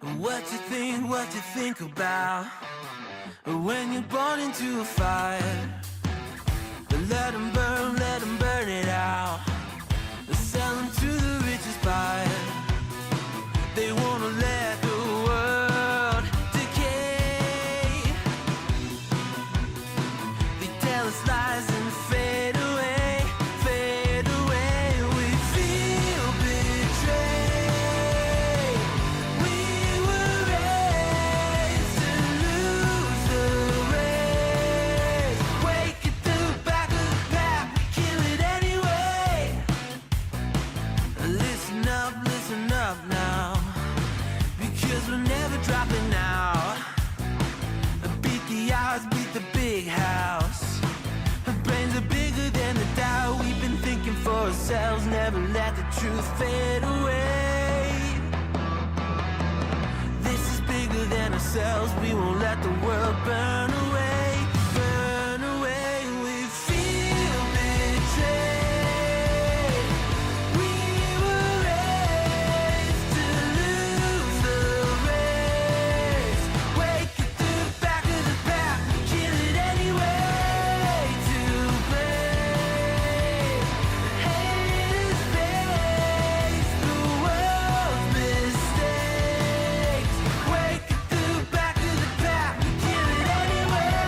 What you think about when you're born into a fire? Let them burn it out. Sell them to the richest buyer. They wanna let the world decay. They tell us lies and fade away, fade away. We feel betrayed. We were raised to lose the race. Wake at the back of the pack, kill it anyway. Listen up now, because we're never dropping out. Beat the odds, beat the big house. Our brains are bigger than the doubt. We've been thinking for ourselves, never let the truth fade away. This is bigger than ourselves, we won't let the world burn away, burn away. We feel betrayed. We were raised to lose the race. Wake at the back of the pack, kill it anyway. To blame, haters face the world's mistakes. Wake at the back of the pack, kill it anyway.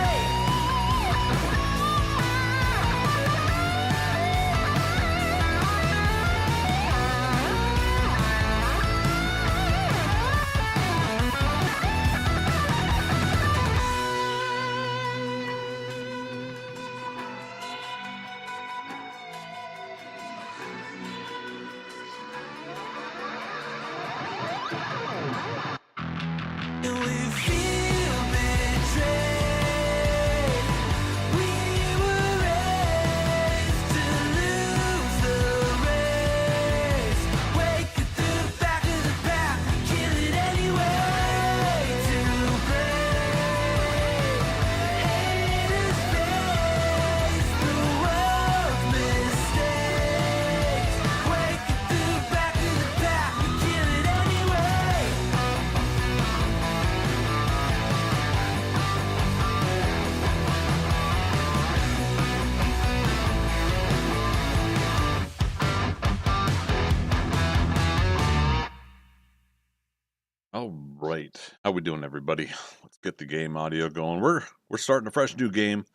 And we feel betrayed. We were raised to lose the race. Wake at the back of the pack, kill it anyway. To blame, haters face the world's mistakes. Wake at the back of the pack, kill it anyway. All right, how we doing, everybody? Let's get the game audio going. We're starting a fresh new game.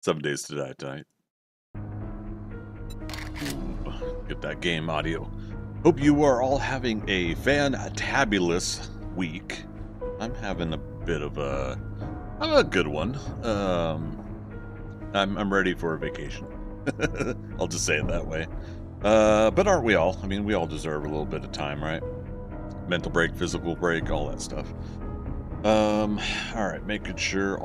7 Days to Die tonight. Ooh, get that game audio. Hope you are all having a fantabulous week. I'm having a bit of a good one. I'm ready for a vacation. I'll just say it that way. But aren't we all? I mean, we all deserve a little bit of time, right? Mental break, physical break, all that stuff. All right, making sure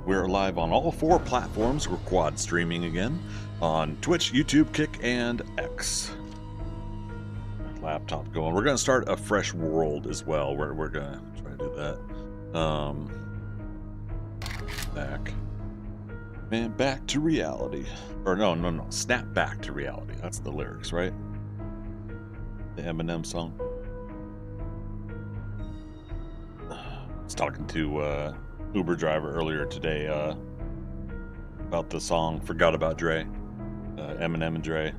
we're live on all 4 platforms. We're quad streaming again on Twitch, YouTube, Kick, and X. Laptop going. We're gonna start a fresh world as well. We're gonna try to do that. Back to reality. Or no, snap back to reality. That's the lyrics, right? The Eminem song. I was talking to Uber driver earlier today about the song "Forgot About Dre," Eminem and Dre.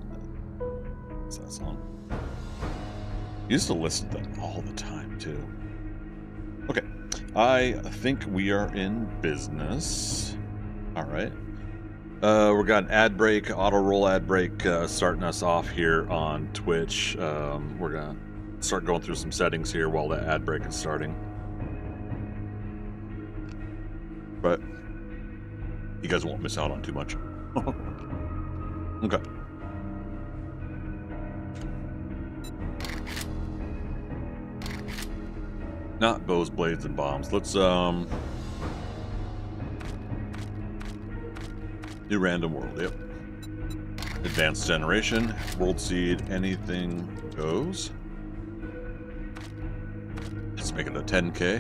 What's that song? I used to listen to that all the time too. Okay, I think we are in business. All right, we got an ad break, auto roll ad break, starting us off here on Twitch. We're gonna start going through some settings here while that ad break is starting. But you guys won't miss out on too much. Okay. Not bows, blades, and bombs. Let's new random world. Yep. Advanced generation. World seed. Anything goes. Let's make it a 10K.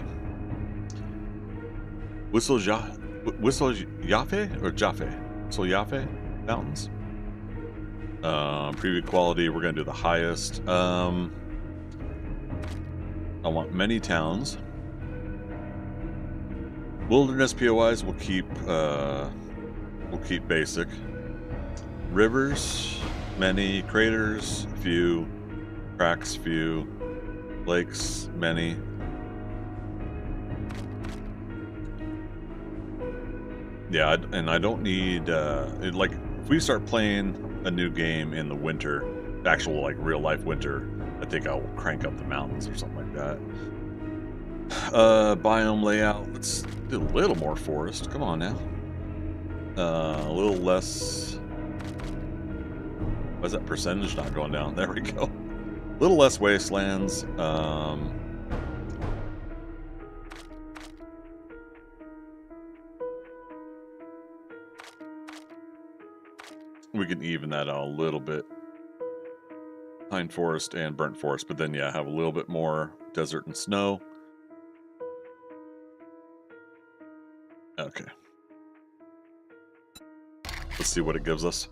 Whistle Jaffe or Jaffe? Whistle Jaffe Mountains. Preview quality, we're gonna do the highest. I'll I want many towns. Wilderness POIs will keep basic. Rivers, many. Craters, few. Cracks, few. Lakes, many. Yeah, and I don't need like if we start playing a new game in the winter, actual like real life winter, I think I'll crank up the mountains or something like that. Biome layout. Let's do a little more forest. Come on now. A little less. Why is that percentage not going down? There we go. A little less wastelands. We can even that out a little bit. Pine forest and burnt forest, but then yeah, have a little bit more desert and snow. Okay. Let's see what it gives us.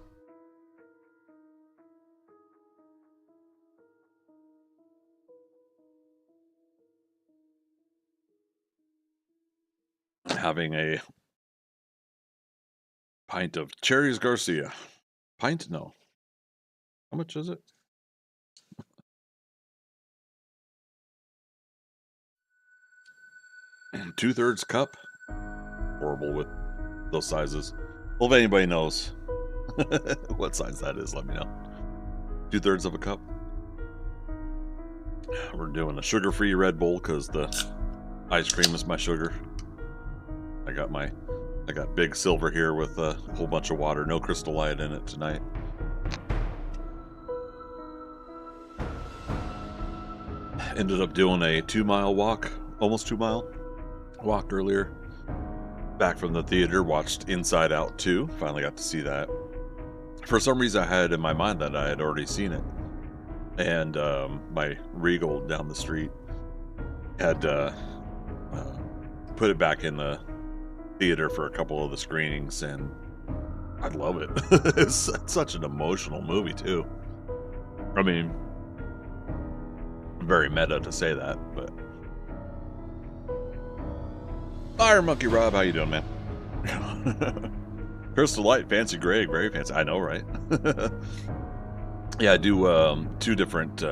Having a pint of Cherries Garcia. Pint? No. How much is it? Two-thirds cup. Horrible with those sizes. Well, if anybody knows what size that is, let me know. 2/3 of a cup. We're doing a sugar-free Red Bull because the ice cream is my sugar. I got big silver here with a whole bunch of water, no Crystal Light in it tonight. Ended up doing a 2-mile walk, almost 2-mile walk earlier. Back from the theater, watched Inside Out 2. Finally got to see that. For some reason, I had in my mind that I had already seen it. And my Regal down the street had put it back in the theater for a couple of the screenings, and I love it. It's such an emotional movie, too. I mean, very meta to say that, but... Iron Monkey Rob, how you doing, man? Crystal Light, fancy Greg, very fancy. I know, right? Yeah, I do 2 different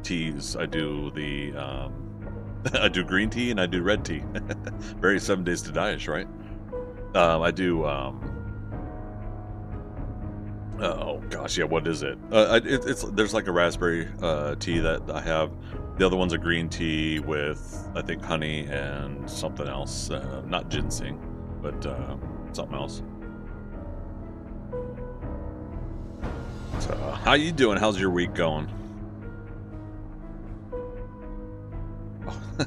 teas. I do the I do green tea and I do red tea. Very 7 Days to Die-ish, right? I do oh gosh, yeah, what is it? It's there's like a raspberry tea that I have. The other one's a green tea with, I think, honey and something else. Not ginseng, but something else. So, how you doing? How's your week going?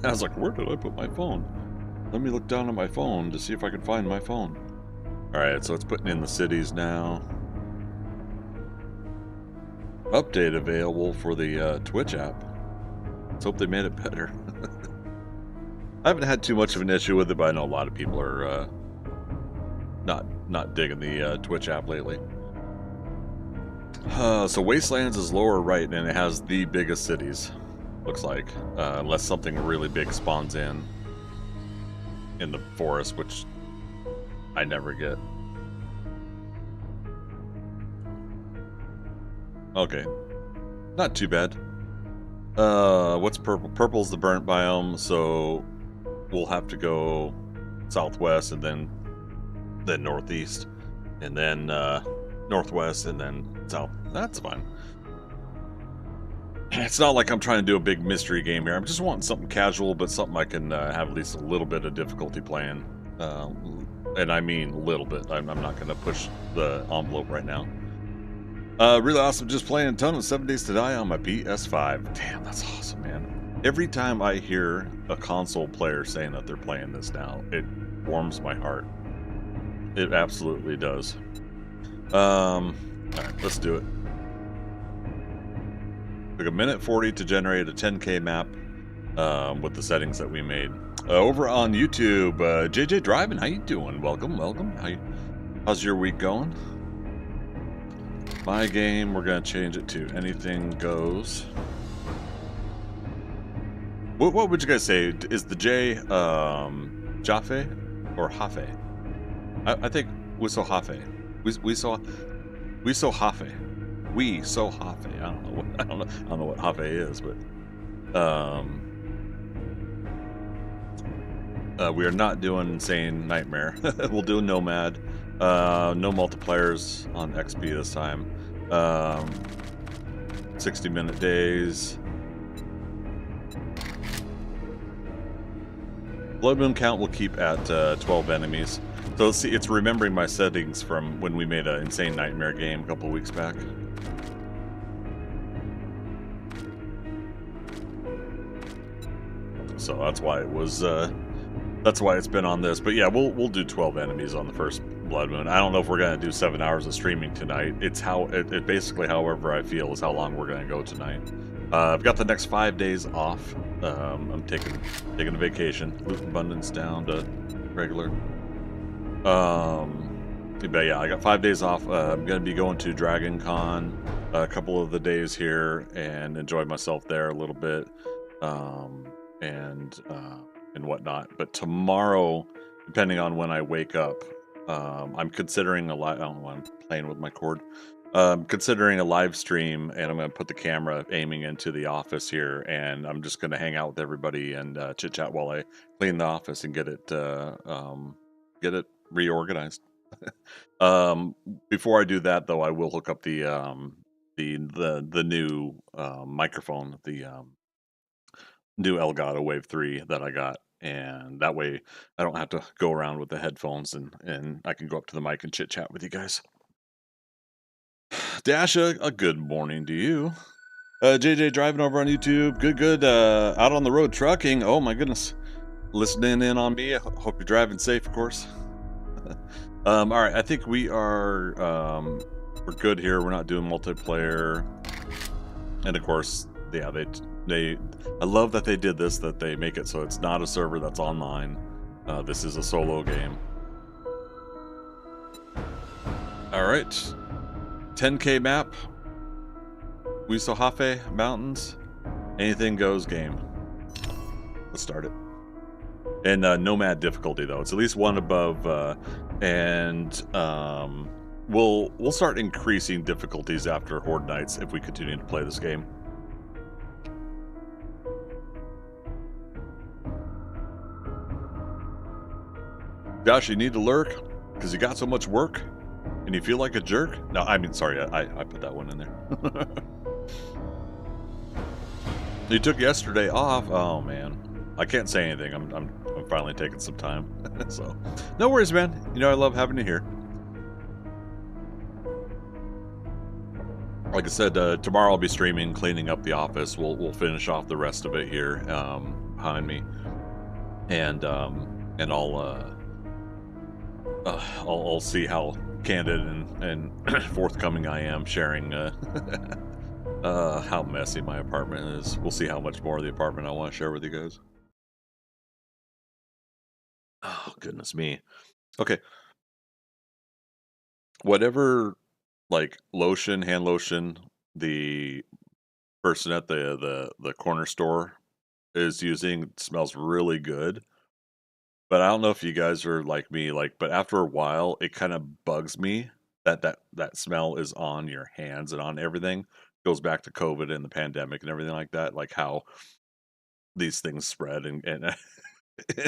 I was like, where did I put my phone? Let me look down at my phone to see if I can find my phone. Alright, so it's putting in the cities now. Update available for the Twitch app. Let's hope they made it better. I haven't had too much of an issue with it, but I know a lot of people are not digging the Twitch app lately. So Wastelands is lower right, and it has the biggest cities, looks like, unless something really big spawns in the forest, which I never get. Okay, not too bad. What's purple? Purple's the burnt biome, so we'll have to go southwest and then northeast, and then northwest, and then south. That's fine. It's not like I'm trying to do a big mystery game here. I'm just wanting something casual, but something I can have at least a little bit of difficulty playing. And I mean a little bit. I'm not going to push the envelope right now. Really awesome. Just playing a ton of 7 Days to Die on my PS5. Damn, that's awesome, man. Every time I hear a console player saying that they're playing this now, it warms my heart. It absolutely does. Alright, let's do it. Took 1:40 to generate a 10K map with the settings that we made. Over on YouTube, JJ Driving, how you doing? Welcome, welcome. How's your week going? My game, we're going to change it to anything goes. What would you guys say? Is the J Jaffe or Hafe? I think we saw Hafe. We saw Hafe. We so Hafe. I don't know what I don't know what Hafe is, but we are not doing Insane Nightmare. We'll do Nomad. No multiplayers on XP this time. 60-minute days. Blood Moon count will keep at 12 enemies. So let's see, it's remembering my settings from when we made an Insane Nightmare game a couple weeks back. So that's why it was. That's why it's been on this. But yeah, we'll do 12 enemies on the first Blood Moon. I don't know if we're gonna do 7 hours of streaming tonight. It's how it basically however I feel is how long we're gonna go tonight. I've got the next 5 days off. I'm taking a vacation. Loot abundance down to regular. But yeah, I got 5 days off. I'm gonna be going to Dragon Con a couple of the days here and enjoy myself there a little bit, and whatnot. But tomorrow, depending on when I wake up, I'm considering a live. I don't know why I'm playing with my cord. Considering a live stream, and I'm going to put the camera aiming into the office here, and I'm just going to hang out with everybody and chit chat while I clean the office and get it reorganized. Before I do that, though, I will hook up the new microphone, the new Elgato Wave 3 that I got, and that way I don't have to go around with the headphones, and I can go up to the mic and chit chat with you guys. Dasha, a good morning to you. JJ driving over on YouTube. Good. Out on the road trucking. Oh my goodness. Listening in on me. I hope you're driving safe, of course. All right, I think we're good here. We're not doing multiplayer. And of course, yeah, I love that they did this, that they make it so it's not a server that's online. This is a solo game. All right. 10K map. Wisohafe Mountains. Anything goes game. Let's start it. And Nomad difficulty though. It's at least one above, and we'll start increasing difficulties after Horde Nights if we continue to play this game. Josh, you need to lurk because you got so much work and you feel like a jerk. No, I mean, sorry, I put that one in there. You took yesterday off. Oh man, I can't say anything. I'm finally taking some time. So no worries, man. You know I love having you here. Like I said, tomorrow I'll be streaming, cleaning up the office. We'll finish off the rest of it here behind me, and I'll see how candid and forthcoming I am sharing how messy my apartment is. We'll see how much more of the apartment I want to share with you guys. Oh, goodness me. Okay. Whatever, like, lotion, hand lotion, the person at the corner store is using smells really good. But I don't know if you guys are like me, but after a while, it kind of bugs me that smell is on your hands and on everything. Goes back to COVID and the pandemic and everything like that, like how these things spread and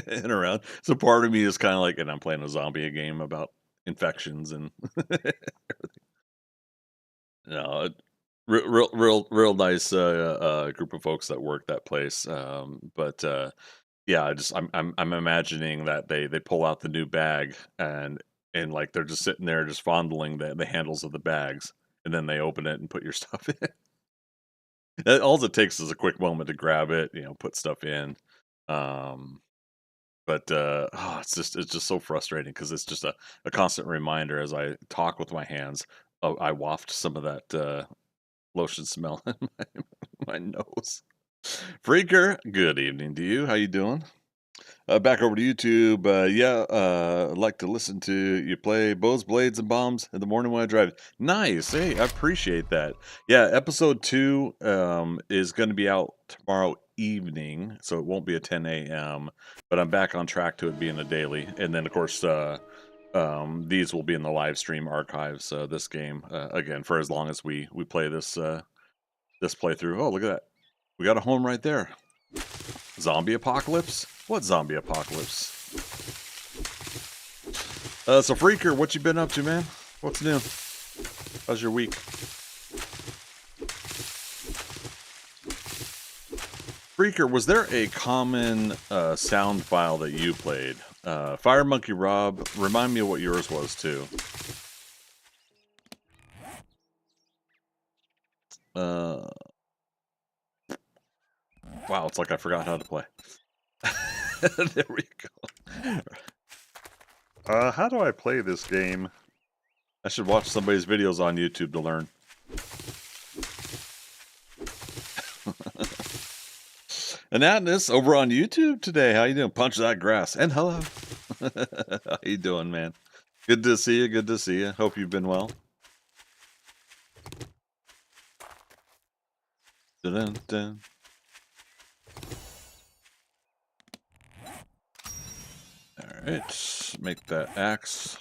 and around. So part of me is kind of like, and I'm playing a zombie game about infections and no, real nice group of folks that work that place. But yeah, I'm imagining that they pull out the new bag and like they're just sitting there just fondling the handles of the bags, and then they open it and put your stuff in. All it takes is a quick moment to grab it, put stuff in. But it's just so frustrating because it's just a constant reminder as I talk with my hands. Oh, I waft some of that lotion smell in my nose. Freaker, good evening to you. How you doing? Back over to YouTube. I'd like to listen to you play Bows, Blades, and Bombs in the morning when I drive. Nice. Hey, I appreciate that. Yeah, episode 2 is going to be out tomorrow evening, so it won't be a 10 a.m., but I'm back on track to it being a daily. And then, of course, these will be in the live stream archives, this game, again, for as long as we play this this playthrough. Oh, look at that. We got a home right there. Zombie apocalypse? What zombie apocalypse? So Freaker, what you been up to, man? What's new? How's your week? Freaker, was there a common sound file that you played? Fire Monkey Rob, remind me of what yours was too. Wow, it's like I forgot how to play. There we go. How do I play this game? I should watch somebody's videos on YouTube to learn. Anatnus over on YouTube today. How you doing? Punch that grass. And hello. How you doing, man? Good to see you. Good to see you. Hope you've been well. Dun, dun. All right, make that axe.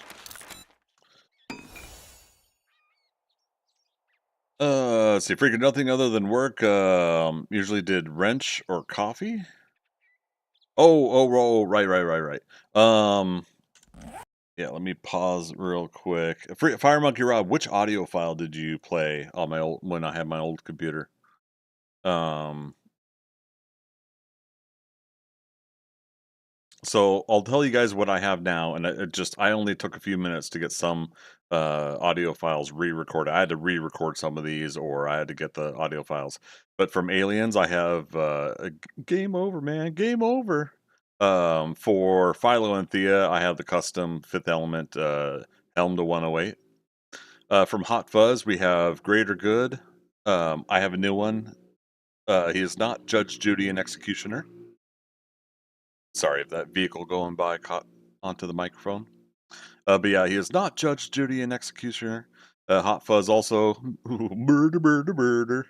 Let's see, freaking nothing other than work. Usually did wrench or coffee. Oh, right. Yeah, let me pause real quick. Fire Monkey Rob, which audio file did you play on my old when I had my old computer? So I'll tell you guys what I have now, and I only took a few minutes to get some audio files re-recorded. I had to re-record some of these, or I had to get the audio files. But from Aliens, I have Game Over, man, Game Over. For Philo and Thea, I have the custom Fifth Element Helm to 108. From Hot Fuzz, we have Greater Good. I have a new one. He is not Judge, Judy, and Executioner. Sorry if that vehicle going by caught onto the microphone. But yeah, he is not Judge, Judy, and Executioner. Hot Fuzz also murder.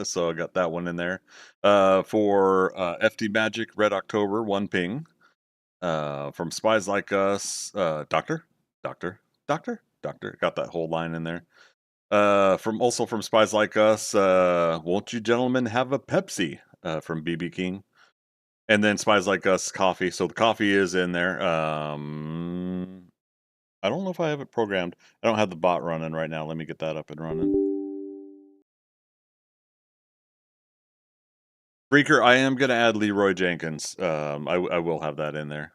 So I got that one in there. For FD Magic, Red October, 1 ping. From Spies Like Us, Doctor. Got that whole line in there. From Spies Like Us, Won't You Gentlemen Have a Pepsi? From BB King. And then Spies Like Us coffee. So the coffee is in there. I don't know if I have it programmed. I don't have the bot running right now. Let me get that up and running. Freaker, I am going to add Leroy Jenkins. I will have that in there.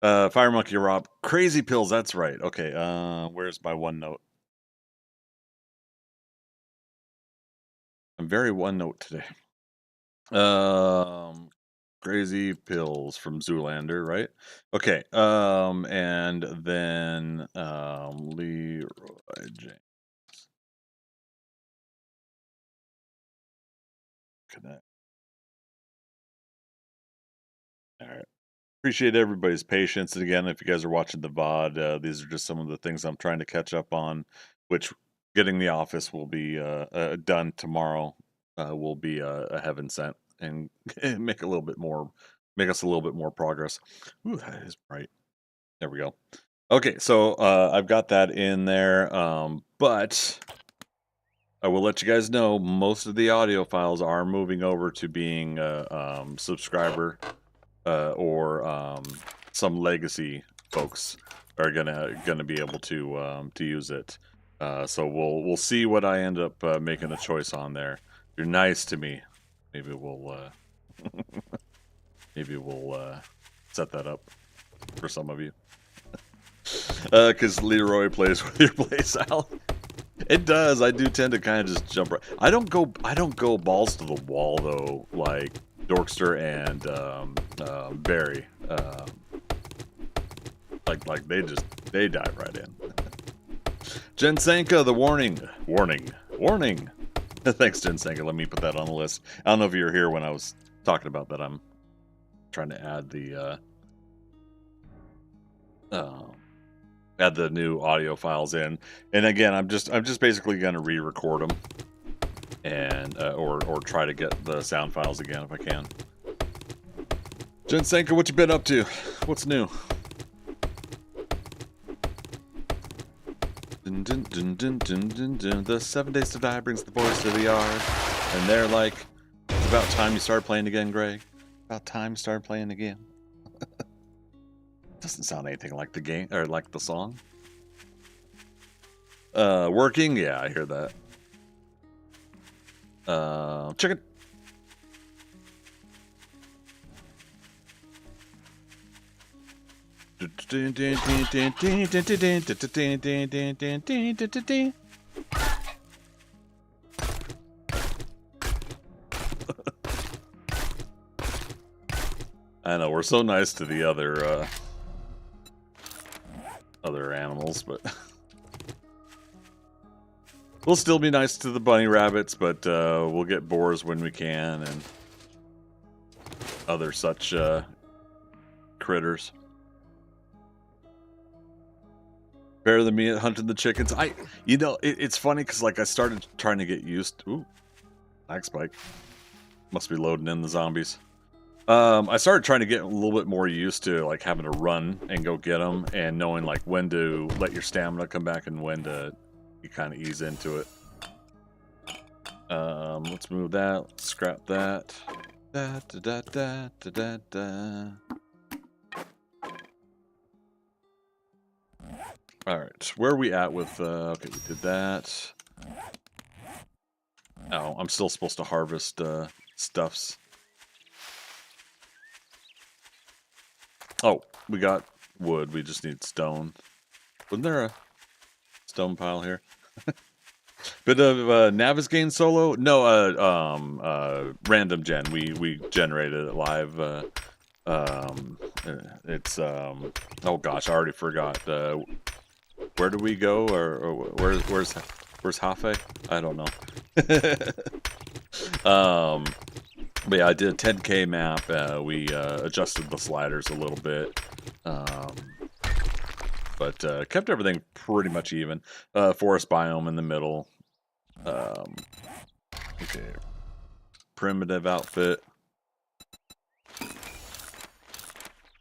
Fire Monkey Rob. Crazy Pills, that's right. Okay, where's my OneNote? I'm very OneNote today. Crazy Pills from Zoolander, right? Okay, and then Leroy Jenkins. Connect. All right. Appreciate everybody's patience. And again, if you guys are watching the VOD, these are just some of the things I'm trying to catch up on, which getting the office will be done tomorrow. Will be a heaven sent and make us a little bit more progress. Ooh, that is bright. There we go. Okay, so I've got that in there, but I will let you guys know most of the audio files are moving over to being subscriber or some legacy folks are gonna be able to use it. So we'll see what I end up making a choice on there. You're nice to me. Maybe we'll set that up for some of you. Because Leroy plays with your playstyle. It does. I do tend to kind of just jump right. I don't go balls to the wall though, like Dorkster and Barry. Like they dive right in. Jensenka, the warning. Thanks, Jensenka. Let me put that on the list. I don't know if you were here when I was talking about that. I'm trying to add the new audio files in, and again, I'm just basically going to re-record them and or try to get the sound files again if I can. Jensenka, what you been up to? What's new? Dun, dun, dun, dun, dun, dun, dun. The 7 Days to Die brings the boys to the yard. And they're like, it's about time you started playing again, Greg. About time you started playing again. Doesn't sound anything like the game, or like the song. Working? Yeah, I hear that. Chicken. I know, we're so nice to the other animals, but we'll still be nice to the bunny rabbits, but we'll get boars when we can and other such critters. Better than me at hunting the chickens. It's funny because like I started trying to get used to, ooh, lag spike. Must be loading in the zombies. I started trying to get a little bit more used to like having to run and go get them and knowing like when to let your stamina come back and when to you kind of ease into it. Let's move that. Let's scrap that. Da, da, da, da, da, da, da. All right, where are we at with? Okay, we did that. Oh, I'm still supposed to harvest stuffs. Oh, we got wood. We just need stone. Wasn't there a stone pile here? Bit of Navisgain solo? No, random gen. We generated it live. It's oh gosh, I already forgot. Where do we go, or where's Hafe? I don't know. But yeah, I did a 10K map. We adjusted the sliders a little bit, but kept everything pretty much even. Forest biome in the middle. Okay, primitive outfit.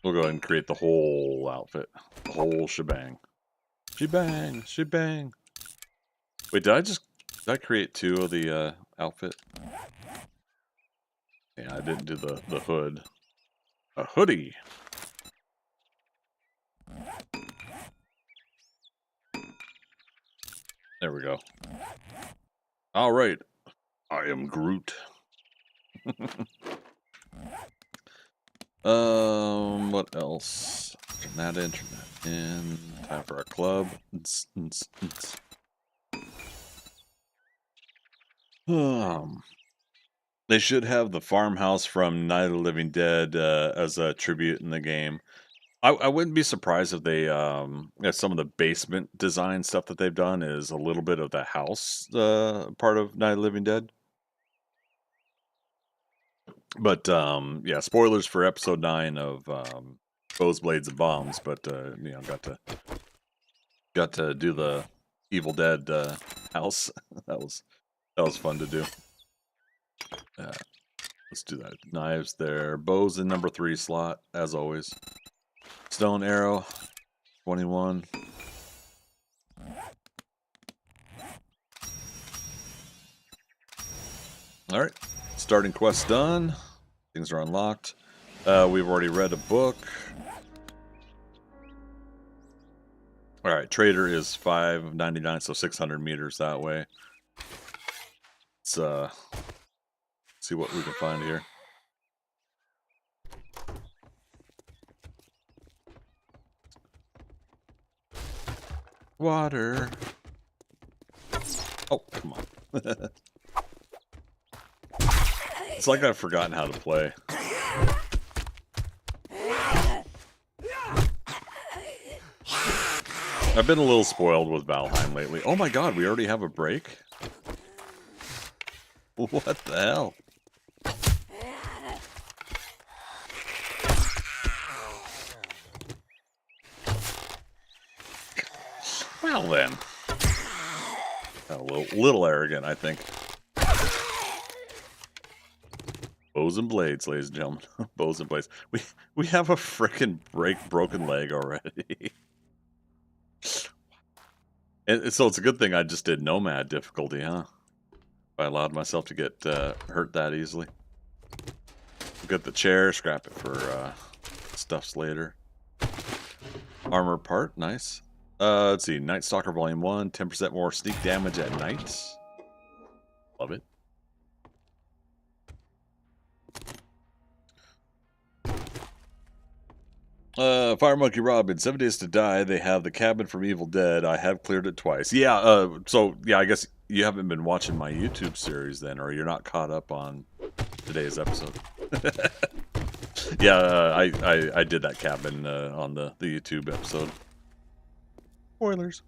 We'll go ahead and create the whole outfit, the whole shebang. Shebang. Wait, did I create 2 of the outfit? Yeah, I didn't do the hood. A hoodie. There we go. All right. I am Groot. What else? Turn that in. Time for our club. They should have the farmhouse from Night of the Living Dead as a tribute in the game. I wouldn't be surprised if they some of the basement design stuff that they've done is a little bit of the house part of Night of the Living Dead. But yeah, spoilers for episode 9 of Bows, Blades, and Bombs. But got to do the Evil Dead house. that was fun to do. Let's do that. Knives there. Bows in number 3 slot as always. Stone arrow 21. All right. Starting quest done. Things are unlocked. We've already read a book. All right, trader is 599, so 600 meters that way. Let's see what we can find here. Water. Oh, come on. It's like I've forgotten how to play. I've been a little spoiled with Valheim lately. Oh my god, we already have a break? What the hell? Well then. A little arrogant, I think. Bows and blades, ladies and gentlemen. Bows and blades. We have a freaking broken leg already. And so it's a good thing I just did Nomad difficulty, huh? I allowed myself to get hurt that easily. We'll get the chair, scrap it for stuffs later. Armor part, nice. Let's see, Night Stalker Volume 1, 10% more sneak damage at night. Love it. Fire Monkey Robin, 7 Days to Die. They have the cabin from Evil Dead. I have cleared it twice. Yeah, so yeah, I guess you haven't been watching my YouTube series then, or you're not caught up on today's episode. Yeah, I did that cabin on the YouTube episode. Spoilers.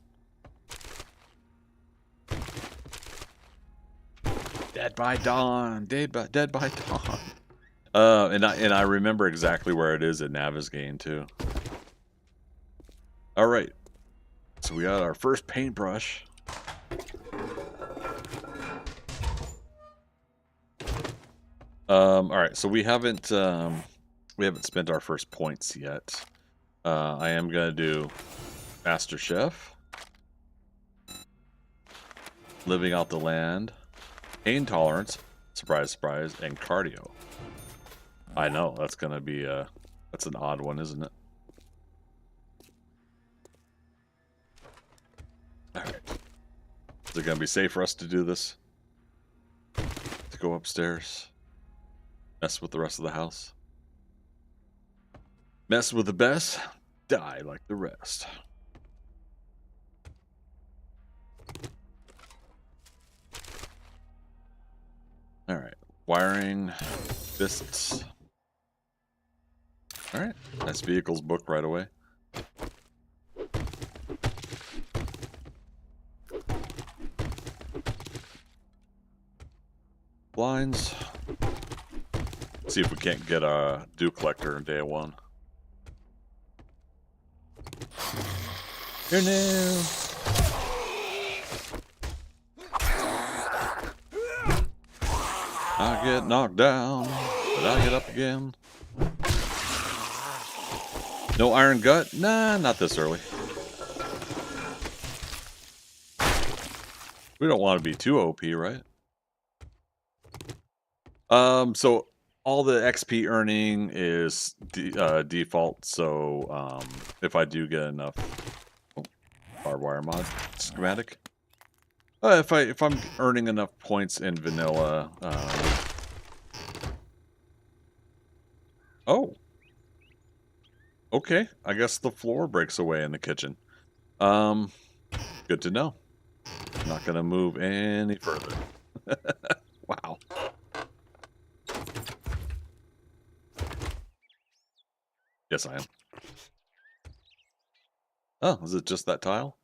Dead by Dawn. Dead by Dawn. And I remember exactly where it is at Navisgain too. All right, so we got our first paintbrush. All right, so we haven't spent our first points yet. I am gonna do Master Chef, Living Out the Land, Pain Tolerance, surprise, surprise, and Cardio. I know, that's gonna be that's an odd one, isn't it? Alright. Is it gonna be safe for us to do this? To go upstairs? Mess with the rest of the house? Mess with the best? Die like the rest. Alright. Wiring. Fists. Alright, nice vehicles book right away. Blinds. Let's see if we can't get a dew collector in day one. Here now. I get knocked down, but I get up again. No iron gut? Nah, not this early. We don't want to be too OP, right? So all the XP earning is default. So if I do get enough barbed wire mod schematic, if I'm earning enough points in vanilla, oh. Okay, I guess the floor breaks away in the kitchen. Good to know. I'm not gonna move any further. Wow. Yes, I am. Oh, is it just that tile?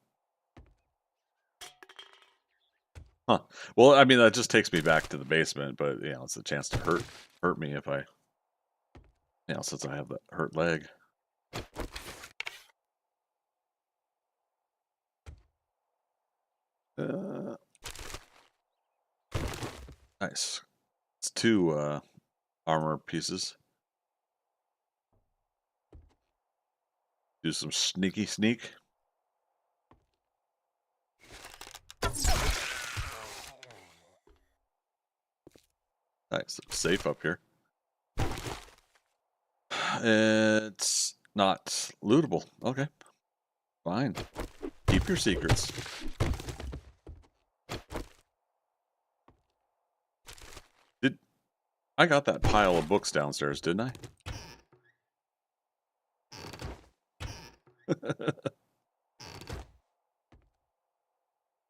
Huh. Well, I mean, that just takes me back to the basement, but, you know, it's a chance to hurt me if I, you know, since I have that hurt leg. Nice. It's 2 armor pieces. Do some sneaky sneak. Nice. Safe up here. It's not lootable. Okay. Fine. Keep your secrets. I got that pile of books downstairs, didn't I?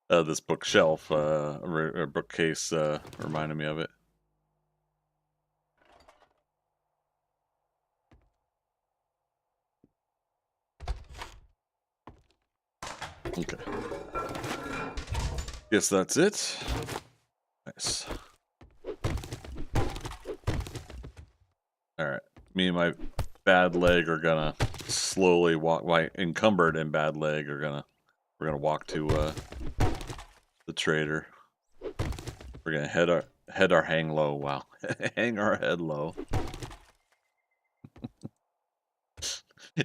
This bookshelf, or bookcase, reminded me of it. Okay. Guess that's it. Nice. Alright. Me and my bad leg are gonna slowly walk. My encumbered and bad leg are we're gonna walk to the trader. We're gonna head our hang low. Wow. Hang our head low.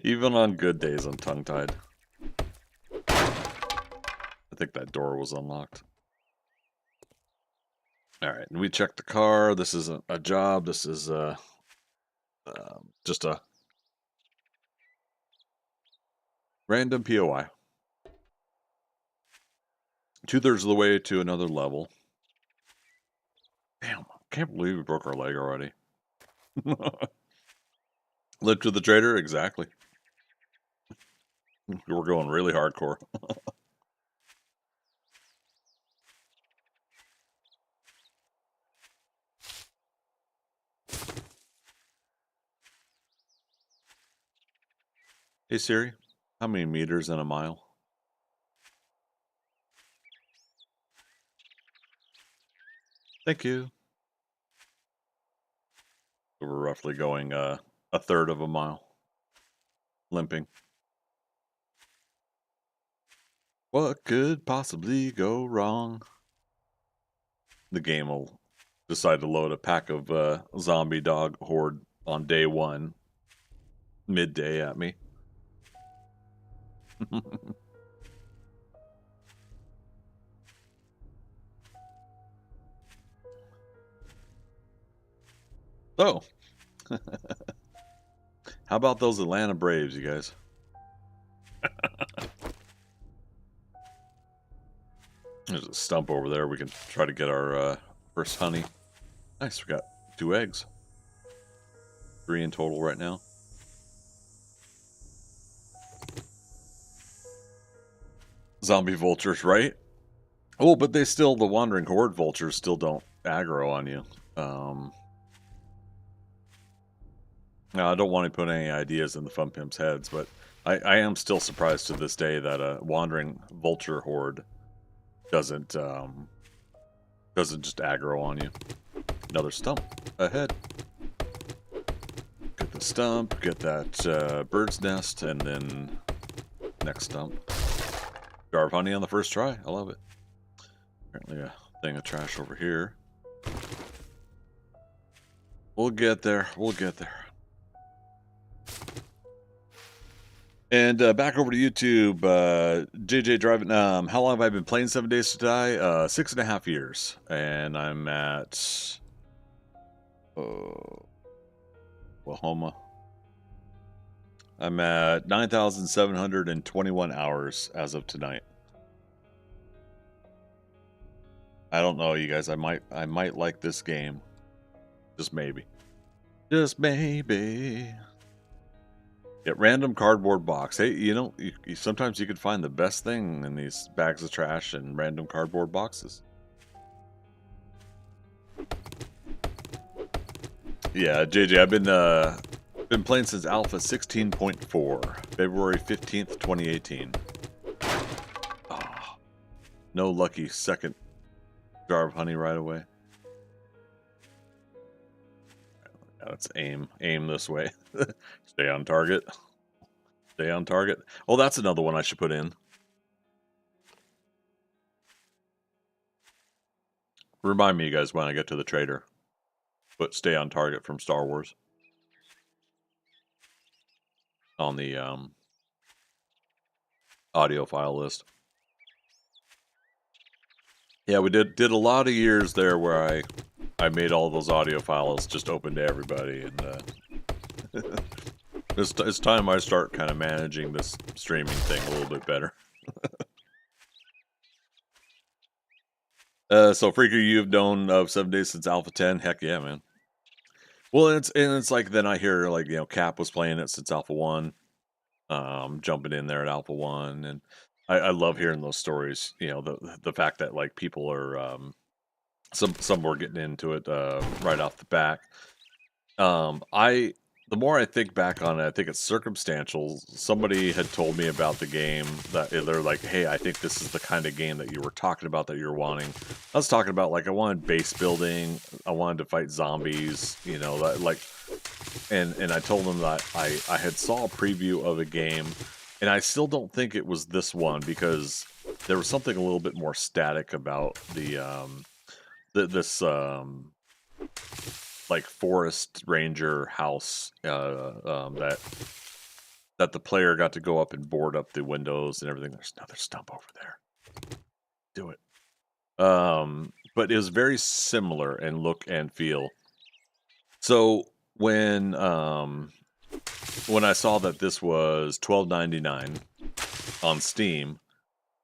Even on good days, I'm tongue-tied. I think that door was unlocked. All right, and we checked the car. This isn't a job. This is just a random POI. 2/3 of the way to another level. Damn, I can't believe we broke our leg already. Live to the trader? Exactly. We're going really hardcore. Hey Siri, how many meters in a mile? Thank you. So we're roughly going a third of a mile. Limping. What could possibly go wrong? The game will decide to load a pack of zombie dog horde on day 1, midday at me. So, how about those Atlanta Braves, you guys? There's a stump over there. We can try to get our first honey. Nice, we got 2 eggs. 3 in total right now. Zombie vultures, right? Oh, but they still, the wandering horde vultures still don't aggro on you. Now, I don't want to put any ideas in the fun pimps' heads, but I am still surprised to this day that a wandering vulture horde doesn't just aggro on you. Another stump ahead. Get the stump, get that bird's nest, and then next stump. Jar of honey on the first try. I love it. Apparently a thing of trash over here. We'll get there. We'll get there. And back over to YouTube, JJ Driving. How long have I been playing 7 Days to Die? 6.5 years, and I'm at Oklahoma. I'm at 9,721 hours as of tonight. I don't know, you guys. I might like this game, just maybe. Just maybe. Get random cardboard box. Hey, you know, sometimes you could find the best thing in these bags of trash and random cardboard boxes. Yeah, JJ, I've been playing since Alpha 16.4, February 15th, 2018. Oh, no lucky second jar of honey right away. Let's aim this way. Stay on target. Stay on target. Oh, that's another one I should put in. Remind me, you guys, when I get to the trader. But stay on target from Star Wars. On the audio file list. Yeah, we did a lot of years there where I made all those audio files just open to everybody, and it's time I start kind of managing this streaming thing a little bit better. So Freaker, you've known of 7 Days since Alpha 10? Heck yeah, man. Well, it's like, then I hear, like, you know, Cap was playing it since Alpha 1, jumping in there at Alpha 1, and I love hearing those stories. You know, the fact that, like, people are some were getting into it right off the back. The more I think back on it, I think it's circumstantial. Somebody had told me about the game that they're like, "Hey, I think this is the kind of game that you were talking about that you're wanting." I was talking about, like, I wanted base building, I wanted to fight zombies, you know, that, like, and I told them that I had saw a preview of a game, and I still don't think it was this one, because there was something a little bit more static about this like forest ranger house that the player got to go up and board up the windows and everything. There's another stump over there. Do it. But it was very similar in look and feel. So when I saw that this was $12.99 on Steam,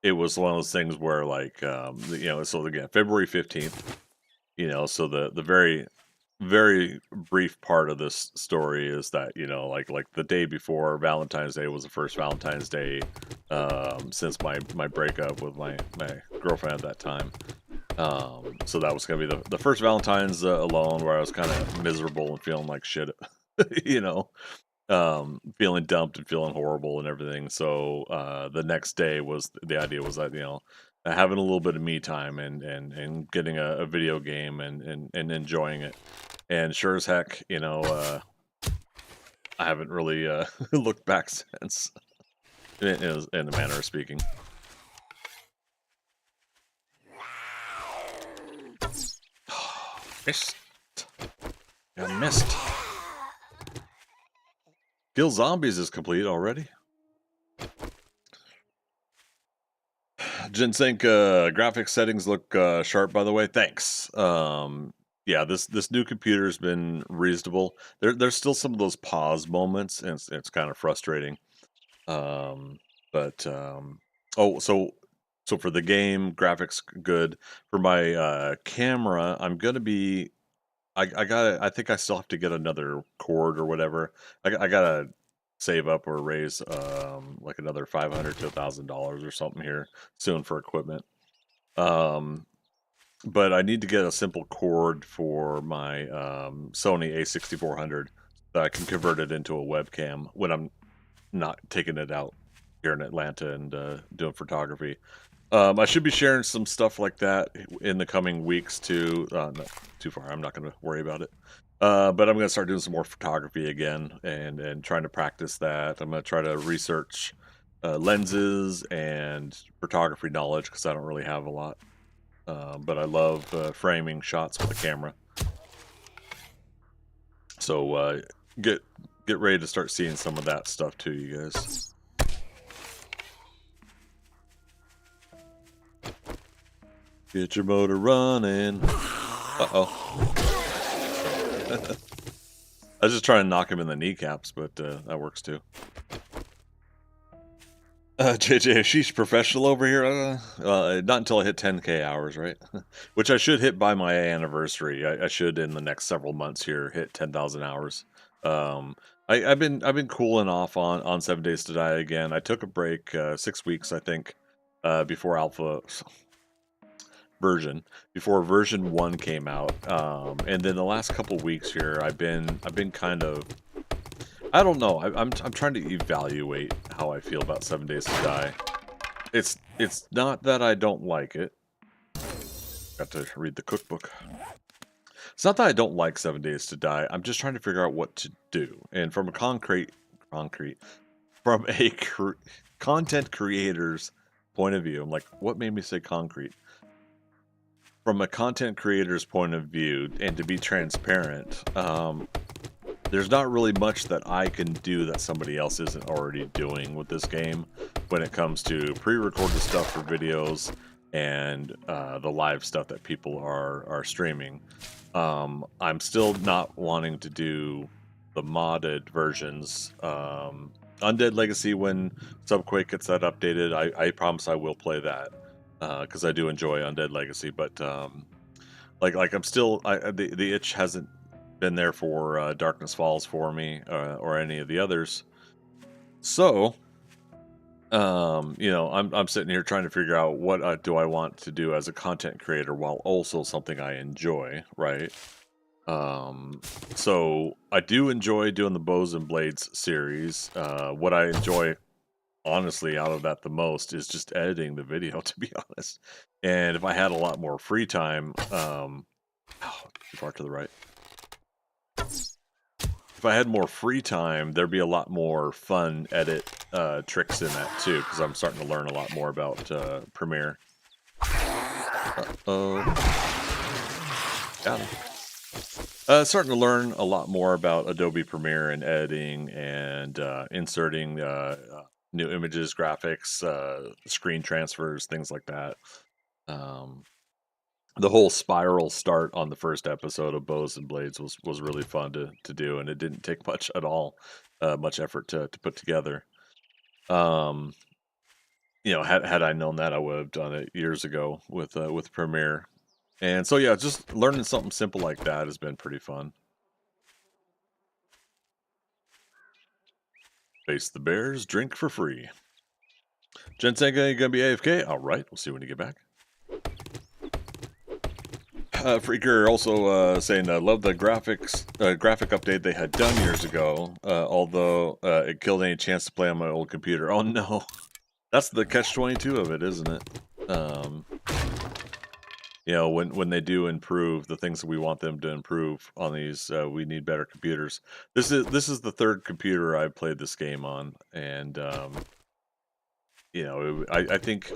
it was one of those things where like so again, February 15th, so the very very brief part of this story is that like the day before Valentine's Day was the first Valentine's Day since my breakup with my girlfriend at that time. So that was gonna be the first Valentine's alone where I was kind of miserable and feeling like shit, feeling dumped and feeling horrible and everything. So the next day was the idea was that having a little bit of me time and getting a video game and enjoying it. And sure as heck, I haven't really looked back since, in a manner of speaking. Missed. I missed. Kill Zombies is complete already. Ginseng graphics settings look sharp, by the way. Thanks. Yeah, this new computer's been reasonable. There's still some of those pause moments, and it's kind of frustrating. Oh, so for the game, graphics good. For my camera, I'm gonna be. I think I still have to get another cord or whatever. I gotta save up or raise like another $500 to $1,000 or something here soon for equipment. But I need to get a simple cord for my Sony A6400 that I can convert it into a webcam when I'm not taking it out here in Atlanta and doing photography. I should be sharing some stuff like that in the coming weeks too. Not too far. I'm not going to worry about it. But I'm going to start doing some more photography again and trying to practice that. I'm going to try to research lenses and photography knowledge because I don't really have a lot. But I love framing shots with a camera. So get ready to start seeing some of that stuff too, you guys. Get your motor running. Uh-oh. I was just trying to knock him in the kneecaps, but that works too. JJ, sheesh, professional over here. Not until I hit 10K hours, right? Which I should hit by my anniversary. I should in the next several months here hit 10,000 hours. I've been cooling off on 7 Days to Die again. I took a break, 6 weeks, I think, before alpha version, before version 1 came out. And then the last couple weeks here, I've been kind of. I don't know. I'm trying to evaluate how I feel about 7 Days to Die. It's not that I don't like it. Got to read the cookbook. It's not that I don't like 7 Days to Die. I'm just trying to figure out what to do. And from a content creator's point of view, I'm like, what made me say concrete? From a content creator's point of view, and to be transparent, there's not really much that I can do that somebody else isn't already doing with this game when it comes to pre-recorded stuff for videos and the live stuff that people are streaming. I'm still not wanting to do the modded versions. Undead Legacy, when Subquake gets that updated, I promise I will play that because I do enjoy Undead Legacy. But like I'm still the itch hasn't been there for Darkness Falls for me or any of the others. So I'm sitting here trying to figure out what do I want to do as a content creator while also something I enjoy, right? So I do enjoy doing the Bows and Blades series. What I enjoy honestly out of that the most is just editing the video, to be honest. And if I had a lot more free time, too far to the right. If I had more free time, there'd be a lot more fun edit tricks in that too, because I'm starting to learn a lot more about Premiere. Uh-oh. Got him. Starting to learn a lot more about Adobe Premiere and editing and inserting new images, graphics, screen transfers, things like that. Um, the whole spiral start on the first episode of Bows and Blades was really fun to do, and it didn't take much at all, much effort to put together. Um, had I known that, I would have done it years ago with Premiere. And so yeah, just learning something simple like that has been pretty fun. Face the bears, drink for free. Ginseng gonna be AFK? All right, we'll see when you get back. Freaker also saying, love the graphic update they had done years ago, although it killed any chance to play on my old computer. Oh no, that's the catch-22 of it, isn't it? When they do improve the things that we want them to improve on these, we need better computers. This is the third computer I've played this game on, and I think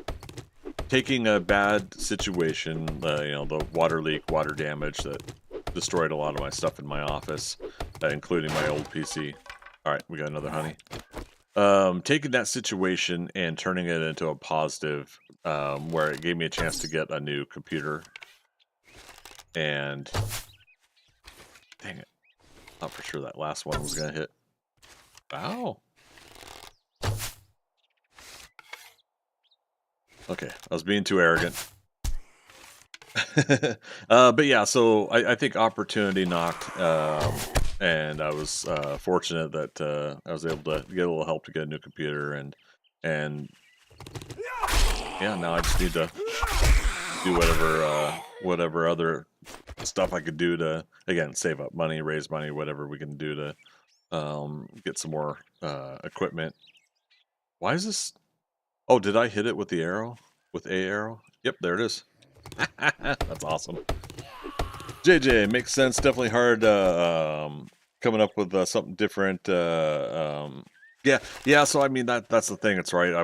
taking a bad situation, the water leak, water damage that destroyed a lot of my stuff in my office, including my old PC. All right, we got another honey. Taking that situation and turning it into a positive, where it gave me a chance to get a new computer. And dang it, thought for sure that last one was gonna hit. Wow. Okay, I was being too arrogant. But yeah, so I think opportunity knocked, and I was fortunate that I was able to get a little help to get a new computer, and yeah, now I just need to do whatever other stuff I could do to, again, save up money, raise money, whatever we can do to get some more equipment. Why is this? Oh, did I hit it with the arrow? With a arrow? Yep, there it is. That's awesome. JJ, makes sense. Definitely hard coming up with something different. Yeah. So I mean that's the thing. It's right.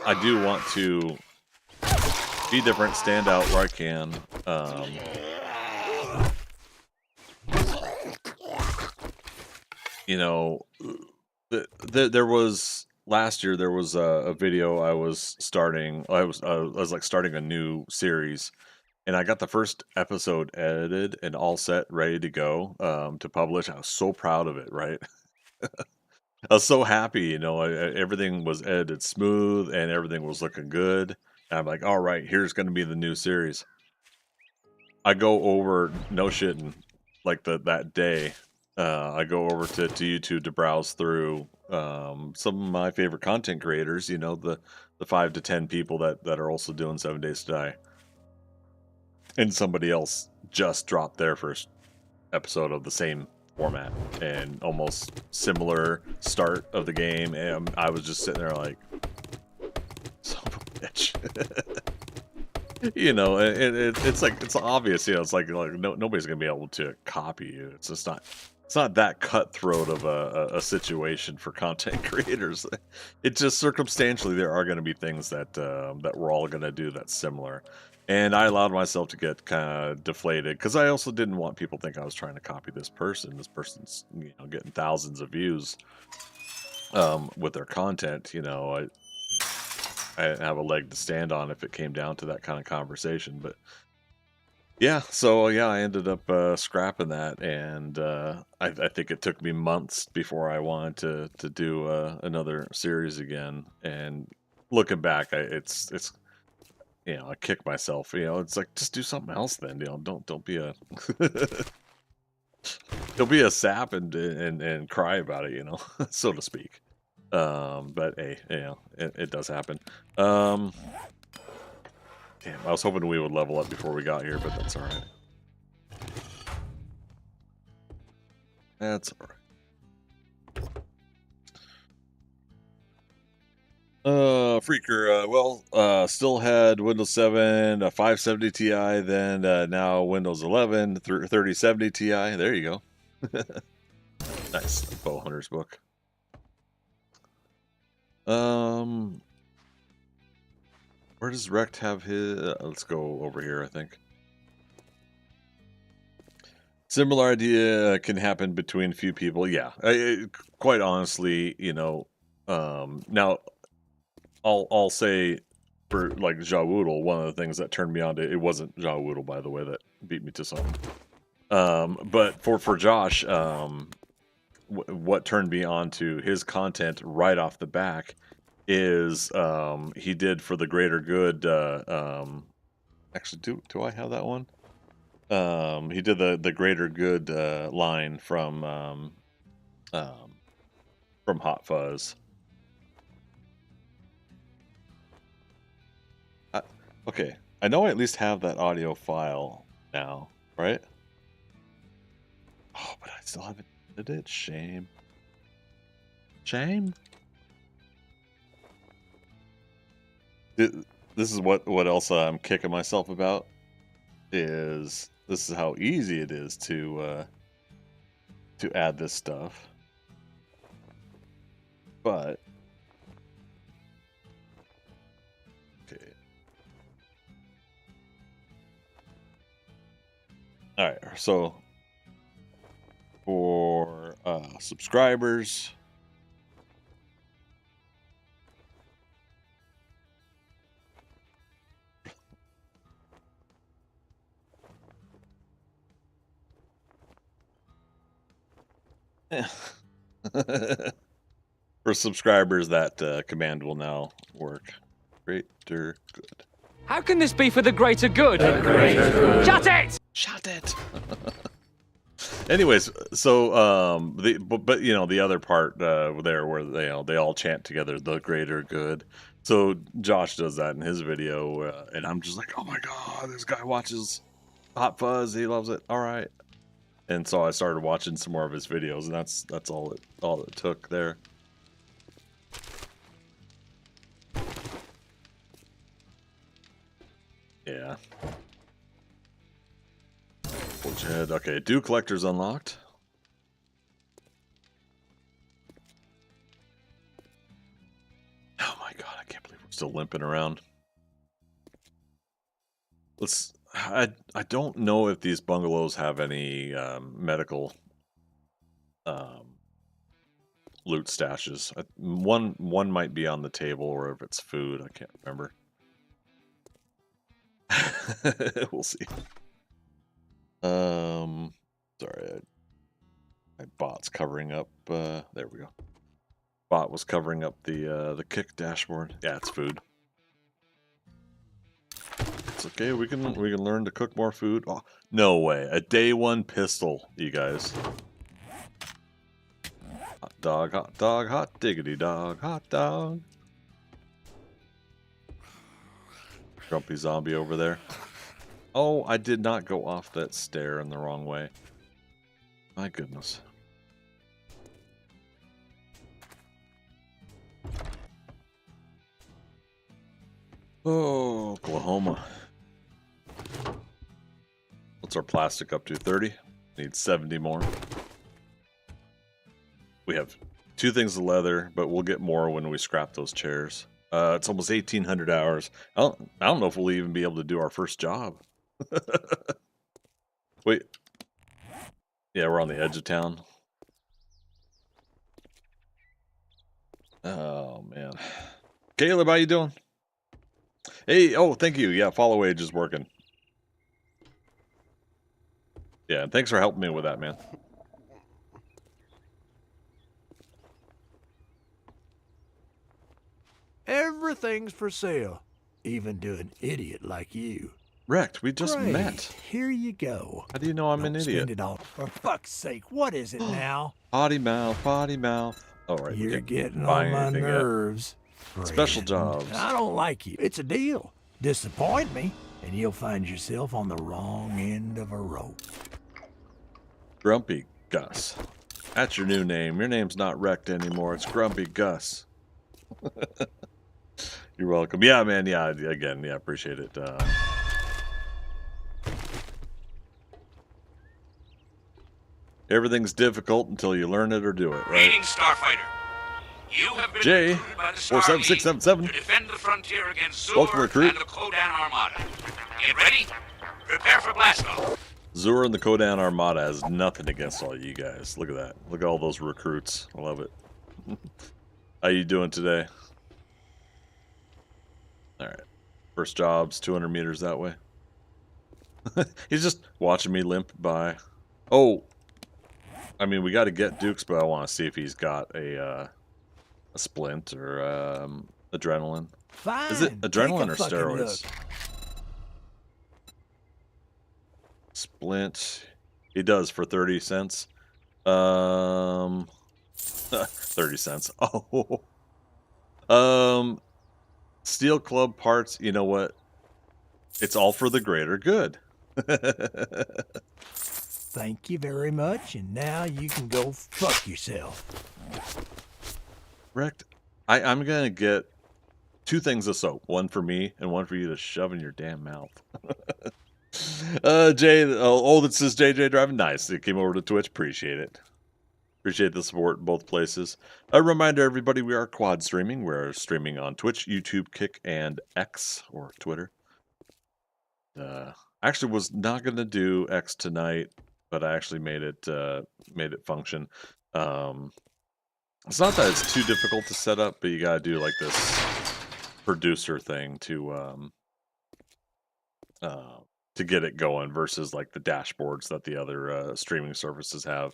I do want to be different, stand out where I can. There was last year. There was a video I was starting. I was like starting a new series, and I got the first episode edited and all set, ready to go to publish. I was so proud of it, right? I was so happy, everything was edited smooth and everything was looking good. And I'm like, all right, here's going to be the new series. I go over, no shitting, like that day. I go over to YouTube to browse through some of my favorite content creators. The 5 to 10 people that are also doing 7 Days to Die. And somebody else just dropped their first episode of the same format and almost similar start of the game, and I was just sitting there like, son of a bitch. It's like, it's obvious, it's like nobody's gonna be able to copy you. It's just not that cutthroat of a situation for content creators. It's just circumstantially there are going to be things that we're all going to do that's similar. And I allowed myself to get kind of deflated because I also didn't want people to think I was trying to copy this person. This person's getting thousands of views with their content. I didn't have a leg to stand on if it came down to that kind of conversation. But yeah, so yeah, I ended up scrapping that, and I think it took me months before I wanted to do another series again. And looking back, it's I kick myself. It's like, just do something else then. Don't be a don't be a sap and cry about it. So to speak. But hey, it does happen. Damn, I was hoping we would level up before we got here, but that's all right. That's all right. Freaker, still had Windows 7, a 570 Ti, then now Windows 11, 3070 Ti. There you go. Nice. Bow Hunter's book. Where does Rect have his? Let's go over here, I think. Similar idea can happen between a few people. Yeah, quite honestly, you know. Now I'll say for like Jawoodle, one of the things that turned me on to it wasn't Jawoodle, by the way, that beat me to something. But for Josh, what turned me on to his content right off the back is he did for the greater good. Actually, do I have that one? He did the greater good line from Hot Fuzz. Okay, I know I at least have that audio file now, right? Oh, but I still haven't did it. Shame. Shame. This is what else I'm kicking myself about is this is how easy it is to add this stuff, but okay. All right, so for subscribers, for subscribers, that command will now work. Greater good. How can this be for the greater good? The greater good. Shut it! Shut it. Anyways, so but you know the other part there where they all chant together the greater good. So Josh does that in his video, and I'm just like, oh my god, this guy watches Hot Fuzz, he loves it. All right, and so I started watching some more of his videos, and that's all it took there. Yeah. Okay, do collectors unlocked? Oh my god, I can't believe we're still limping around. I don't know if these bungalows have any medical loot stashes. One might be on the table, or if it's food, I can't remember. We'll see. Sorry, my bot's covering up. There we go. Bot was covering up the kick dashboard. Yeah, it's food. It's okay. We can learn to cook more food. Oh, no way! A day one pistol, you guys. Hot dog, hot diggity dog, hot dog. Grumpy zombie over there. Oh, I did not go off that stair in the wrong way. My goodness. Oh, Oklahoma. What's our plastic up to? 30? Need 70 more. We have 2 things of leather, but we'll get more when we scrap those chairs. It's almost 1,800 hours. I don't know if we'll even be able to do our first job. Wait. Yeah, we're on the edge of town. Oh, man. Caleb, how you doing? Hey, oh, thank you. Yeah, follow age is working. Yeah, thanks for helping me with that, man. Everything's for sale, even to an idiot like you. Wrecked, we just Great. met. Here you go. How do you know I'm an Don't idiot? Spend it all. For fuck's sake, what is it now? Potty mouth, potty mouth. All right, You're getting buy on my anything yet. nerves. Special friend. jobs. I don't like you. It's a deal. Disappoint me, and you'll find yourself on the wrong end of a rope. Grumpy Gus. That's your new name. Your name's not Wrecked anymore. It's Grumpy Gus. You're welcome. Yeah, man. Yeah, again, yeah, appreciate it. Everything's difficult until you learn it or do it, right? Greetings, Starfighter. You have been J, recruited by the Star League 47677. to defend the frontier against Welcome, Zor recruit. and the Kodan Armada. Get ready. Prepare for blast off. Zur and the Kodan Armada has nothing against all you guys. Look at that. Look at all those recruits. I love it. How you doing today? All right. First job's 200 meters that way. He's just watching me limp by. Oh, I mean, we got to get Dukes, but I want to see if he's got a splint or adrenaline. Fine. Is it adrenaline or fucking steroids? look. Splint. He does for 30 cents. 30 cents. Oh. Steel club parts, you know what? It's all for the greater good. Thank you very much, and now you can go fuck yourself. Wrecked. I'm gonna get 2 things of soap. One for me and one for you to shove in your damn mouth. Jay, that says JJ driving. Nice. It came over to Twitch. Appreciate it. Appreciate the support in both places. A reminder, everybody, we are quad streaming. We're streaming on Twitch, YouTube, Kick, and X, or Twitter. Actually was not going to do X tonight, but I actually made it function. It's not that it's too difficult to set up, but you got to do like this producer thing to get it going versus like the dashboards that the other streaming services have.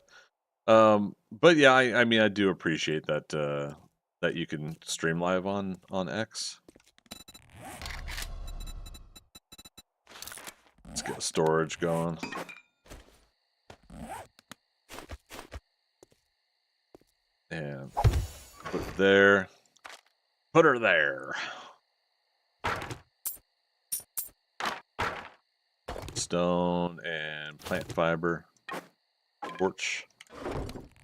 But yeah, I mean, I do appreciate that that you can stream live on X. Let's get storage going. And put it there. Put her there. Stone and plant fiber. Torch.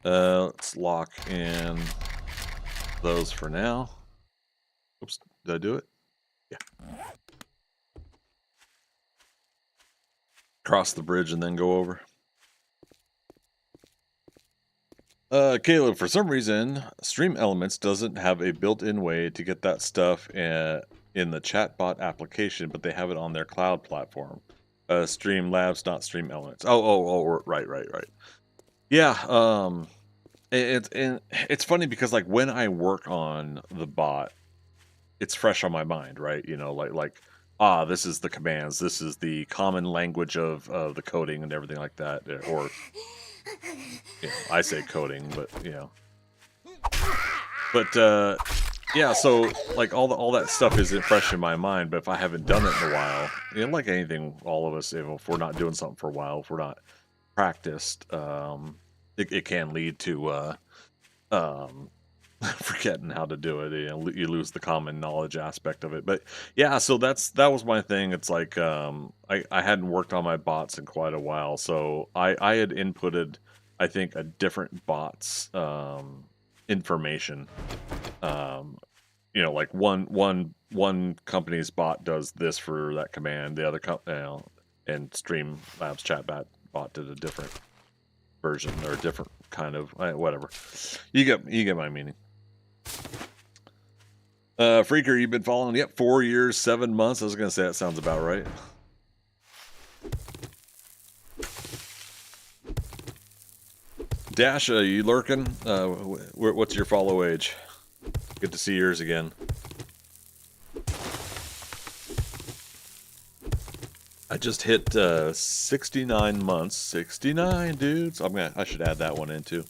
Let's lock in those for now. Oops, did I do it? Yeah. Cross the bridge and then go over. Caleb, for some reason, Stream Elements doesn't have a built-in way to get that stuff in the chatbot application, but they have it on their cloud platform. Stream Labs, not Stream Elements. Oh, right. Yeah, it's funny because like when I work on the bot, it's fresh on my mind, right? You know, like this is the commands, this is the common language of the coding and everything like that, or you know, I say coding, but you know, but yeah, so like all that stuff isn't fresh in my mind. But if I haven't done it in a while, you know, like anything, all of us, if we're not doing something for a while, if we're not practiced, it can lead to forgetting how to do it. You know, you lose the common knowledge aspect of it. But yeah, so that was my thing. It's like I hadn't worked on my bots in quite a while, so I had inputted, I think, a different bot's information. You know, like one company's bot does this for that command, the other and Streamlabs chatbot bot did a different version or a different kind of whatever. You get my meaning. Freaker, you've been following? Yep, 4 years, 7 months. I was gonna say that sounds about right. Dash, you lurking? What's your follow age? Good to see yours again. I just hit 69 months. 69 dudes. I should add that one in too.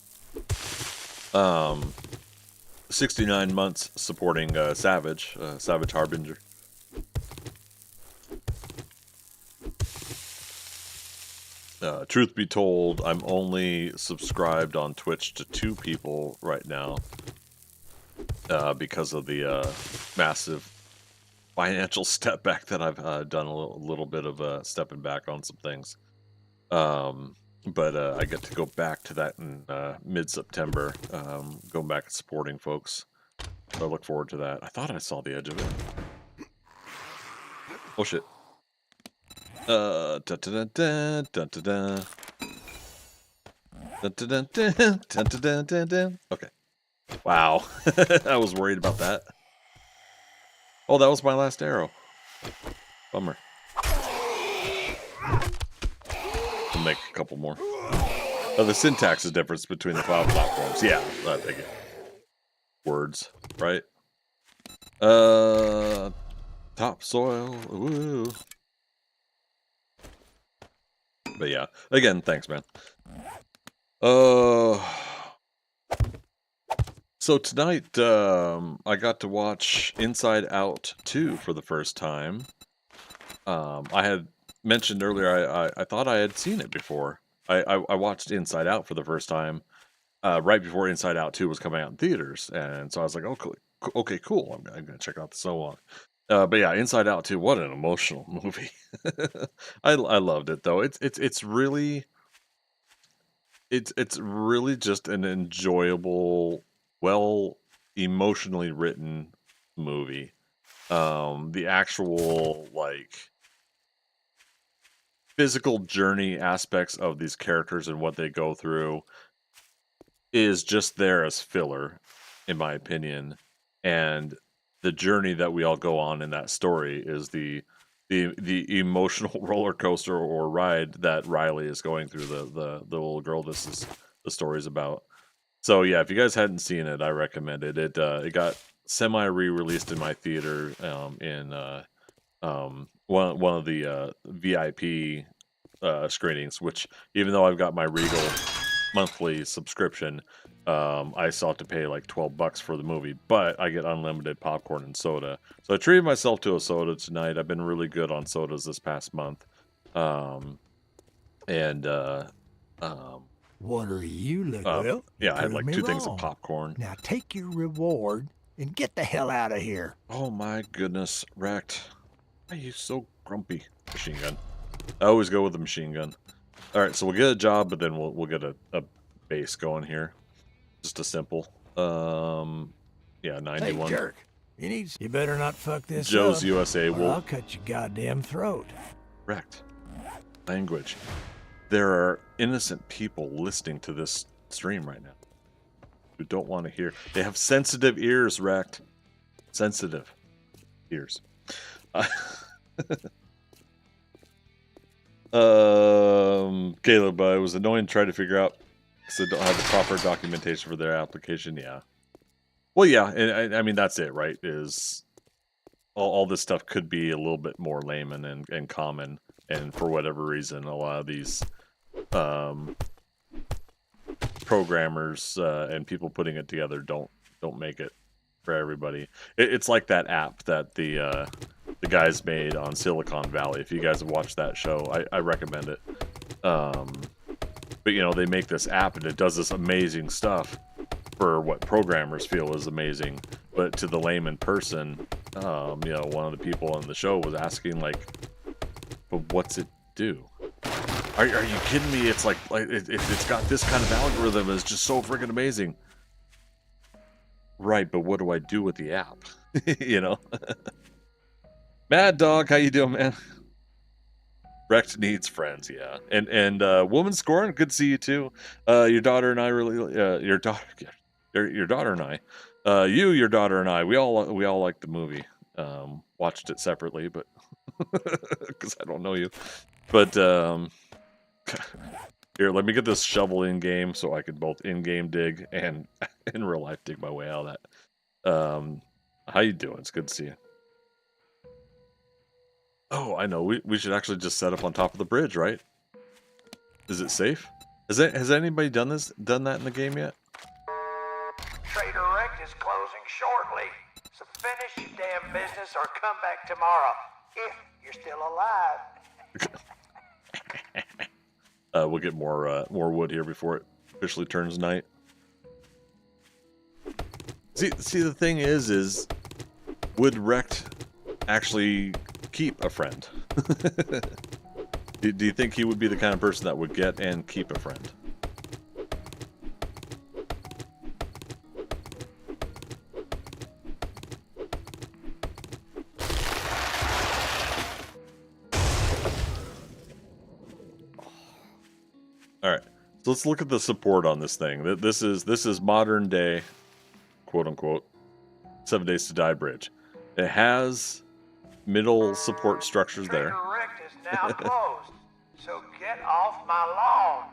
69 months supporting Savage Harbinger. Truth be told, I'm only subscribed on Twitch to 2 people right now because of the massive financial step back that I've done a little bit of stepping back on some things. But I get to go back to that in mid-September, going back and supporting folks. So I look forward to that. I thought I saw the edge of it. Oh shit. Okay. Wow. I was worried about that. Oh, that was my last arrow. Bummer. make a couple more. The syntax is difference between the cloud platforms. Yeah, I get it. Words, right? Topsoil. Woo. But yeah, again, thanks, man. So tonight, I got to watch Inside Out 2 for the first time. I had mentioned earlier I thought I had seen it before. I watched Inside Out for the first time right before Inside Out 2 was coming out in theaters, and so I was like, okay, cool. I'm gonna check out the so on. But yeah, Inside Out 2, what an emotional movie. I loved it though. It's really just an enjoyable, well emotionally written movie. The actual like physical journey aspects of these characters and what they go through is just there as filler, in my opinion. And the journey that we all go on in that story is the emotional roller coaster or ride that Riley is going through, the little girl this is the story's about. So yeah, if you guys hadn't seen it, I recommend it. It got semi re-released in my theater in one of the VIP screenings, which even though I've got my Regal monthly subscription, I still have to pay like $12 for the movie, but I get unlimited popcorn and soda. So I treated myself to a soda tonight. I've been really good on sodas this past month. What are you looking? Well, yeah, I had prove like me 2 things of wrong. popcorn. Now take your reward and get the hell out of here. Oh my goodness, Wrecked. Why are you so grumpy? Machine gun. I always go with the machine gun. Alright, so we'll get a job, but then we'll get a base going here. Just a simple. Yeah, 91. Hey, jerk. You better not fuck this Joe's up, USA or will I'll cut your goddamn throat. Wrecked. Language. There are innocent people listening to this stream right now who don't want to hear. They have sensitive ears, Wrecked. Sensitive ears. Caleb, it was annoying to try to figure out because they don't have the proper documentation for their application. Yeah. Well, yeah, and I mean, that's it, right? Is all this stuff could be a little bit more layman and common, and for whatever reason, a lot of these programmers and people putting it together don't make it for everybody. It's like that app that the guys made on Silicon Valley. If you guys have watched that show, I recommend it. But you know, they make this app and it does this amazing stuff for what programmers feel is amazing, but to the layman person, you know, one of the people on the show was asking like, but what's it do? Are you kidding me? It's like it's got this kind of algorithm. It's just so freaking amazing. Right, but what do I do with the app? You know? Mad Dog, how you doing, man? Wrecked needs friends, yeah. And Woman Scorn, good to see you too. Your daughter and I really your daughter and I. Your daughter and I, we all liked the movie. Watched it separately, but because I don't know you. But here, let me get this shovel in game so I could both in game dig and in real life dig my way out of that. How you doing? It's good to see you. Oh, I know. We should actually just set up on top of the bridge, right? Is it safe? Has anybody done that in the game yet? Trader Wrecked is closing shortly, so finish your damn business or come back tomorrow if you're still alive. We'll get more wood here before it officially turns night. See, the thing is would Wrecked actually keep a friend? Do you think he would be the kind of person that would get and keep a friend? All right, so let's look at the support on this thing. This is modern day, quote unquote, 7 Days to Die bridge. It has middle support structures there. Trader Wrecked is now closed, so Get off my lawn.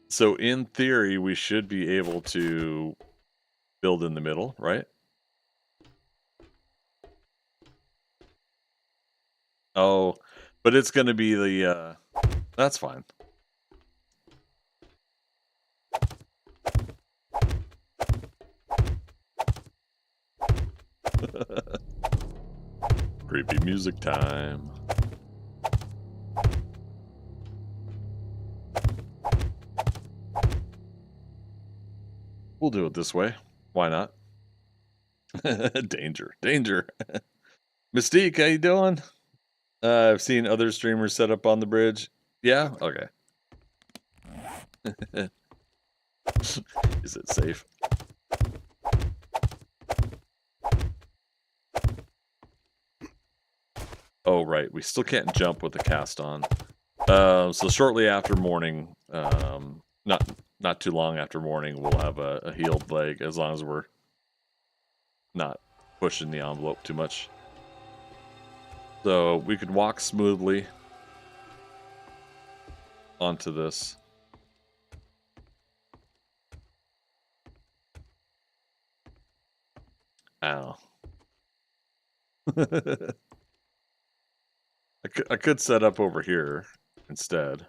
So in theory, we should be able to build in the middle, right? Oh, but it's going to be the, that's fine. Creepy music time. We'll do it this way. Why not? Danger, danger. Mystique, how you doing? I've seen other streamers set up on the bridge. Yeah? Okay. Is it safe? Oh, right. We still can't jump with the cast on. So shortly after morning, not too long after morning, we'll have a healed leg, as long as we're not pushing the envelope too much. So we could walk smoothly onto this. Ow. I could set up over here instead.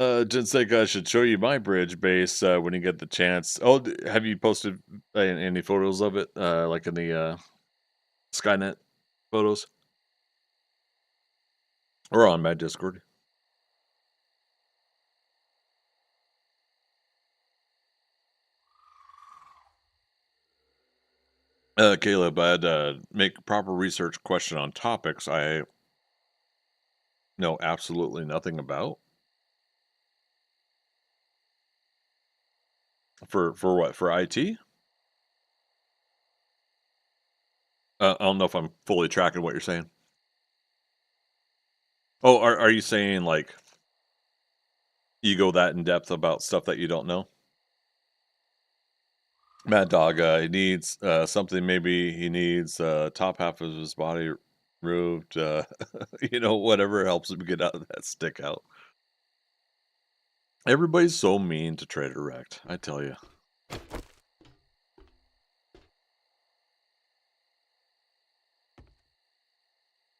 Jinsei, I should show you my bridge base when you get the chance. Oh, have you posted any photos of it, like in the Skynet photos? Or on my Discord? Caleb, I had to make proper research question on topics I know absolutely nothing about. For what? For IT? I don't know if I'm fully tracking what you're saying. Oh, are you saying like you go that in depth about stuff that you don't know? Mad Dog, he needs something. Maybe he needs top half of his body removed. You know, whatever helps him get out of that stick out. Everybody's so mean to Trader Rect, I tell you.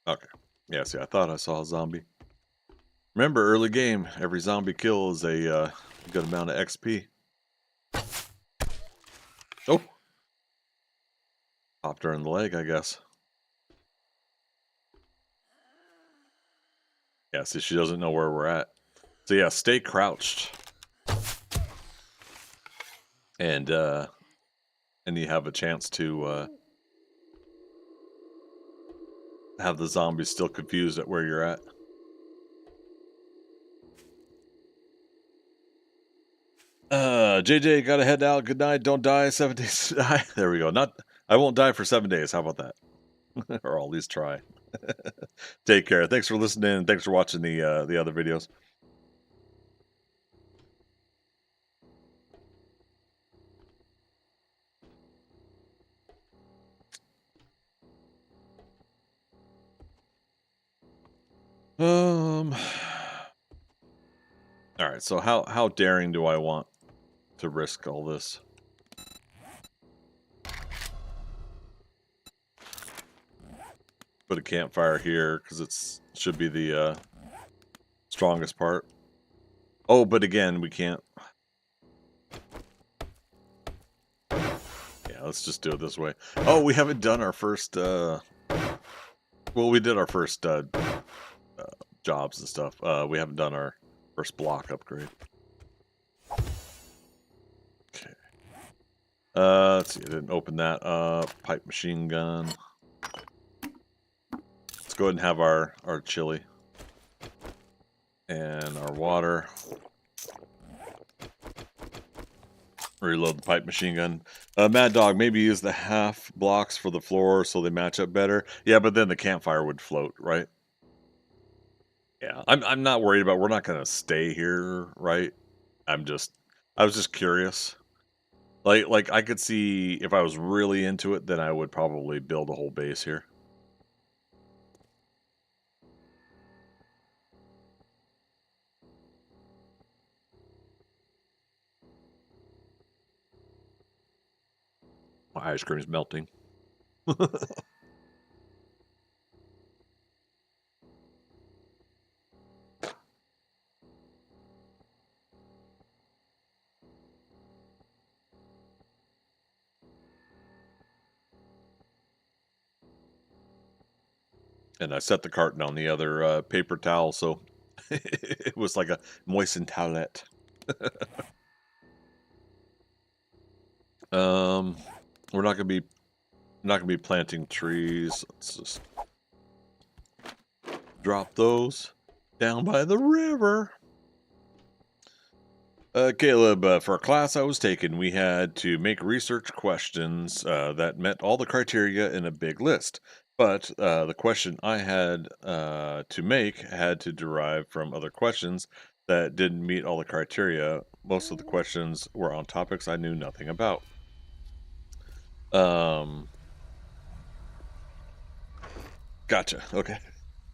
Okay. Yeah, see, I thought I saw a zombie. Remember, early game, every zombie kill is a good amount of XP. Oh! Popped her in the leg, I guess. Yeah, see, she doesn't know where we're at. So yeah, stay crouched. And you have a chance to have the zombies still confused at where you're at. JJ, gotta head out. Good night. Don't die. 7 days to die. There we go. I won't die for 7 days. How about that? Or I'll at least try. Take care. Thanks for listening. Thanks for watching the other videos. All right. So how daring do I want to risk all this? Put a campfire here because it should be the strongest part. Oh, but again, we can't. Yeah, let's just do it this way. Oh, we haven't done our first. Well, we did our first jobs and stuff. We haven't done our first block upgrade. Okay. Let's see. I didn't open that up. Pipe machine gun. Let's go ahead and have our chili and our water. Reload the pipe machine gun. Mad Dog, maybe use the half blocks for the floor so they match up better. Yeah, but then the campfire would float, right? Yeah, I'm not worried about. We're not gonna stay here, right? I was just curious. Like I could see if I was really into it, then I would probably build a whole base here. My ice cream's melting. And I set the carton on the other paper towel, so it was like a moistened towelette. We're not gonna be planting trees. Let's just drop those down by the river. Caleb, for a class I was taking, we had to make research questions that met all the criteria in a big list. But the question I had to make had to derive from other questions that didn't meet all the criteria. Most of the questions were on topics I knew nothing about. Gotcha. Okay.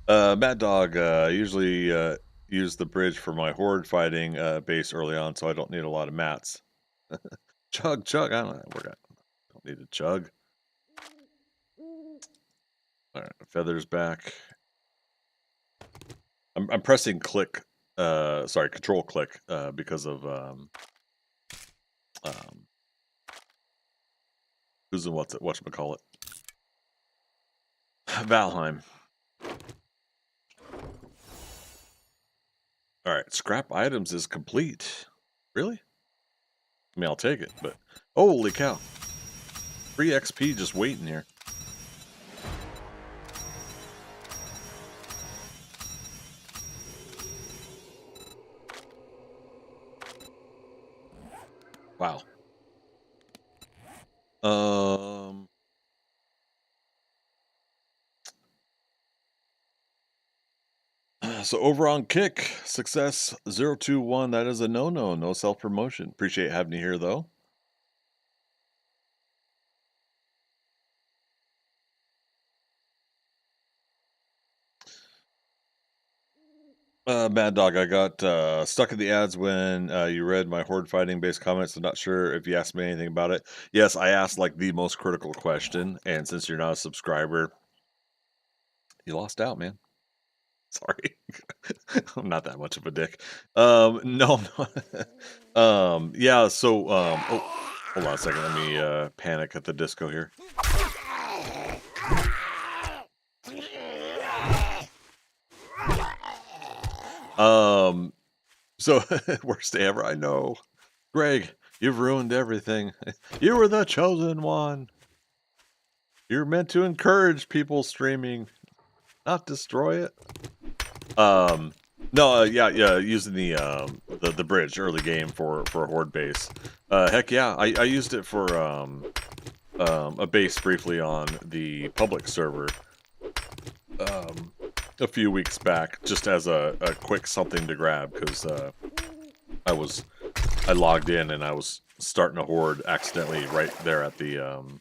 Mad Dog usually use the bridge for my horde fighting base early on, so I don't need a lot of mats. Chug. I don't need to chug. All right, feathers back. I'm pressing click. Sorry, control click because of who's in whatchamacallit? Valheim. All right, scrap items is complete. Really? I mean, I'll take it, but holy cow. Free XP just waiting here. Wow. So over on Kick, success 021. That is a no self-promotion. Appreciate having you here though. Mad Dog, I got stuck in the ads when you read my horde fighting based comments. I'm not sure if you asked me anything about it. Yes, I asked like the most critical question, and since you're not a subscriber, you lost out, man. Sorry. I'm not that much of a dick. No. Yeah, so oh, hold on a second. Let me panic at the disco here. So worst day ever, I know. Greg, you've ruined everything. You were the chosen one. You're meant to encourage people streaming, not destroy it. No, yeah, using the bridge early game for a horde base. Heck yeah, I used it for a base briefly on the public server a few weeks back, just as a quick something to grab, because I logged in and I was starting a horde accidentally right there at the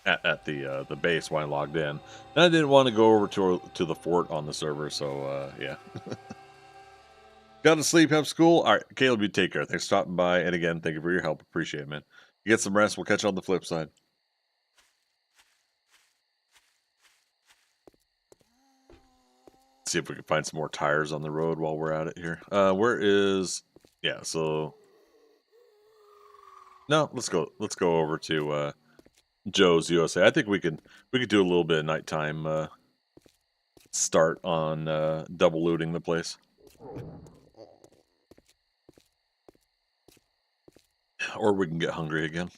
the base when I logged in, and I didn't want to go over to the fort on the server, so yeah. Got to sleep, have school. All right, Caleb, you take care. Thanks for stopping by, and again, thank you for your help. Appreciate it, man. You get some rest. We'll catch you on the flip side. See if we can find some more tires on the road while we're at it here. Where is? Yeah, so no, let's go over to Joe's USA. I think we could do a little bit of nighttime start on double looting the place. Or we can get hungry again.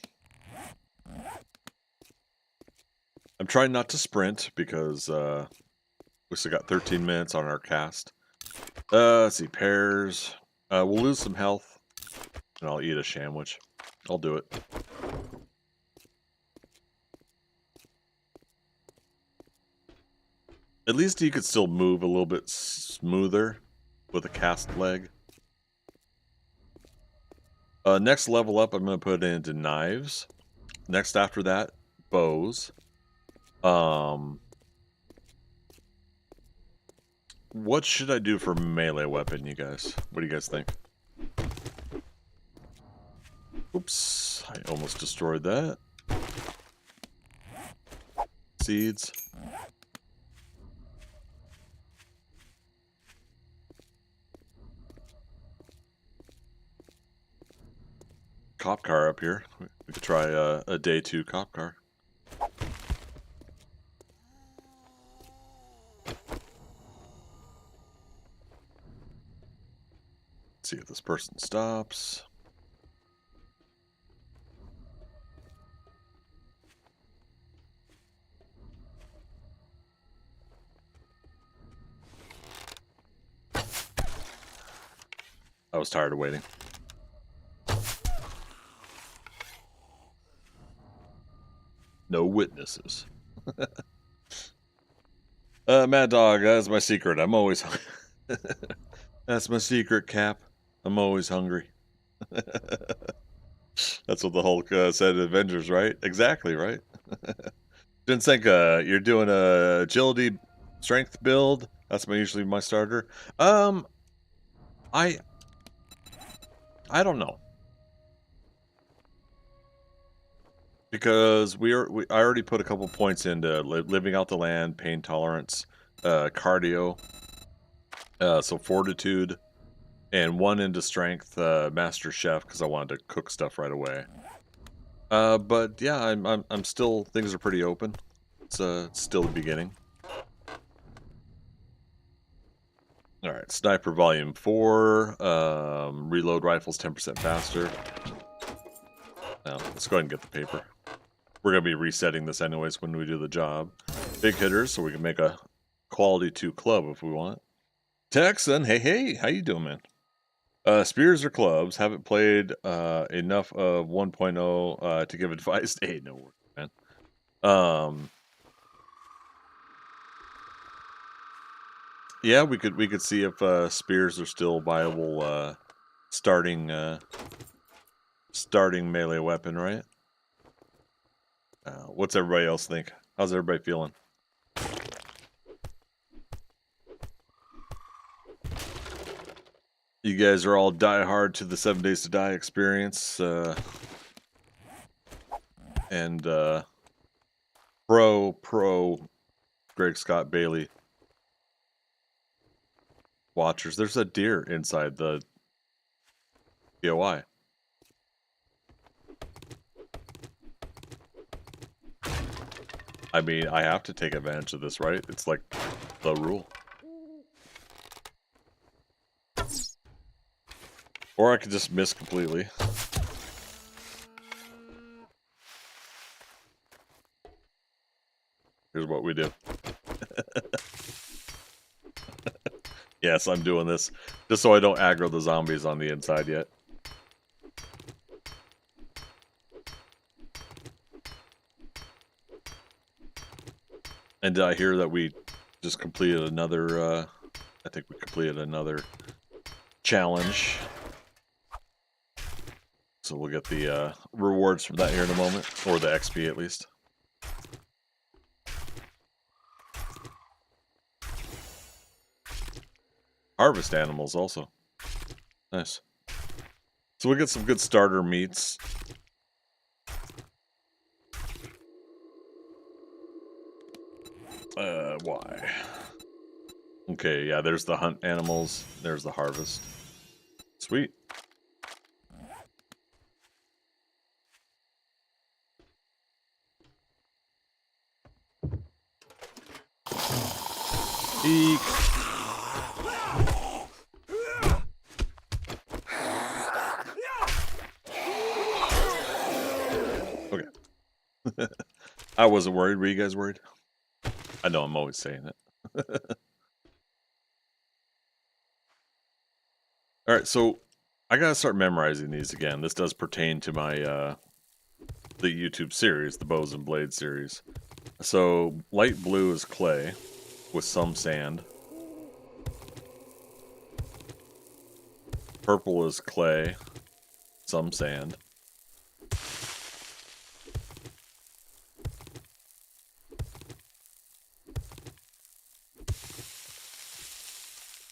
I'm trying not to sprint because we still got 13 minutes on our cast. Let's see, pears. We'll lose some health, and I'll eat a sandwich. I'll do it. At least you could still move a little bit smoother with a cast leg. Next level up, I'm going to put it into knives. Next after that, bows. What should I do for melee weapon, you guys? What do you guys think? Oops, I almost destroyed that. Seeds. Cop car up here. We could try a day 2 cop car. See if this person stops. I was tired of waiting. No witnesses. Mad Dog, that's my secret. I'm always that's my secret, Cap. I'm always hungry. That's what the Hulk said in Avengers, right? Exactly, right? Didn't think you're doing a agility strength build. That's usually my starter. I don't know. Because I already put a couple points into living out the land, pain tolerance, cardio, so fortitude, and 1 into strength, master chef, because I wanted to cook stuff right away. But yeah, I'm still, things are pretty open. It's still the beginning. All right, sniper volume 4, reload rifles 10% faster. Now let's go ahead and get the paper. We're going to be resetting this anyways when we do the job. Big hitters, so we can make a quality 2 club if we want. Texan, hey, how you doing, man? Spears or clubs? Haven't played enough of 1.0 to give advice. Hey, no worries, man. Yeah, we could see if spears are still viable starting melee weapon, right? What's everybody else think? How's everybody feeling? You guys are all die hard to the 7 Days to Die experience, and pro Greg Scott Bailey watchers. There's a deer inside the POI. I mean, I have to take advantage of this, right? It's like the rule. Or I could just miss completely. Here's what we do. Yes, I'm doing this just so I don't aggro the zombies on the inside yet. And did I hear that we just completed another, I think we completed another challenge. So we'll get the rewards from that here in a moment, or the XP at least. Harvest animals also. Nice. So we'll get some good starter meats. Why? Okay, yeah, there's the hunt animals. There's the harvest. Sweet. Eek. Okay. I wasn't worried. Were you guys worried? I know I'm always saying it. All right, so I gotta start memorizing these again. This does pertain to my the YouTube series, the Bows and Blades series. So light blue is clay with some sand. Purple is clay, some sand.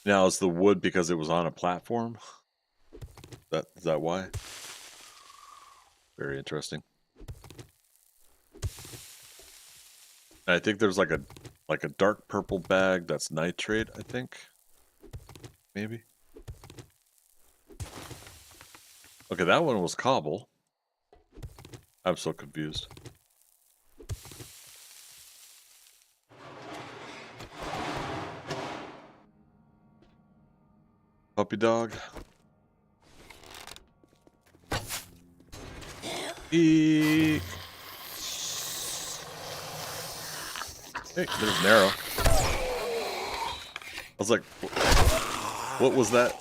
Now, is the wood because it was on a platform? Is that why? Very interesting. I think there's like a dark purple bag that's nitrate, I think. Maybe. Okay, that one was cobble. I'm so confused. Puppy dog. Eek. Hey, there's Narrow. I was like, what was that?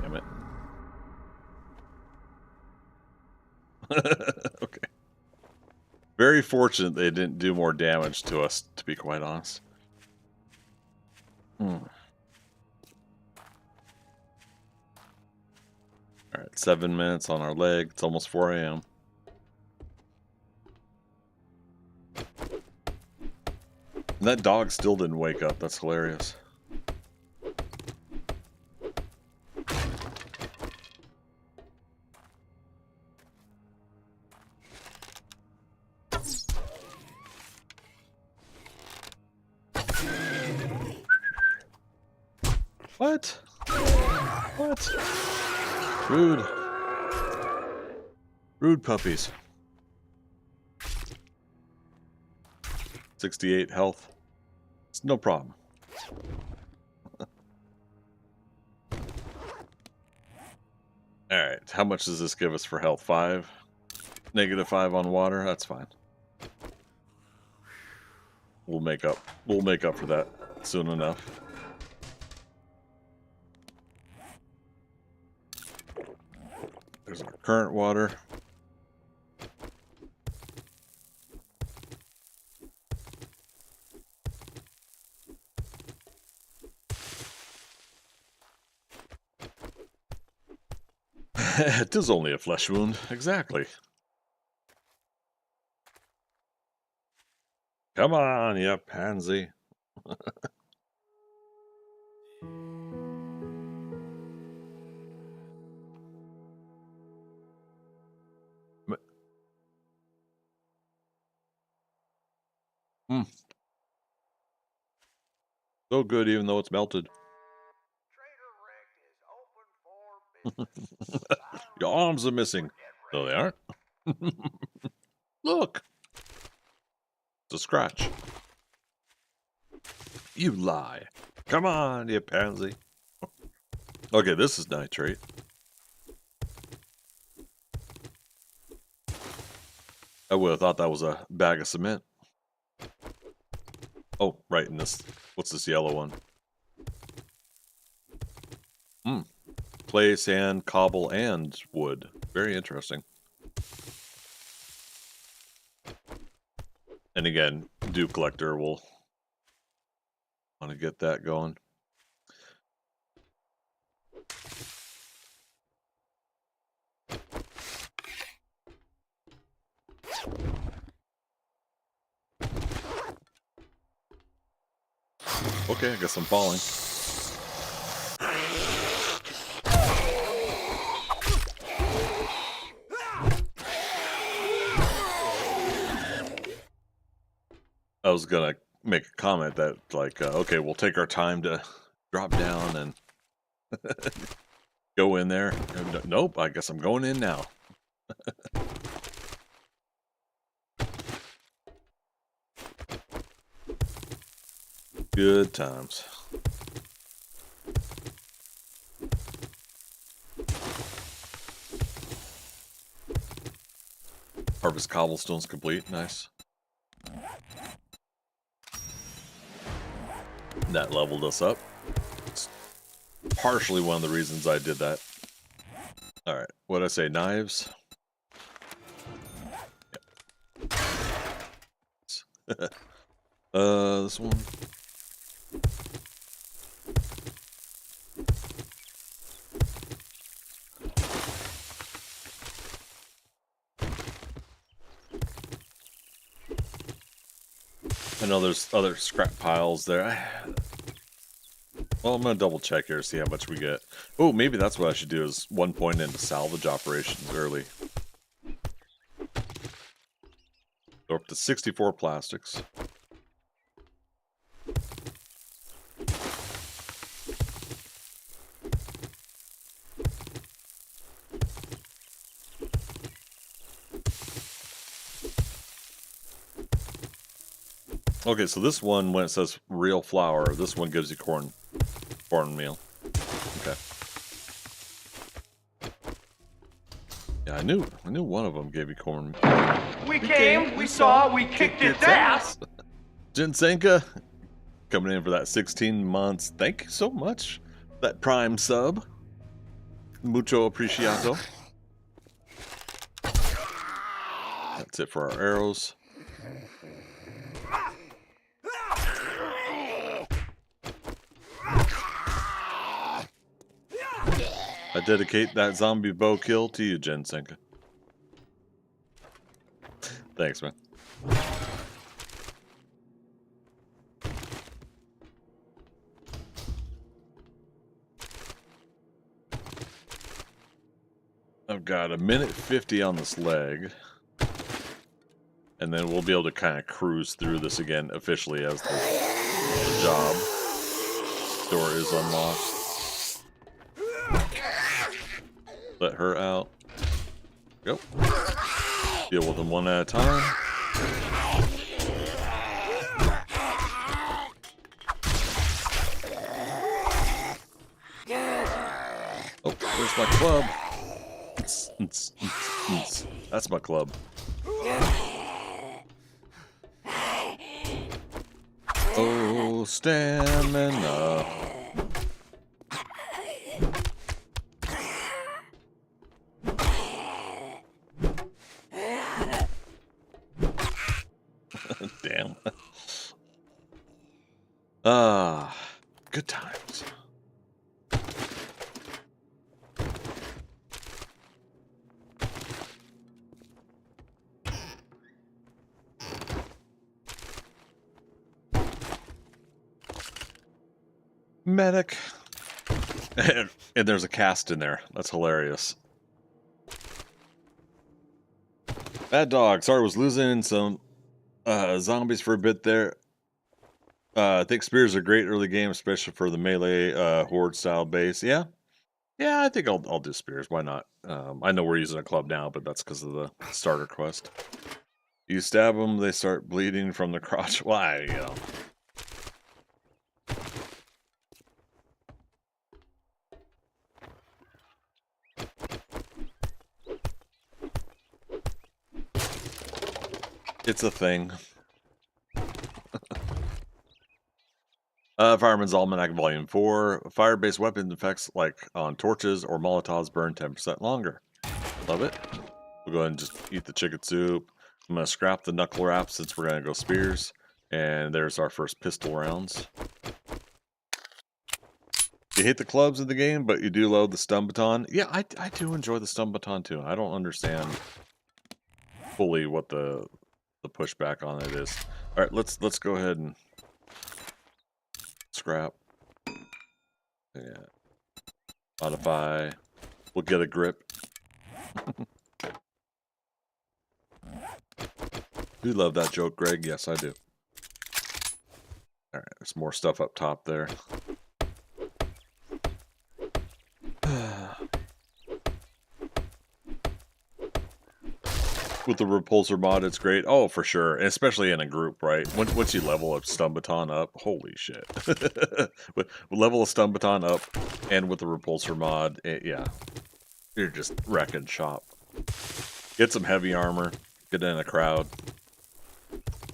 Damn it. Okay. Very fortunate they didn't do more damage to us, to be quite honest. Alright, 7 minutes on our leg. It's almost 4 a.m. And that dog still didn't wake up. That's hilarious. What? What? Rude. Rude puppies. 68 health. It's no problem. Alright, how much does this give us for health? 5? -5 on water? That's fine. We'll make up. We'll make up for that soon enough. There's our current water. It is only a flesh wound. Exactly. Come on, you pansy. So good, even though it's melted. Your arms are missing. No, they aren't. Look. It's a scratch. You lie. Come on, you pansy. Okay, this is nitrate. I would have thought that was a bag of cement. Oh, right in this. What's this yellow one? Clay, sand, cobble, and wood. Very interesting. And again, dew collector will want to get that going. Okay, I guess I'm falling. I was gonna make a comment that, like, okay, we'll take our time to drop down and go in there. And, nope, I guess I'm going in now. Good times. Harvest cobblestone's complete. Nice. That leveled us up. It's partially one of the reasons I did that. Alright, what did I say? Knives? Yep. This one. I know there's other scrap piles there. Well, I'm gonna double check here to see how much we get. Oh, maybe that's what I should do is 1 point into salvage operations early. Go up to 64 plastics. Okay, so this one, when it says real flour, this one gives you cornmeal. Okay. Yeah, I knew one of them gave you corn. We came, we saw, we kicked its ass. Jinsenka coming in for that 16 months. Thank you so much. That prime sub. Mucho apreciado. That's it for our arrows. I dedicate that zombie bow kill to you, Jinsenka. Thanks, man. I've got a minute 50 on this leg. And then we'll be able to kind of cruise through this again officially as the job door is unlocked. Let her out. Go. Deal with them one at a time. Oh, where's my club? That's my club. Oh, stamina. Damn. Good times. Medic. And there's a cast in there. That's hilarious. Bad dog. Sorry, was losing some zombies for a bit there. I think spears are great early game, especially for the melee horde style base. Yeah, I think I'll do spears. Why not? I know we're using a club now, but that's because of the starter quest. You stab them, they start bleeding from the crotch. Why, you know? It's a thing. Fireman's Almanac Volume 4. Fire-based weapons effects like on torches or Molotovs burn 10% longer. Love it. We'll go ahead and just eat the chicken soup. I'm going to scrap the knuckle wrap since we're going to go spears. And there's our first pistol rounds. You hate the clubs in the game, but you do load the stun baton. Yeah, I do enjoy the stun baton too. I don't understand fully what the pushback on it is. All right, let's go ahead and scrap. Yeah. Modify. We'll get a grip. Do you love that joke, Greg? Yes, I do. All right, there's more stuff up top there. With the repulsor mod, it's great. Oh, for sure. Especially in a group, right? Once you level a stun baton up, holy shit. With level a stun baton up and with the repulsor mod, yeah. You're just wrecking shop. Get some heavy armor. Get in a crowd.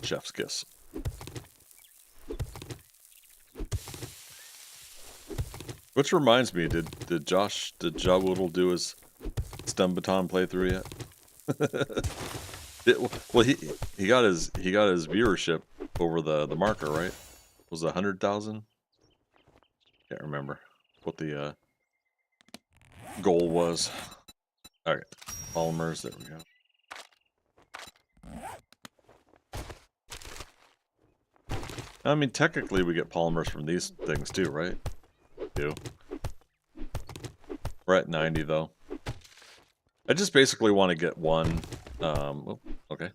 Chef's kiss. Which reminds me, did Jawoodle do his stun baton playthrough yet? Well, he got his viewership over the marker, right? Was it 100,000? Can't remember what the goal was. All right, polymers. There we go. I mean, technically we get polymers from these things too, right? Do. We're at 90 though. I just basically want to get one. Oh, okay.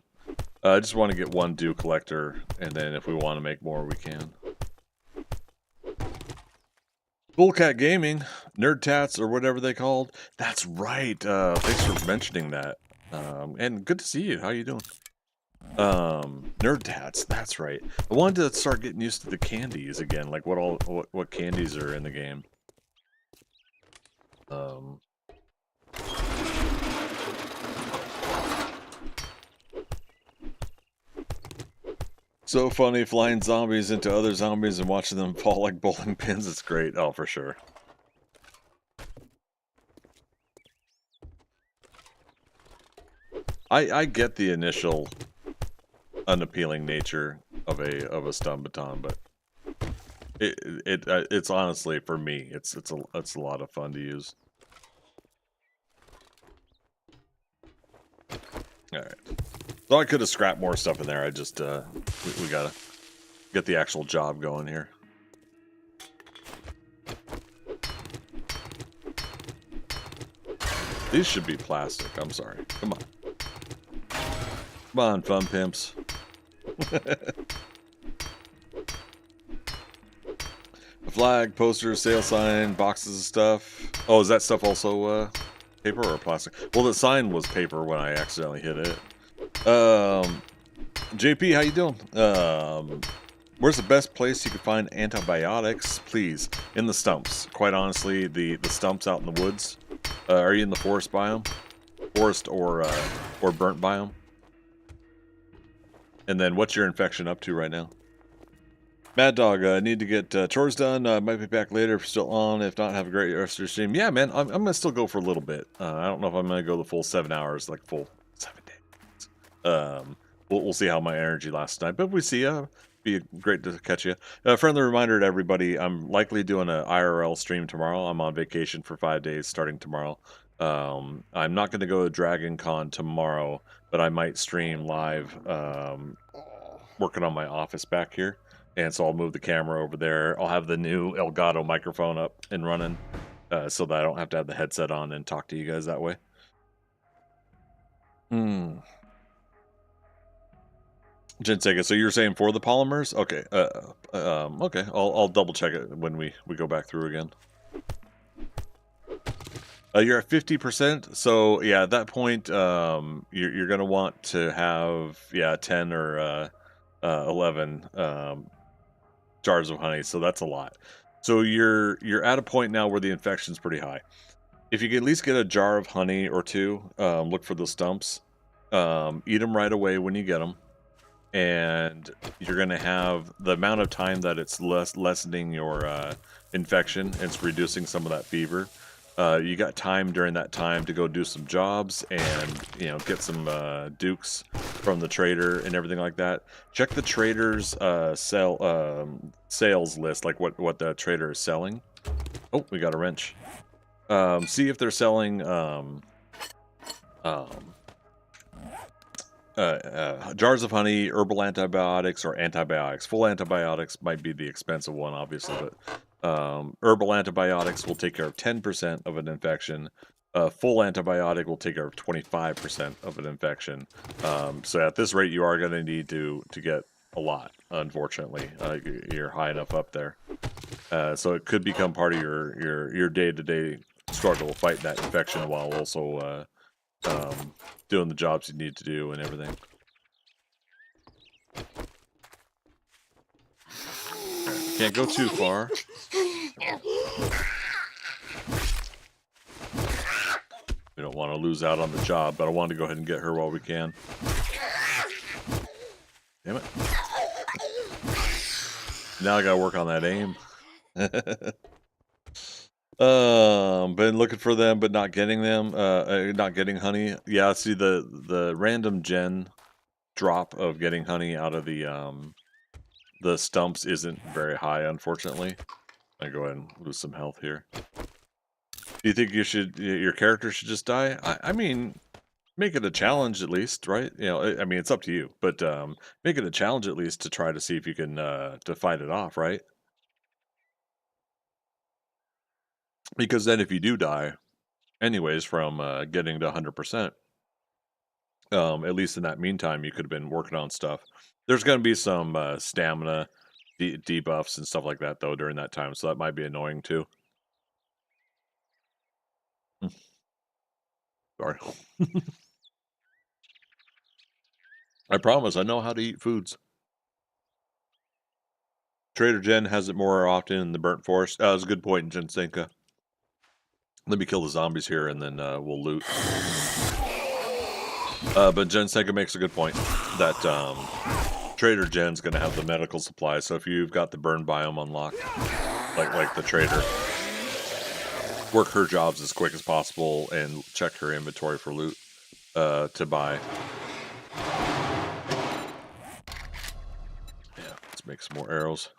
I just want to get one dew collector, and then if we want to make more, we can. Bullcat Gaming, Nerd Tats, or whatever they called. That's right. Thanks for mentioning that. And good to see you. How you doing? Nerd Tats. That's right. I wanted to start getting used to the candies again, like what candies are in the game. So funny, flying zombies into other zombies and watching them fall like bowling pins. It's great. Oh, for sure. I get the initial unappealing nature of a stun baton, but it's honestly, for me, it's a lot of fun to use. All right. So I could have scrapped more stuff in there. I just we gotta get the actual job going here. These should be plastic. I'm sorry. Come on. Come on, fun pimps. A flag, poster, sale sign, boxes of stuff. Oh, is that stuff also paper or plastic? Well, the sign was paper when I accidentally hit it. JP, how you doing? Where's the best place you can find antibiotics? Please, in the stumps. Quite honestly, the stumps out in the woods. Are you in the forest biome? Forest or burnt biome? And then, what's your infection up to right now? Mad Dog, I need to get chores done. Might be back later if you're still on. If not, have a great rest of your stream. Yeah, man, I'm going to still go for a little bit. I don't know if I'm going to go the full 7 hours, like full 7 days. We'll see how my energy lasts tonight. But we see, be great to catch you. Friendly reminder to everybody, I'm likely doing an IRL stream tomorrow. I'm on vacation for 5 days starting tomorrow. I'm not going to go to Dragon Con tomorrow, but I might stream live working on my office back here. And so I'll move the camera over there. I'll have the new Elgato microphone up and running so that I don't have to have the headset on and talk to you guys that way. Jensega, so you're saying for the polymers? Okay. Okay. I'll double check it when we go back through again. You're at 50%, so yeah, at that point, you're gonna want to have 10 or 11 jars of honey, so that's a lot. So you're at a point now where the infection's pretty high. If you can at least get a jar of honey or two, look for the stumps, eat them right away when you get them, and you're gonna have the amount of time that it's lessening your infection. It's reducing some of that fever. You got time during that time to go do some jobs and, get some dukes from the trader and everything like that. Check the trader's sales list, like what the trader is selling. Oh, we got a wrench. See if they're selling jars of honey, herbal antibiotics, or antibiotics. Full antibiotics might be the expensive one, obviously, but herbal antibiotics will take care of 10% of an infection. Full antibiotic will take care of 25% of an infection. So at this rate, you are going to need to get a lot, unfortunately. You're high enough up there. So it could become part of your day-to-day struggle fighting that infection while also doing the jobs you need to do and everything. Can't go too far. We don't want to lose out on the job, but I wanted to go ahead and get her while we can. Damn it. Now I gotta work on that aim. Been looking for them, but not getting them. Not getting honey. Yeah, see the random gen drop of getting honey out of the stumps isn't very high, unfortunately. I go ahead and lose some health here. Do you think your character should just die? I mean, Make it a challenge at least, right? You know, I mean, it's up to you, but make it a challenge at least to try to see if you can to fight it off, right? Because then if you do die, anyways, from getting to 100%, at least in that meantime, you could have been working on stuff. There's going to be some stamina debuffs and stuff like that, though, during that time, so that might be annoying, too. Sorry. I promise, I know how to eat foods. Trader Jen has it more often in the Burnt Forest. That's a good point, Jensenka. Let me kill the zombies here, and then we'll loot. But Jensenka makes a good point that Trader Jen's going to have the medical supplies. So if you've got the burn biome unlocked, like the trader, work her jobs as quick as possible and check her inventory for loot to buy. Yeah, let's make some more arrows.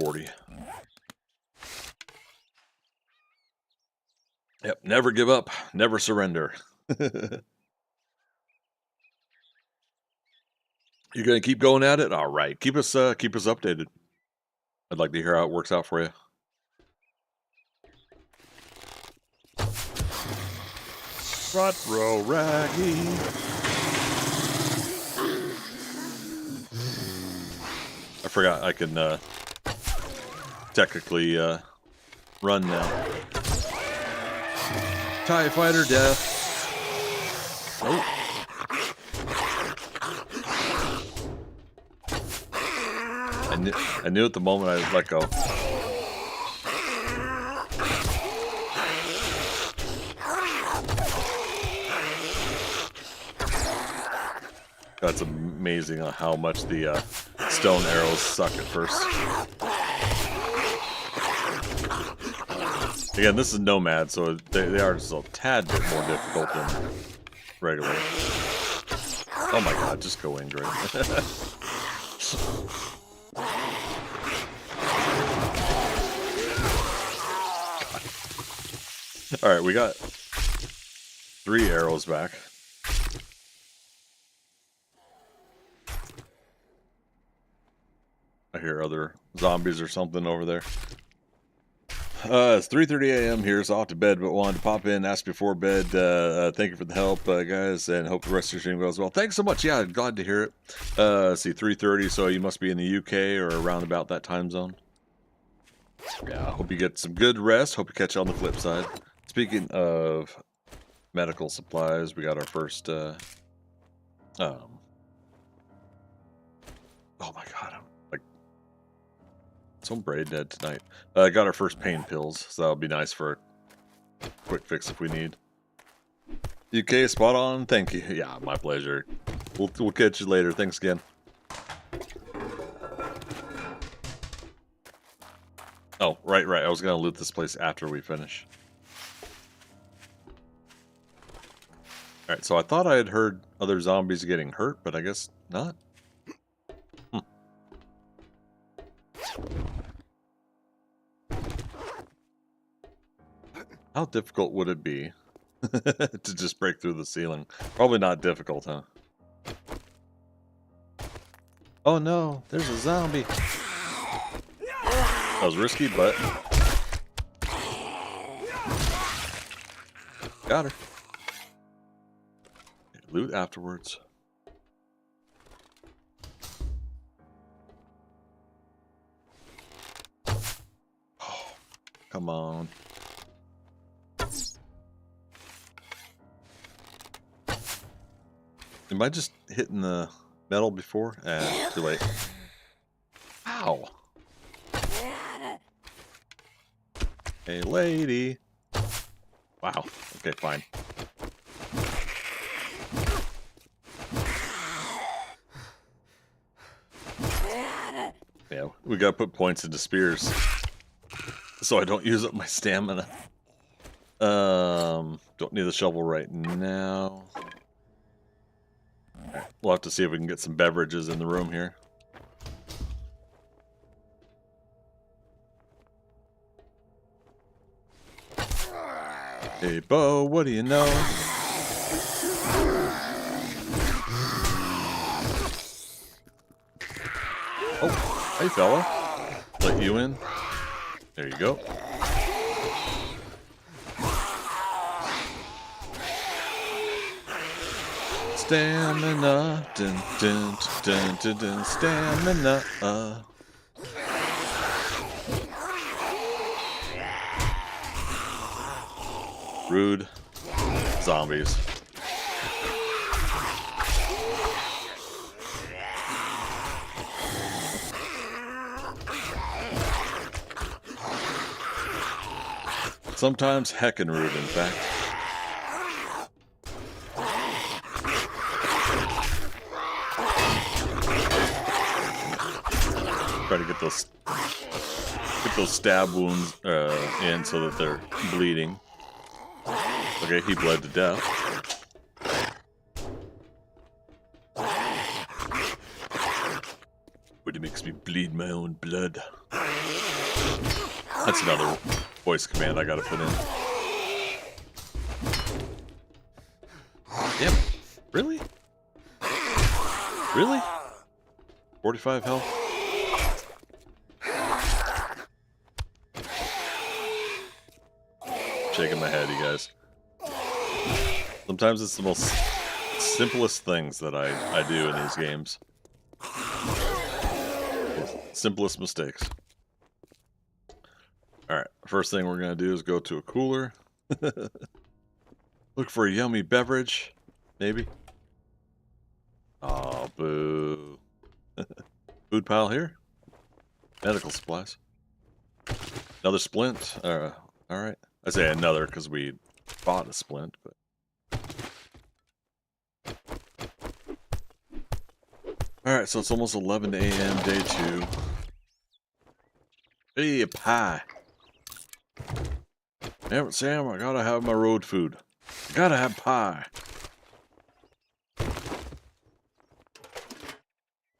40. Yep, never give up, never surrender. You're gonna keep going at it? All right. Keep us updated. I'd like to hear how it works out for you. Front row Raggy. I forgot I can technically run now. TIE Fighter death. Nope. I knew at the moment I let go. That's amazing how much the stone arrows suck at first. Again, this is Nomad, so they are just a tad bit more difficult than regular. Oh my god, just go in, Greg. Alright, we got 3 arrows back. I hear other zombies or something over there. It's 3:30 a.m. here, so off to bed, but wanted to pop in, ask before bed. Thank you for the help, guys, and hope the rest of your stream goes well. Thanks so much. Yeah, glad to hear it. Let's see, 3:30, so you must be in the UK or around about that time zone. Yeah, hope you get some good rest. Hope you catch you on the flip side. Speaking of medical supplies, we got our first, oh my god, I'm like so brain dead tonight. Got our first pain pills, so that'll be nice for a quick fix if we need. UK, spot on, thank you. Yeah, my pleasure. We'll catch you later. Thanks again. Oh, right. I was gonna loot this place after we finish. Alright, so I thought I had heard other zombies getting hurt, but I guess not. How difficult would it be to just break through the ceiling? Probably not difficult, huh? Oh no, there's a zombie. That was risky, but got her. Loot afterwards. Oh, come on. Am I just hitting the metal before? Too late. Ow. Hey, lady. Wow. Okay, fine. Yeah, we gotta put points into spears so I don't use up my stamina. Don't need the shovel right now. Right, we'll have to see if we can get some beverages in the room here. Hey, Bo, what do you know? Oh, hey, fella. Let you in. There you go. Stamina, dun, dun, dun, dun, dun, stamina. Rude zombies. Sometimes heckin' rude, in fact. Try to get those stab wounds in so that they're bleeding. Okay, he bled to death. But it makes me bleed my own blood. That's another voice command I gotta put in. Damn. Really? Really? 45 health? Shaking my head, you guys. Sometimes it's the most simplest things that I do in these games. Simplest mistakes. Alright, first thing we're going to do is go to a cooler. Look for a yummy beverage. Maybe. Oh, boo. Food pile here. Medical supplies. Another splint. Alright. I say another because we bought a splint, but... Alright, so it's almost 11 a.m. day 2. Hey, a pie. Damn it, Sam, I gotta have my road food. I gotta have pie.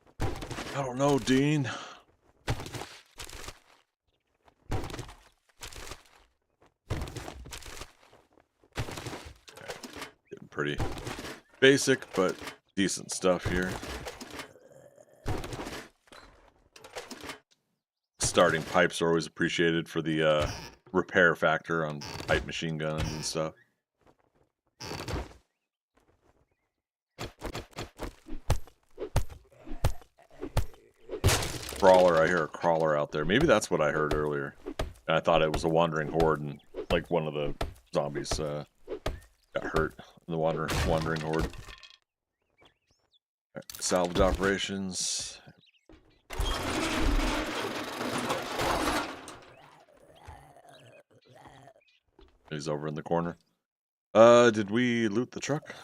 I don't know, Dean. Getting pretty basic, but decent stuff here. Starting pipes are always appreciated for the repair factor on pipe machine guns and stuff. Crawler, I hear a crawler out there. Maybe that's what I heard earlier. And I thought it was a wandering horde, and like one of the zombies got hurt in the wandering horde. Right, salvage operations. He's over in the corner. Did we loot the truck?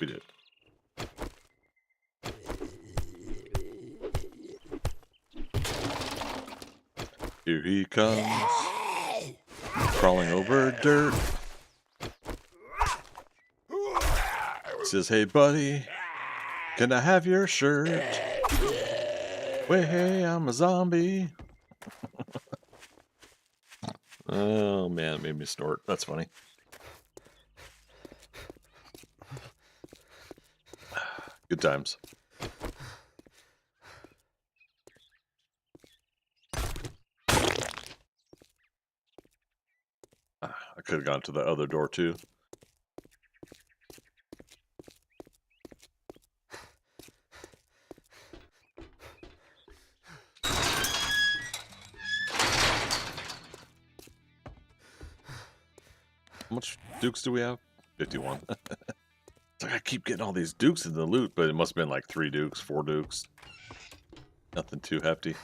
We did. Here he comes. Crawling over dirt. Says, hey buddy, can I have your shirt? Wait, hey, I'm a zombie. Oh man, it made me snort. That's funny. Good times. I could have gone to the other door too. How much dukes do we have? 51. It's like I keep getting all these dukes in the loot, but it must have been like 3 dukes, 4 dukes. Nothing too hefty.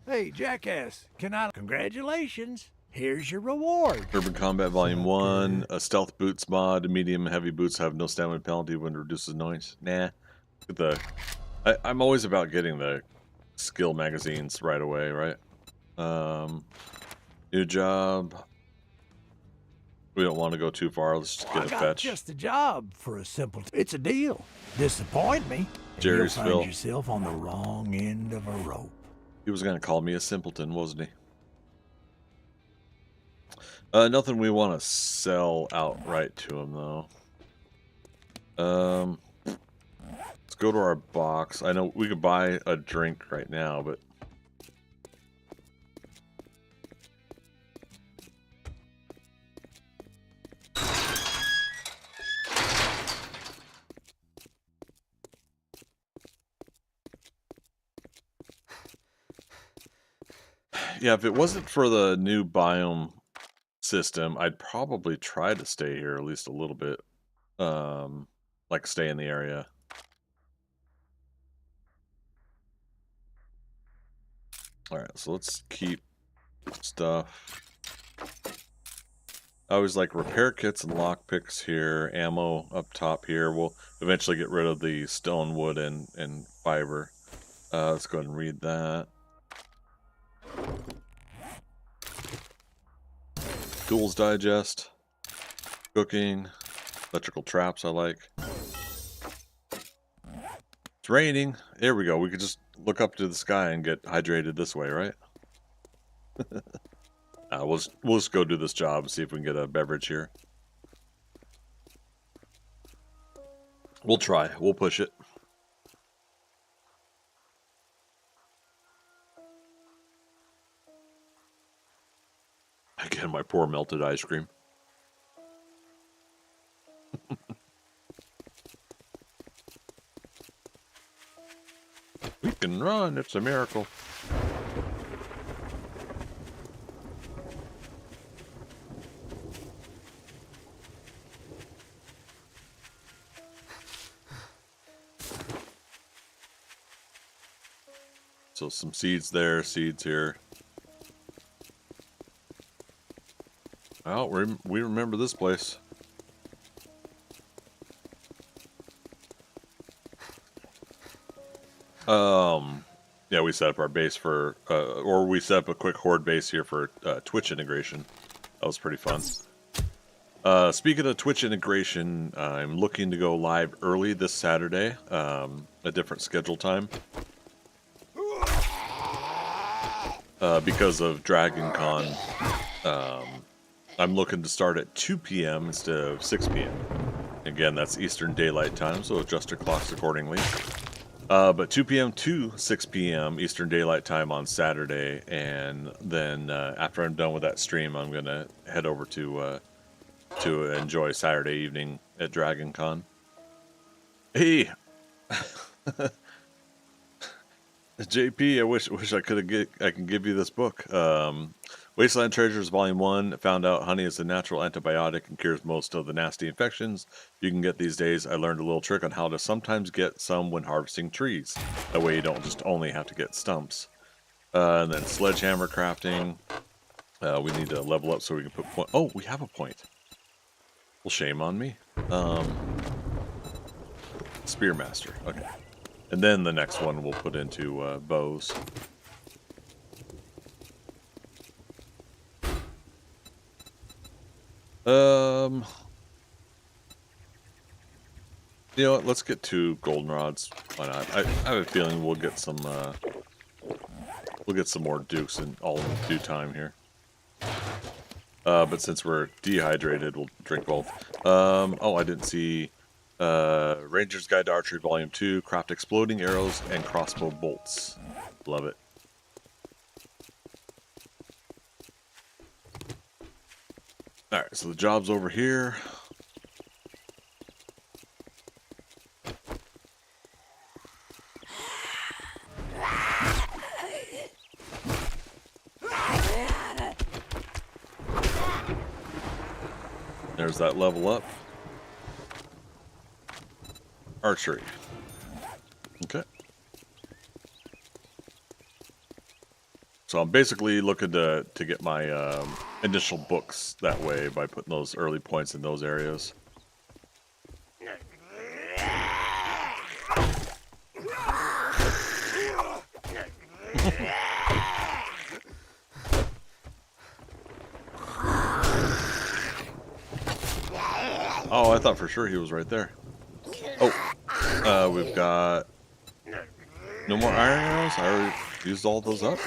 Hey, jackass, Congratulations. Here's your reward. Urban Combat Volume 1, a stealth boots mod. Medium and heavy boots have no stamina penalty when it reduces noise. Nah. I'm always about getting the skill magazines right away, right? New job. We don't want to go too far. Let's just get a fetch. Just a job for a simple... It's a deal. Disappoint me, and you'll find yourself on the wrong end of a rope. He was going to call me a simpleton, wasn't he? Nothing we want to sell outright to him though. Let's go to our box. I know we could buy a drink right now, but yeah, if it wasn't for the new biome system, I'd probably try to stay here at least a little bit. Like stay in the area. Alright, so let's keep stuff. I always like repair kits and lockpicks here, ammo up top here. We'll eventually get rid of the stone, wood, and fiber. Let's go ahead and read that. Tools digest, cooking, electrical traps I like. It's raining. There we go. We could just look up to the sky and get hydrated this way, right? We'll just go do this job and see if we can get a beverage here. We'll try. We'll push it. Again, my poor melted ice cream. We can run. It's a miracle. So some seeds there, seeds here. Well, we remember this place. Yeah, we set up our base for, or we set up a quick horde base here for Twitch integration. That was pretty fun. Speaking of Twitch integration, I'm looking to go live early this Saturday, a different schedule time. Because of Dragon Con, I'm looking to start at 2 p.m. instead of 6 p.m. Again, that's Eastern Daylight Time, so adjust your clocks accordingly. But 2 p.m. to 6 p.m. Eastern Daylight Time on Saturday, and then after I'm done with that stream, I'm gonna head over to enjoy Saturday evening at Dragon Con. Hey, JP, I wish I can give you this book. Wasteland Treasures Volume 1. Found out honey is a natural antibiotic and cures most of the nasty infections you can get these days. I learned a little trick on how to sometimes get some when harvesting trees. That way you don't just only have to get stumps. And then sledgehammer crafting. We need to level up so we can put point. Oh, we have a point. Well, shame on me. Spearmaster. Okay. And then the next one we'll put into bows. You know what? Let's get 2 goldenrods. Why not? I have a feeling we'll get some more dukes in all in due time here. But since we're dehydrated, we'll drink both. Oh, I didn't see Ranger's Guide to Archery Volume 2, craft exploding arrows and crossbow bolts. Love it. Alright, so the job's over here. There's that level up. Archery. Okay. So I'm basically looking to get my initial books that way by putting those early points in those areas. Oh, I thought for sure he was right there. Oh, we've got no more iron arrows. I already used all those up.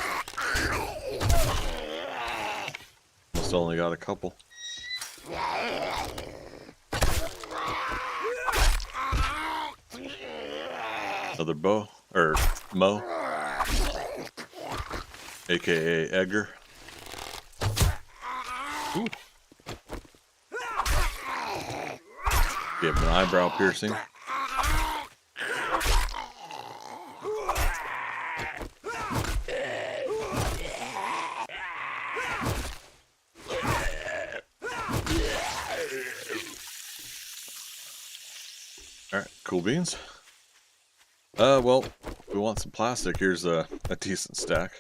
Must still only got a couple. Another Bo, or Mo, aka Edgar. Ooh. Give him an eyebrow piercing. Alright, cool beans. Well, if we want some plastic, here's a decent stack.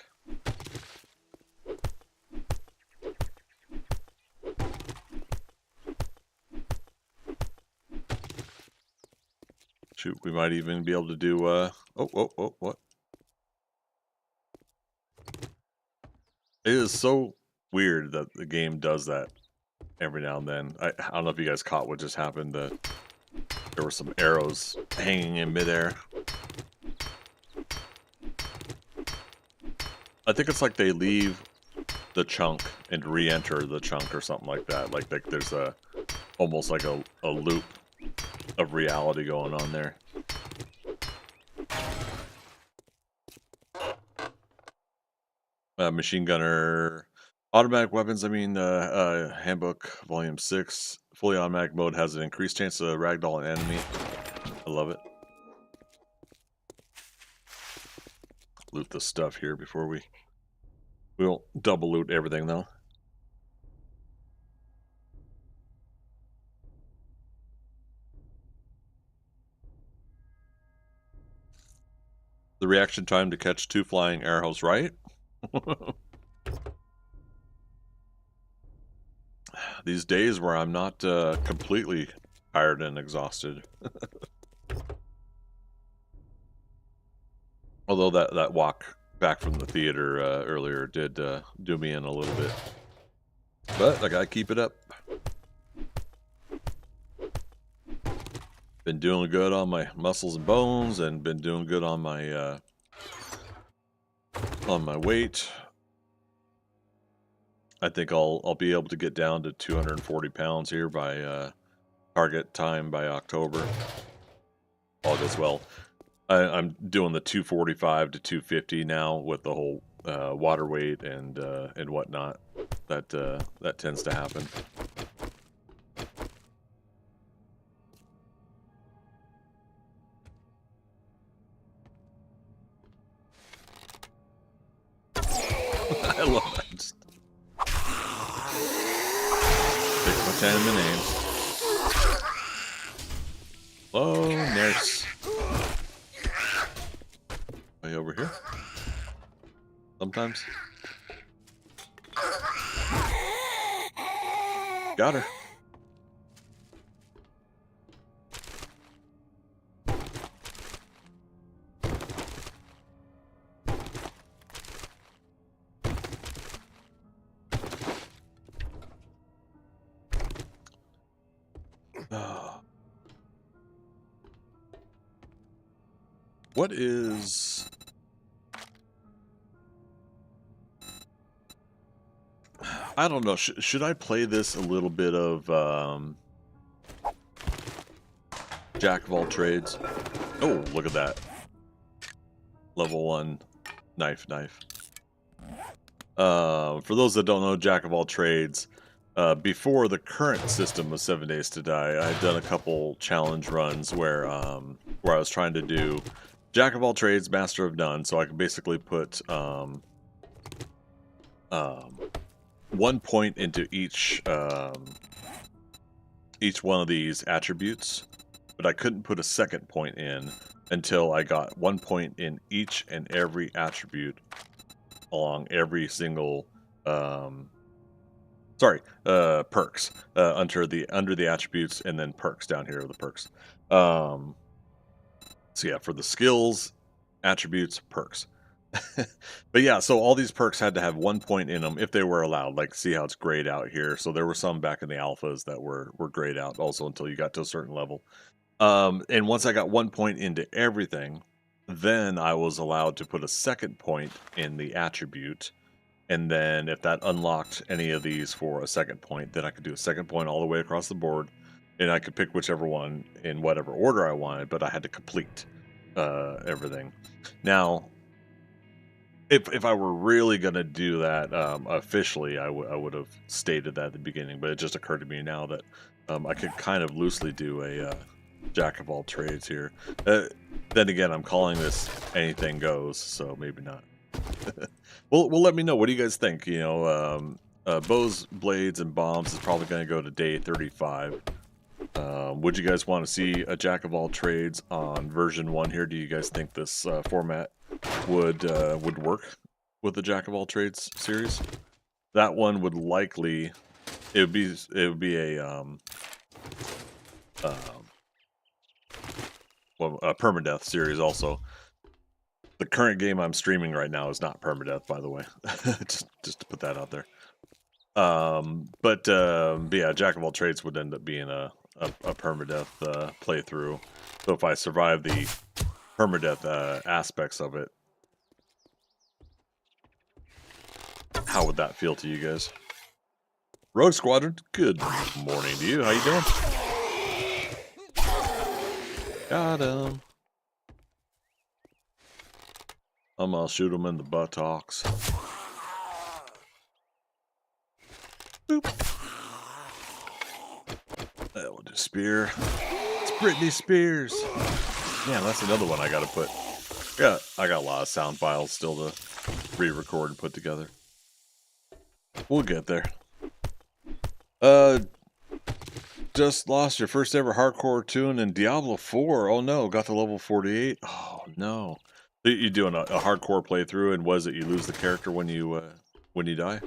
Shoot, we might even be able to do, what? It is so weird that the game does that every now and then. I don't know if you guys caught what just happened. There were some arrows hanging in midair. I think it's like they leave the chunk and re-enter the chunk or something like that. Like there's almost like a loop of reality going on there. Machine gunner, automatic weapons. Handbook, volume 6. Fully automatic mode has an increased chance of ragdoll an enemy. I love it. Loot the stuff here before we won't double loot everything though. The reaction time to catch 2 flying arrows, right? These days where I'm not completely tired and exhausted. Although that walk back from the theater earlier did do me in a little bit. But I gotta keep it up. Been doing good on my muscles and bones, and been doing good on my weight. I think I'll be able to get down to 240 pounds here by target time by October. All goes well. I'm doing the 245 to 250 now with the whole water weight and whatnot. That tends to happen. I love that. Just pick my tenement names. Oh, nurse. Way over here. Sometimes. Got her. What is... I don't know. Should I play this a little bit of Jack of all trades? Oh, look at that. Level 1 knife. For those that don't know, Jack of all trades, before the current system of 7 Days to Die, I had done a couple challenge runs where I was trying to do Jack of all trades, master of none, so I could basically put 1 point into each one of these attributes, but I couldn't put a second point in until I got 1 point in each and every attribute along every single perks under the attributes, and then perks down here are the perks. So yeah, for the skills, attributes, perks. But yeah, so all these perks had to have 1 point in them if they were allowed. Like, see how it's grayed out here. So there were some back in the alphas that were grayed out also until you got to a certain level. And once I got 1 point into everything, then I was allowed to put a second point in the attribute And then if that unlocked any of these for a second point, then I could do a second point all the way across the board. And I could pick whichever one in whatever order I wanted, but I had to complete everything. Now, if I were really going to do that officially, I would have stated that at the beginning, but it just occurred to me now that I could kind of loosely do a jack of all trades here. Then again, I'm calling this anything goes, so maybe not. Well, let me know. What do you guys think? You know, bows, blades, and bombs is probably going to go to day 35. Would you guys want to see a jack of all trades on version 1 here? Do you guys think this format would work with the jack of all trades series? That one would likely it would be a permadeath series also. The current game I'm streaming right now is not permadeath, by the way. just to put that out there. But yeah, jack of all trades would end up being a permadeath playthrough. So if I survive the permadeath aspects of it, how would that feel to you guys? Rogue Squadron, good morning to you. How you doing? Got him. I'm gonna shoot him in the buttocks. Boop. That will do spear. It's Britney Spears. Man, that's another one I gotta put. Yeah, I got a lot of sound files still to re-record and put together. We'll get there. Just lost your first ever hardcore tune in Diablo 4. Oh no, got to level 48. Oh no. You doing a hardcore playthrough, and was it you lose the character when you die?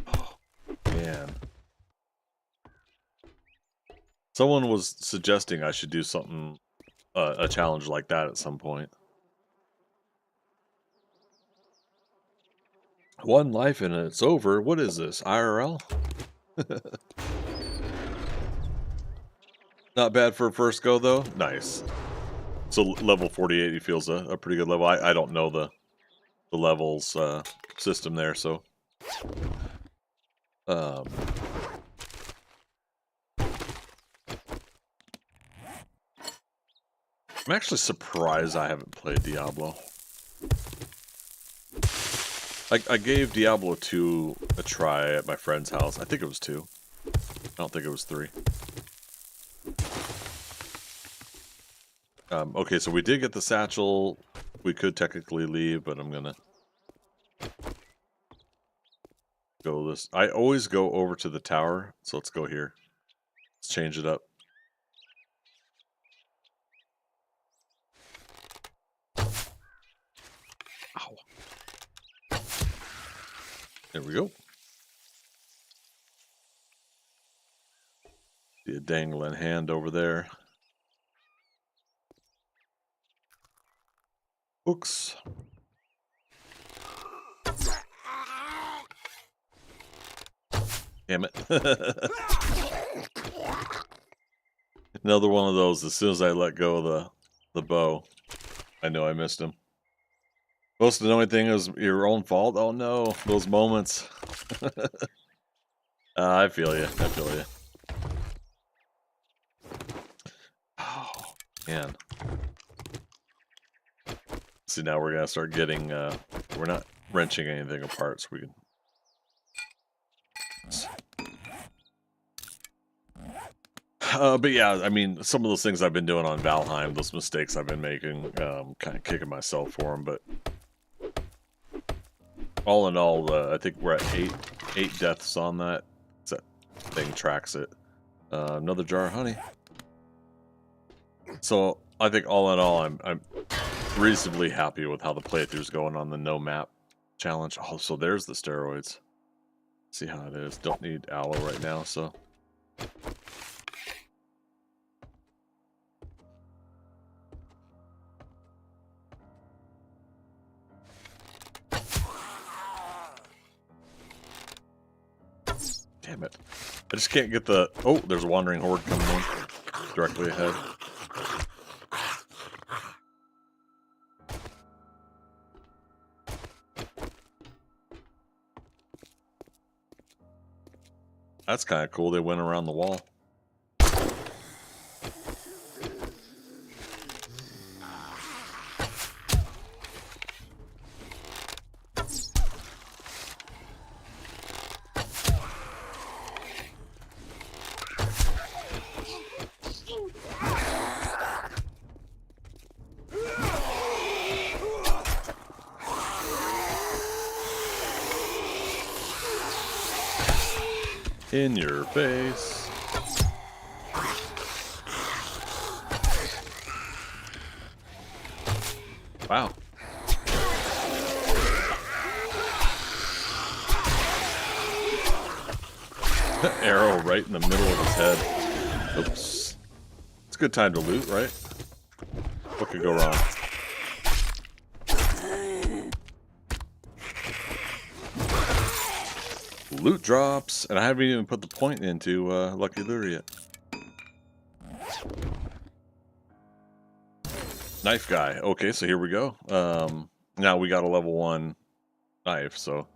Oh, man. Someone was suggesting I should do something, a challenge like that at some point. One life and it's over. What is this? IRL? Not bad for a first go, though. Nice. So level 48, he feels a pretty good level. I don't know the levels system there, so. I'm actually surprised I haven't played Diablo. I gave Diablo 2 a try at my friend's house. I think it was 2. I don't think it was 3. Okay, so we did get the satchel. We could technically leave, but I'm gonna go this. I always go over to the tower, so let's go here. Let's change it up. Ow. There we go. See a dangling hand over there. Books. Damn it. Another one of those. As soon as I let go of the bow, I know I missed him. Most annoying thing is your own fault. Oh no, those moments. I feel you. I feel you. Oh, man. See, now we're gonna start getting. We're not wrenching anything apart, so we can. But yeah, I mean, some of those things I've been doing on Valheim, those mistakes I've been making, kind of kicking myself for them. But all in all, I think we're at eight deaths on that. That thing tracks it. Another jar of honey. So I think all in all, I'm reasonably happy with how the playthrough's going on the no map challenge. Oh, so there's the steroids. See how it is. Don't need aloe right now, so. Damn it. I just can't get the... Oh, there's a wandering horde coming in. Directly ahead. That's kind of cool. They went around the wall. In your face. Wow. Arrow right in the middle of his head. Oops. It's a good time to loot, right? What could go wrong? Loot drops, and I haven't even put the point into Lucky Lure yet. Knife guy. Okay, so here we go. Now we got a level 1 knife, so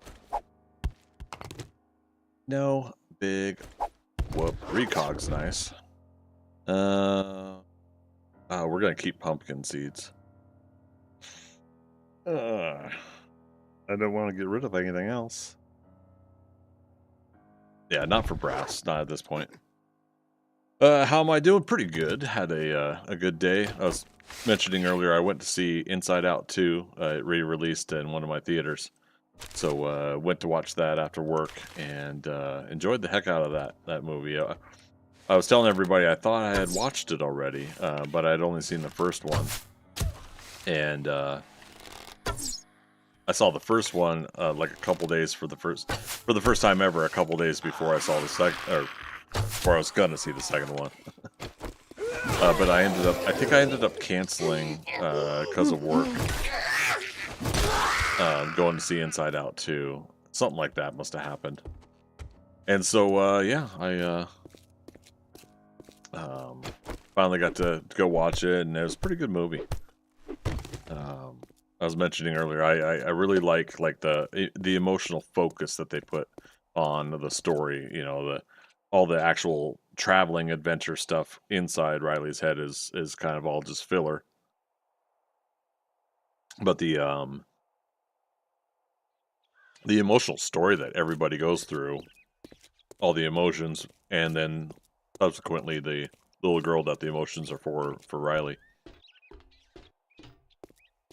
no big whoop. Recog's nice. We're gonna keep pumpkin seeds. I don't want to get rid of anything else. Yeah, not for brass, not at this point. How am I doing? Pretty good. Had a good day. I was mentioning earlier I went to see Inside Out 2. It re-released in one of my theaters. So went to watch that after work and enjoyed the heck out of that movie. I was telling everybody I thought I had watched it already, but I'd only seen the first one. And I saw the first one like a couple days for the first time ever. A couple days before I saw the second, or before I was gonna see the second one. But I think I ended up canceling because of work. Going to see Inside Out 2. Something like that must have happened. And so yeah, I finally got to go watch it, and it was a pretty good movie. I was mentioning earlier, I really like the emotional focus that they put on the story. You know, all the actual traveling adventure stuff inside Riley's head is kind of all just filler. But the emotional story that everybody goes through, all the emotions, and then subsequently the little girl that the emotions are for Riley.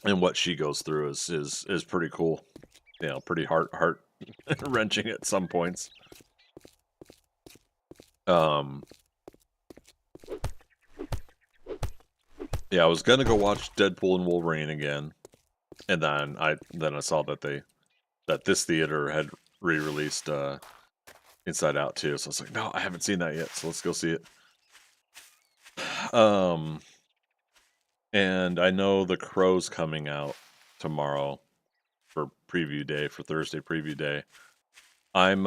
And what she goes through is pretty cool. You know, pretty heart wrenching at some points. Yeah, I was gonna go watch Deadpool and Wolverine again, and then I saw that this theater had re-released Inside Out 2. So I was like, no, I haven't seen that yet, so let's go see it. And I know The Crow's coming out tomorrow for preview day, for Thursday preview day. I'm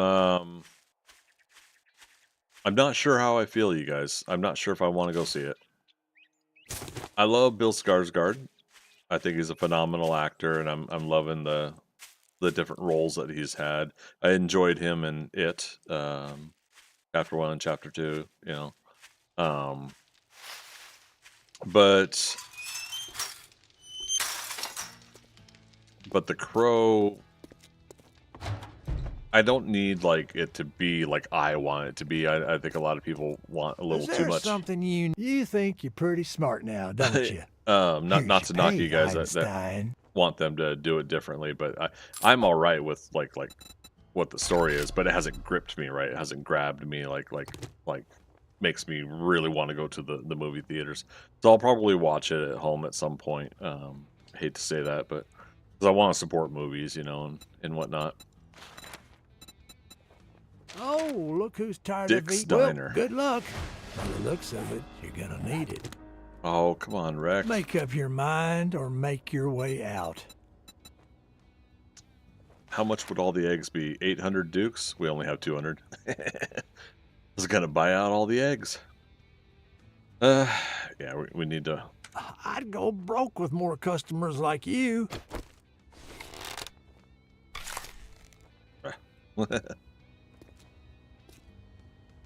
not sure how I feel, you guys. I'm not sure if I want to go see it. I love Bill Skarsgård. I think he's a phenomenal actor, and I'm loving the different roles that he's had. I enjoyed him in It, Chapter 1 and Chapter 2, you know. But The Crow, I don't need like it to be like I want it to be. I think a lot of people want a little too much. Something you think you're pretty smart now, don't you? Not to knock you guys that want them to do it differently, but I'm all right with like what the story is, but it hasn't gripped me right. It hasn't grabbed me like makes me really want to go to the movie theaters. So I'll probably watch it at home at some point. Hate to say that, but because I want to support movies, you know, and whatnot. Oh, look who's tired Dick's of eating. Diner. Well, good luck. By the looks of it, you're gonna need it. Oh, come on, Rex. Make up your mind or make your way out. How much would all the eggs be? 800 dukes? We only have 200. I was gonna buy out all the eggs. Yeah, we need to. I'd go broke with more customers like you.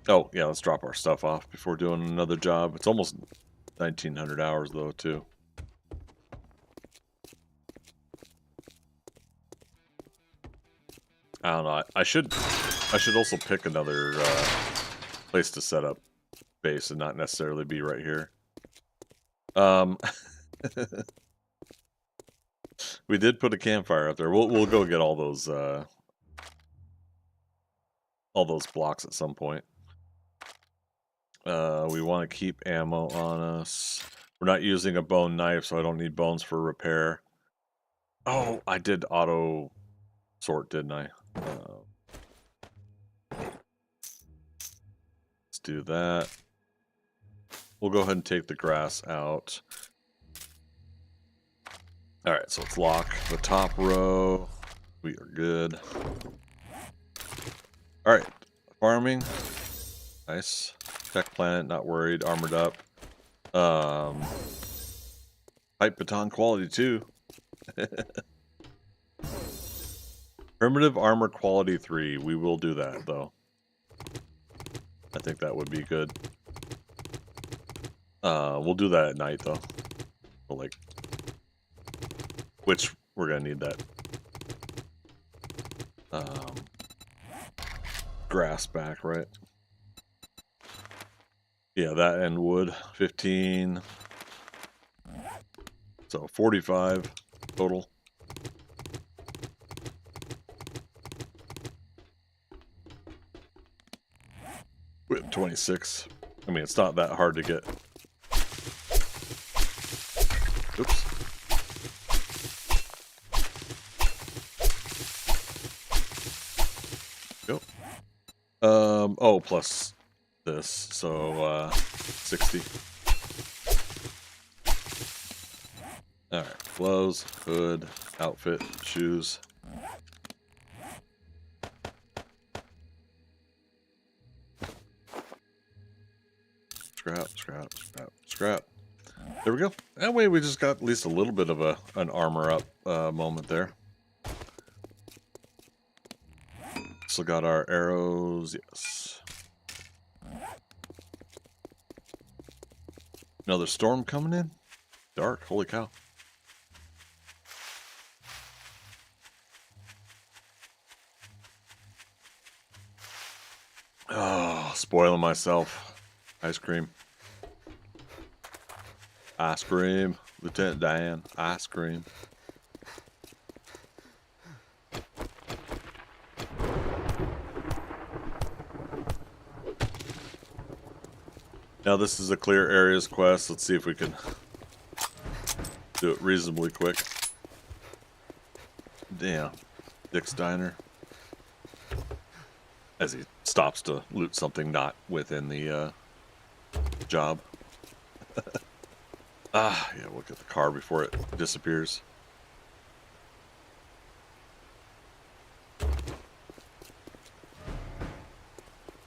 Oh, yeah, let's drop our stuff off before doing another job. It's almost 1900 hours, though, too. I don't know. I should also pick another place to set up base and not necessarily be right here. We did put a campfire up there. We'll go get all those blocks at some point. We want to keep ammo on us. We're not using a bone knife, so I don't need bones for repair. Oh, I did auto sort, didn't I? Let's do that. We'll go ahead and take the grass out. Alright, so let's lock the top row. We are good. Alright, farming. Nice. Tech planet, not worried. Armored up. Pipe baton quality 2. Primitive armor quality 3. We will do that, though. I think that would be good. We'll do that at night, though. But, like, which we're gonna need that grass back, right? Yeah, that and wood. 15. So 45 total. With 26. I mean, it's not that hard to get. Oops. Go. Oh, plus this, so 60. Alright, clothes, hood, outfit, shoes. Scrap, scrap, scrap, scrap. There we go. That way we just got at least a little bit of an armor up moment there. Still got our arrows, yes. Another storm coming in? Dark, holy cow. Oh, spoiling myself. Ice cream. Ice cream. Lieutenant Dan, ice cream. Now this is a clear areas quest. Let's see if we can do it reasonably quick. Damn. Dick's Diner. As he stops to loot something not within the job. Ah, yeah, look at the car before it disappears.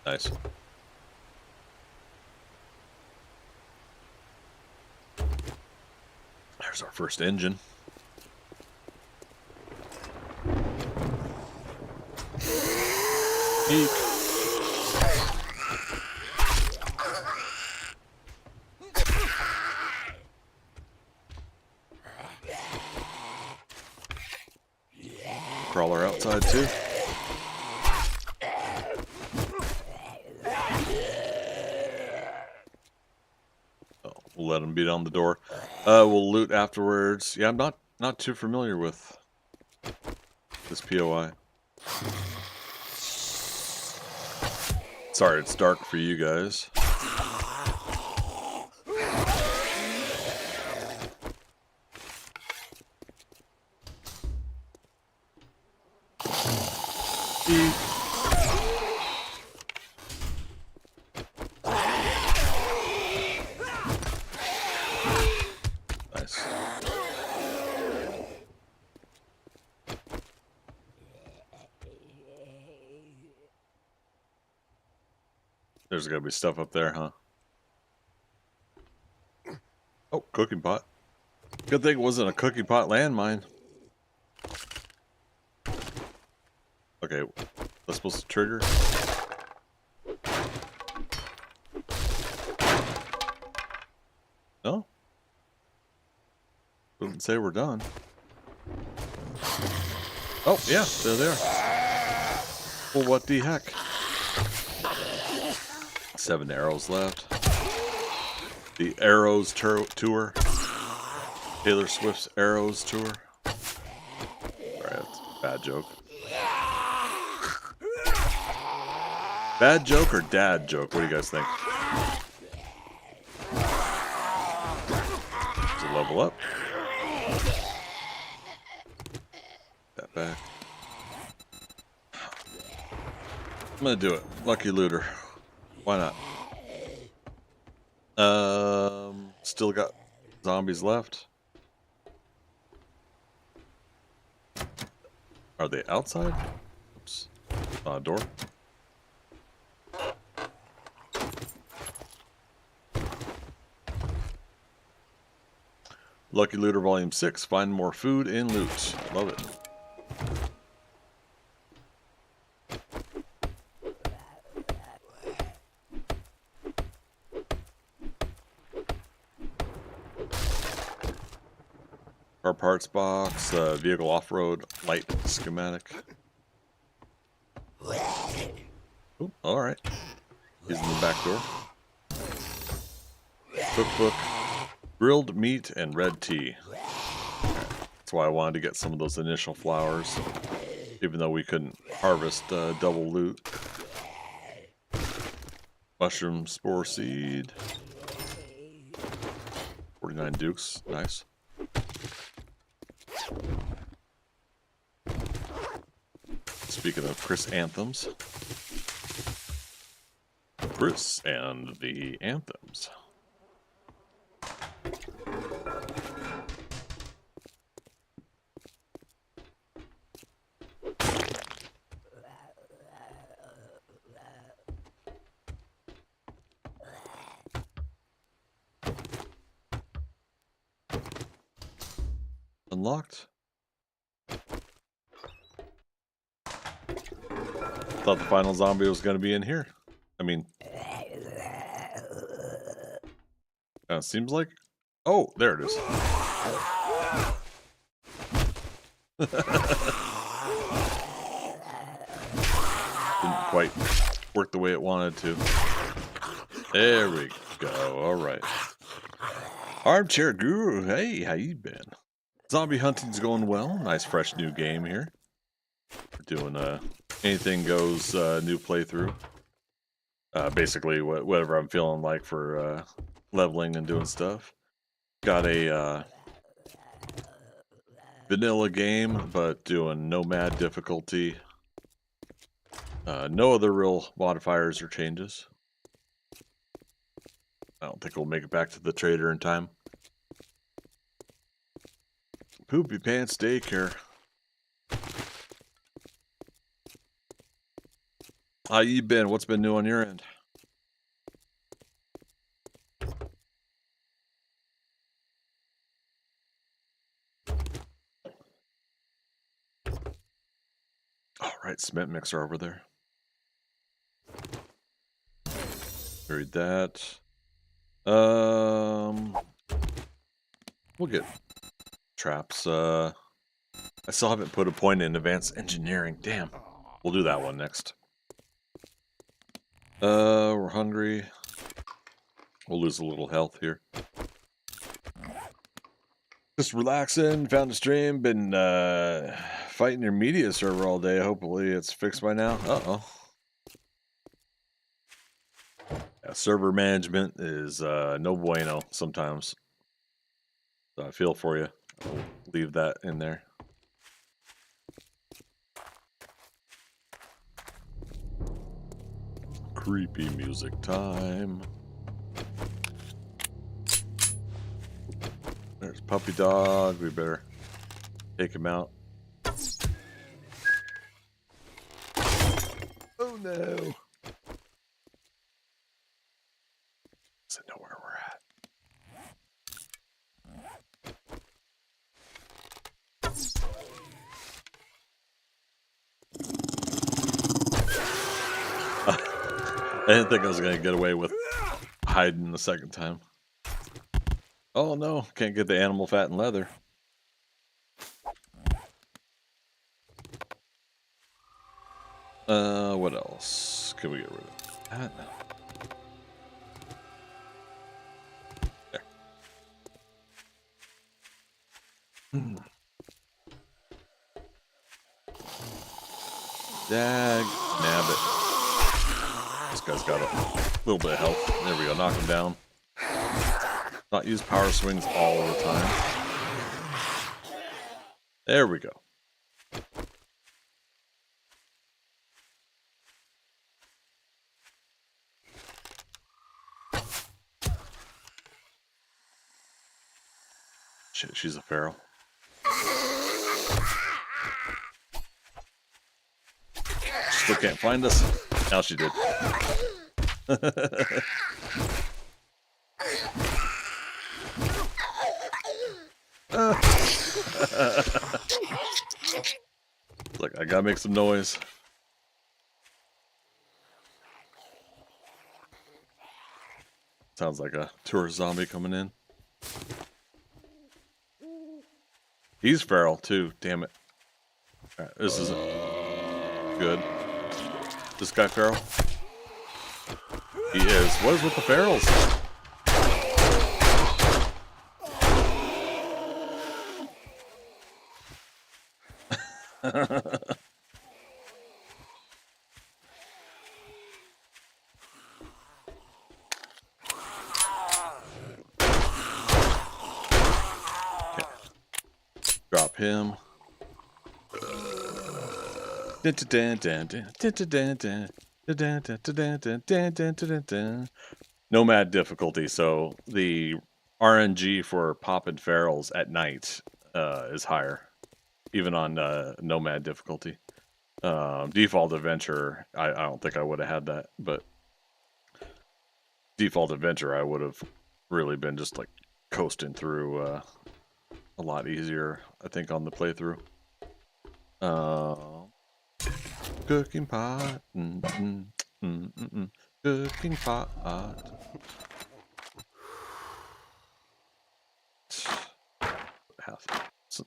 Nice. There's our first engine. Eek. Crawler outside too. Oh, we'll let him beat on the door. We'll loot afterwards. Yeah, I'm not too familiar with this POI. Sorry, it's dark for you guys. Nice. There's gotta be stuff up there, huh? Oh, cooking pot. Good thing it wasn't a cooking pot landmine. Okay, that's supposed to trigger. say we're done. Oh, yeah, there they are. Well, what the heck? 7 arrows left. The Arrows Tour. Taylor Swift's Arrows Tour. Alright, that's a bad joke. Bad joke or dad joke? What do you guys think? Does it level up? That back. I'm gonna do it. Lucky looter. Why not? Still got zombies left. Are they outside? Oops. Door. Lucky Looter Volume 6. Find more food and loot. Love it. Our parts box, vehicle off-road, light schematic. Ooh, all right. He's in the back door. Cookbook, grilled meat and red tea. Right. That's why I wanted to get some of those initial flowers, even though we couldn't harvest double loot. Mushroom spore seed. 49 dukes, nice. Speaking of Chris anthems. Chris and the anthems. Unlocked. Thought the final zombie was going to be in here. I mean, seems like. Oh, there it is. Didn't quite work the way it wanted to. There we go. All right. Armchair Guru. Hey, how you been? Zombie hunting's going well. Nice, fresh new game here. We're doing anything goes new playthrough. Basically, whatever I'm feeling like for leveling and doing stuff. Got a vanilla game, but doing Nomad difficulty. No other real modifiers or changes. I don't think we'll make it back to the trader in time. Poopy Pants Daycare. How you been? What's been new on your end? All right, cement mixer over there. Read that. We'll get traps. I still haven't put a point in advanced engineering. Damn. We'll do that one next. We're hungry. We'll lose a little health here. Just relaxing. Found a stream. Been fighting your media server all day. Hopefully it's fixed by now. Uh-oh. Yeah, server management is no bueno sometimes. So I feel for you. I'll leave that in there. Creepy music time. There's puppy dog. We better take him out. Oh no. Doesn't know where we're at. I didn't think I was going to get away with hiding the second time. Oh no, can't get the animal fat and leather. What else can we get rid of? That? There. Dag nabbit. This guy's got a little bit of health. There we go. Knock him down. Not use power swings all the time. There we go. Shit, she's a feral. Still can't find us. Now she did. Look, I gotta make some noise. Sounds like a tourist zombie coming in. He's feral too, damn it. Alright, this isn't good. This guy feral? He is. What is with the ferals? Drop him. Nomad difficulty, so the RNG for popping ferals at night is higher, even on Nomad difficulty. Default adventure, I don't think I would have had that, but default adventure I would have really been just like coasting through a lot easier, I think, on the playthrough. Cooking pot, cooking pot. Half,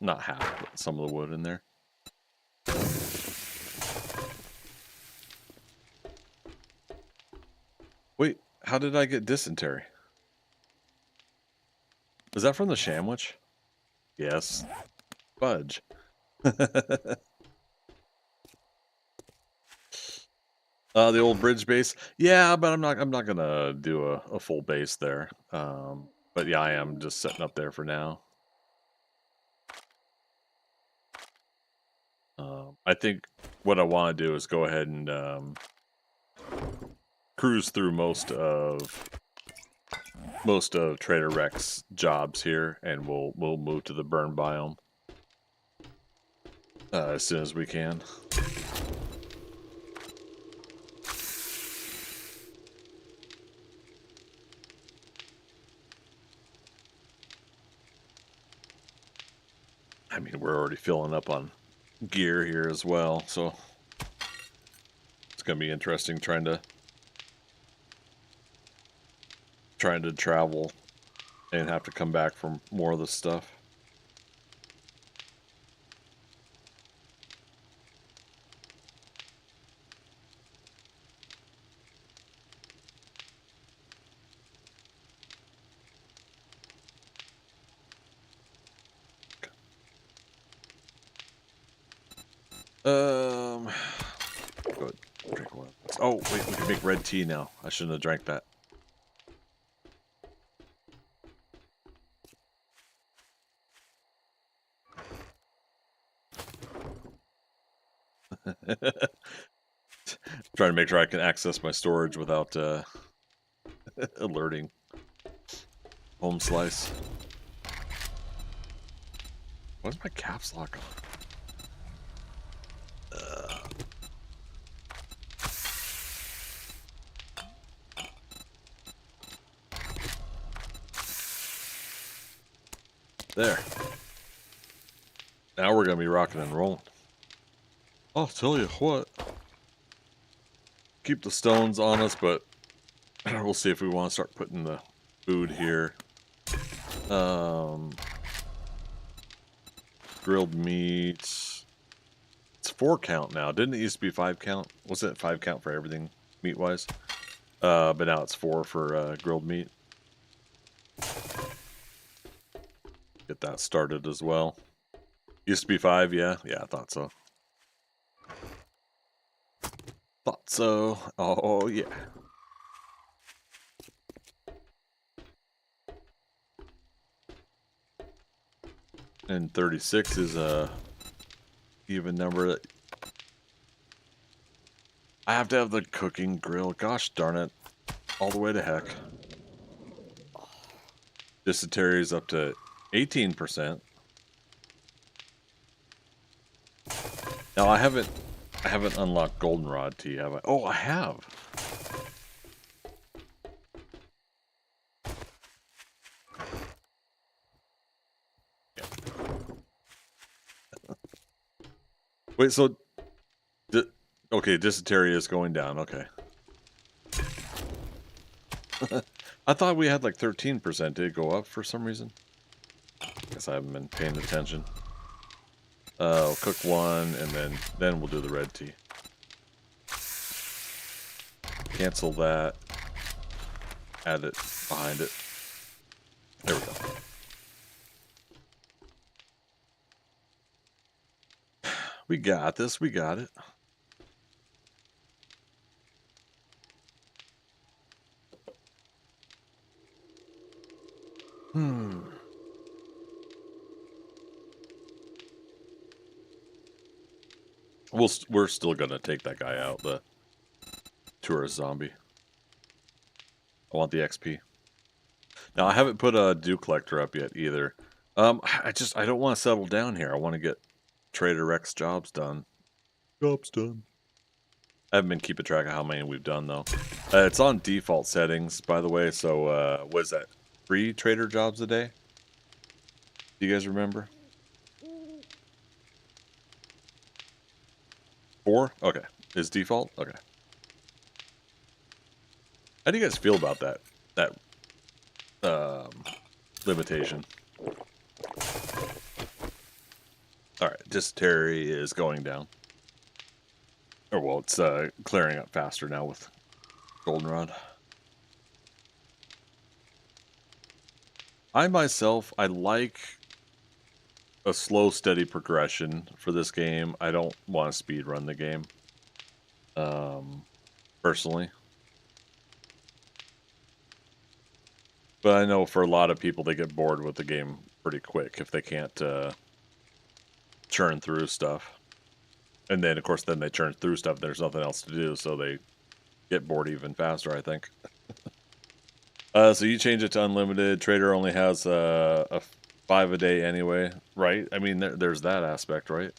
not half, but some of the wood in there. Wait, how did I get dysentery? Is that from the sandwich? Yes. Fudge. The old bridge base. Yeah, but I'm not gonna do a full base there. But yeah, I am just setting up there for now. I think what I want to do is go ahead and cruise through most of Trader Rex jobs here, and we'll move to the burn biome as soon as we can. I mean, we're already filling up on gear here as well, so it's gonna be interesting trying to travel and have to come back for more of the stuff. Go ahead, drink one. Oh, wait, we can make red tea now. I shouldn't have drank that. Trying to make sure I can access my storage without alerting home slice. What's my caps lock on? There. Now we're gonna be rocking and rolling. I'll tell you what. Keep the stones on us, but we'll see if we want to start putting the food here. Grilled meat. It's 4 count now. Didn't it used to be 5 count? Wasn't it 5 count for everything meat wise? But now it's 4 for grilled meat. Get that started as well. Used to be 5, yeah. Yeah, I thought so. Thought so. Oh, yeah. And 36 is a even number. I have to have the cooking grill. Gosh darn it. All the way to heck. Dysentery is up to 18%. Now I haven't unlocked goldenrod tea, have I? Oh, I have. Yeah. Wait, so okay, dysentery is going down. Okay. I thought we had like 13%. Did it go up for some reason? Guess I haven't been paying attention. I'll cook one, and then we'll do the red tea. Cancel that. Add it behind it. There we go. We got this. We got it. We're still gonna take that guy out, the tourist zombie. I want the XP. Now I haven't put a dew collector up yet either. I don't want to settle down here. I want to get Trader Rex jobs done. Jobs done. I haven't been keeping track of how many we've done though. It's on default settings, by the way. So what is that? 3 trader jobs a day? Do you guys remember? 4? Okay. Is default? Okay. How do you guys feel about that limitation? Alright, dysentery is going down. Or well, it's clearing up faster now with goldenrod. I myself, I like a slow, steady progression for this game. I don't want to speed run the game, personally. But I know for a lot of people, they get bored with the game pretty quick if they can't churn through stuff. And then, of course, then they churn through stuff. There's nothing else to do, so they get bored even faster, I think. So you change it to unlimited. Trader only has a 5 a day anyway, right? I mean, there's that aspect, right?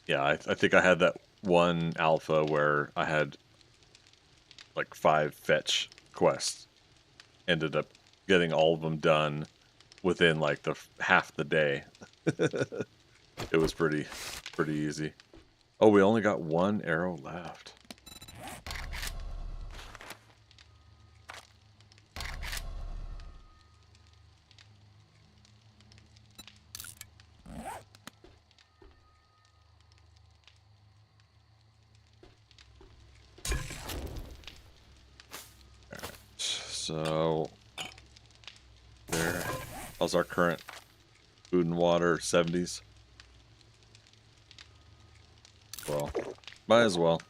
Yeah, I think I had that one alpha where I had like 5 fetch quests. Ended up getting all of them done within like half the day. It was pretty easy. Oh, we only got 1 arrow left. So there. How's our current food and water? 70s. Well, might as well.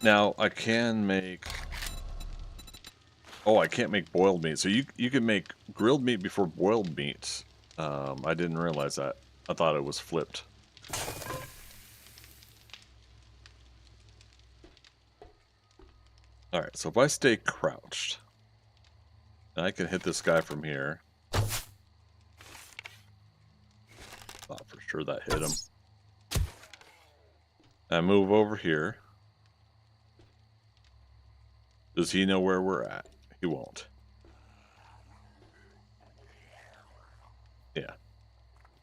Now I can make. Oh, I can't make boiled meat. So you can make grilled meat before boiled meat. I didn't realize that. I thought it was flipped. Alright, so if I stay crouched, I can hit this guy from here. Thought for sure that hit him. I move over here. Does he know where we're at? He won't. Yeah.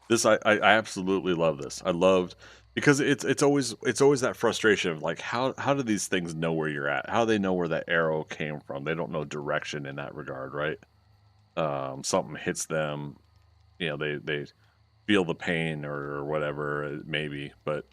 This I absolutely love this. I loved because it's always that frustration of like how do these things know where you're at? How do they know where that arrow came from? They don't know direction in that regard, right? something hits them, you know, they feel the pain or whatever, maybe, but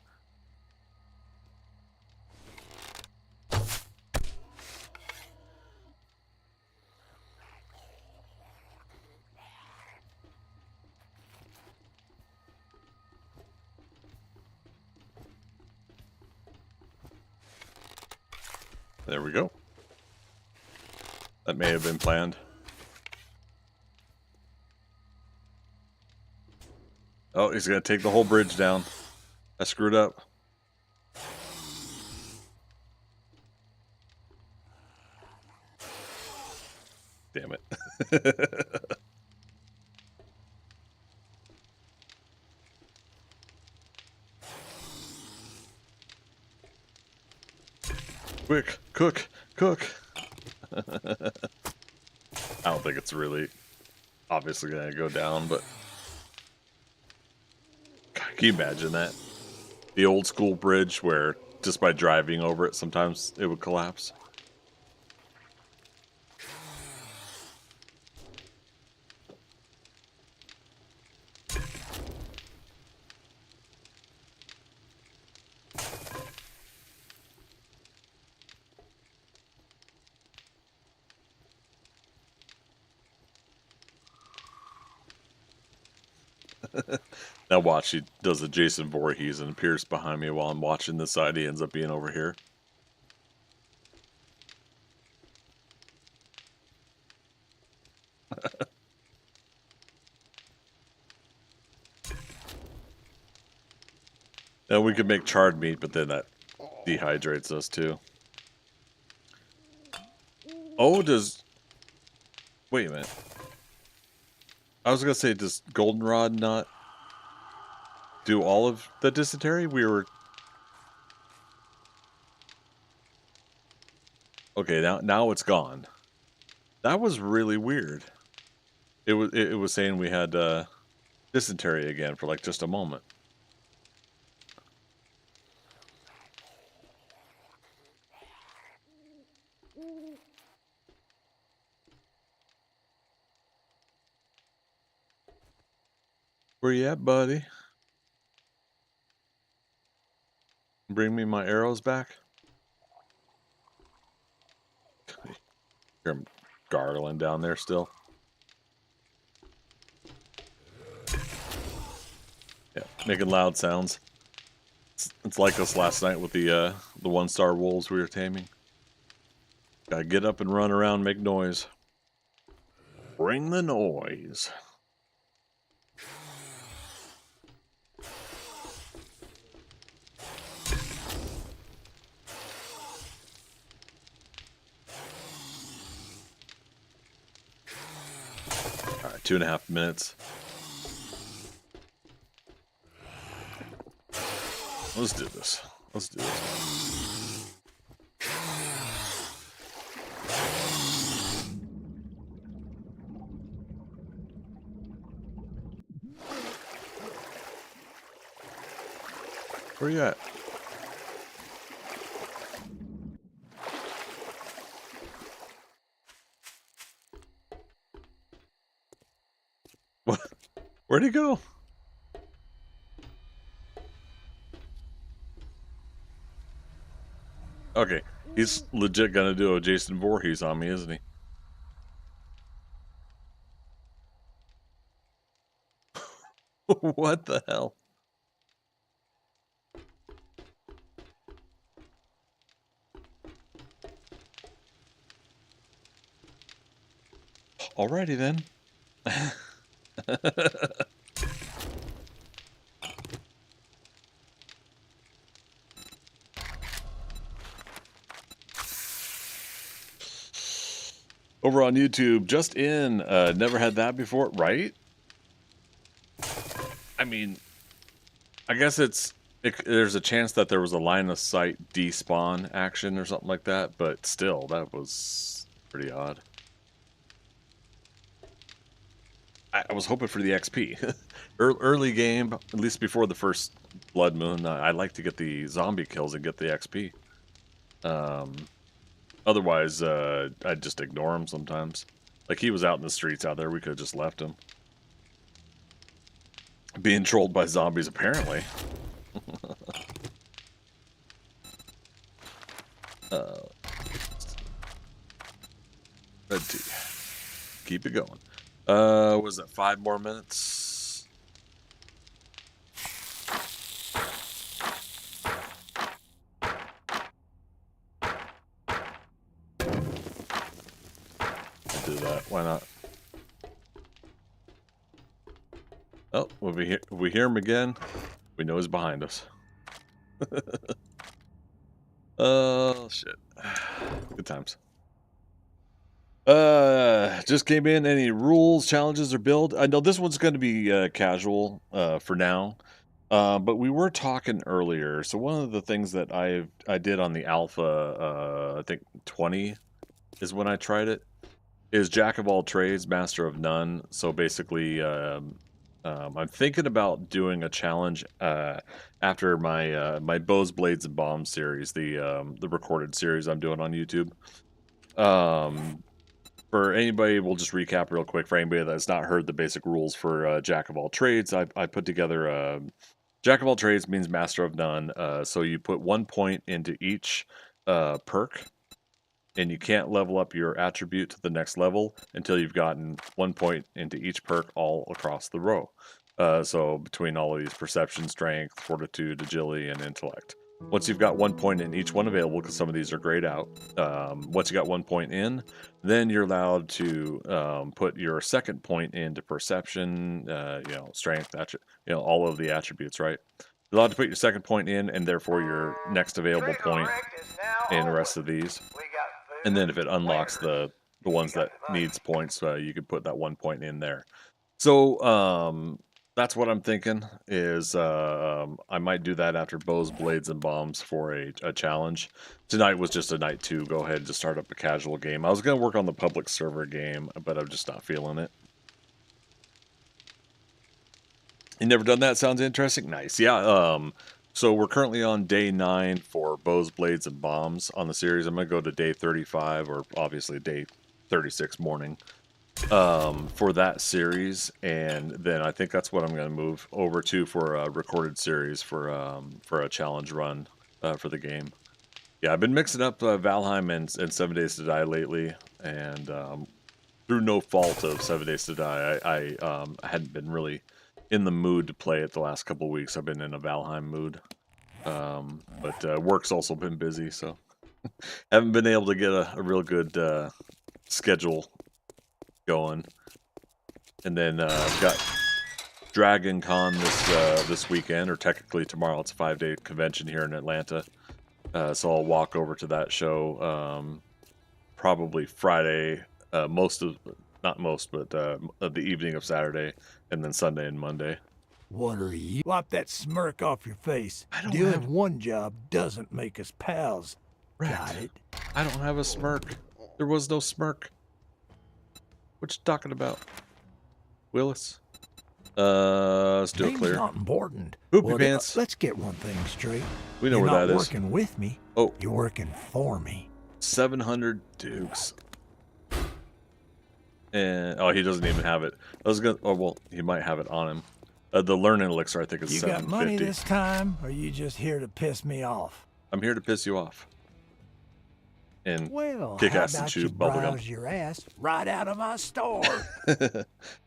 there we go. That may have been planned. Oh, he's gonna take the whole bridge down. I screwed up. Damn it. Quick, cook. I don't think it's really obviously gonna go down, but God, can you imagine that? The old school bridge where just by driving over it, sometimes it would collapse. Now watch, he does the Jason Voorhees and appears behind me while I'm watching this side. He ends up being over here. Now we could make charred meat, but then that dehydrates us too. Oh, wait a minute. I was gonna say, does goldenrod not do all of the dysentery? Okay, now it's gone. That was really weird. It was saying we had dysentery again for like just a moment. Where you at, buddy? Bring me my arrows back. Hear him gargling down there still. Yeah, making loud sounds. It's like us last night with the 1-star wolves we were taming. Gotta get up and run around, make noise. Bring the noise. All right, 2.5 minutes. Let's do this. Let's do this. Where you at? What? Where'd he go? Okay, he's legit gonna do a Jason Voorhees on me, isn't he? What the hell? Alrighty then. Over on YouTube, just in, never had that before, right? I mean, I guess there's a chance that there was a line of sight despawn action or something like that, but still, that was pretty odd. I was hoping for the XP. Early game, at least before the first blood moon, I like to get the zombie kills and get the XP. Otherwise, I just ignore them sometimes. Like, he was out in the streets out there. We could have just left him. Being trolled by zombies, apparently. Red tea. Keep it going. Was that 5 more minutes? I'll do that. Why not? Oh, if we hear him again, we know he's behind us. Oh, shit. Good times. Just came in. Any rules, challenges, or build? I know this one's going to be casual for now. But we were talking earlier. So one of the things that I did on the alpha, I think 20 is when I tried it, is Jack of all trades, master of none. So basically, I'm thinking about doing a challenge after my my bows, blades, and bombs series, the recorded series I'm doing on YouTube. For anybody, we'll just recap real quick. For anybody that's not heard the basic rules for Jack of all trades, I put together Jack of all trades means master of none. So you put 1 point into each perk, and you can't level up your attribute to the next level until you've gotten 1 point into each perk all across the row. So between all of these, perception, strength, fortitude, agility, and intellect. Once you've got 1 point in each one available, because some of these are grayed out, once you got 1 point in, then you're allowed to put your second point into perception, strength, all of the attributes, right? You're allowed to put your second point in, and therefore your next available point in the rest of these. And then if it unlocks the ones that needs points, you could put that 1 point in there. So that's what I'm thinking is I might do that after bows, blades, and bombs for a challenge. Tonight was just a night to go ahead and just start up a casual game. I was going to work on the public server game, but I'm just not feeling it. You never done that? Sounds interesting. Nice. Yeah. So we're currently on day 9 for bows, blades, and bombs on the series. I'm going to go to day 35, or obviously day 36 morning, for that series, and then I think that's what I'm going to move over to for a recorded series for a challenge run for the game. Yeah, I've been mixing up Valheim and 7 Days to Die lately, and through no fault of 7 Days to Die, I hadn't been really in the mood to play it the last couple of weeks. I've been in a Valheim mood, but work's also been busy, so haven't been able to get a real good schedule going. And then I've got Dragon Con this weekend, or technically tomorrow. It's a 5-day convention here in Atlanta, so I'll walk over to that show probably Friday, not most, but the evening of Saturday, and then Sunday and Monday. What are you? Wipe that smirk off your face. I don't Doing have- one job doesn't make us pals. Right. Got it? I don't have a smirk. There was no smirk. What you talking about, Willis? Let's do it Name's clear. not important. Poopy pants. Let's get one thing straight. We know You're where that not is. working with me. Oh. You're working for me. 700 Dukes. And he doesn't even have it. I was gonna. Oh well, he might have it on him. The learning elixir, I think, is You got 750. money this time, or are you just here to piss me off? I'm here to piss you off. And Well, kick how ass and about chew you bubblegum. browse your ass right out of my store?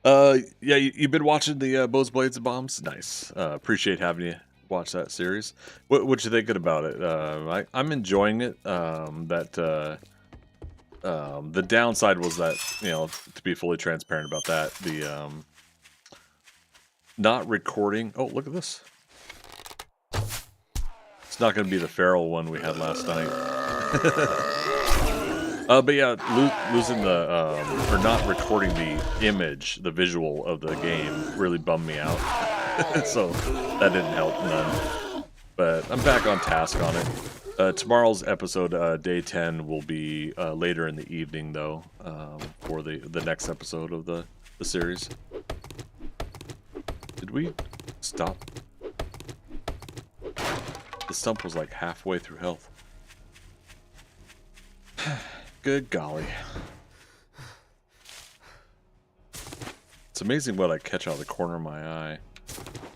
Yeah, you've been watching the Bows, Blades, and Bombs. Nice. Appreciate having you watch that series. What you thinking about it? I'm enjoying it. The downside was that, to be fully transparent about that, the not recording. Oh, look at this. It's not going to be the feral one we had last night. But yeah, losing the or not recording the image, the visual of the game really bummed me out. So that didn't help none. But I'm back on task on it. Tomorrow's episode, day 10, will be later in the evening, though, for the next episode of the series. Did we stop? The stump was like halfway through health. Good golly. It's amazing what I catch out of the corner of my eye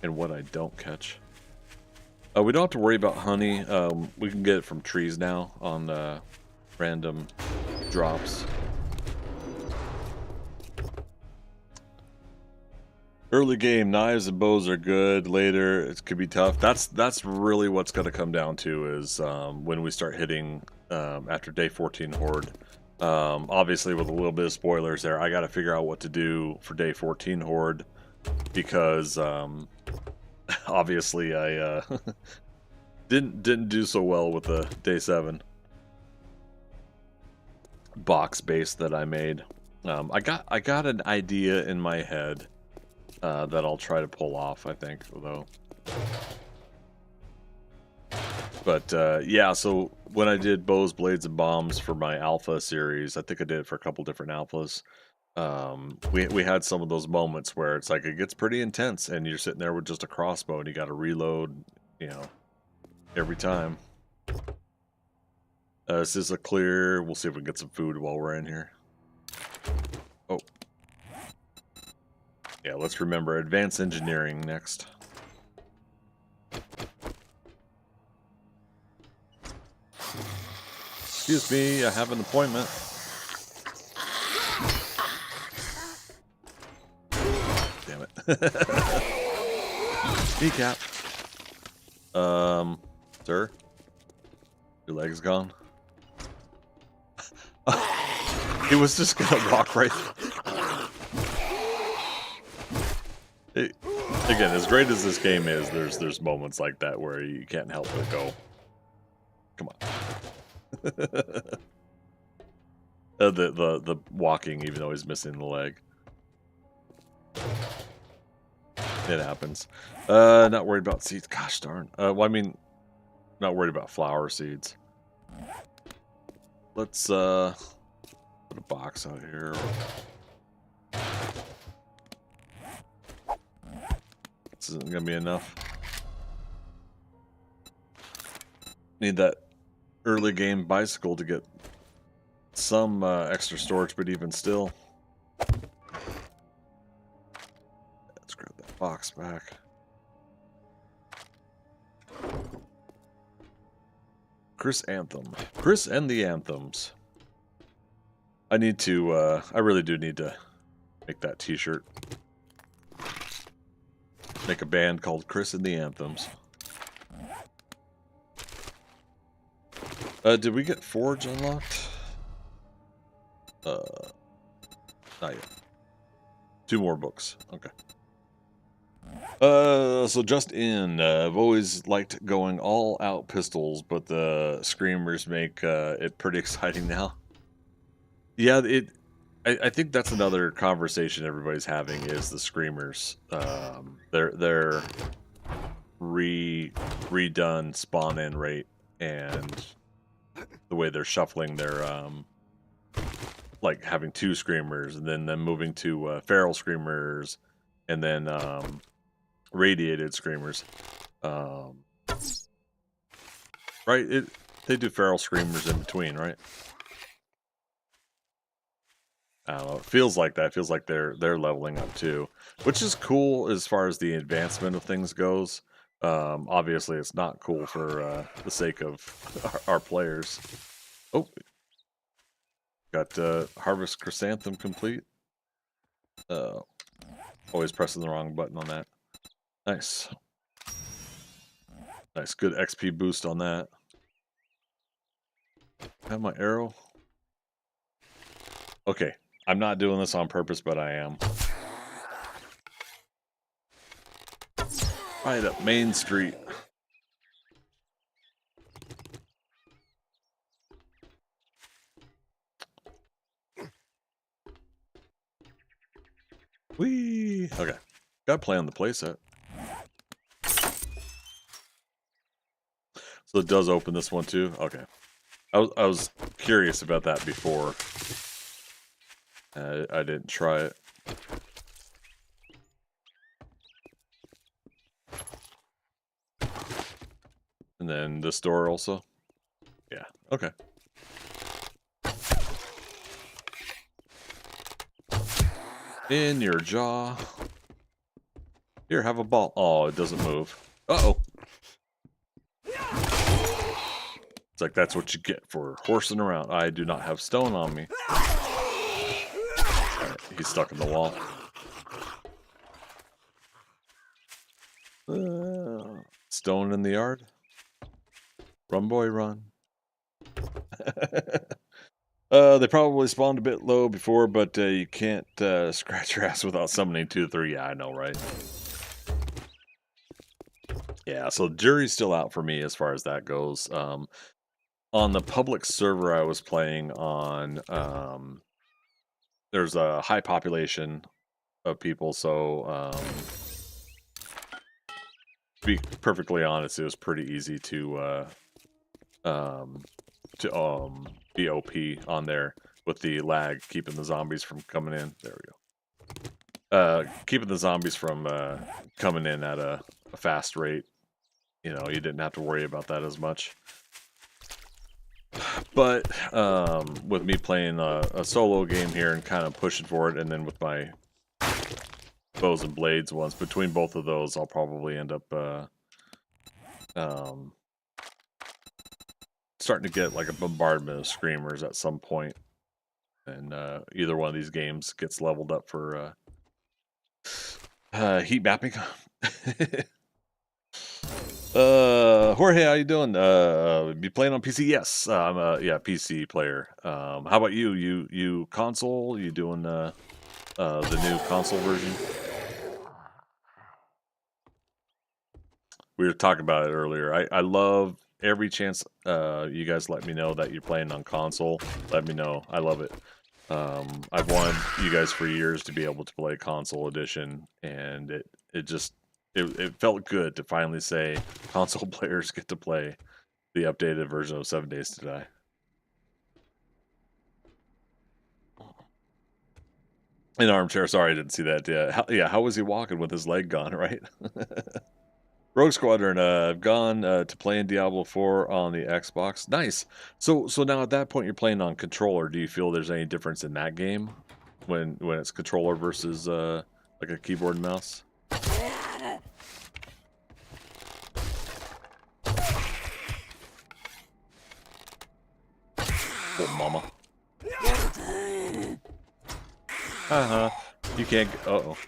and what I don't catch. We don't have to worry about honey. We can get it from trees now on random drops. Early game, knives and bows are good. Later, it could be tough. That's really what's going to come down to is when we start hitting after day 14 Horde. Obviously, with a little bit of spoilers there, I got to figure out what to do for day 14 Horde because obviously I didn't do so well with the day 7 box base that I made. I got an idea in my head that I'll try to pull off, I think, though. But yeah, so when I did bows, blades, and bombs for my alpha series, I think I did it for a couple different alphas. We had some of those moments where it's like it gets pretty intense, and you're sitting there with just a crossbow, and you got to reload, you know, every time. This is a clear. We'll see if we can get some food while we're in here. Oh. Yeah, let's remember advanced engineering next. Excuse me, I have an appointment. Damn it. Kneecap. Sir? Your leg's gone? He was just gonna walk right through. Again, as great as this game is, there's moments like that where you can't help but go, come on. The walking, even though he's missing the leg. It happens. Not worried about seeds. Gosh darn. Well, I mean, not worried about flower seeds. Let's put a box out here. This isn't gonna be enough. Need that early game bicycle to get some extra storage, but even still. Let's grab that box back. Chris Anthem. Chris and the Anthems. I need to, I really do need to make that t-shirt. Make a band called Chris and the Anthems. Did we get Forge unlocked? Not yet. 2 more books. Okay. So just in, I've always liked going all out pistols, but the screamers make it pretty exciting now. Yeah, I think that's another conversation everybody's having is the screamers. Their redone spawn in rate and the way they're shuffling their like having 2 screamers and then moving to feral screamers and then radiated screamers. Right? They do feral screamers in between, right? I don't know. It feels like that. It feels like they're leveling up too, which is cool as far as the advancement of things goes. Obviously, it's not cool for the sake of our players. Oh, got Harvest Chrysanthem complete. Always pressing the wrong button on that. Nice. Nice, good XP boost on that. Have my arrow. Okay. I'm not doing this on purpose, but I am. Right up Main Street. Whee! Okay. Gotta play on the playset. So it does open this one too? Okay. I was curious about that before. I didn't try it. And then this door also? Yeah, okay. In your jaw. Here, have a ball. Oh, it doesn't move. Uh-oh. It's like, that's what you get for horsing around. I do not have stone on me. Right, he's stuck in the wall. Stone in the yard. Run, boy, run. They probably spawned a bit low before, but you can't scratch your ass without summoning 2 to 3. Yeah, I know, right? Yeah, so jury's still out for me as far as that goes. On the public server I was playing on, there's a high population of people, so to be perfectly honest, it was pretty easy to be OP on there with the lag, keeping the zombies from coming in. There we go. Keeping the zombies from coming in at a fast rate. You know, you didn't have to worry about that as much. But with me playing a solo game here and kind of pushing for it, and then with my bows and blades ones, between both of those, I'll probably end up starting to get like a bombardment of screamers at some point. And either one of these games gets leveled up for heat mapping. Jorge, how you doing? You playing on PC? Yes, I'm a PC player. How about you? You console? You doing the new console version? We were talking about it earlier. I love every chance you guys let me know that you're playing on console. Let me know. I love it. I've wanted you guys for years to be able to play console edition, and it felt good to finally say console players get to play the updated version of 7 Days to Die. In armchair, sorry I didn't see that. Yeah, how was he walking with his leg gone, right? Rogue Squadron, I've gone to playing Diablo 4 on the Xbox. Nice. So now at that point you're playing on controller. Do you feel there's any difference in that game when it's controller versus like a keyboard and mouse? Oh, mama. You can't. Uh-oh.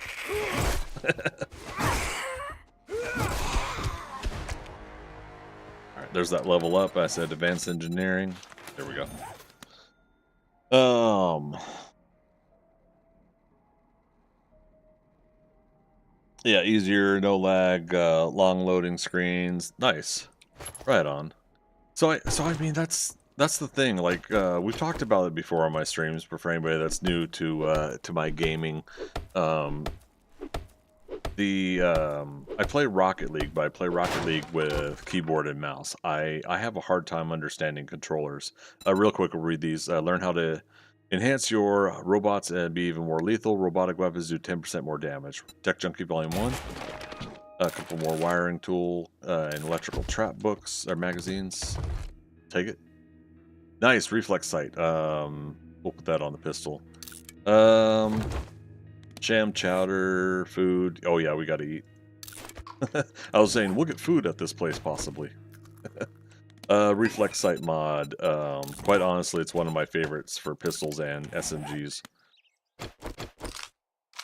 Alright, there's that level up. I said advanced engineering. There we go. Yeah, easier, no lag, long loading screens. Nice. Right on. So I mean that's the thing. Like we've talked about it before on my streams, but for anybody that's new to my gaming, I play Rocket League, but I play Rocket League with keyboard and mouse. I have a hard time understanding controllers. Real quick, we'll read these. Learn how to enhance your robots and be even more lethal. Robotic weapons do 10% more damage. Tech Junkie Volume 1. A couple more wiring tool and electrical trap books or magazines. Take it. Nice reflex sight. We'll put that on the pistol. Jam chowder, food. Oh yeah, we gotta eat. I was saying we'll get food at this place possibly. Reflex sight mod. Quite honestly, it's one of my favorites for pistols and SMGs.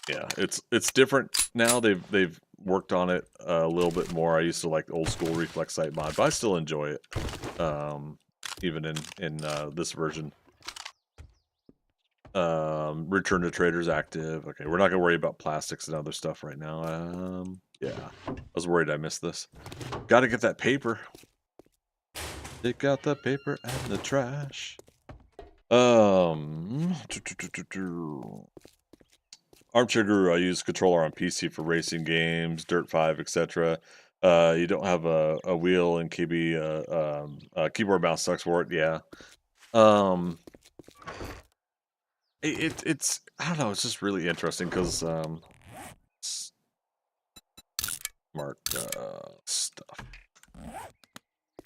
Yeah, it's different now. They've worked on it a little bit more. I used to like the old school reflex sight mod, but I still enjoy it. Even in this version. Return to traders active. Okay, we're not gonna worry about plastics and other stuff right now. Yeah, I was worried I missed this. Gotta get that paper. Take out the paper and the trash. Armchair Guru, I use controller on PC for racing games, Dirt 5, etc. You don't have a wheel and keyboard mouse sucks for it. Yeah. It's I don't know. It's just really interesting because smart stuff.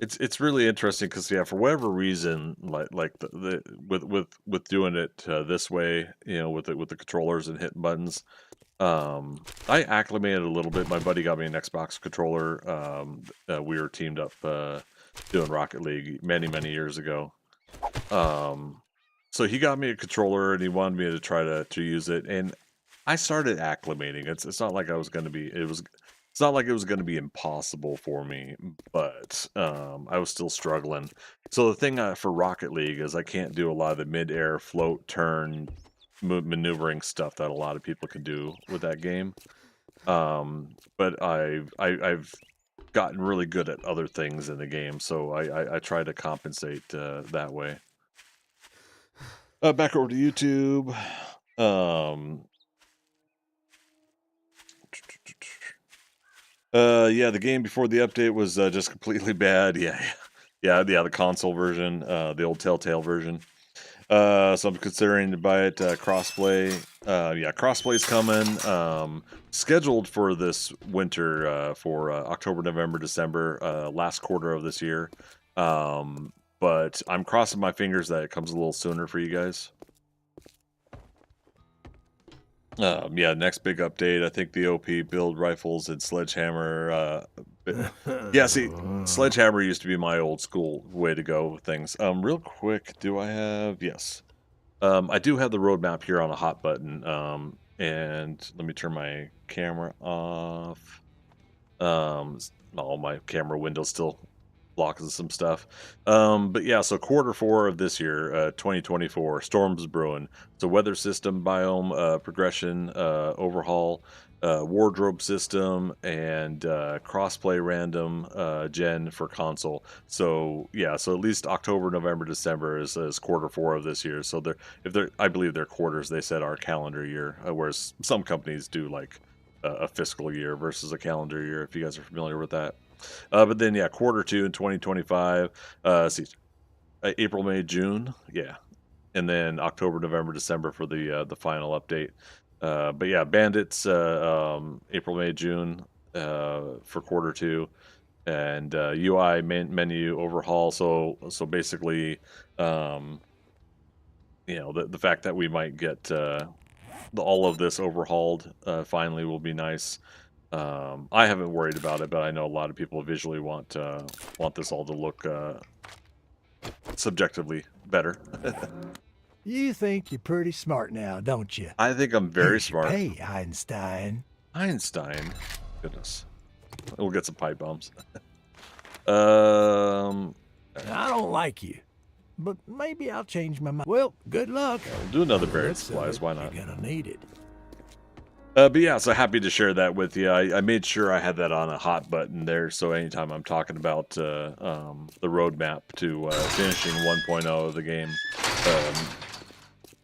It's really interesting because yeah, for whatever reason, like with doing it this way, you know, with the controllers and hitting buttons, I acclimated a little bit. My buddy got me an Xbox controller. We were teamed up doing Rocket League many years ago. So he got me a controller and he wanted me to try to use it, and I started acclimating. It's not like I was going to be. It's not like it was going to be impossible for me, but I was still struggling. So the thing for Rocket League is I can't do a lot of the mid-air float turn maneuvering stuff that a lot of people can do with that game. But I've gotten really good at other things in the game, so I try to compensate that way. Back over to YouTube. Yeah, the game before the update was just completely bad. Yeah, the console version, the old Telltale version. So I'm considering to buy it crossplay. Yeah, crossplay's coming. Scheduled for this winter for October, November, December, last quarter of this year. But I'm crossing my fingers that it comes a little sooner for you guys. Yeah, next big update. I think the OP build rifles and sledgehammer. Yeah, see, sledgehammer used to be my old school way to go with things. Real quick, do I have? Yes. I do have the roadmap here on a hot button. And let me turn my camera off. Oh, my camera window's still blocking some stuff. But yeah, so Q4 of this year, 2024, storms brewing. So weather system, biome progression, overhaul, wardrobe system, and crossplay random gen for console. So yeah, so at least October, November, December is Q4 of this year. So I believe their quarters they said are calendar year, whereas some companies do like a fiscal year versus a calendar year. If you guys are familiar with that. But then, yeah, Q2 in 2025. See, April, May, June, yeah, and then October, November, December for the final update. But yeah, Bandits, April, May, June for Q2, and UI menu overhaul. So basically, you know, the fact that we might get all of this overhauled finally will be nice. I haven't worried about it, but I know a lot of people visually want this all to look subjectively better. You think you're pretty smart now, don't you? I think I'm very Here's your smart. Hey, Einstein. Einstein, goodness, we'll get some pipe bombs. I don't like you, but maybe I'll change my mind. Well, good luck. We'll do another buried Looks of supplies. it, Why not? You're gonna need it. But yeah, so happy to share that with you. I made sure I had that on a hot button there, so anytime I'm talking about the roadmap to finishing 1.0 of the game,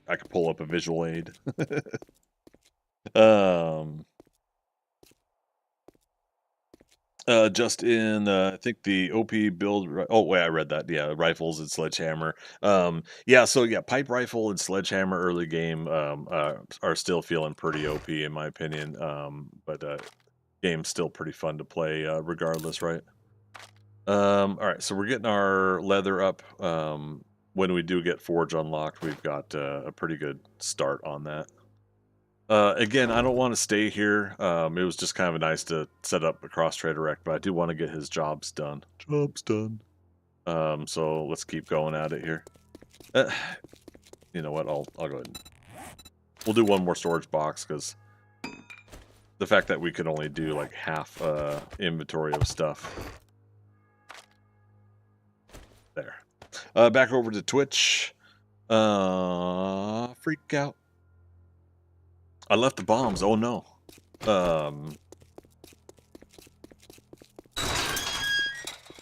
I could pull up a visual aid. Just in, I think the OP build. Oh wait, I read that. Yeah, rifles and sledgehammer. Yeah. So yeah, pipe rifle and sledgehammer early game are still feeling pretty OP in my opinion. But game's still pretty fun to play regardless, right? All right, so we're getting our leather up. When we do get Forge unlocked, we've got a pretty good start on that. Again, I don't want to stay here. It was just kind of nice to set up a cross trade direct, but I do want to get his jobs done. So let's keep going at it here. You know what? I'll go ahead. We'll do one more storage box because the fact that we could only do like half inventory of stuff. There. Back over to Twitch. Freak out. I left the bombs. Oh no.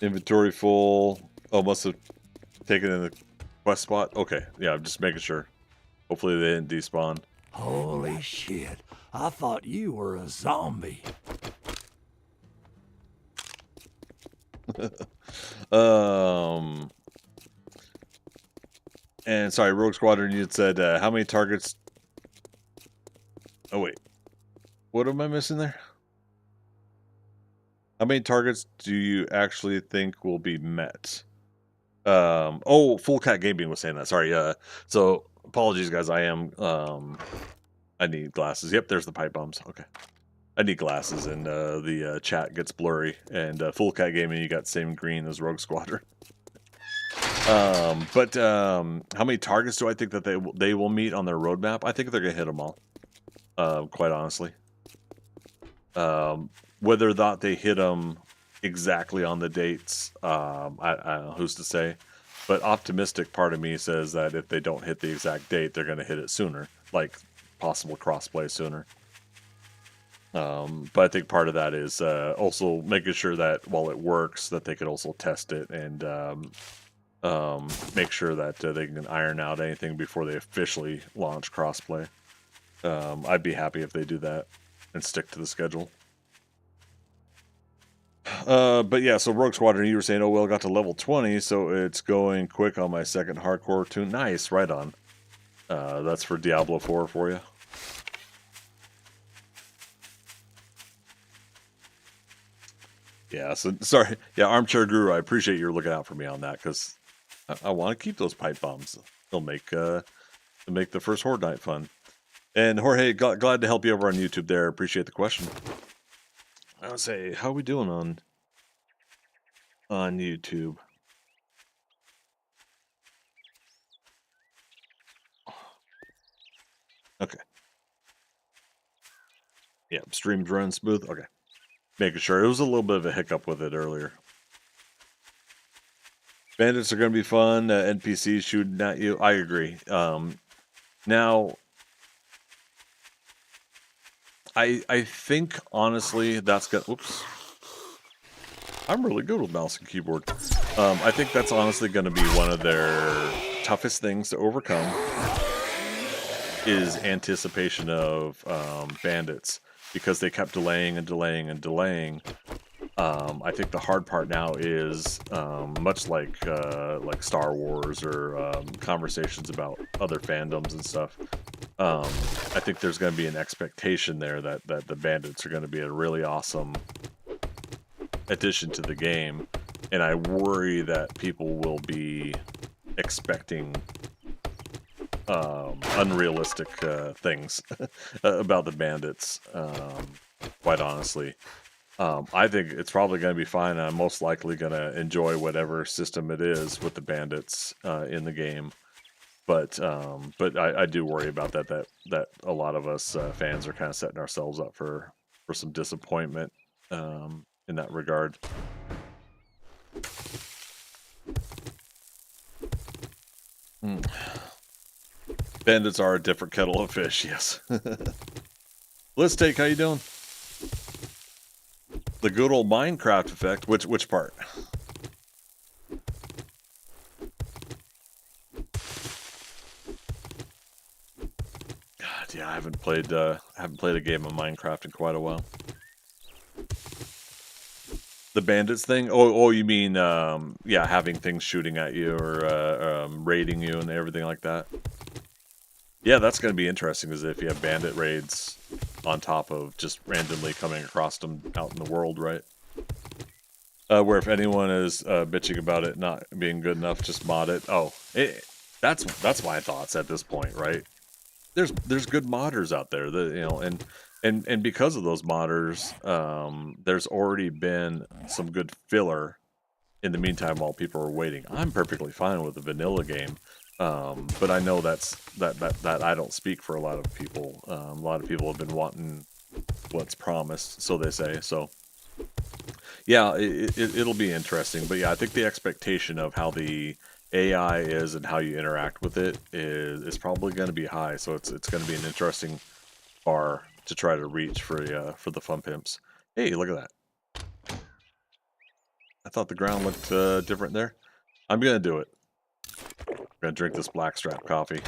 Inventory full. Oh, must have taken in the quest spot. Okay, yeah, I'm just making sure. Hopefully they didn't despawn. Holy shit. I thought you were a zombie. And sorry, Rogue Squadron, you had said how many targets? Oh wait, what am I missing there? How many targets do you actually think will be met? Oh, Full Cat Gaming was saying that. Sorry. So apologies, guys. I need glasses. Yep, there's the pipe bombs. Okay. I need glasses, and the chat gets blurry. And Full Cat Gaming, you got same green as Rogue Squadron. But how many targets do I think that they will meet on their roadmap? I think they're gonna hit them all. Quite honestly. Whether or not they hit them exactly on the dates, I don't know, who's to say. But optimistic part of me says that if they don't hit the exact date, they're going to hit it sooner, like possible crossplay sooner. But I think part of that is also making sure that while it works, that they could also test it and make sure that they can iron out anything before they officially launch crossplay. I'd be happy if they do that and stick to the schedule. But yeah, so Rogue Squadron, you were saying, oh, well, got to level 20, so it's going quick on my second hardcore tune. Nice, right on. That's for Diablo 4 for you. Yeah, so sorry. Yeah, Armchair Guru, I appreciate you looking out for me on that, because I want to keep those pipe bombs. They'll make the first Horde night fun. And Jorge, glad to help you over on YouTube there. Appreciate the question. I would say, how are we doing on YouTube? Okay. Yeah, stream's running smooth. Okay. Making sure. It was a little bit of a hiccup with it earlier. Bandits are going to be fun. NPCs shooting at you. I agree. Now, I think, honestly, that's going to... Oops. I'm really good with mouse and keyboard. I think that's honestly going to be one of their toughest things to overcome is anticipation of bandits, because they kept delaying and delaying and delaying. I think the hard part now is much like Star Wars or conversations about other fandoms and stuff. I think there's going to be an expectation there that the bandits are going to be a really awesome addition to the game, and I worry that people will be expecting unrealistic things about the bandits, quite honestly. I think it's probably going to be fine, and I'm most likely going to enjoy whatever system it is with the bandits in the game. But I do worry about that a lot of us fans are kind of setting ourselves up for some disappointment in that regard. Bandits are a different kettle of fish, yes. Let's take, how you doing? The good old Minecraft effect. Which part? God, yeah, I haven't played a game of Minecraft in quite a while. The bandits thing? Oh, you mean yeah, having things shooting at you or raiding you and everything like that? Yeah, that's going to be interesting, is if you have bandit raids on top of just randomly coming across them out in the world, right? Where if anyone is bitching about it not being good enough, just mod it. Oh, that's my thoughts at this point, right? There's good modders out there that, you know, and because of those modders, there's already been some good filler in the meantime while people are waiting. I'm perfectly fine with the vanilla game. But I know that I don't speak for a lot of people. A lot of people have been wanting what's promised, so they say. So, yeah, it'll be interesting. But yeah, I think the expectation of how the AI is and how you interact with it is probably going to be high. So it's going to be an interesting bar to try to reach for the fun pimps. Hey, look at that! I thought the ground looked different there. I'm gonna do it. I'm gonna drink this blackstrap coffee.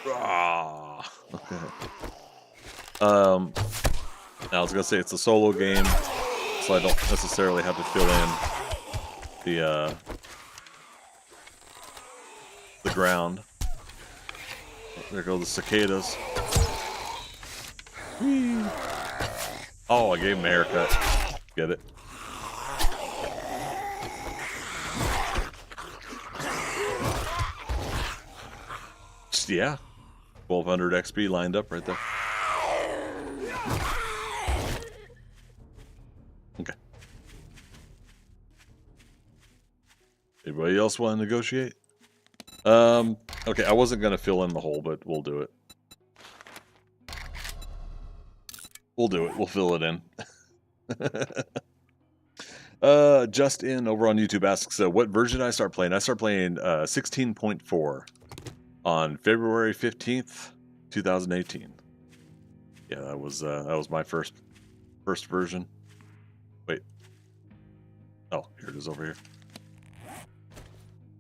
Ah. I was gonna say it's a solo game, so I don't necessarily have to fill in the ground. There go the cicadas. Whee. Oh, I gave him a haircut. Get it? Yeah. 1200 XP lined up right there. Okay. Anybody else want to negotiate? Okay, I wasn't going to fill in the hole, but we'll do it. We'll do it. We'll fill it in. Justin over on YouTube asks, what version did I start playing? I started playing 16.4 on February 15th, 2018. Yeah, that was my first version. Wait. Oh, here it is over here.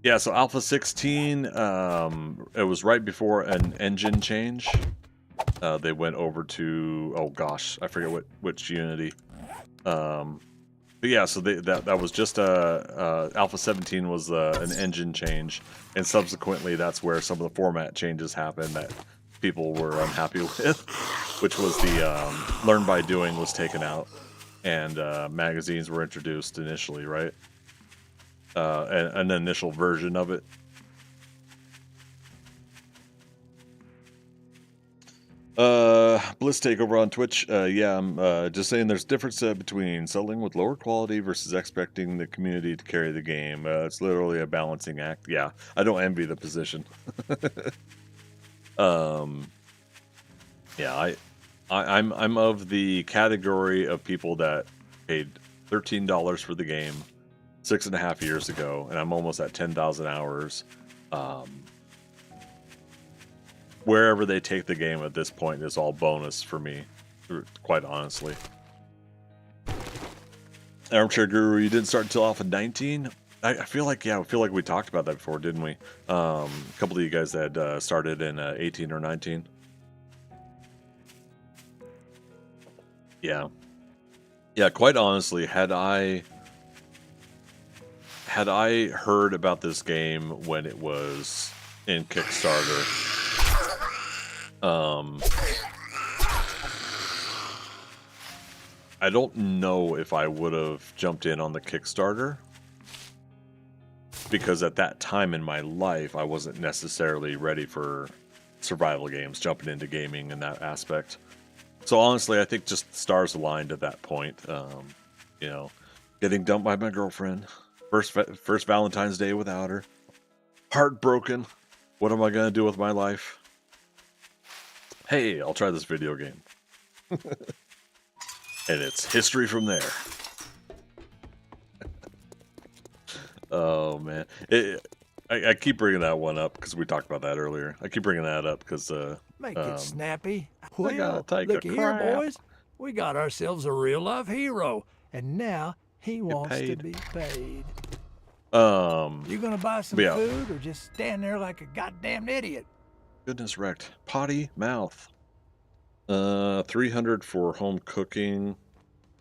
Yeah, so Alpha 16, it was right before an engine change. They went over to, oh gosh, I forget which Unity. But yeah, so that was just Alpha 17 was an engine change, and subsequently that's where some of the format changes happened that people were unhappy with, which was the learn by doing was taken out, and magazines were introduced initially, right? An initial version of it. Bliss Take over on Twitch. Yeah, I'm just saying there's a difference between selling with lower quality versus expecting the community to carry the game. It's literally a balancing act. Yeah, I don't envy the position. Yeah, I'm of the category of people that paid $13 for the game 6.5 years ago, and I'm almost at 10,000 hours. Wherever they take the game at this point is all bonus for me, quite honestly. Armchair Guru, you didn't start until Alpha 19? I feel like, yeah, I feel like we talked about that before, didn't we? A couple of you guys had started in 18 or 19. Yeah. Yeah, quite honestly, had I heard about this game when it was in Kickstarter, I don't know if I would have jumped in on the Kickstarter, because at that time in my life, I wasn't necessarily ready for survival games, jumping into gaming in that aspect. So honestly, I think just stars aligned at that point. You know, getting dumped by my girlfriend, first Valentine's Day without her, heartbroken. What am I gonna do with my life? Hey, I'll try this video game. And it's history from there. Oh, man. I keep bringing that one up because we talked about that earlier. I keep bringing that up because... Make it snappy. I gotta take look a here, crap. boys. We got ourselves a real-life hero, and now he wants to paid. be paid. You gonna buy some food or just stand there like a goddamn idiot? Goodness wrecked. Potty mouth. 300 for home cooking.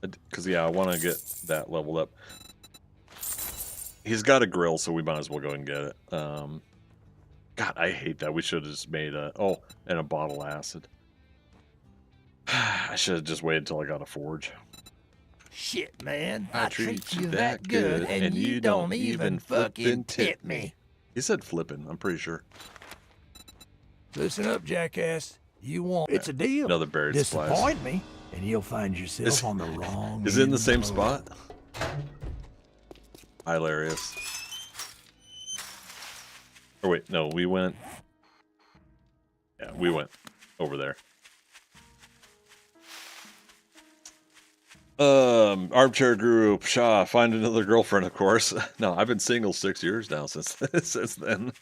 Because, yeah, I want to get that leveled up. He's got a grill, so we might as well go and get it. God, I hate that. We should have just made a... Oh, and a bottle of acid. I should have just waited until I got a forge. Shit, man. I treat you that good, and you don't even fucking tip me. He said flipping, I'm pretty sure. Listen up, jackass. You want... It's a deal. Another buried supplies. Disappoint me, and you'll find yourself on the wrong Is it in the end same of the spot? Hilarious. Or wait, no, we went... Yeah, we went over there. Armchair Guru, pshaw, find another girlfriend, of course. No, I've been single 6 years now since then.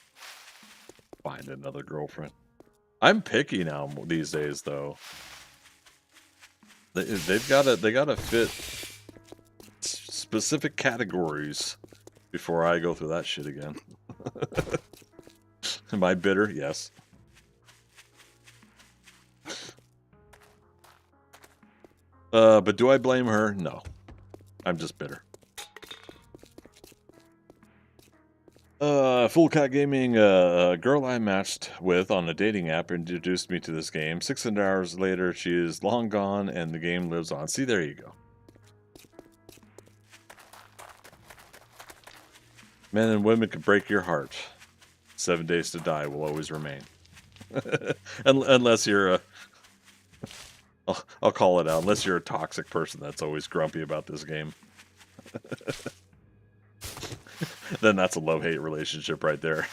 Find another girlfriend. I'm picky now these days, though. They gotta fit specific categories before I go through that shit again. Am I bitter? Yes. But do I blame her? No. I'm just bitter. Full Cat Gaming, a girl I matched with on a dating app introduced me to this game. 600 hours later, she is long gone and the game lives on. See, there you go. Men and women can break your heart. 7 Days to Die will always remain. Unless you're a... I'll call it out. Unless you're a toxic person that's always grumpy about this game. Then that's a love-hate relationship right there.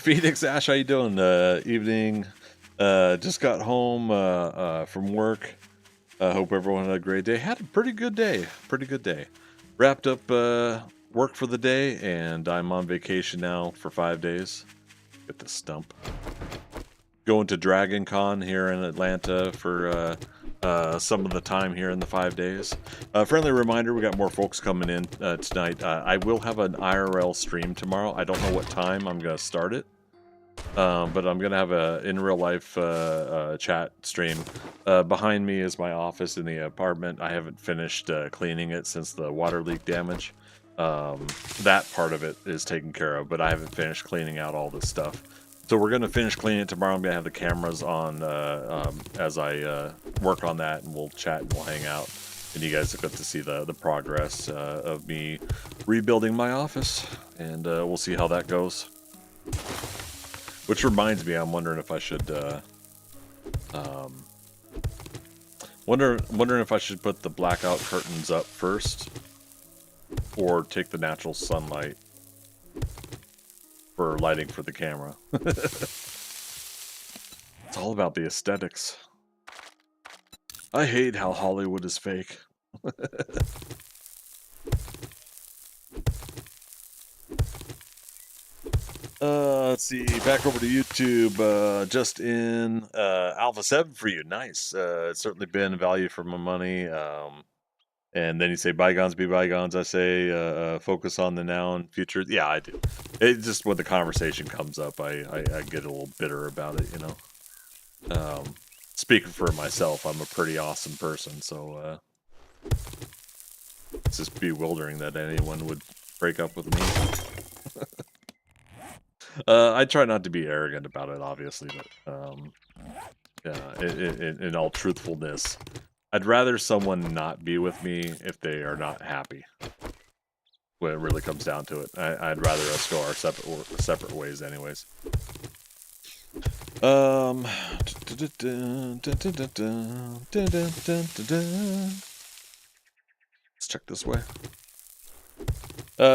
Phoenix Ash, how you doing? Evening. Just got home from work. Hope everyone had a great day. Had a pretty good day. Pretty good day. Wrapped up work for the day, and I'm on vacation now for 5 days. Get the stump. Going to Dragon Con here in Atlanta for some of the time here in the 5 days. Friendly reminder, we got more folks coming in tonight. I will have an IRL stream tomorrow. I don't know what time I'm going to start it. But I'm going to have a in real life chat stream. Behind me is my office in the apartment. I haven't finished cleaning it since the water leak damage. That part of it is taken care of, but I haven't finished cleaning out all this stuff. So we're going to finish cleaning it tomorrow. I'm going to have the cameras on as I work on that, and we'll chat and we'll hang out. And you guys will get to see the progress of me rebuilding my office. And we'll see how that goes. Which reminds me, I'm wondering if I should wondering if I should put the blackout curtains up first, or take the natural sunlight for lighting for the camera. It's all about the aesthetics. I hate how Hollywood is fake. Let's see, back over to YouTube, just in Alpha 7 for you. Nice. It's certainly been value for my money. And then you say bygones be bygones. I say focus on the now and future. Yeah, I do. It's just when the conversation comes up, I get a little bitter about it, you know. Speaking for myself, I'm a pretty awesome person, so it's just bewildering that anyone would break up with me. I try not to be arrogant about it, obviously, but yeah, in all truthfulness, I'd rather someone not be with me if they are not happy. When it really comes down to it, I'd rather us go our separate ways, anyways. Let's check this way.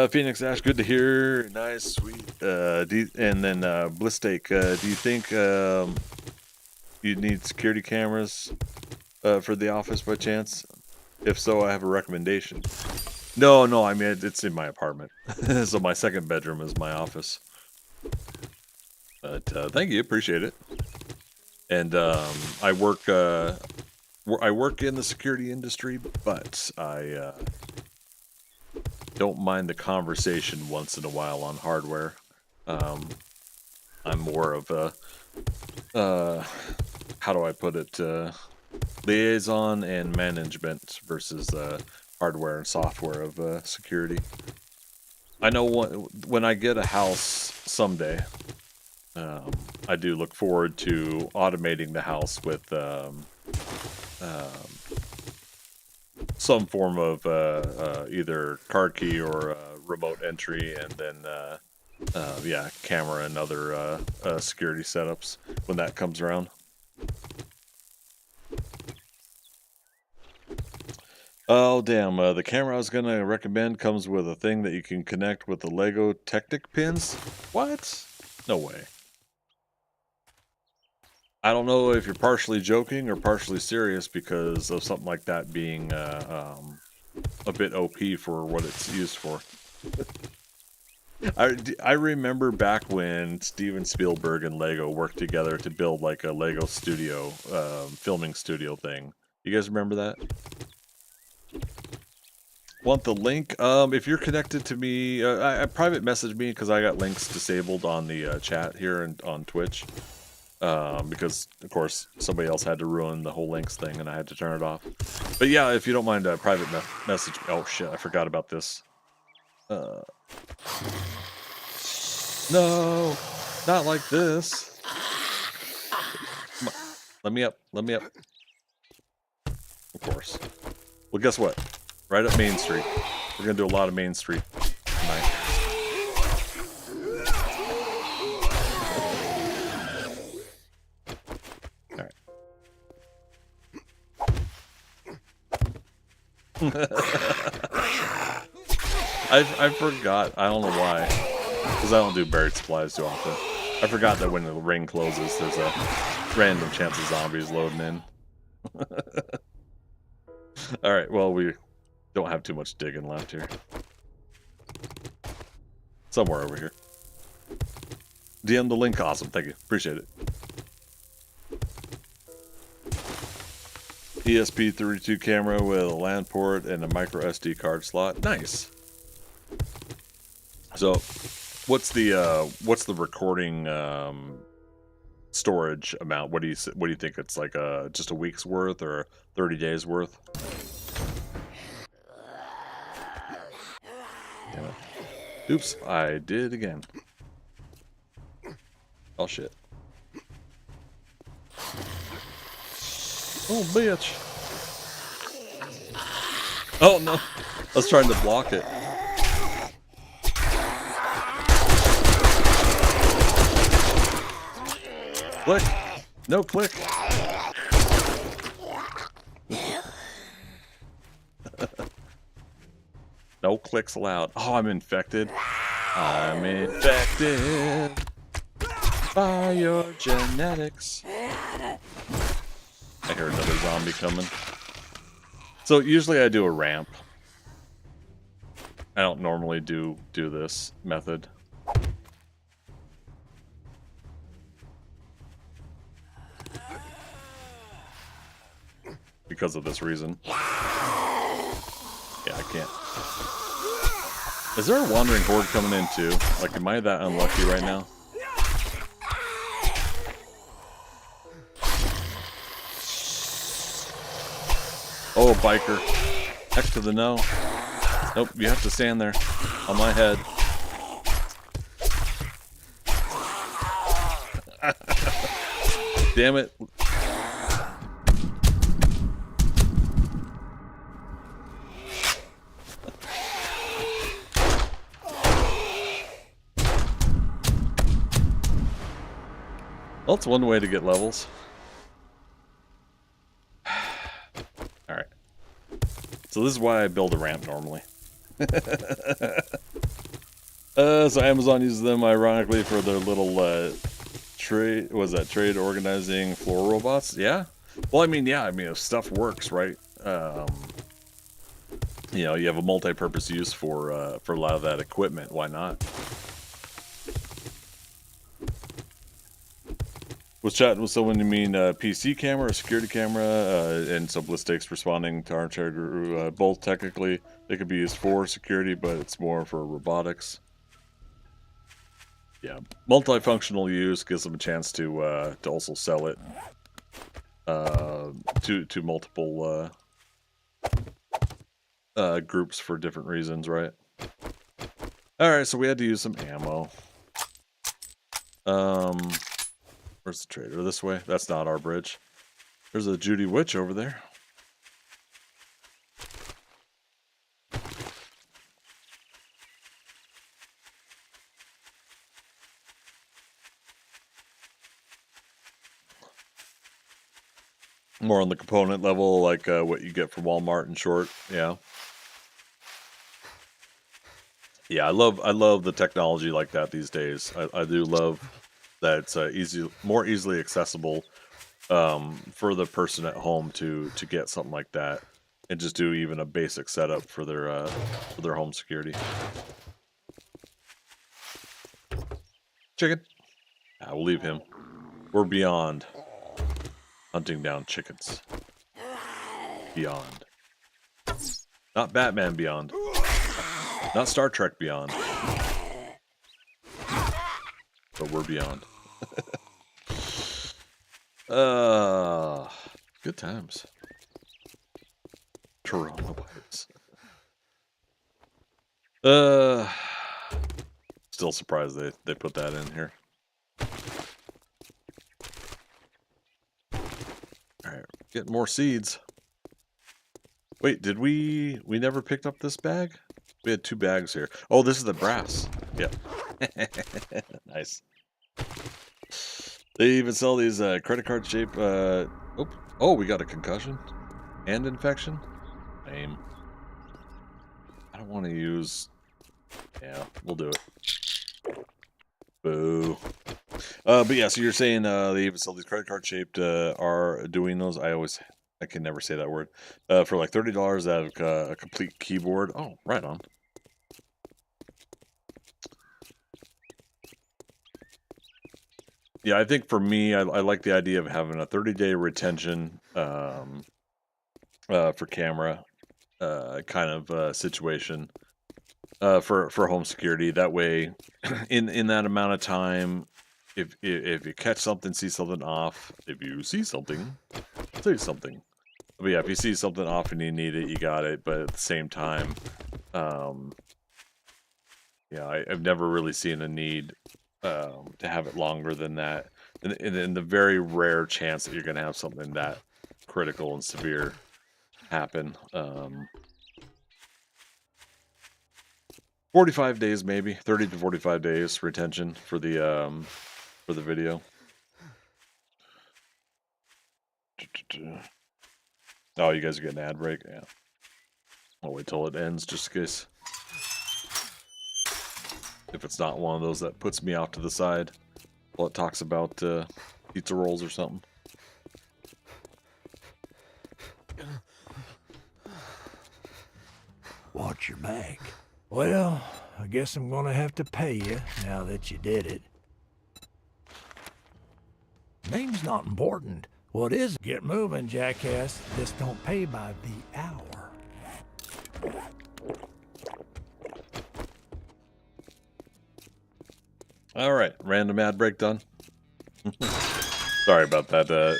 Phoenix Ash, good to hear. Nice, sweet. And then Blistake, do you think you need security cameras for the office by chance? If so, I have a recommendation. No, I mean, it's in my apartment. So my second bedroom is my office. But thank you, appreciate it. And I work in the security industry, but I don't mind the conversation once in a while on hardware. I'm more of a how do I put it, liaison and management versus hardware and software of security. I know when I get a house someday, I do look forward to automating the house with some form of either card key or remote entry, and then yeah, camera and other security setups when that comes around. Oh damn, the camera I was gonna recommend comes with a thing that you can connect with the Lego Technic pins. What? No way. I don't know if you're partially joking or partially serious because of something like that being a bit OP for what it's used for. I remember back when Steven Spielberg and Lego worked together to build like a Lego studio, filming studio thing. You guys remember that? Want the link? If you're connected to me, I private message me because I got links disabled on the chat here and on Twitch. because of course somebody else had to ruin the whole links thing and I had to turn it off. But yeah, if you don't mind a private message. Oh shit, I forgot about this. No, not like this. Come on. Let me up. Let me up. Of course. Well, guess what? Right up Main Street. We're gonna do a lot of Main Street tonight. I forgot. I don't know why. Because I don't do buried supplies too often. I forgot that when the ring closes, there's a random chance of zombies loading in. Alright, well, we don't have too much digging left here. Somewhere over here. DM the link, awesome. Thank you. Appreciate it. ESP32 camera with a LAN port and a micro SD card slot. Nice. So, what's the recording storage amount? What do you think? It's like just a week's worth or 30 days worth? Damn it. Oops, I did again. Oh shit. Oh bitch. Oh no. I was trying to block it. Click. No click. No clicks allowed. Oh, I'm infected. I'm infected by your genetics. I hear another zombie coming. So usually I do a ramp. I don't normally do this method. Because of this reason. Yeah, I can't. Is there a wandering horde coming in too? Like, am I that unlucky right now? Oh, biker. Heck to the no. Nope, you have to stand there. On my head. Damn it. Well, it's one way to get levels. Alright. So this is why I build a ramp normally. So Amazon uses them ironically for their little trade organizing floor robots. Yeah. Well, I mean, if stuff works, right? You know, you have a multi-purpose use for a lot of that equipment. Why not? Was chatting with someone you mean PC camera or security camera, and so ballistics responding to armchair. Both technically they could be used for security, but it's more for robotics. Yeah, multifunctional use gives them a chance to also sell it to multiple groups for different reasons, right? All right, so we had to use some ammo. Where's the trader? This way? That's not our bridge. There's a Judy Witch over there. More on the component level, like what you get from Walmart in short. Yeah. Yeah, I love the technology like that these days. I do love that it's more easily accessible for the person at home to get something like that and just do even a basic setup for their home security. Chicken. I will leave him. We're beyond hunting down chickens. Beyond. Not Batman Beyond. Not Star Trek Beyond. But we're beyond. Good times. Coronavirus. Still surprised they put that in here. All right, getting more seeds. Wait, did we never picked up this bag? We had 2 bags here. Oh, this is the brass. Yep. Nice. They even sell these credit card shape. Oh, we got a concussion and infection. Lame. I don't want to use. Yeah, we'll do it. Boo. But yeah, so you're saying they even sell these credit card shaped Arduinos. I can never say that word. For like $30, that have a complete keyboard. Oh, right on. Yeah, I think for me, I like the idea of having a 30-day retention for camera kind of situation for home security. That way, in that amount of time, if you catch something, see something off, if you see something, say something. But yeah, if you see something off and you need it, you got it. But at the same time, yeah, I've never really seen a need to have it longer than that. And in the very rare chance that you're going to have something that critical and severe happen. 45 days, maybe 30 to 45 days retention for the video. Oh, you guys are getting an ad break? Yeah. I'll wait till it ends just in case. If it's not one of those that puts me off to the side while it talks about pizza rolls or something. Watch your back. Well, I guess I'm gonna have to pay you now that you did it. Name's not important. What is? Get moving, jackass. This don't pay by the hour. All right, random ad break done. Sorry about that. I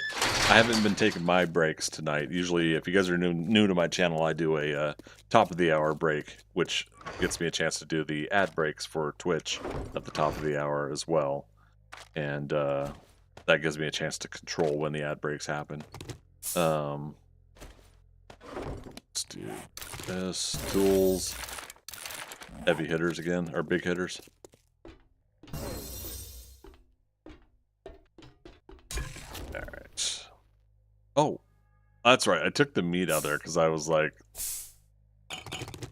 haven't been taking my breaks tonight. Usually, if you guys are new to my channel, I do a top of the hour break, which gets me a chance to do the ad breaks for Twitch at the top of the hour as well. And that gives me a chance to control when the ad breaks happen. Let's do this. Tools. Heavy hitters again, or big hitters. Alright. Oh, that's right. I took the meat out there because I was like,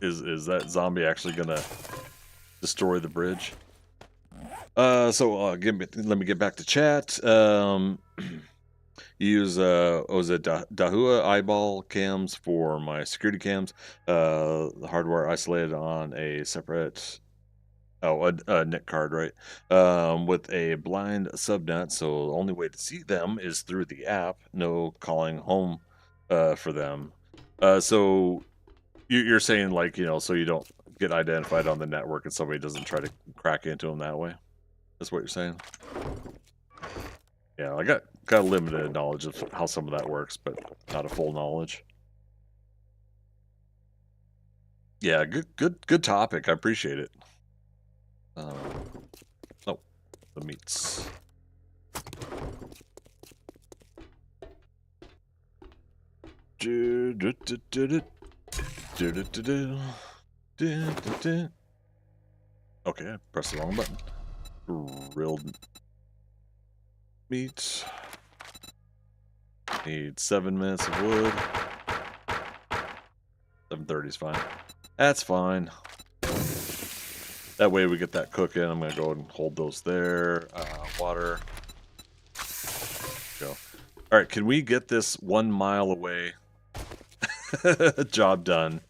is that zombie actually gonna destroy the bridge? So let me get back to chat. Use Dahua eyeball cams for my security cams. The hardware isolated on a separate a NIC card, right? With a blind subnet, so the only way to see them is through the app. No calling home for them. So you're saying, like, you know, so you don't get identified on the network and somebody doesn't try to crack into them that way. That's what you're saying. Yeah, I got limited knowledge of how some of that works, but not a full knowledge. Yeah, good topic. I appreciate it. Oh, the meats. Okay, I pressed the wrong button. Grilled meat. Need 7 minutes of wood. 7:30 is fine. That's fine. That way we get that cooking. I'm gonna go and hold those there. Water. Go. All right, can we get this 1 mile away? Job done.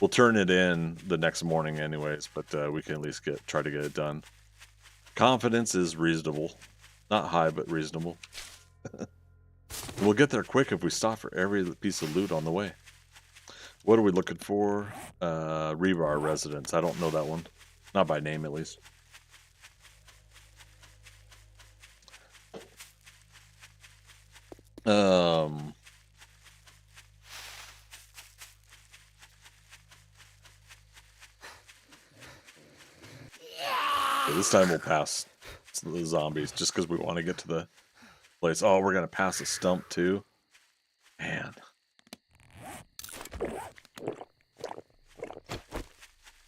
We'll turn it in the next morning anyways, but we can at least try to get it done. Confidence is reasonable. Not high, but reasonable. We'll get there quick if we stop for every piece of loot on the way. What are we looking for? Rebar residence. I don't know that one. Not by name, at least. This time we'll pass the zombies just because we want to get to the place. Oh, we're gonna pass a stump too. Man.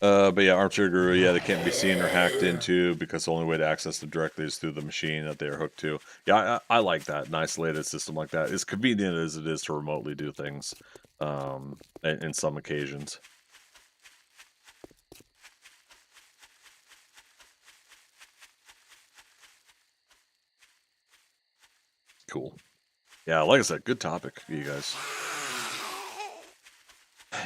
But yeah, Armchair Guru, yeah, they can't be seen or hacked into because the only way to access them directly is through the machine that they are hooked to. Yeah, I like that. An isolated system like that. As convenient as it is to remotely do things in some occasions. Cool. Yeah, like I said, good topic, you guys.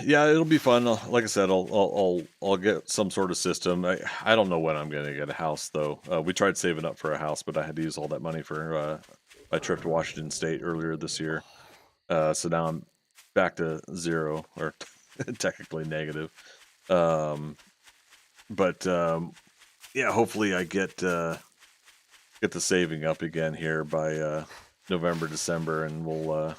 Yeah, it'll be fun. Like I said, I'll get some sort of system. I don't know when I'm gonna get a house though. We tried saving up for a house, but I had to use all that money for my trip to Washington State earlier this year. So now I'm back to zero, or technically negative. But yeah, hopefully I get the saving up again here by November, December, and we'll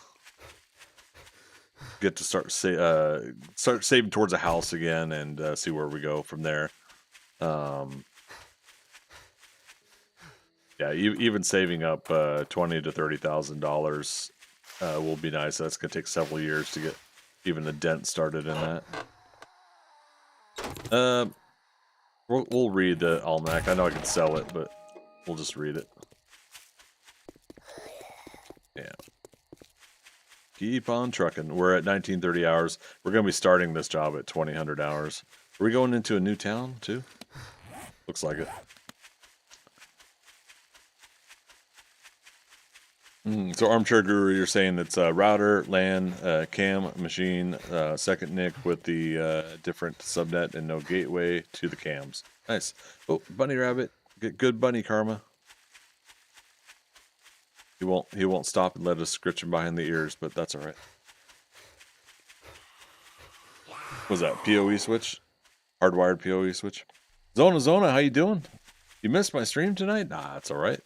get to start saving towards a house again and see where we go from there. Yeah, even saving up $20,000 to $30,000 will be nice. That's gonna take several years to get even a dent started in that. We'll read the almanac. I know I can sell it, but we'll just read it. Yeah. Keep on trucking. We're at 1930 hours. We're going to be starting this job at 2000 hours. Are we going into a new town, too? Looks like it. So Armchair Guru, you're saying it's router, LAN, cam, machine, second NIC with the different subnet and no gateway to the cams. Nice. Oh, bunny rabbit. Get good bunny karma. He won't stop and let us scritch him behind the ears, but that's all right. Was that PoE switch? Hardwired PoE switch. Zona, how you doing? You missed my stream tonight? Nah, it's all right.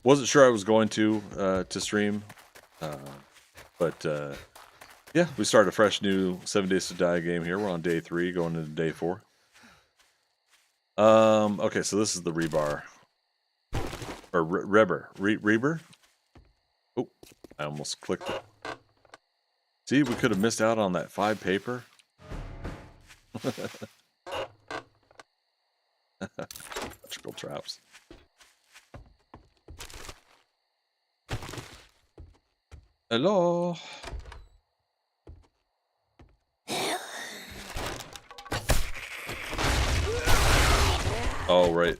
Wasn't sure I was going to stream, but yeah, we started a fresh new 7 Days to Die game here. We're on day 3, going into day 4. Okay, so this is the rebar. Or Reber? Oh, I almost clicked it. See, we could have missed out on that 5 paper. Electrical traps. Hello. Oh, right.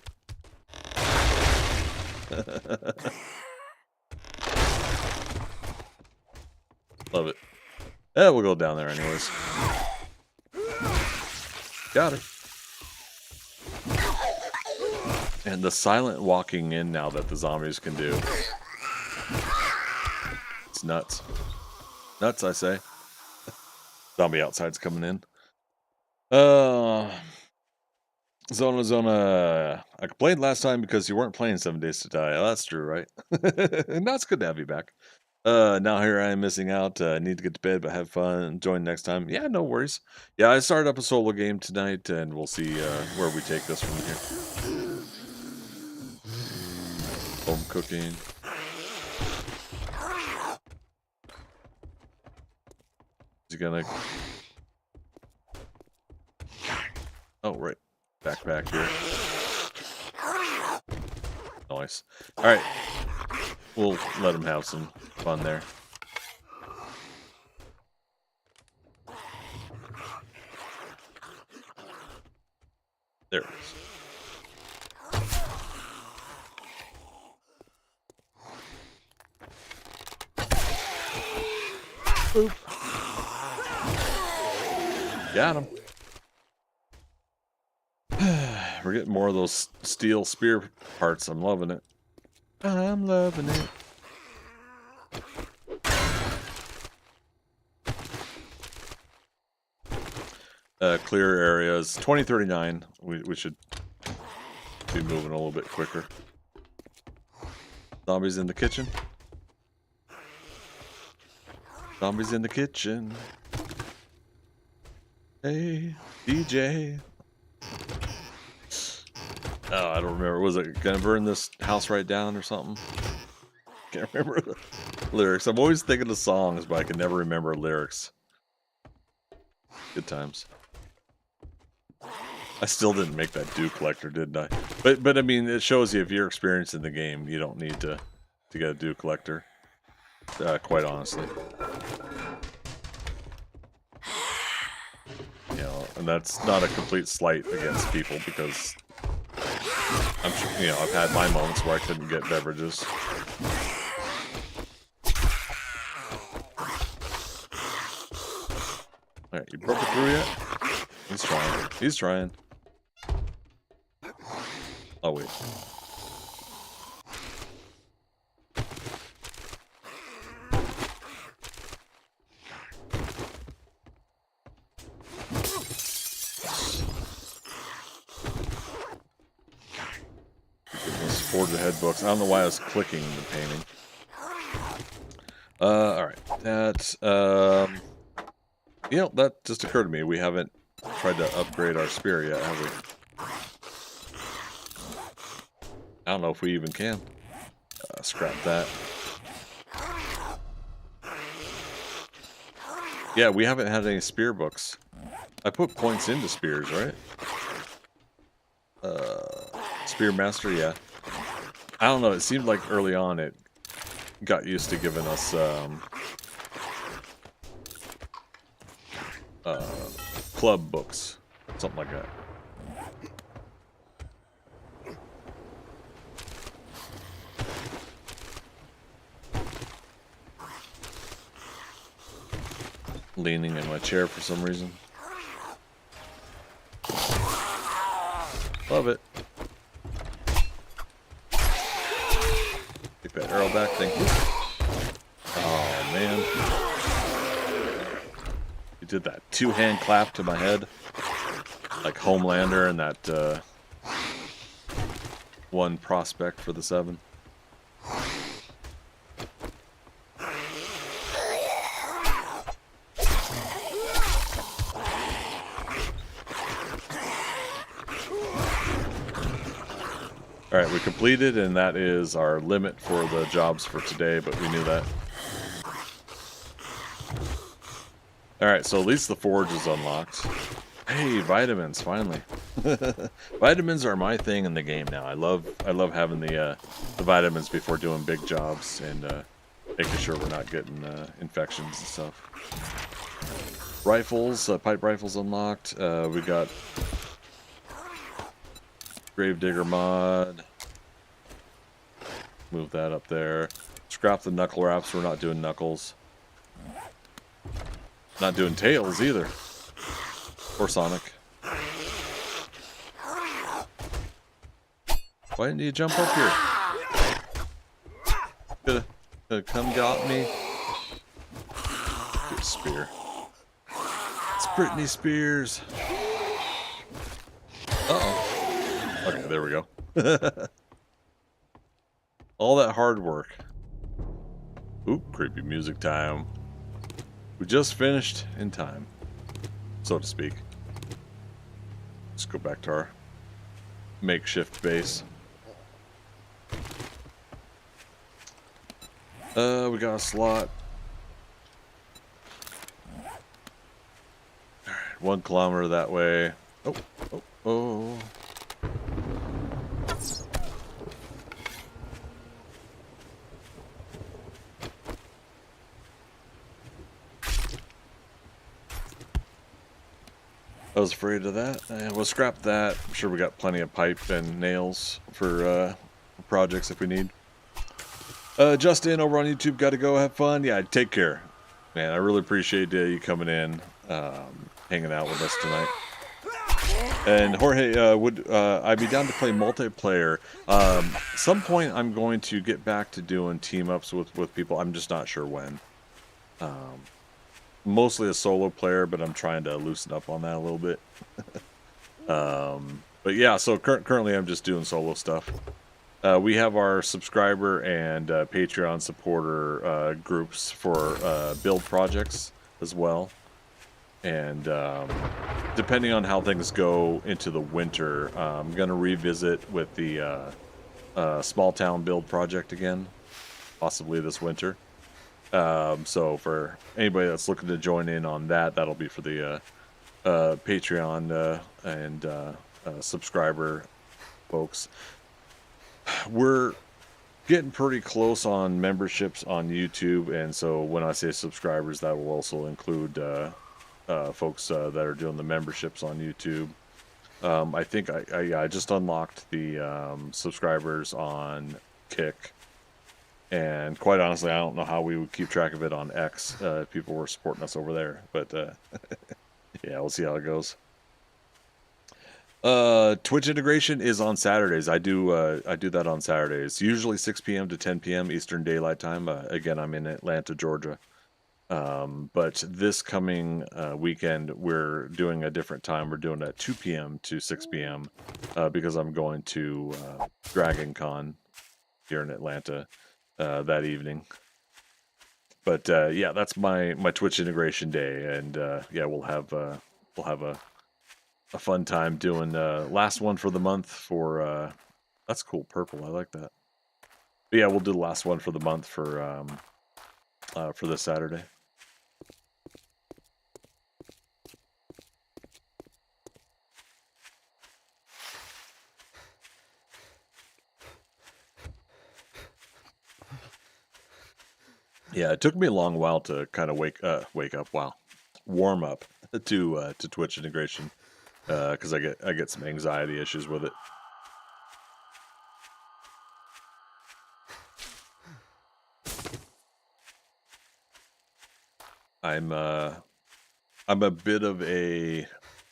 Love it. Yeah, we'll go down there anyways. Got it. And the silent walking in now that the zombies can do. It's nuts. Nuts, I say. Zombie outside's coming in. Zona. I complained last time because you weren't playing 7 Days to Die. Oh, that's true, right? And that's good to have you back. Now here I am missing out. Need to get to bed, but have fun. Join next time. Yeah, no worries. Yeah, I started up a solo game tonight, and we'll see where we take this from here. Home cooking. Is he gonna... Oh, right. Backpack here. Nice. Alright. We'll let him have some fun there. There it is. Boop. Got him. We're getting more of those steel spear parts. I'm loving it. I'm loving it. Clear areas. 2039. We should be moving a little bit quicker. Zombies in the kitchen. Zombies in the kitchen. Hey, DJ. Oh, I don't remember. Was it gonna burn this house right down or something? Can't remember the lyrics. I'm always thinking of songs, but I can never remember lyrics. Good times. I still didn't make that dew collector, didn't I? But I mean, it shows you if you're experienced in the game, you don't need to get a dew collector. Quite honestly. You know, and that's not a complete slight against people because I'm sure, you know, I've had my moments where I couldn't get beverages. Alright, you broke it through yet? He's trying. He's trying. Oh, wait. Forge ahead books. I don't know why I was clicking the painting. Alright. That, you know, that just occurred to me. We haven't tried to upgrade our spear yet, have we? I don't know if we even can. Scrap that. Yeah, we haven't had any spear books. I put points into spears, right? Spear master, yeah. I don't know, it seemed like early on it got used to giving us club books, something like that. Leaning in my chair for some reason. Love it. Take that arrow back, thank you. Oh, man. You did that two-hand clap to my head. Like Homelander and that one prospect for the 7. Alright, we completed, and that is our limit for the jobs for today, but we knew that. Alright, so at least the forge is unlocked. Hey, vitamins, finally. Vitamins are my thing in the game now. I love having the vitamins before doing big jobs and making sure we're not getting infections and stuff. Rifles, pipe rifles unlocked. We got Gravedigger mod. Move that up there. Scrap the knuckle wraps. We're not doing knuckles. Not doing tails either. Or Sonic. Why didn't you jump up here? Could've come got me. Good spear. It's Britney Spears. Uh-oh. Okay, there we go. All that hard work. Oop, creepy music time. We just finished in time, so to speak. Let's go back to our makeshift base. We got a slot. Alright, 1 kilometer that way. Oh, oh, oh. I was afraid of that. We'll scrap that. I'm sure we got plenty of pipe and nails for projects if we need. Justin over on YouTube, gotta go have fun. Yeah, take care. Man, I really appreciate you coming in, hanging out with us tonight. And Jorge, would I be down to play multiplayer? Some point I'm going to get back to doing team-ups with people. I'm just not sure when. Mostly a solo player, but I'm trying to loosen up on that a little bit. But yeah, so currently I'm just doing solo stuff. We have our subscriber and Patreon supporter groups for build projects as well. And depending on how things go into the winter, I'm going to revisit with the small town build project again, possibly this winter. So for anybody that's looking to join in on that, that'll be for the Patreon and subscriber folks. We're getting pretty close on memberships on YouTube, and so when I say subscribers, that will also include folks that are doing the memberships on YouTube. I think I just unlocked the subscribers on Kick, and quite honestly, I don't know how we would keep track of it on X if people were supporting us over there, but yeah, we'll see how it goes. Twitch integration is on Saturdays. I do that on Saturdays, usually 6 p.m. to 10 p.m. Eastern Daylight Time. Again, I'm in Atlanta, Georgia. But this coming weekend, we're doing a different time. We're doing it at 2 p.m. to 6 p.m. Because I'm going to Dragon Con here in Atlanta that evening. But yeah, that's my Twitch integration day, and yeah, we'll have a fun time doing last one for the month for that's cool, purple. I like that. But yeah, we'll do the last one for the month for this Saturday. Yeah, it took me a long while to kind of wake up, warm up to Twitch integration, because I get some anxiety issues with it. I'm a bit of a,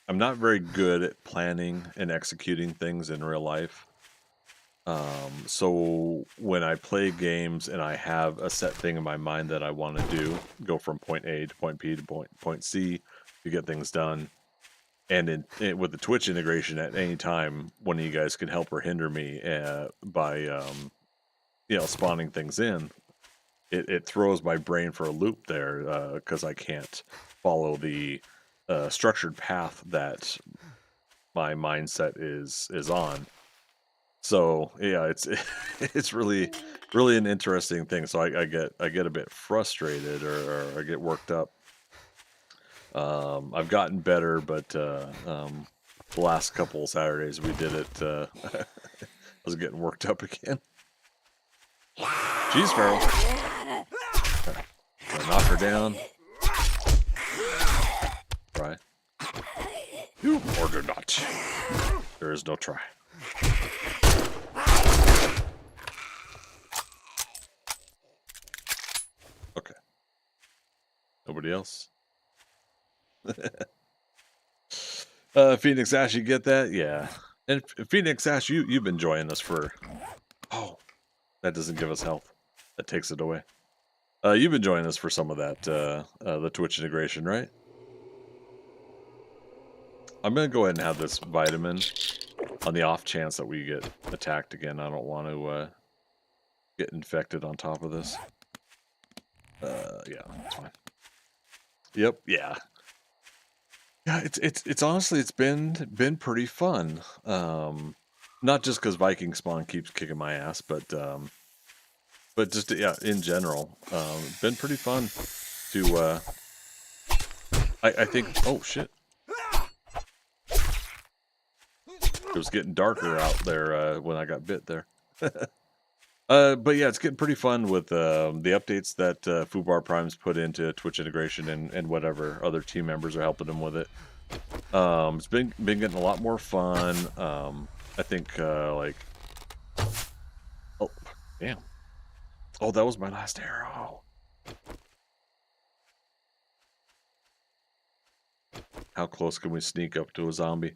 I'm not very good at planning and executing things in real life. So when I play games and I have a set thing in my mind that I want to do, go from point A to point B to point C to get things done, and with the Twitch integration, at any time, one of you guys can help or hinder me by you know, spawning things in. It throws my brain for a loop there because I can't follow the structured path that my mindset is on. So yeah, it's really an interesting thing. So I get a bit frustrated or I get worked up. I've gotten better, but the last couple of Saturdays we did it. I was getting worked up again. Jeez, Farrell. Knock her down. Try. You order not. There is no try. Okay. Nobody else? Phoenix Ash, you get that? Yeah. And Phoenix Ash, you've been enjoying this for... Oh, that doesn't give us health. That takes it away. You've been enjoying this for some of that, the Twitch integration, right? I'm going to go ahead and have this vitamin on the off chance that we get attacked again. I don't want to get infected on top of this. Yeah, that's fine. Yep, yeah. Yeah, it's honestly, it's been pretty fun. Not just because Viking spawn keeps kicking my ass, but just, yeah, in general, been pretty fun to, I think, oh shit. It was getting darker out there when I got bit there. But yeah, it's getting pretty fun with the updates that Fubar Prime's put into Twitch integration and whatever other team members are helping him with it. It's been getting a lot more fun. I think like, oh damn, oh, that was my last arrow. How close can we sneak up to a zombie?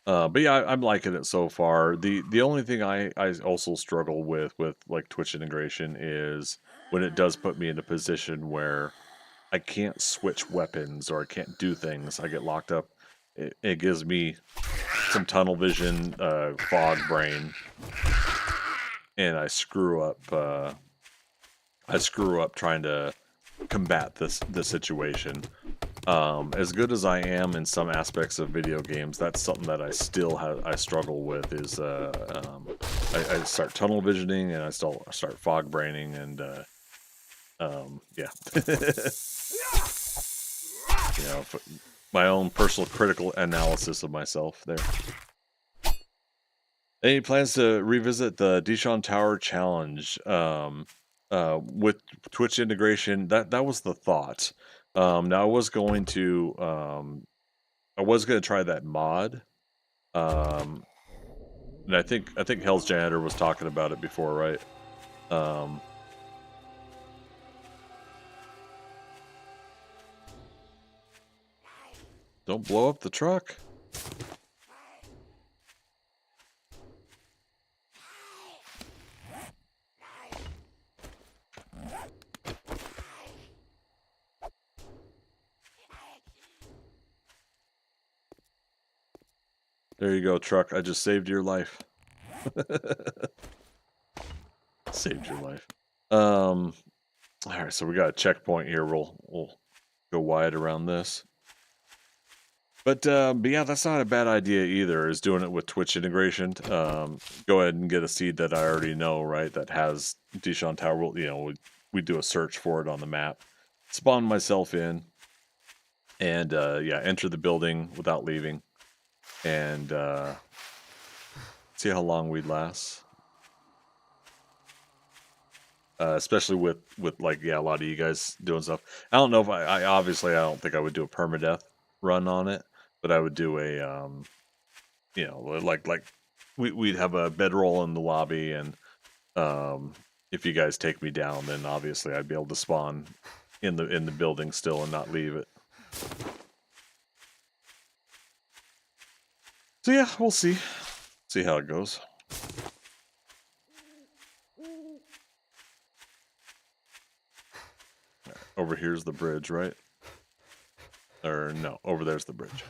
But yeah, I'm liking it so far. The only thing I also struggle with like Twitch integration is when it does put me in a position where I can't switch weapons or I can't do things. I get locked up. it gives me some tunnel vision, fog brain, and I screw up trying to combat the situation. As good as I am in some aspects of video games, that's something that I still I struggle with. Is I start tunnel visioning and I start fog braining, and yeah, you know, my own personal critical analysis of myself there. Any plans to revisit the Dishon Tower challenge with Twitch integration? That was the thought. Now I was going to try that mod, and I think Hell's Janitor was talking about it before, right? Don't blow up the truck. There you go, truck. I just saved your life. Saved your life. All right, so we got a checkpoint here. We'll go wide around this. But yeah, that's not a bad idea either, is doing it with Twitch integration. Go ahead and get a seed that I already know, right, that has Dishon Tower. You know, we do a search for it on the map. Spawn myself in. And yeah, enter the building without leaving. And see how long we'd last. Especially with like, yeah, a lot of you guys doing stuff. I don't know if I obviously I don't think I would do a permadeath run on it, but I would do a you know, like we'd have a bedroll in the lobby, and if you guys take me down, then obviously I'd be able to spawn in the building still and not leave it. So yeah, we'll see how it goes. Over here's the bridge, right? Or no, over there's the bridge.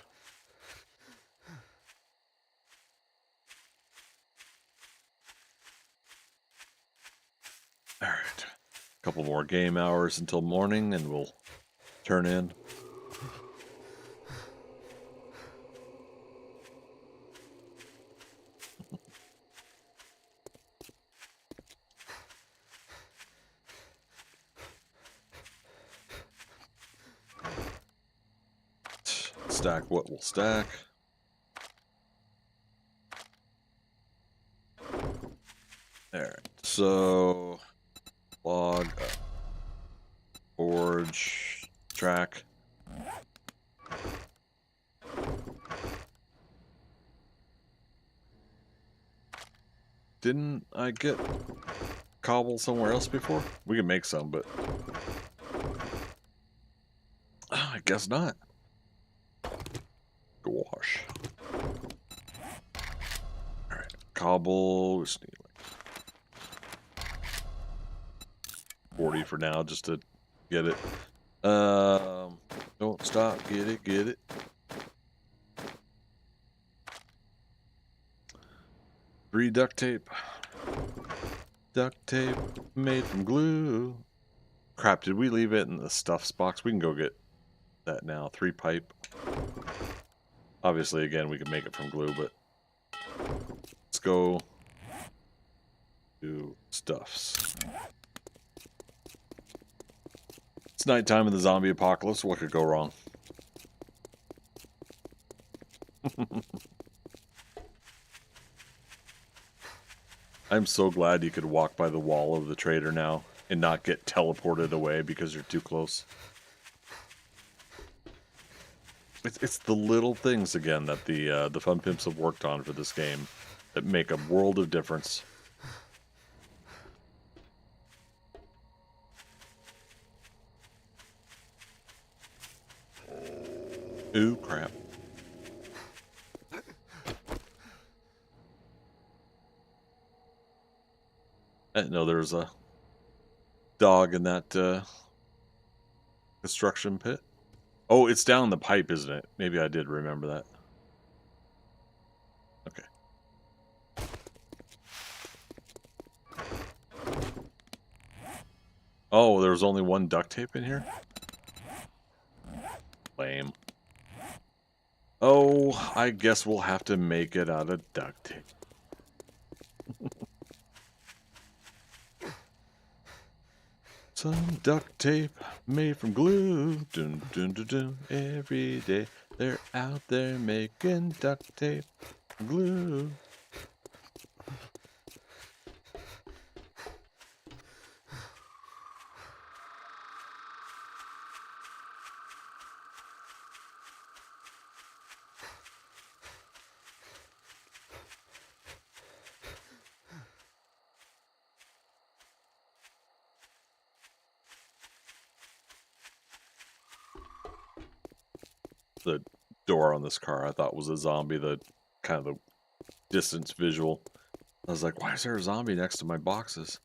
All right, a couple more game hours until morning, and we'll turn in. Stack what will stack. Alright, so log, forge, track. Didn't I get cobble somewhere else before? We can make some, but I guess not. Gosh. Alright, cobble. We just need like 40 for now just to get it. Don't stop, get it. Three duct tape. Duct tape made from glue. Crap, did we leave it in the stuffs box? We can go get that now. 3 pipe. Obviously, again, we can make it from glue, but let's go do stuffs. It's nighttime in the zombie apocalypse. What could go wrong? I'm so glad you could walk by the wall of the trader now and not get teleported away because you're too close. It's the little things, again, that the Fun Pimps have worked on for this game that make a world of difference. Ooh, crap. I didn't know there was a dog in that construction pit. Oh, it's down the pipe, isn't it? Maybe I did remember that. Oh, there was only one duct tape in here? Lame. Oh, I guess we'll have to make it out of duct tape. Some duct tape made from glue. Dun, dun, dun, dun. Every day they're out there making duct tape from glue. The door on this car I thought was a zombie, the kind of the distance visual. I was like, why is there a zombie next to my boxes?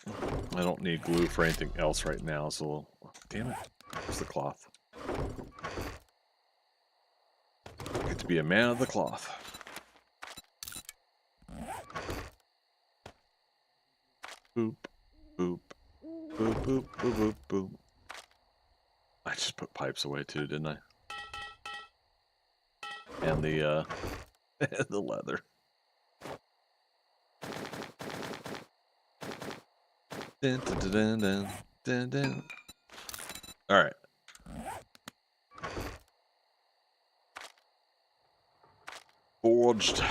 I don't need glue for anything else right now, so damn it. Where's the cloth? Get to be a man of the cloth. Boop, boop, boop, boop, boop, boop, boop. I just put pipes away too, didn't I? And the the leather. Dun, dun, dun, dun, dun, dun, dun. All right. Forged.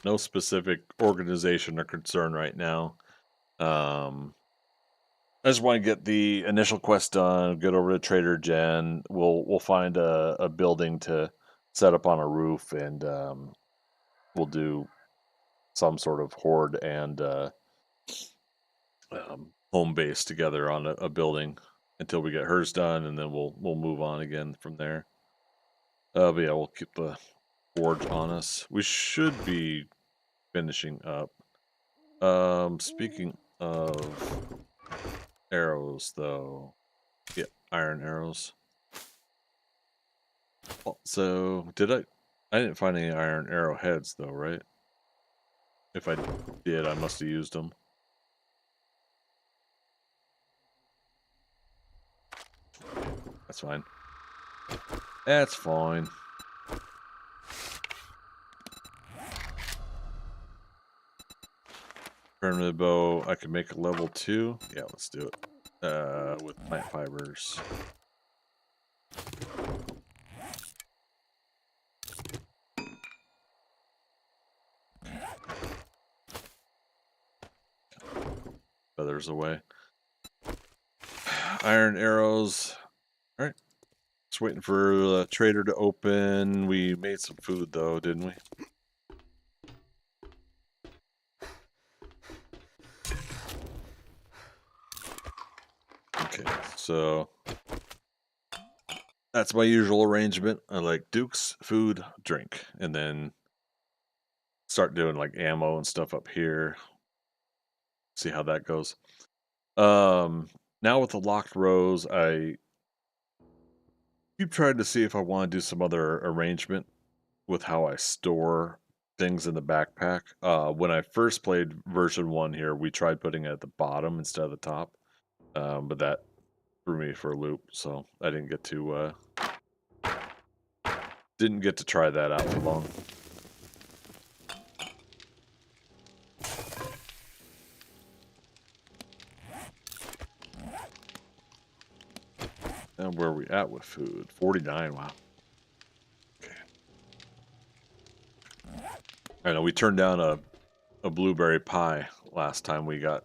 No specific organization or concern right now. I just want to get the initial quest done. Get over to Trader Jen. We'll find a building to set up on a roof, and we'll do some sort of horde and home base together on a building until we get hers done, and then we'll move on again from there. But yeah, we'll keep the forge on us. We should be finishing up. Speaking of arrows, though, yeah, iron arrows. So I didn't find any iron arrowheads though, right? If I did, I must have used them. That's fine. That's fine. Primitive bow, I can make a level 2. Yeah, let's do it. With plant fibers. Feathers away. Iron arrows. Alright. Just waiting for the trader to open. We made some food though, didn't we? Okay, so that's my usual arrangement. I like Duke's, food, drink, and then start doing like ammo and stuff up here. See how that goes. Now with the locked rows, I keep trying to see if I want to do some other arrangement with how I store things in the backpack. When I first played version 1 here, we tried putting it at the bottom instead of the top. But that threw me for a loop, so I didn't get to try that out for long. And where are we at with food? 49, wow. Okay. I know we turned down a blueberry pie last time we got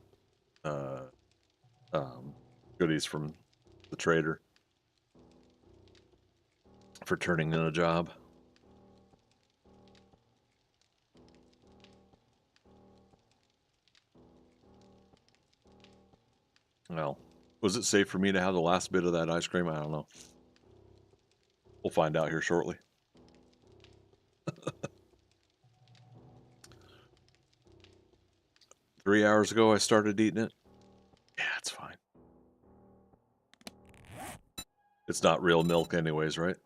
goodies from the trader for turning in a job. Well, was it safe for me to have the last bit of that ice cream? I don't know. We'll find out here shortly. 3 hours ago I started eating it. Yeah, it's fine. It's not real milk anyways, right?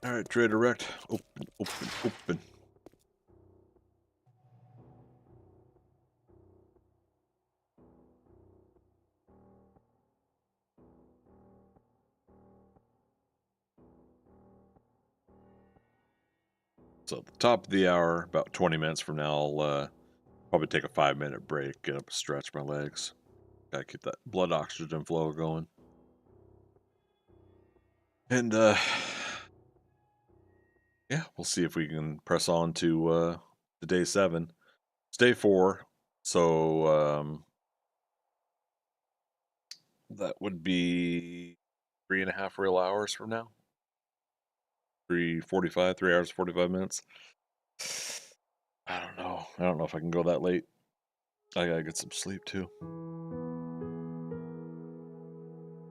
All right, Dre Direct. Open, open, open. So at the top of the hour, about 20 minutes from now, I'll probably take a 5-minute break, get up, stretch my legs. Gotta keep that blood oxygen flow going. And yeah, we'll see if we can press on to day 7. It's day 4, so that would be 3.5 real hours from now. 3:45, 3 hours 45 minutes. I don't know. I don't know if I can go that late. I gotta get some sleep too.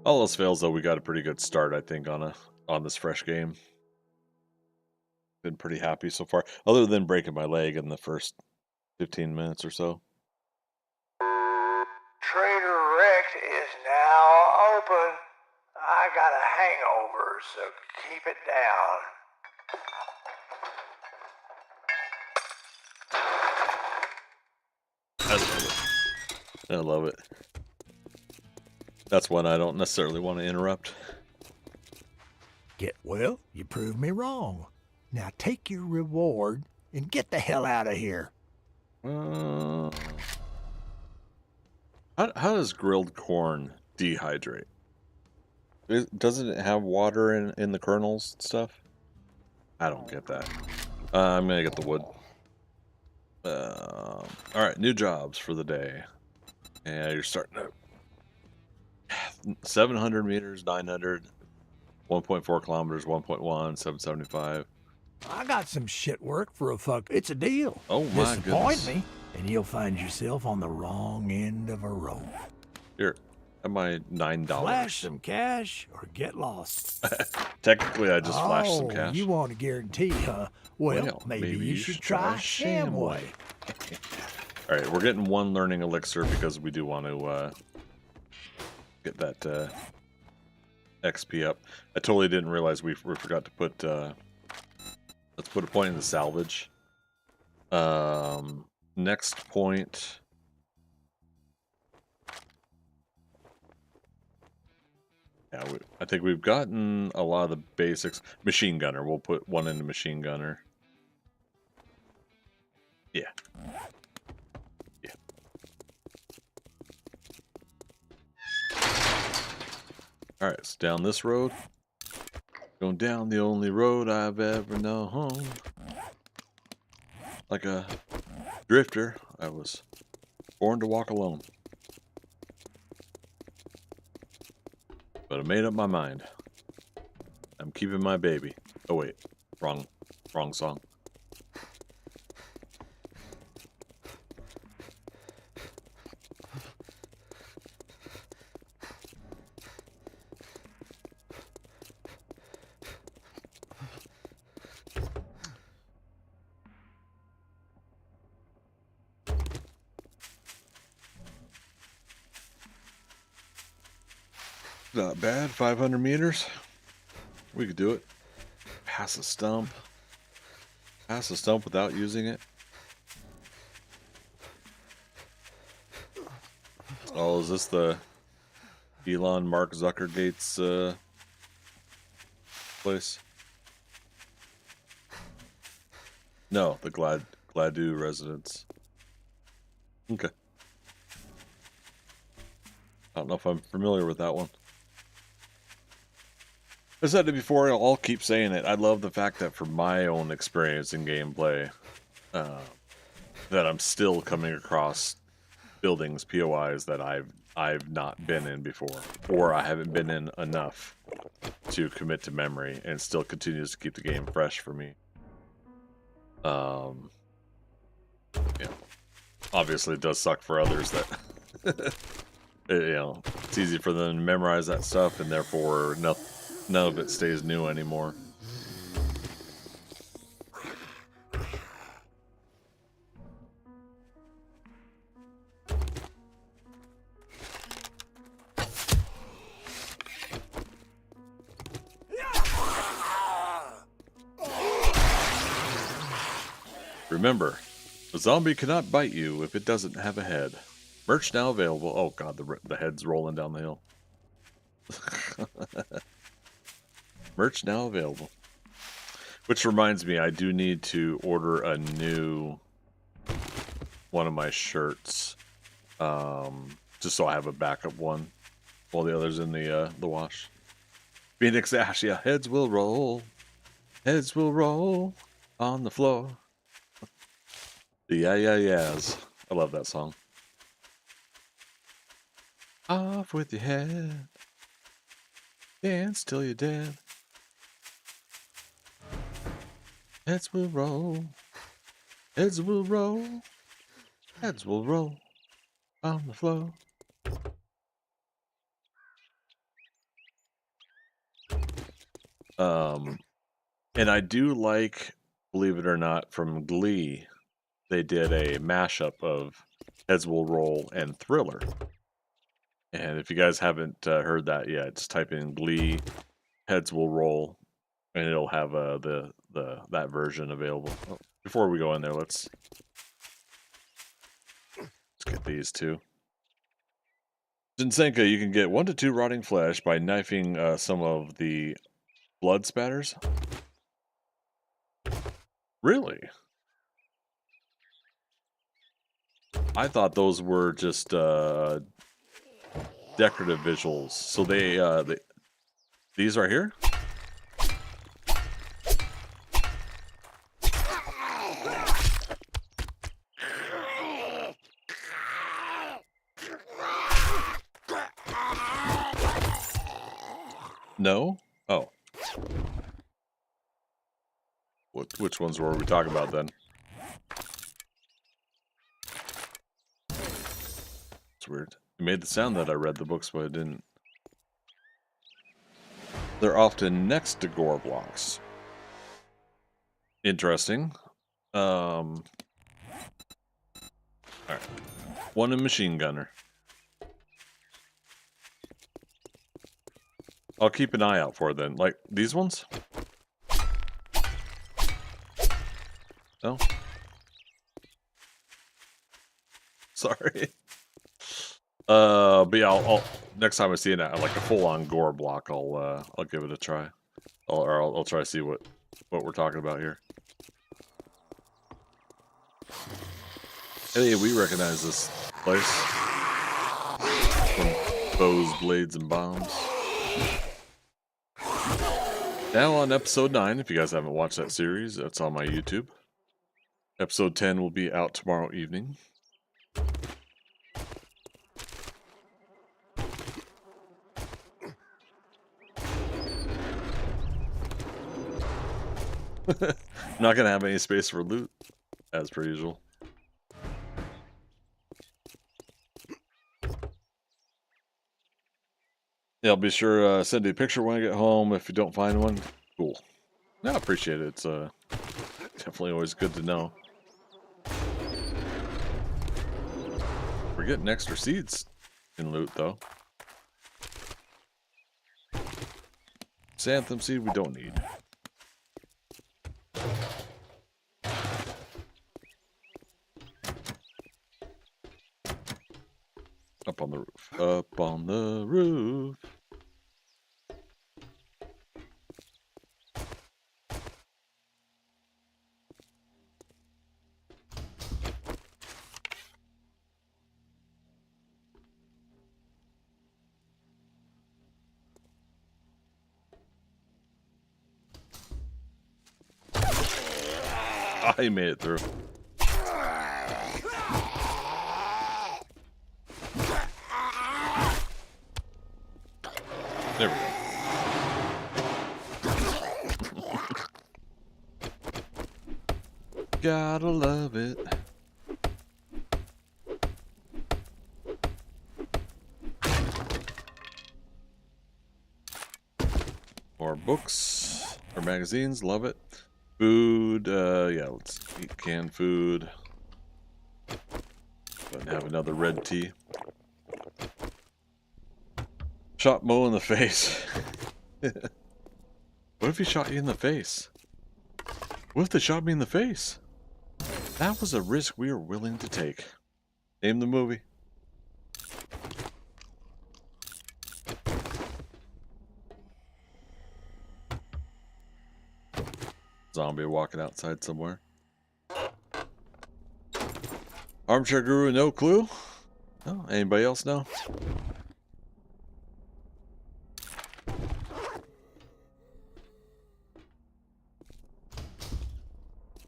All else fails, though, we got a pretty good start, I think, on this fresh game. Been pretty happy so far, other than breaking my leg in the first 15 minutes or so. Trader Rex is now open. I got a hangover, so keep it down. I love it. That's one I don't necessarily want to interrupt. Well, you proved me wrong. Now take your reward and get the hell out of here. How does grilled corn dehydrate? Doesn't it have water in the kernels and stuff? I don't get that. I'm gonna get the wood. All right, new jobs for the day. Yeah, you're starting out 700 meters, 900, 1.4 kilometers, 1.1, 775. I got some shit work for a fuck. It's a deal. Oh my Disappoint goodness. me, and you'll find yourself on the wrong end of a rope. Here, have my $9. Flash some cash or get lost. Technically, I just flashed some cash. You want a guarantee, huh? Well, maybe you should try Shamway. All right, we're getting 1 learning elixir because we do want to get that XP up. I totally didn't realize we forgot to put. Let's put a point in the salvage. Next point. Yeah, I think we've gotten a lot of the basics. Machine gunner. We'll put 1 into machine gunner. Yeah. Yeah. All right, so down this road. Going down the only road I've ever known. Like a drifter, I was born to walk alone. But I made up my mind. I'm keeping my baby. Oh wait, wrong song. Not bad, 500 meters. We could do it. Pass a stump. Pass a stump without using it. Oh, is this the Elon Mark Zuckergate's place? No, the Gladu residence. Okay. I don't know if I'm familiar with that one. I said it before, I'll keep saying it. I love the fact that for my own experience in gameplay, that I'm still coming across buildings, POIs that I've not been in before, or I haven't been in enough to commit to memory, and still continues to keep the game fresh for me. Yeah. Obviously, it does suck for others that it's easy for them to memorize that stuff, and therefore none of it stays new anymore. Remember, a zombie cannot bite you if it doesn't have a head. Merch now available. Oh god, the head's rolling down the hill. Merch now available. Which reminds me, I do need to order a new one of my shirts. Just so I have a backup one while the other's in the wash. Phoenix Ash, yeah, heads will roll. Heads will roll on the floor. The yeahs. I love that song. Off with your head. Dance till you're dead. Heads will roll. Heads will roll. Heads will roll on the floor. And I do like, believe it or not, from Glee, they did a mashup of Heads Will Roll and Thriller. And if you guys haven't heard that yet, just type in Glee Heads Will Roll, and it'll have that version available. Oh, before we go in there, let's get these two. Jinsenka, you can get 1 to 2 rotting flesh by knifing some of the blood spatters. Really? I thought those were just decorative visuals. So these right here? No? Oh. Which ones were we talking about then? It's weird. It made the sound that I read the books, but it didn't. They're often next to gore blocks. Interesting. Alright. One in machine gunner. I'll keep an eye out for it then. Like these ones? No? Sorry. But yeah, I'll next time I see like a full-on gore block, I'll give it a try. I'll try to see what we're talking about here. Hey, we recognize this place from bows, blades, and bombs. Now on episode 9, if you guys haven't watched that series, that's on my YouTube. Episode 10 will be out tomorrow evening. Not gonna have any space for loot, as per usual. Yeah, I'll be sure send you a picture when I get home if you don't find one. Cool. No, I appreciate it. It's definitely always good to know. We're getting extra seeds in loot, though. Xanthan seed we don't need. Up on the roof. Up on the roof. I made it through. There we go. Gotta love it. More books or magazines, love it. Food, yeah, let's eat canned food. But have another red tea. Shot Mo in the face. What if he shot you in the face? What if they shot me in the face? That was a risk we were willing to take. Name the movie. Zombie walking outside somewhere. Armchair Guru, no clue? No? Anybody else know?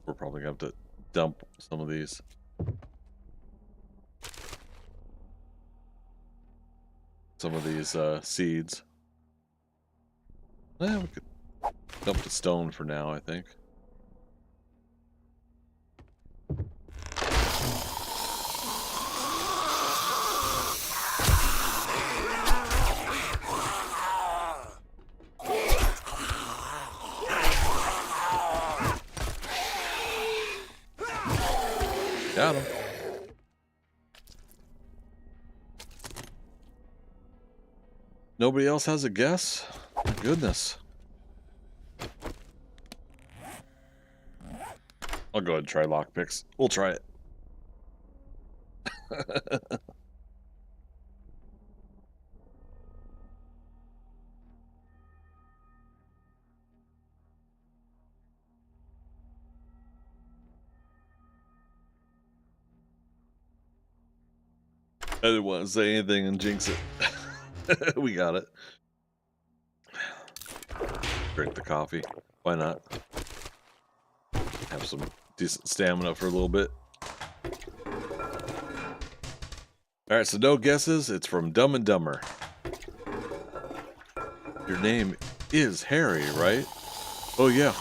We're probably going to have to dump some of these. Some of these seeds. We could dump the stone for now, I think. Got him. Nobody else has a guess? My goodness. I'll go ahead and try lockpicks. We'll try it. I didn't want to say anything and jinx it. We got it. Drink the coffee. Why not? Have some decent stamina for a little bit. Alright, so no guesses. It's from Dumb and Dumber. Your name is Harry, right? Oh, yeah.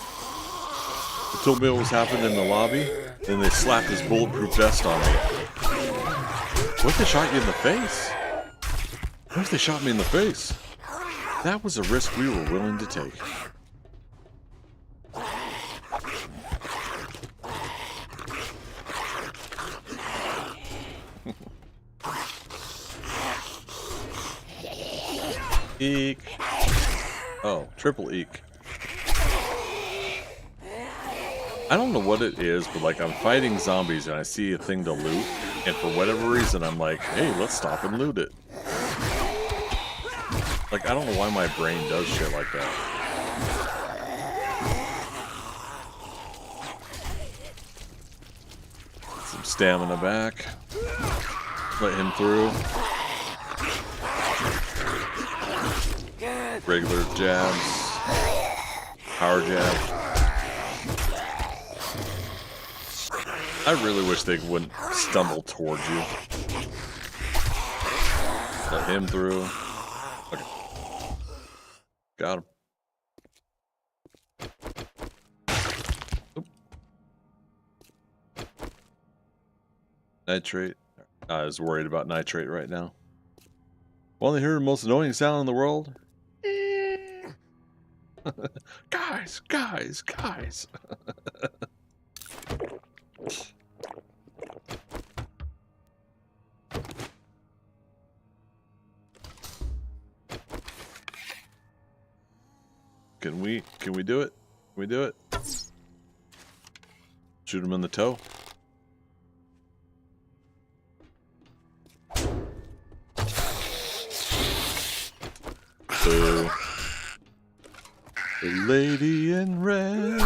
They told me what was happening in the lobby, then they slapped his bulletproof vest on me. What if they shot you in the face? What if they shot me in the face? That was a risk we were willing to take. Eek. Oh, triple eek. I don't know what it is, but like I'm fighting zombies and I see a thing to loot, and for whatever reason I'm like, hey, let's stop and loot it. Like, I don't know why my brain does shit like that. Some stamina back. Let him through. Regular jabs. Power jab. I really wish they wouldn't stumble towards you. Let him through. Okay. Got him. Oop. Nitrate. I was worried about nitrate right now. Want to hear the most annoying sound in the world? Guys, guys, guys. Can we do it? Can we do it? Shoot him in the toe. Boo. The lady in red.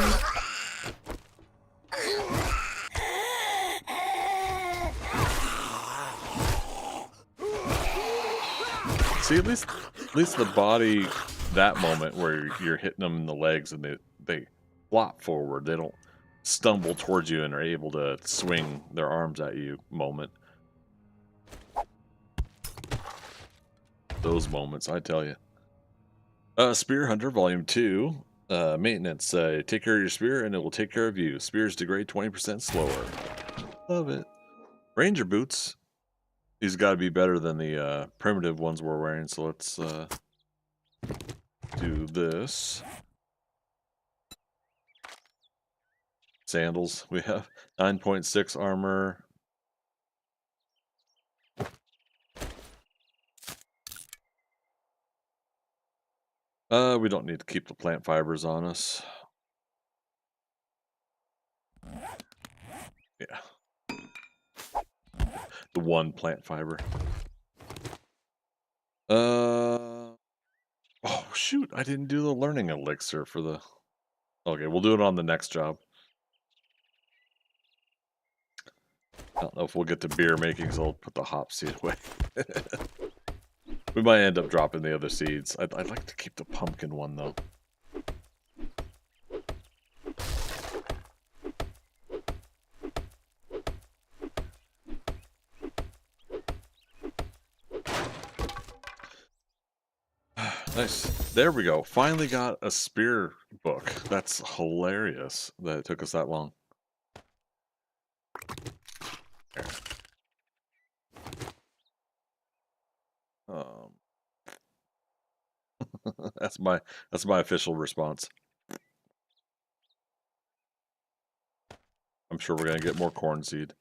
See, at least the body, that moment where you're hitting them in the legs and they flop forward, they don't stumble towards you and are able to swing their arms at you moment. Those moments, I tell you. Spear Hunter Volume 2. Maintenance. Take care of your spear and it will take care of you. Spears degrade 20% slower. Love it. Ranger boots. These got to be better than the primitive ones we're wearing, so let's do this. Sandals. We have 9.6 armor. We don't need to keep the plant fibers on us. Yeah. The one plant fiber. Oh shoot, I didn't do the learning elixir for the... Okay, we'll do it on the next job. I don't know if we'll get to beer making, so I'll put the hop seed away. We might end up dropping the other seeds. I'd like to keep the pumpkin one, though. Nice. There we go. Finally got a spear book. That's hilarious that it took us that long. There. That's my official response. I'm sure we're gonna get more corn seed.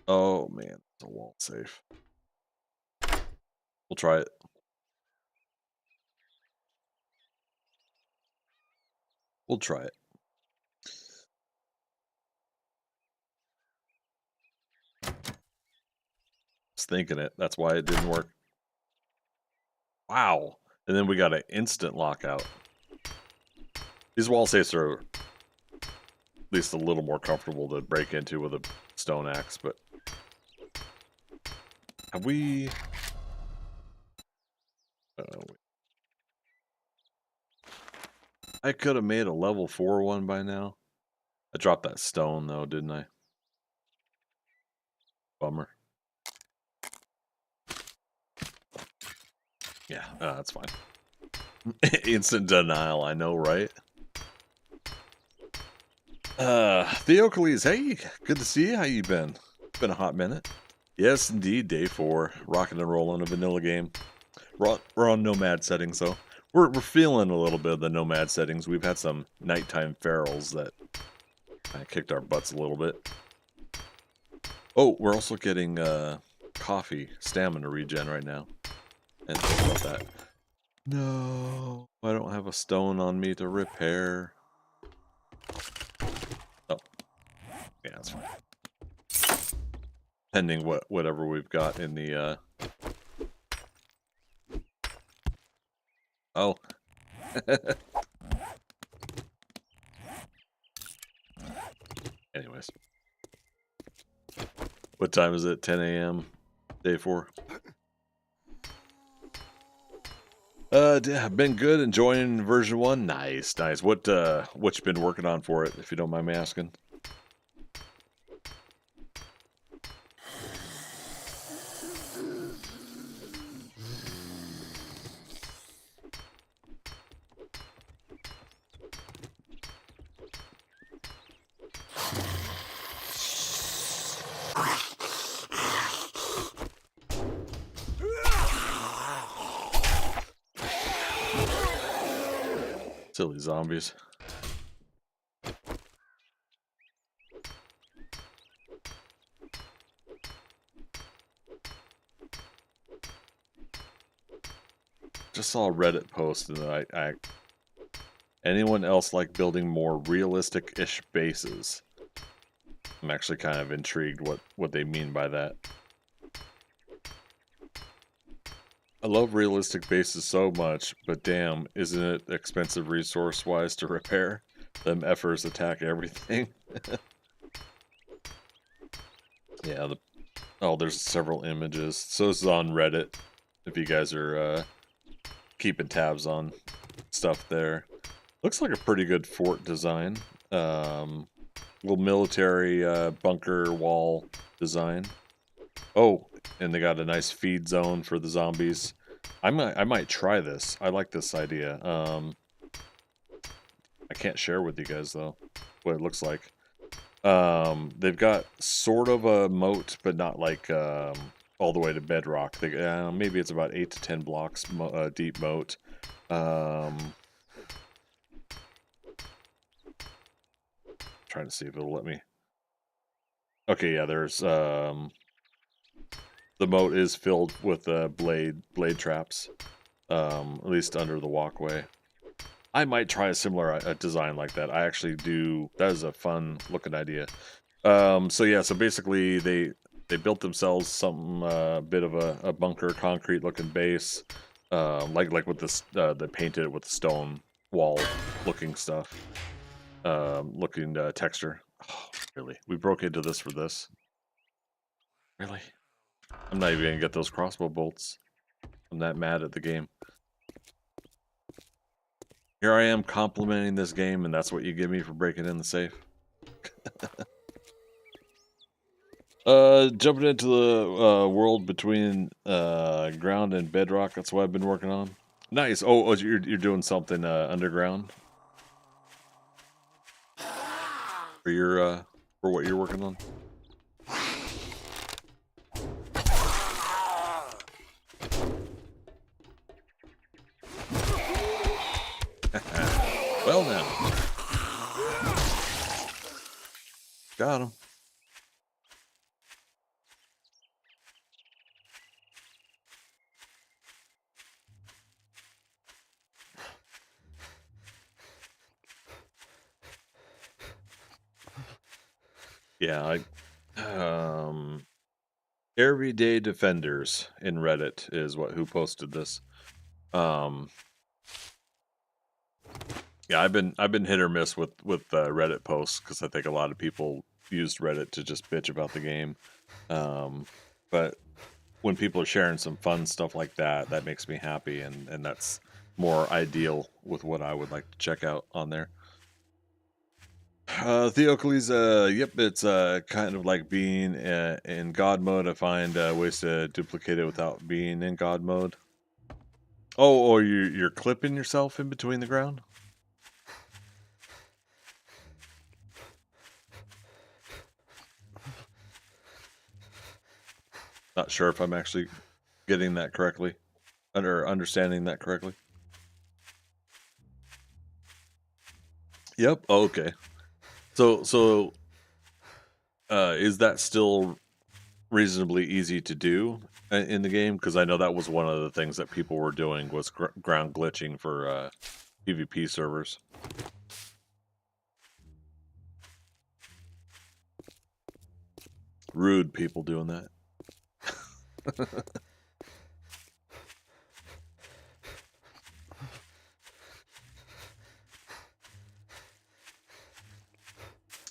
Oh man, it's a wall safe. We'll try it. We'll try it. Was thinking it. That's why it didn't work. Wow. And then we got an instant lockout. These wall safes are at least a little more comfortable to break into with a stone axe, but have we... I could have made a level 4 one by now. I dropped that stone though, didn't I? Bummer. Yeah, that's fine. Instant denial, I know, right? Theocles, hey, good to see you. How you been? Been a hot minute. Yes, indeed, day 4. Rocking and rolling a vanilla game. We're on Nomad settings, so we're feeling a little bit of the Nomad settings. We've had some nighttime ferals that kind of kicked our butts a little bit. Oh, we're also getting coffee stamina regen right now. And think about that. No, I don't have a stone on me to repair. Oh, yeah, that's fine. Pending whatever we've got in the. Oh. Anyways, what time is it? 10 a.m. Day 4. I've been good, enjoying version 1. Nice, nice. What you been working on for it, if you don't mind me asking? Silly zombies. Just saw a Reddit post and anyone else like building more realistic-ish bases? I'm actually kind of intrigued what they mean by that. I love realistic bases so much, but damn, isn't it expensive resource-wise to repair? Them effers attack everything. Yeah, there's several images. So this is on Reddit, if you guys are keeping tabs on stuff there. Looks like a pretty good fort design. Little military bunker wall design. Oh, and they got a nice feed zone for the zombies. I might try this. I like this idea. I can't share with you guys though what it looks like. They've got sort of a moat, but not like all the way to bedrock. Maybe it's about 8 to 10 blocks deep moat. Trying to see if it'll let me. Okay, yeah, there's the moat is filled with blade traps, at least under the walkway. I might try a similar design like that. I actually do. That is a fun looking idea. So yeah, so basically they built themselves some bit of a bunker, concrete looking base, like with this they painted it with stone wall looking stuff, looking texture. Oh, really? We broke into this for this? Really? I'm not even gonna get those crossbow bolts. I'm that mad at the game. Here I am complimenting this game, and that's what you give me for breaking in the safe. Jumping into the world between ground and bedrock. That's what I've been working on. Nice. Oh, you're doing something underground for your for what you're working on. Well now, got him. Yeah, Everyday Defenders in Reddit is who posted this. Um, yeah, I've been hit or miss with Reddit posts because I think a lot of people used Reddit to just bitch about the game. But when people are sharing some fun stuff like that, that makes me happy, and that's more ideal with what I would like to check out on there. Theocles, yep, it's kind of like being in God mode. I find ways to duplicate it without being in God mode. Oh, or you're clipping yourself in between the ground? Not sure if I'm actually getting that correctly, or understanding that correctly. Yep. Oh, okay. So, is that still reasonably easy to do in the game? Because I know that was one of the things that people were doing was ground glitching for PvP servers. Rude people doing that.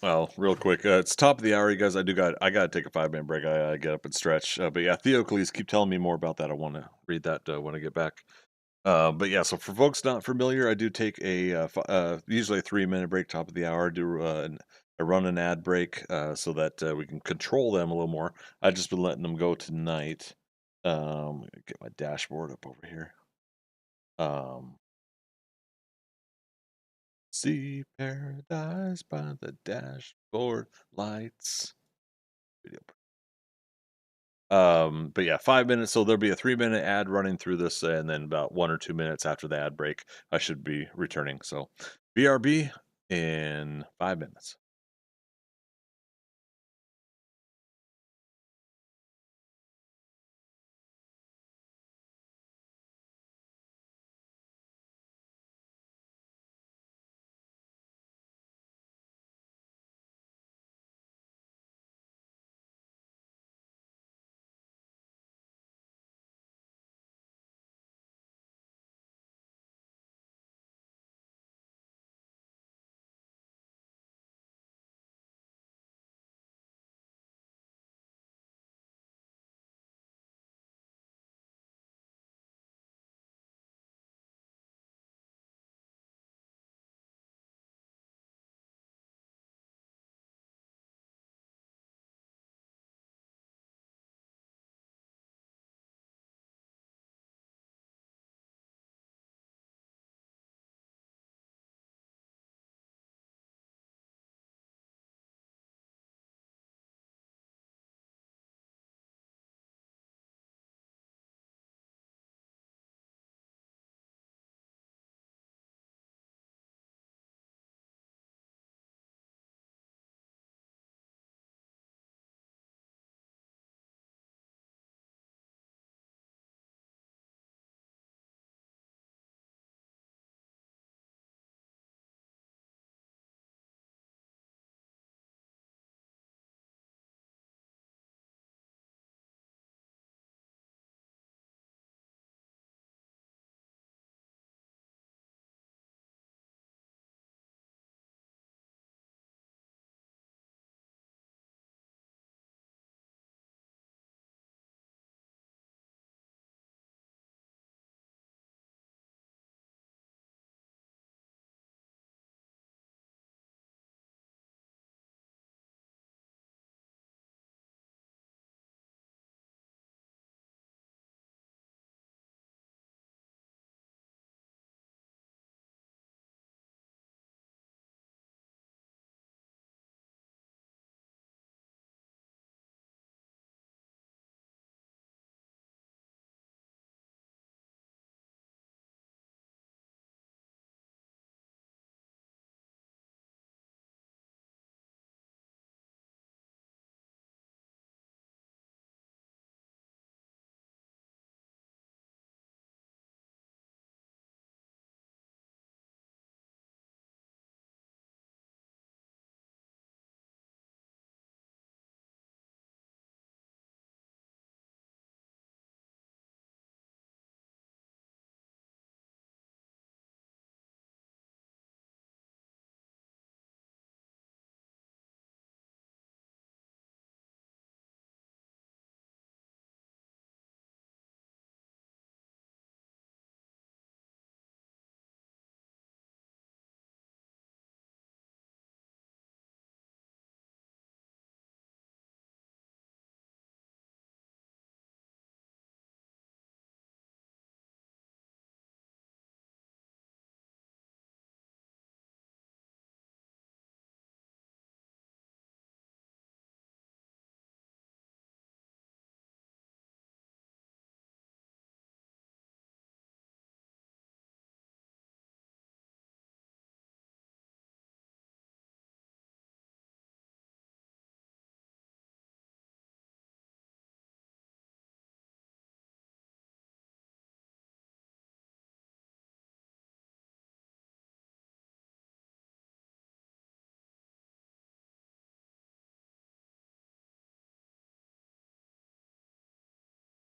Well, real quick, it's top of the hour, you guys. I gotta take a 5 minute break. I gotta get up and stretch. But yeah, Theocles, keep telling me more about that. I want to read that when I get back. But yeah, so for folks not familiar, I do take usually a 3 minute break, top of the hour. I run an ad break so that we can control them a little more. I've just been letting them go tonight. Get my dashboard up over here. See paradise by the dashboard lights. Video. But yeah, 5 minutes. So there'll be a 3 minute ad running through this, and then about 1 or 2 minutes after the ad break, I should be returning. So BRB in 5 minutes.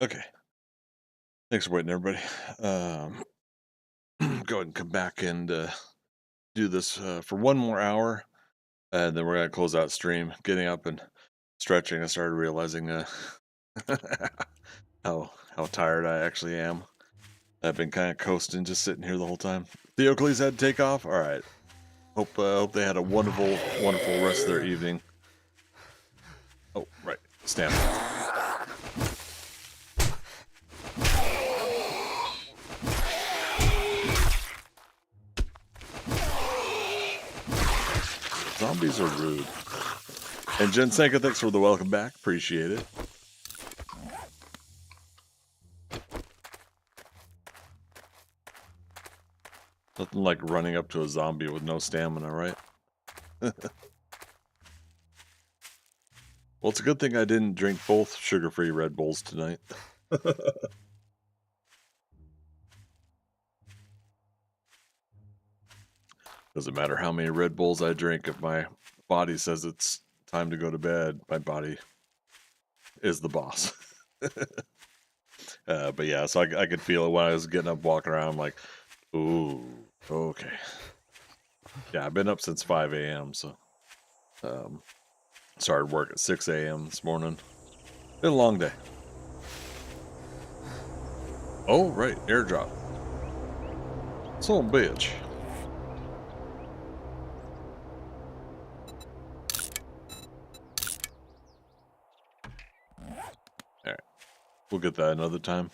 Okay. Thanks for waiting, everybody. Go ahead and come back and do this for one more hour, and then we're gonna close out stream. Getting up and stretching, I started realizing how tired I actually am. I've been kind of coasting, just sitting here the whole time. Theocles had to take off. All right. Hope they had a wonderful rest of their evening. Oh, right. Stamina. Zombies are rude. And Jen Senka, thanks for the welcome back. Appreciate it. Nothing like running up to a zombie with no stamina, right? Well, it's a good thing I didn't drink both sugar-free Red Bulls tonight. Doesn't matter how many Red Bulls I drink, if my body says it's time to go to bed, my body is the boss. But yeah, so I could feel it when I was getting up, walking around, I'm like, ooh, okay. Yeah, I've been up since 5 a.m., so started work at 6 a.m. this morning. Been a long day. Oh, right, airdrop. Son of a bitch. Alright, we'll get that another time.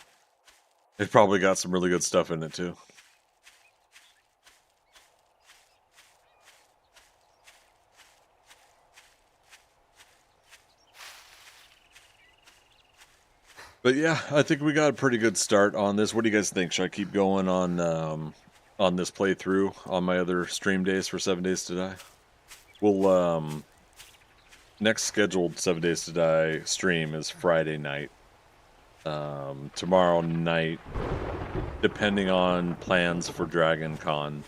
It probably got some really good stuff in it, too. But yeah, I think we got a pretty good start on this. What do you guys think? Should I keep going on this playthrough on my other stream days for 7 Days to Die? We'll next scheduled 7 Days to Die stream is Friday night. Tomorrow night, depending on plans for Dragon Con,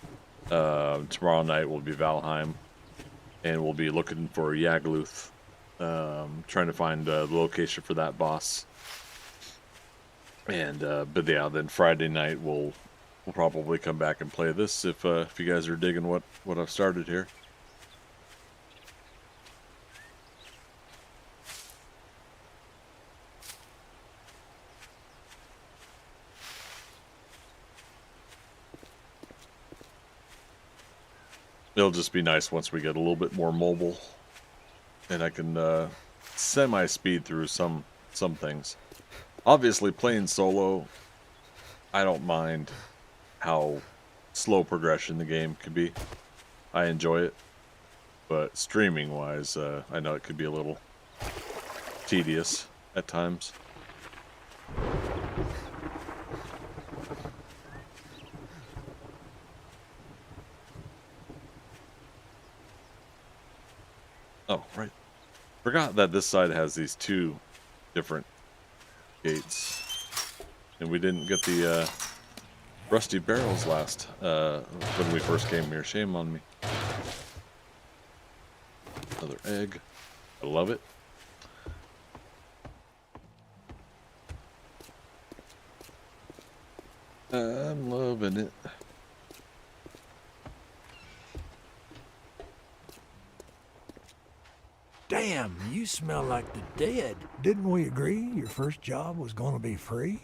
tomorrow night will be Valheim, and we'll be looking for Yagluth, trying to find the location for that boss. And but yeah, then Friday night we'll probably come back and play this if you guys are digging what I've started here. It'll just be nice once we get a little bit more mobile, and I can semi-speed through some things. Obviously, playing solo, I don't mind how slow progression the game can be. I enjoy it, but streaming-wise, I know it could be a little tedious at times. Oh, right. Forgot that this side has these two different gates. And we didn't get the rusty barrels last when we first came here. Shame on me. Another egg. I love it. I'm loving it. Damn, you smell like the dead. Didn't we agree your first job was going to be free?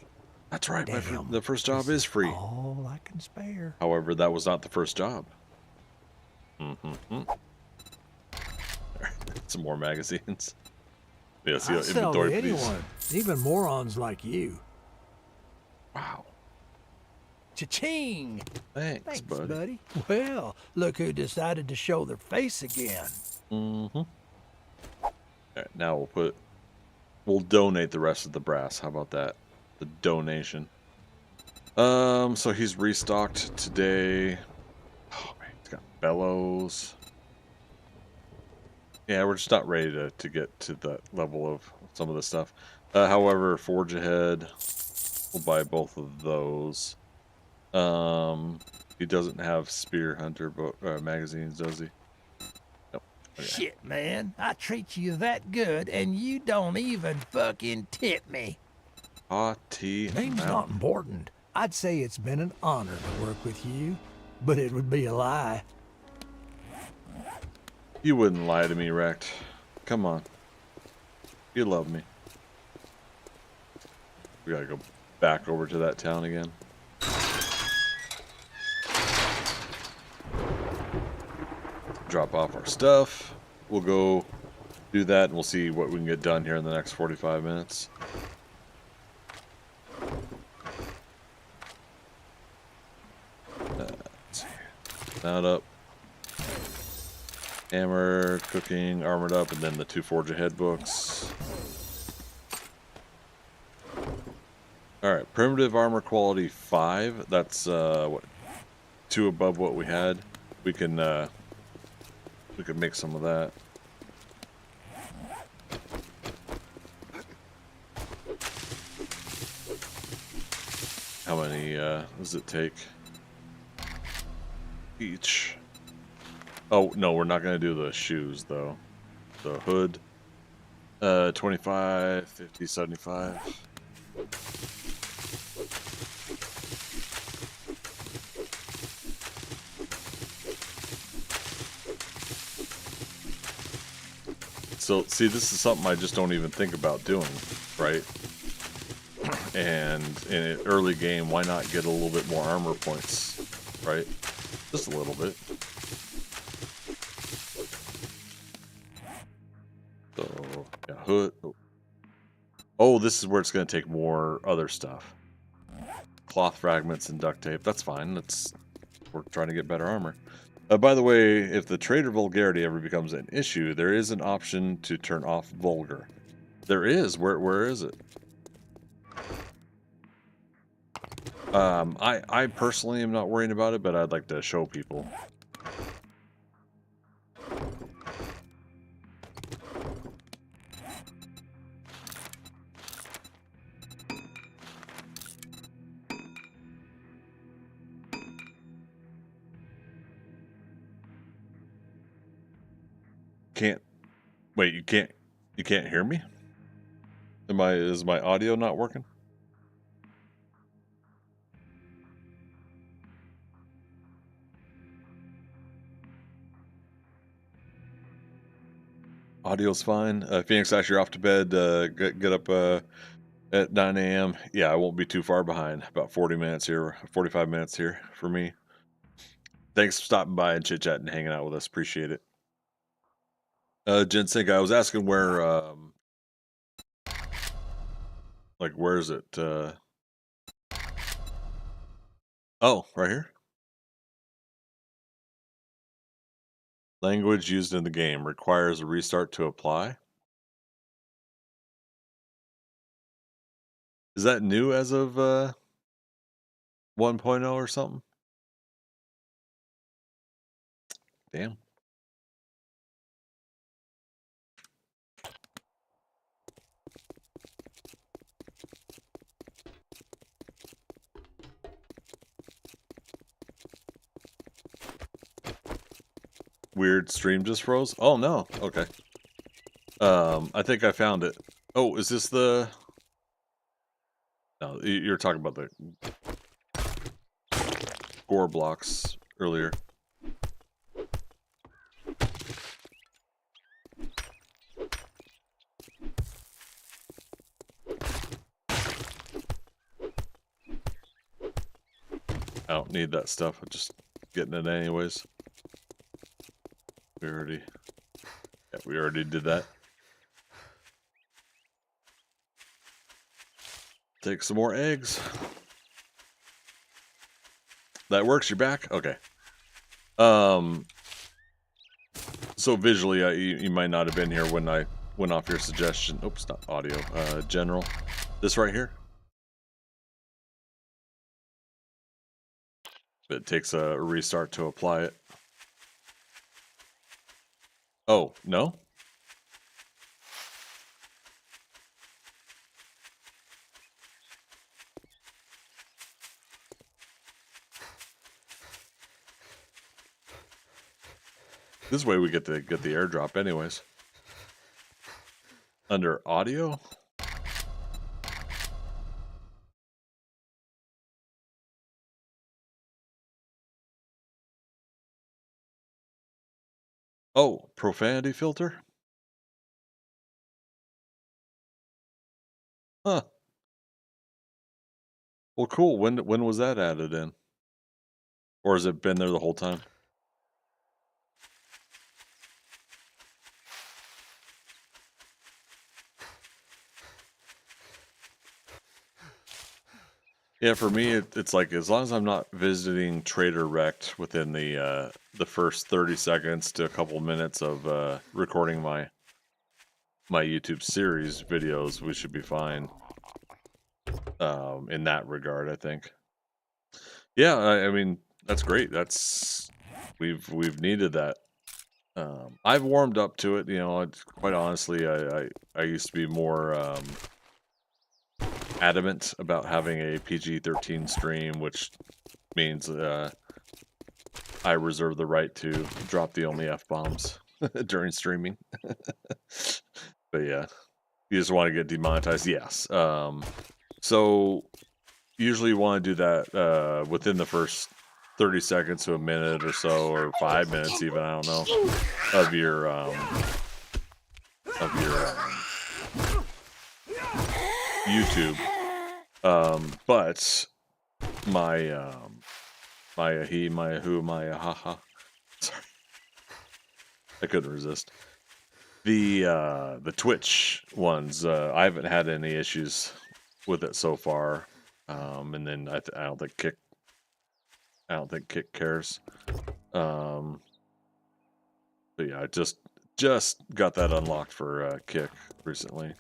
That's right. Damn, the first job is free. All I can spare. However, that was not the first job. Some more magazines. Yeah, see, I'll sell inventory, to please. anyone, even morons like you. Wow. Cha-ching! Thanks, buddy. Well, look who decided to show their face again. All right, now we'll donate the rest of the brass. How about that? The donation. So he's restocked today. Oh man, he's got bellows. Yeah, we're just not ready to get to that level of some of the stuff. However, Forge Ahead, we'll buy both of those. He doesn't have Spear Hunter magazines, does he? Nope. Okay. Shit, man. I treat you that good, and you don't even fucking tip me. Name's not important. I'd say it's been an honor to work with you, but it would be a lie. You wouldn't lie to me, Rect. Come on. You love me. We gotta go back over to that town again. Drop off our stuff. We'll go do that and we'll see what we can get done here in the next 45 minutes. Let's see. Mount up. Hammer, cooking, armored up, and then the 2 Forge Ahead books. Alright, primitive armor quality 5. That's what, 2 above what we had. We can make some of that. How many does it take each? Oh no, we're not gonna do the shoes though. The hood, 25, 50, 75. So, see, this is something I just don't even think about doing, right? And in an early game, why not get a little bit more armor points, right? Just a little bit. So, yeah, hood. Oh, this is where it's going to take more other stuff. Cloth fragments and duct tape. That's fine. We're trying to get better armor. By the way, if the trader vulgarity ever becomes an issue, there is an option to turn off vulgar. There is. Where is it? I personally am not worrying about it, but I'd like to show people. Can't wait, you can't hear me? Is my audio not working? Audio's fine. Phoenix Ash, you're off to bed. Get up at 9 a.m. Yeah, I won't be too far behind. About 40 minutes here, 45 minutes here for me. Thanks for stopping by and chit-chatting and hanging out with us. Appreciate it. Ginseng, I was asking where, like, where is it? Oh, right here. Language used in the game requires a restart to apply. Is that new as of 1.0 or something? Damn. Weird stream just froze? Oh no. Okay. I think I found it. Oh, is this the... No, you're talking about the gore blocks earlier. I don't need that stuff. I'm just getting it anyways. We already did that. Take some more eggs. That works. You're back. Okay. So visually, you might not have been here when I went off your suggestion. Oops, not audio. General. This right here. It takes a restart to apply it. Oh, no? This way we get the airdrop anyways. Under audio? Oh, profanity filter? Huh. Well, cool. When was that added in? Or has it been there the whole time? Yeah, for me, it's like as long as I'm not visiting Trader Rect within the first 30 seconds to a couple minutes of recording my YouTube series videos, we should be fine. In that regard, I think. Yeah, I mean that's great. We've needed that. I've warmed up to it. You know, quite honestly, I used to be more adamant about having a PG-13 stream, which means I reserve the right to drop the only F-bombs during streaming. But yeah, you just want to get demonetized. Yes. So usually you want to do that within the first 30 seconds to a minute or so, or 5 minutes even, I don't know, of your YouTube. But my my he, my who, my haha. Sorry, I couldn't resist. The Twitch ones, I haven't had any issues with it so far. And then I don't think Kick cares. But yeah, I just got that unlocked for Kick recently.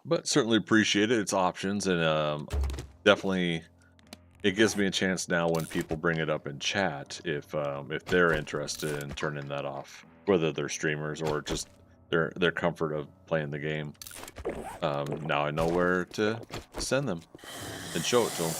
But certainly appreciate it. It's options, and definitely it gives me a chance now when people bring it up in chat if they're interested in turning that off, whether they're streamers or just their comfort of playing the game. Now I know where to send them and show it to them.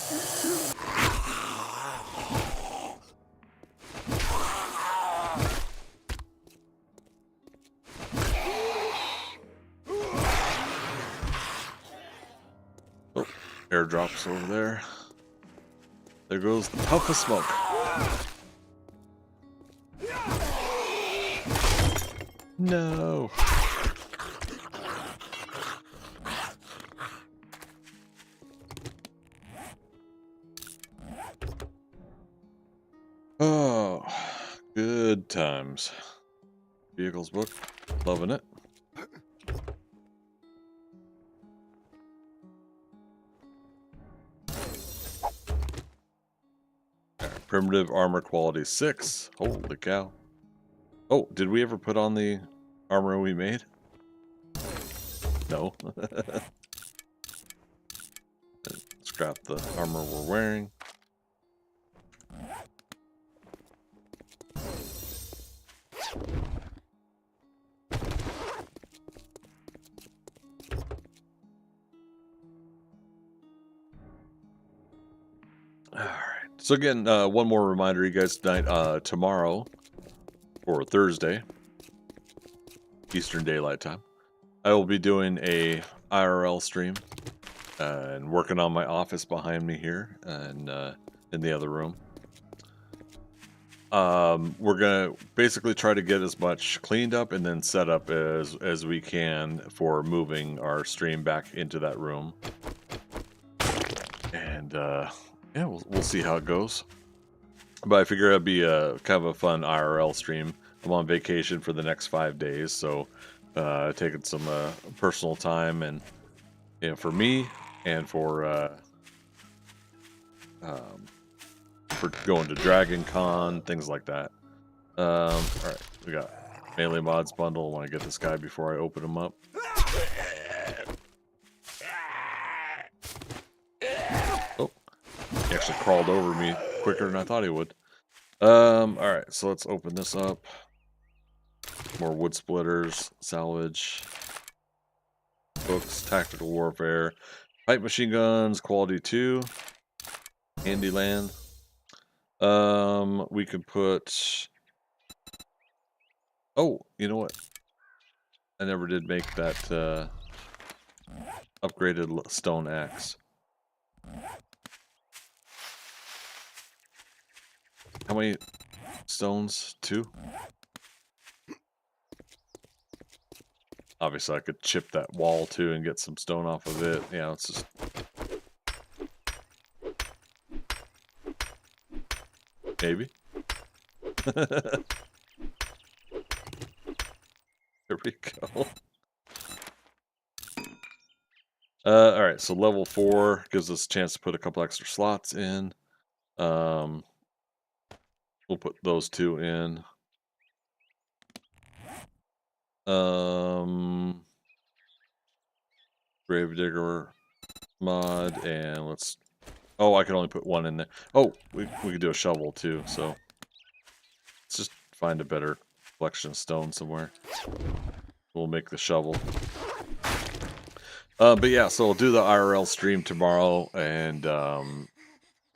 Oh, airdrops over there. There goes the puff of smoke. No. Oh, good times. Vehicles book, loving it. Primitive armor quality 6. Holy cow. Oh, did we ever put on the armor we made? No. Scrap the armor we're wearing. Alright. So again, one more reminder, you guys, tonight, tomorrow, or Thursday, Eastern Daylight Time, I will be doing a IRL stream and working on my office behind me here and in the other room. We're gonna basically try to get as much cleaned up and then set up as we can for moving our stream back into that room. And yeah, we'll see how it goes. But I figure it'd be a kind of a fun IRL stream. I'm on vacation for the next 5 days, so taking some personal time, and for me and for going to Dragon Con, things like that. All right, we got Melee Mods bundle. I want to get this guy before I open him up. Oh, he actually crawled over me quicker than I thought he would. All right, so let's open this up. More wood splitters, salvage, books, tactical warfare, light machine guns, quality 2, Handyland. We could put. Oh, you know what? I never did make that upgraded stone axe. How many stones too. Obviously, I could chip that wall too and get some stone off of it. Yeah, it's just. Maybe. There we go. All right, so level 4 gives us a chance to put a couple extra slots in. We'll put those 2 in. Gravedigger mod, and let's. Oh, I can only put 1 in there. Oh, we could do a shovel too. So let's just find a better collection of stone somewhere. We'll make the shovel. But yeah, so we'll do the IRL stream tomorrow, and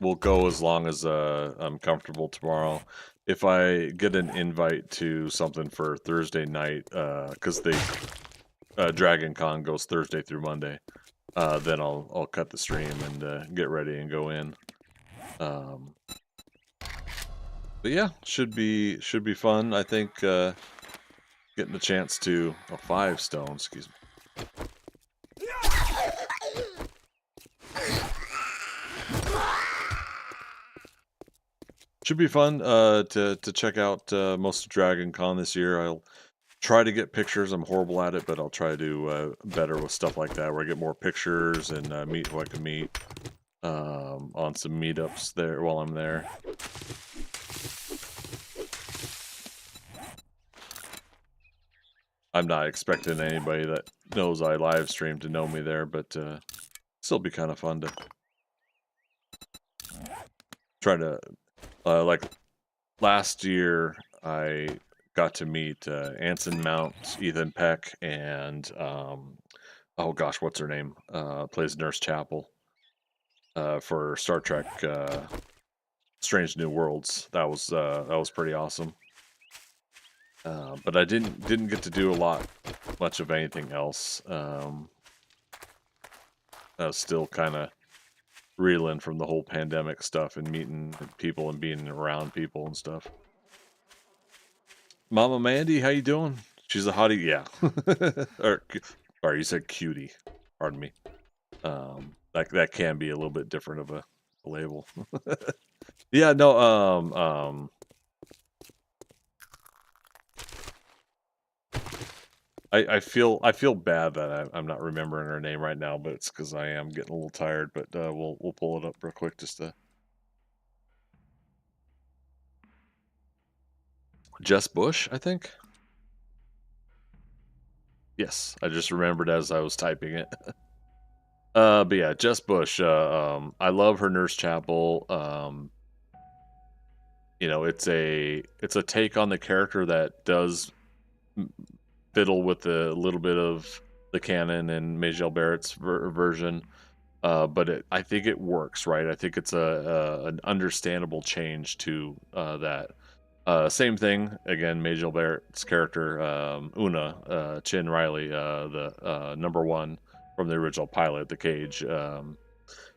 we'll go as long as I'm comfortable tomorrow. If I get an invite to something for Thursday night, because Dragon Con goes Thursday through Monday, then I'll cut the stream and get ready and go in. But yeah, should be fun. I think getting the chance to 5 stones. Excuse me. Should be fun to check out most of Dragon Con this year. I'll try to get pictures. I'm horrible at it, but I'll try to do better with stuff like that, where I get more pictures and meet who I can meet on some meetups there while I'm there. I'm not expecting anybody that knows I live stream to know me there, but still be kind of fun to try to. Like last year, I got to meet Anson Mount, Ethan Peck, and oh gosh, what's her name? Plays Nurse Chapel for Star Trek Strange New Worlds. That was pretty awesome. But I didn't get to do much of anything else. I was still kind of reeling from the whole pandemic stuff and meeting people and being around people and stuff. Mama Mandy, how you doing? She's a hottie, yeah. or you said cutie. Pardon me. That can be a little bit different of a label. Yeah, no. I feel bad that I'm not remembering her name right now, but it's because I am getting a little tired. But we'll pull it up real quick just to. Jess Bush, I think. Yes, I just remembered as I was typing it. But yeah, Jess Bush. I love her Nurse Chapel. You know, it's a take on the character that does fiddle with a little bit of the canon and Majel Barrett's version, but I think it works, right? I think it's an understandable change to that. Same thing again. Majel Barrett's character, Una Chin Riley, the #1 from the original pilot, The Cage.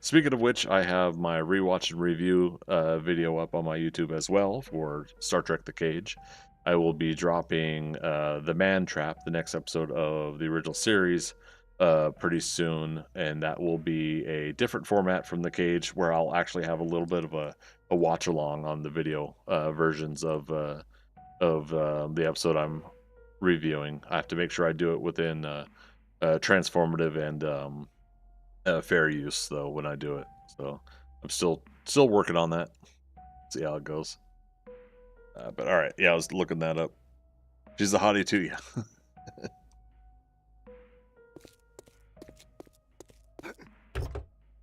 Speaking of which, I have my rewatch and review video up on my YouTube as well for Star Trek The Cage. I will be dropping The Man Trap, the next episode of the original series, pretty soon, and that will be a different format from The Cage, where I'll actually have a little bit of a watch along on the video versions of the episode I'm reviewing. I have to make sure I do it within transformative and fair use, though, when I do it. So I'm still working on that. See how it goes. But all right, yeah, I was looking that up. She's a hottie too, yeah.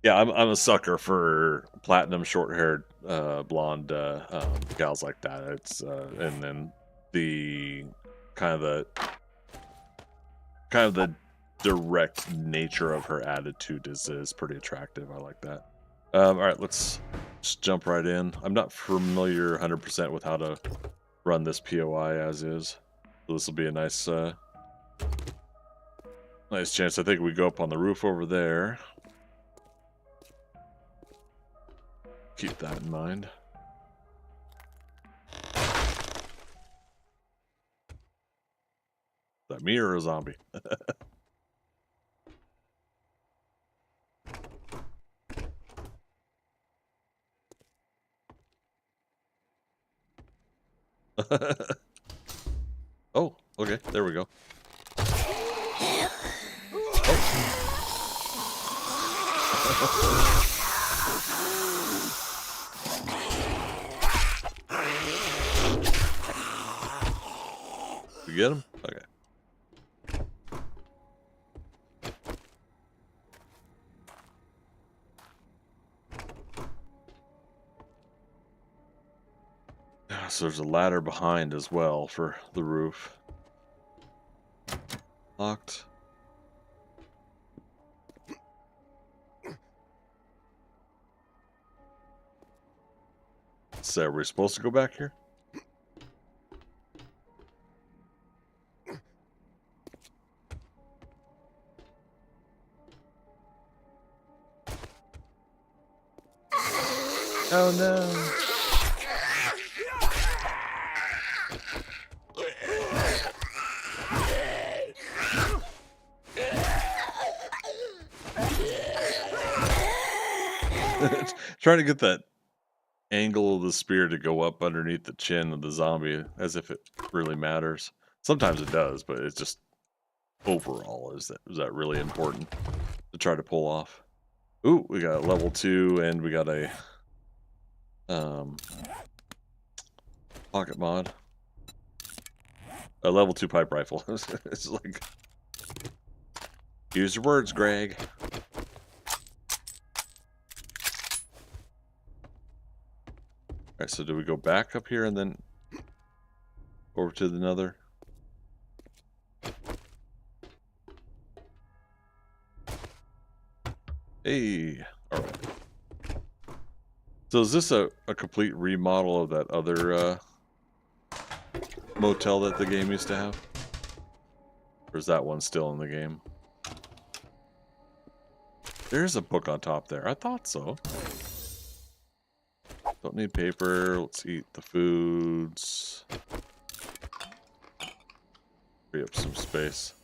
Yeah, I'm a sucker for platinum, short-haired, blonde gals like that. It's and then the kind of the direct nature of her attitude is pretty attractive. I like that. All right, let's just jump right in. I'm not familiar 100% with how to run this POI as is, so this will be a nice chance. I think we go up on the roof over there. Keep that in mind. that me or a zombie? Oh, okay. There we go. You get him? Okay. So there's a ladder behind as well for the roof. Locked. So are we supposed to go back here? Oh no. Trying to get that angle of the spear to go up underneath the chin of the zombie as if it really matters. Sometimes it does, but it's just overall is that really important to try to pull off. Ooh, we got a level 2 and we got a pocket mod. A level 2 pipe rifle. It's like, use your words, Greg. Alright, so do we go back up here and then over to the nether? Hey, alright. So is this a complete remodel of that other motel that the game used to have? Or is that one still in the game? There's a book on top there. I thought so. Don't need paper. Let's eat the foods. Free up some space.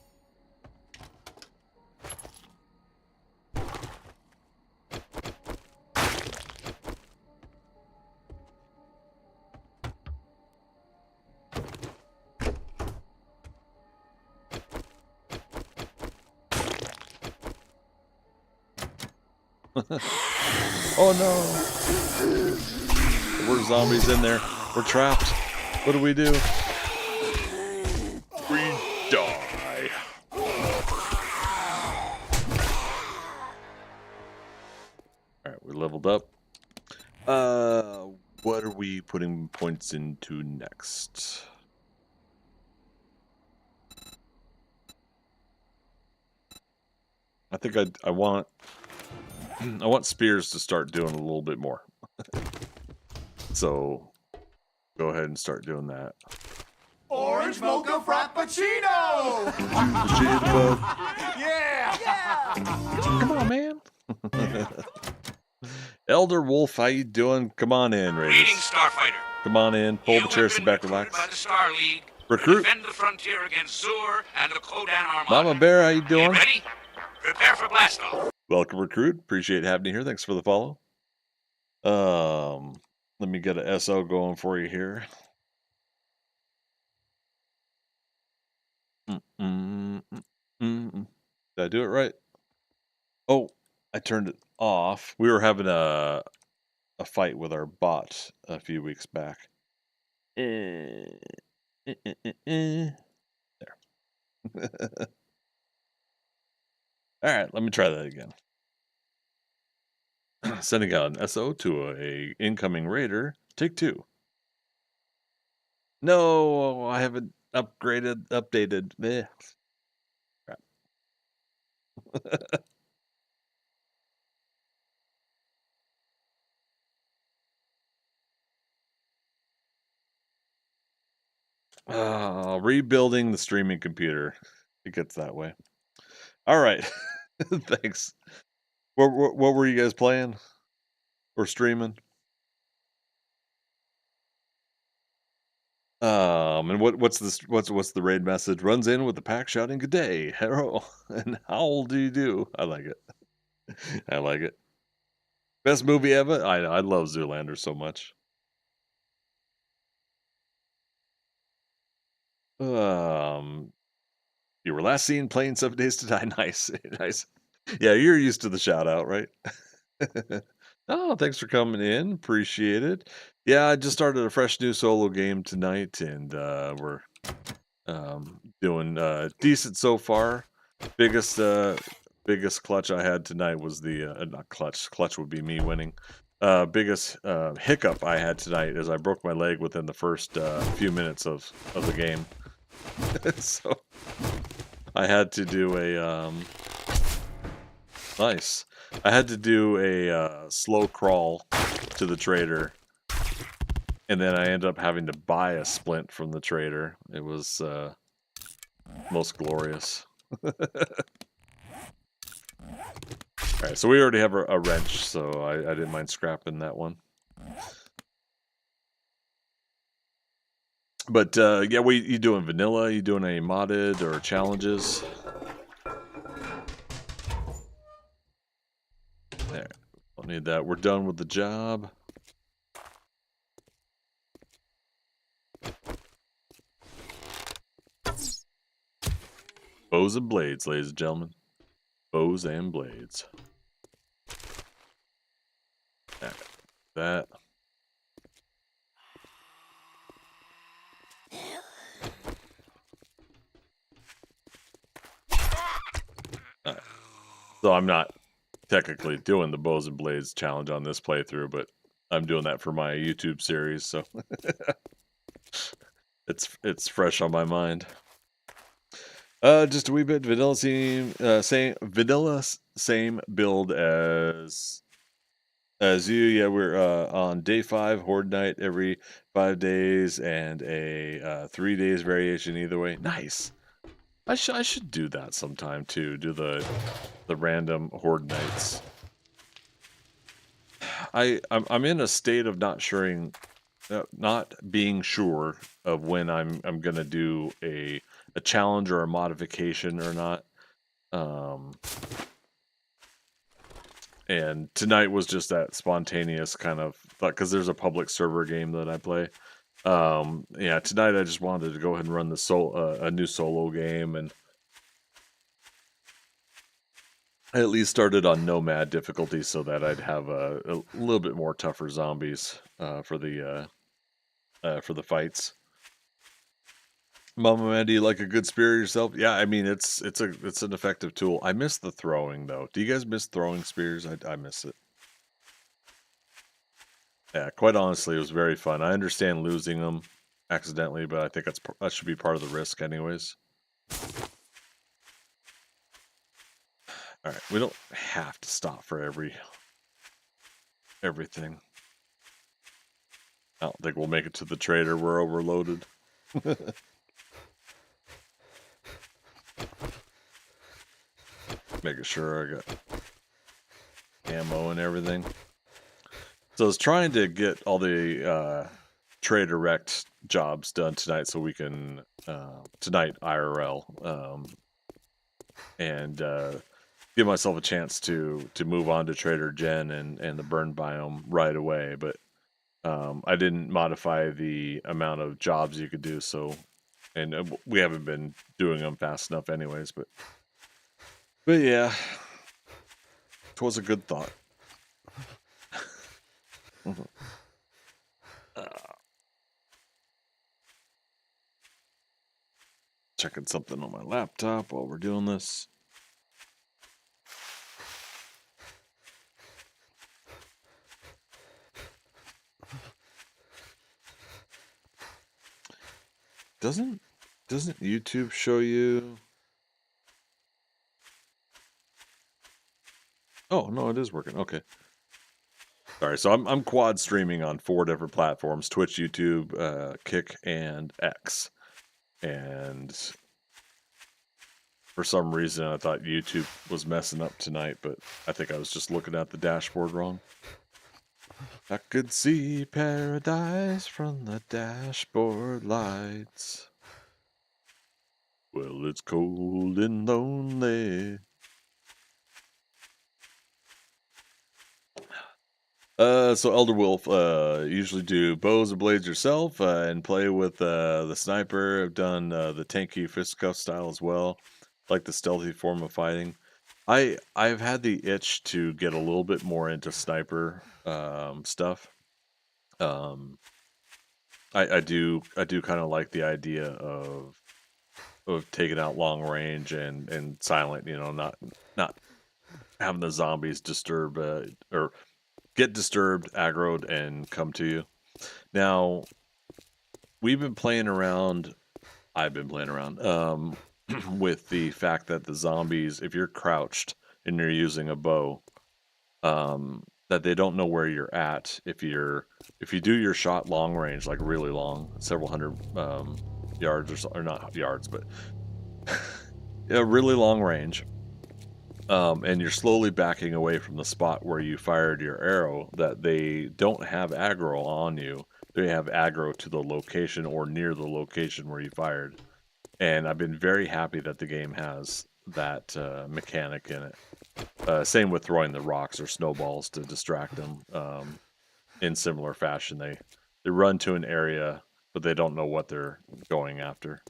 Oh no! We're zombies in there. We're trapped. What do we do? We die. Alright, we leveled up. What are we putting points into next? I think I want spears to start doing a little bit more. So go ahead and start doing that. Orange mocha frappuccino! Yeah! Come on, man. Elder Wolf, how you doing? Come on in, Raiders. Greetings, Starfighter. Come on in. Pull You the chairs, have sit been back, recruited relax. by the Star League to Recruit. defend the frontier against Zur and the Kodan Armada. Mama Bear, how you Get doing? ready? Prepare for blast off. Welcome, Recruit. Appreciate having you here. Thanks for the follow. Let me get a SO going for you here. Did I do it right? Oh, I turned it off. We were having a fight with our bot a few weeks back. There. All right, let me try that again. Sending out an SO to a incoming raider. Take 2. No, I haven't updated. Bleh. Crap. Rebuilding the streaming computer. It gets that way. All right. Thanks. What were you guys playing or streaming? And what's this? What's the raid message? Runs in with the pack shouting, "Good day, hello, and how do you do?" I like it. I like it. Best movie ever. I love Zoolander so much. You were last seen playing 7 Days to Die. Nice, nice. Yeah, you're used to the shout out, right? Oh, thanks for coming in. Appreciate it. Yeah, I just started a fresh new solo game tonight, and we're doing decent so far. Biggest biggest clutch I had tonight was the not clutch. Clutch would be me winning. Biggest hiccup I had tonight is I broke my leg within the first few minutes of the game. So I had to do a nice. I had to do a slow crawl to the trader, and then I ended up having to buy a splint from the trader. It was most glorious. All right, so we already have a wrench, so I didn't mind scrapping that one. But yeah, you doing vanilla? You doing any modded or challenges? There, don't need that. We're done with the job. Bows and blades, ladies and gentlemen. Bows and blades. That. So I'm not technically doing the bows and blades challenge on this playthrough, but I'm doing that for my YouTube series, so it's fresh on my mind. Just a wee bit vanilla same build as you. Yeah, we're on day 5 horde night every 5 days and a 3 days variation either way. Nice. I should do that sometime too. Do the random horde nights. I'm in a state of not being sure of when I'm gonna do a challenge or a modification or not. And tonight was just that spontaneous kind of thought, because there's a public server game that I play. Yeah, tonight I just wanted to go ahead and run a new solo game, and I at least started on Nomad difficulty so that I'd have a little bit more tougher zombies for the fights. Mama Man, do you like a good spear yourself? Yeah, I mean it's an effective tool. I miss the throwing though. Do you guys miss throwing spears? I miss it. Yeah, quite honestly, it was very fun. I understand losing them accidentally, but I think that should be part of the risk anyways. All right, we don't have to stop for everything. I don't think we'll make it to the trader. We're overloaded. Making sure I got ammo and everything. So I was trying to get all the trader wrecked jobs done tonight so we can tonight IRL and give myself a chance to move on to Trader Jen and the burn biome right away, but I didn't modify the amount of jobs you could do, so and we haven't been doing them fast enough anyways, but yeah, it was a good thought. Checking something on my laptop while we're doing this. Doesn't YouTube show you? Oh no, it is working. Okay. Sorry, so I'm quad streaming on 4 different platforms: Twitch, YouTube, Kick, and X. And for some reason, I thought YouTube was messing up tonight, but I think I was just looking at the dashboard wrong. I could see paradise from the dashboard lights. Well, it's cold and lonely. So Elder Wolf, usually do bows and blades yourself, and play with the sniper. I've done the tanky fistcuff style as well, like the stealthy form of fighting. I've had the itch to get a little bit more into sniper stuff. Um, I do kind of like the idea of taking out long range and silent. You know, not having the zombies disturb or get disturbed, aggroed, and come to you. Now, we've been playing around. I've been playing around with the fact that the zombies, if you're crouched and you're using a bow, that they don't know where you're at. If you do your shot long range, like really long, several hundred yards or not yards, but yeah, really long range. And you're slowly backing away from the spot where you fired your arrow, that they don't have aggro on you. They have aggro to the location or near the location where you fired. And I've been very happy that the game has that mechanic in it. Same with throwing the rocks or snowballs to distract them. In similar fashion, they run to an area, but they don't know what they're going after.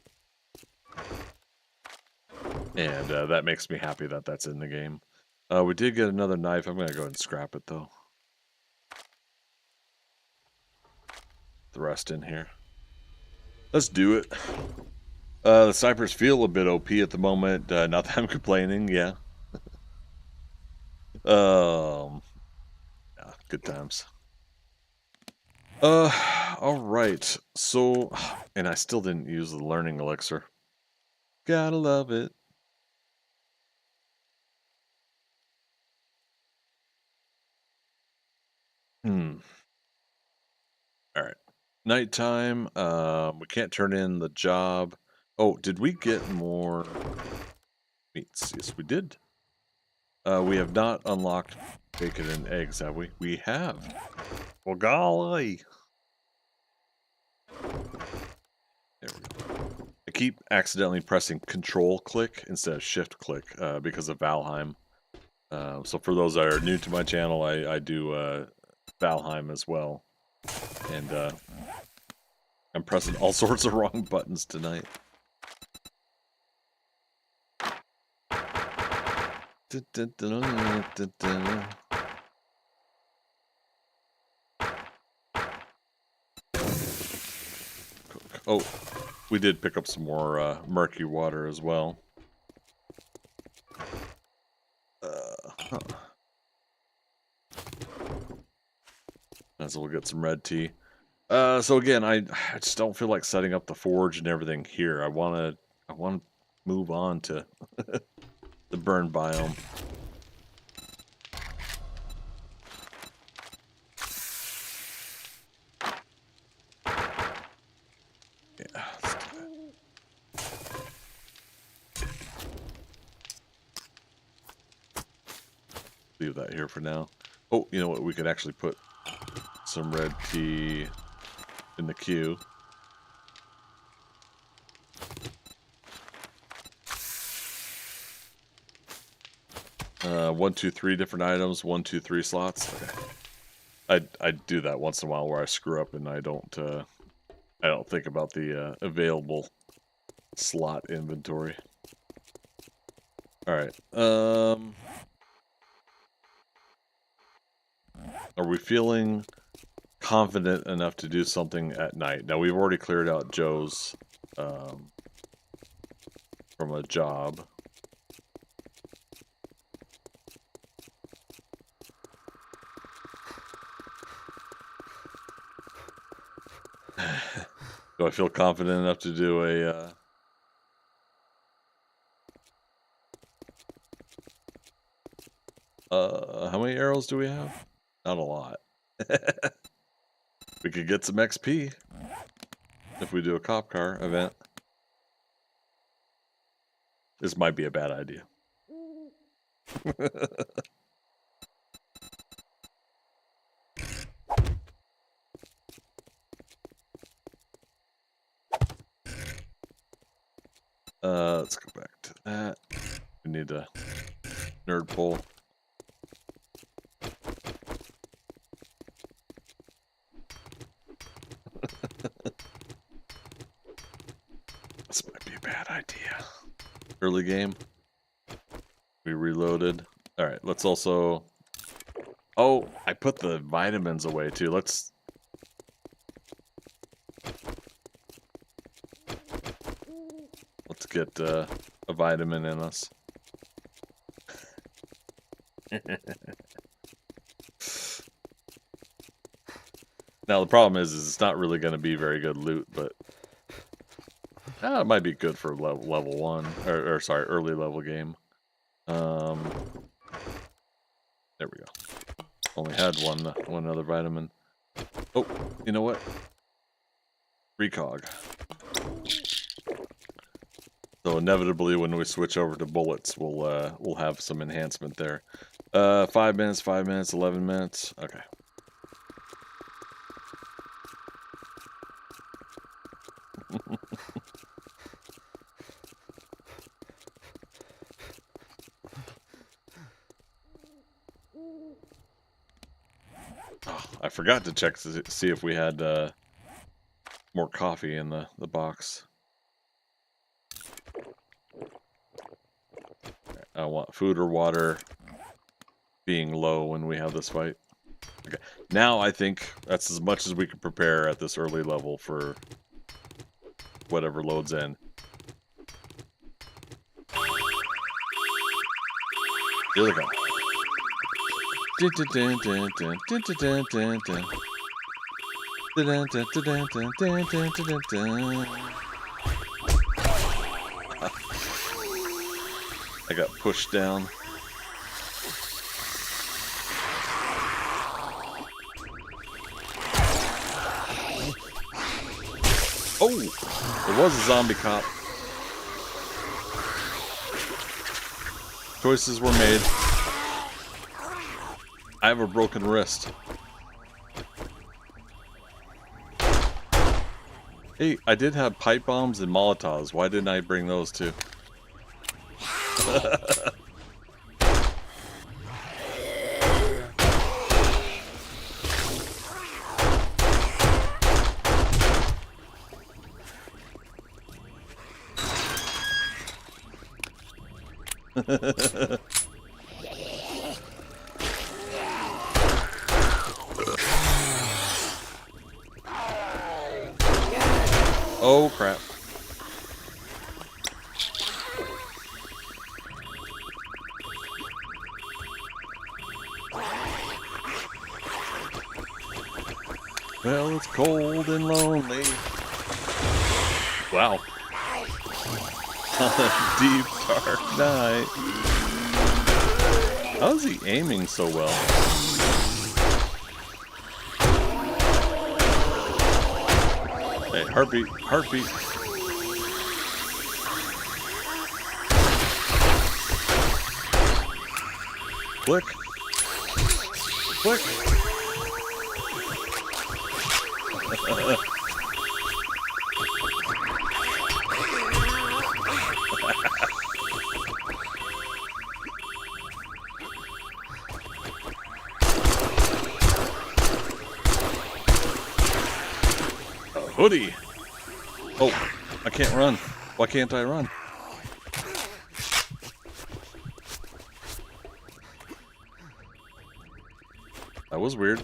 And that makes me happy that that's in the game. We did get another knife. I'm going to go ahead and scrap it, though. The rest in here. Let's do it. The snipers feel a bit OP at the moment. Not that I'm complaining, yeah. Yeah, good times. All right. So, and I still didn't use the learning elixir. Gotta love it. All right. Nighttime. We can't turn in the job. Oh, did we get more meats? Yes, we did. We have not unlocked bacon and eggs, have we? We have. Well, golly. There we go. I keep accidentally pressing Control click instead of Shift click because of Valheim. So for those that are new to my channel, I do Valheim as well. And I'm pressing all sorts of wrong buttons tonight. Oh, we did pick up some more murky water as well. So we'll get some red tea. So again, I just don't feel like setting up the forge and everything here. I want to move on to the burn biome. Yeah, let's do that. Leave that here for now. Oh, you know what? We could actually put some red tea in the queue. One, two, three different items. 1, 2, 3 slots. Okay. I do that once in a while where I screw up and I don't think about the available slot inventory. All right. Are we feeling confident enough to do something at night? Now we've already cleared out Joe's from a job. Do I feel confident enough to do a how many arrows do we have? Not a lot. We could get some XP if we do a cop car event. This might be a bad idea. let's go back to that. We need a nerd pull. This might be a bad idea. Early game. We reloaded. All right, let's also... Oh, I put the vitamins away too. Let's get a vitamin in us. Now the problem is it's not really going to be very good loot, but it might be good for level 1 or sorry, early level game. There we go. Only had one other vitamin. Oh, you know what? Recog. So inevitably, when we switch over to bullets, we'll have some enhancement there. 5 minutes, 5 minutes, 11 minutes. Okay. Oh, I forgot to check to see if we had more coffee in the box. I want food or water being low when we have this fight. Okay, now I think that's as much as we can prepare at this early level for whatever loads in. Here we go. I got pushed down. Oh, there was a zombie cop. Choices were made. I have a broken wrist. Hey, I did have pipe bombs and Molotovs. Why didn't I bring those too? Oh crap. Well, it's cold and lonely. Wow. On a deep, dark night. How is he aiming so well? Hey, heartbeat, heartbeat. Click. Click. Hoodie. Oh, I can't run. Why can't I run? That was weird.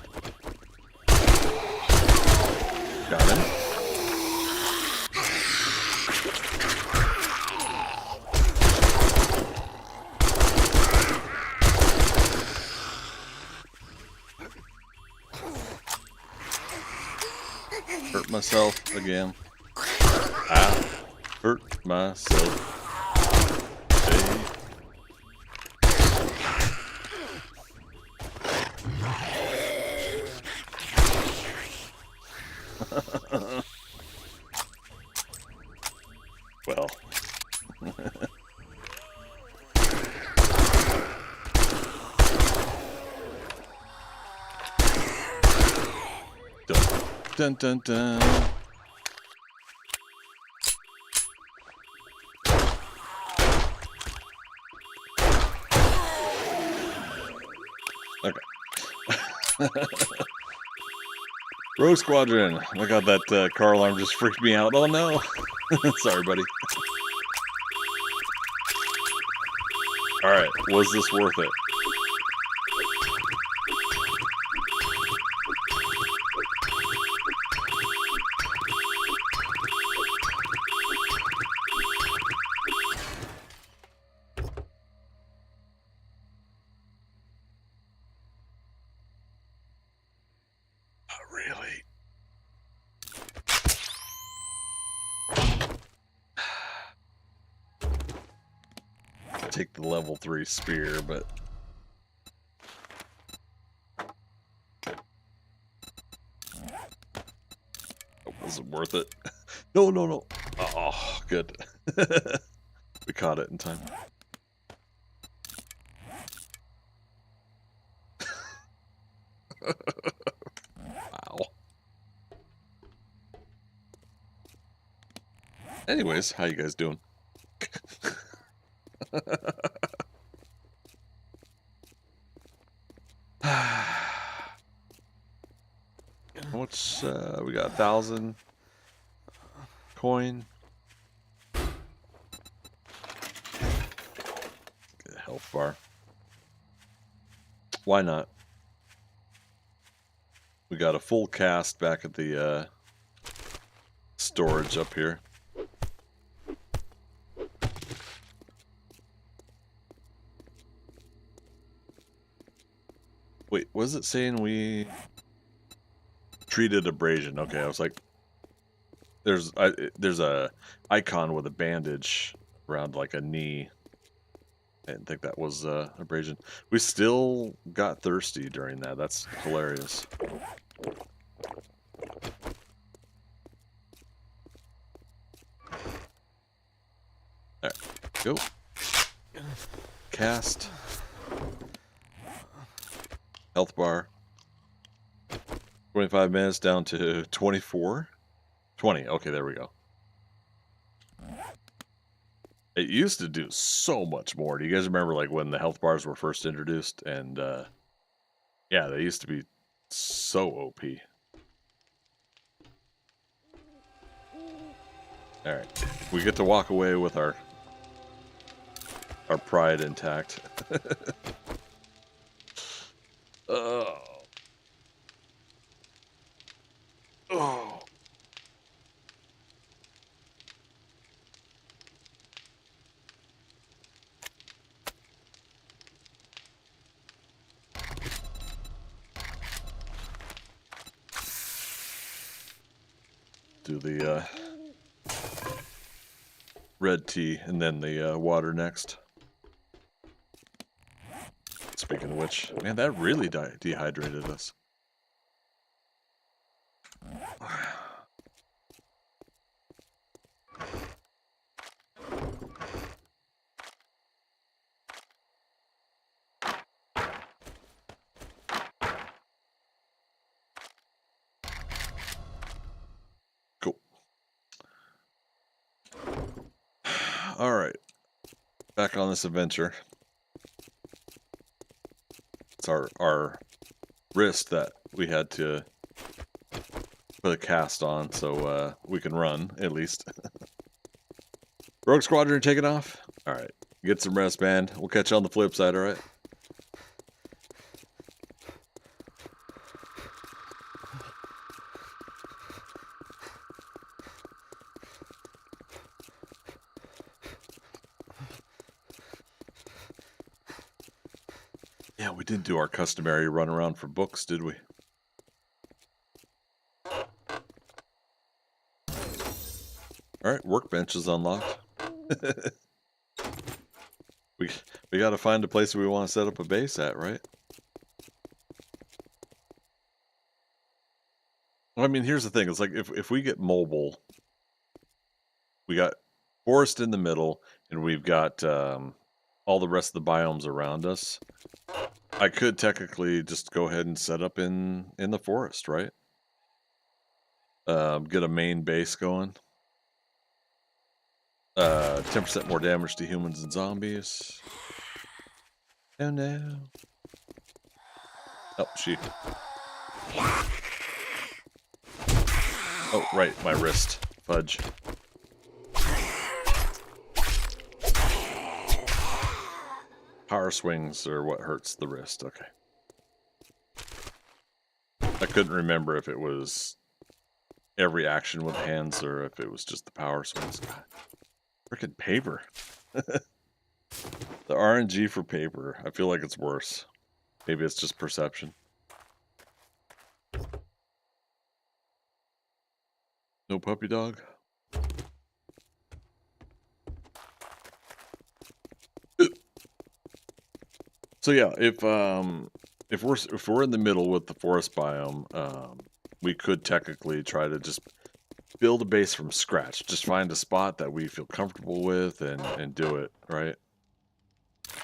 Got him. Hurt myself again. I hurt myself. Hey. Well. Dun dun dun. Okay. Rogue Squadron. I got that car alarm just freaked me out. Oh no. Sorry, buddy. Alright, was this worth it? Really? Take the level 3 spear, but was it worth it? No, no, no. Oh, good. We caught it in time. Wow. Anyways, how you guys doing? What's we got 1,000 coin. Get a health bar. Why not? We got a full cast back at the storage up here. Wait, was it saying we treated abrasion? Okay, I was like, there's a icon with a bandage around like a knee. I didn't think that was abrasion. We still got thirsty during that. That's hilarious. There, go. Cast. Health bar. 25 minutes down to 24. 20. Okay, there we go. It used to do so much more. Do you guys remember like when the health bars were first introduced? And yeah, they used to be so OP. Alright. We get to walk away with our pride intact. Oh. Oh. Do the red tea and then the water next. Speaking of which, man, that really dehydrated us. Cool. All right, back on this adventure. It's our wrist that we had to put a cast on so we can run at least. Rogue Squadron taking off. All right, get some rest, man. We'll catch you on the flip side. All right. Yeah, we didn't do our customary run around for books, did we? Alright, workbench is unlocked. we got to find a place we want to set up a base at, right? Well, I mean, here's the thing. It's like if we get mobile, we got forest in the middle, and we've got all the rest of the biomes around us. I could technically just go ahead and set up in the forest, right? Get a main base going. 10% more damage to humans and zombies. Oh no. Oh, she. Oh, right, my wrist. Fudge. Power swings are what hurts the wrist. Okay. I couldn't remember if it was every action with hands or if it was just the power swings. God. Frickin' paper. The RNG for paper. I feel like it's worse. Maybe it's just perception. No puppy dog? So yeah, if we're in the middle with the forest biome, we could technically try to just build a base from scratch. Just find a spot that we feel comfortable with and do it, right?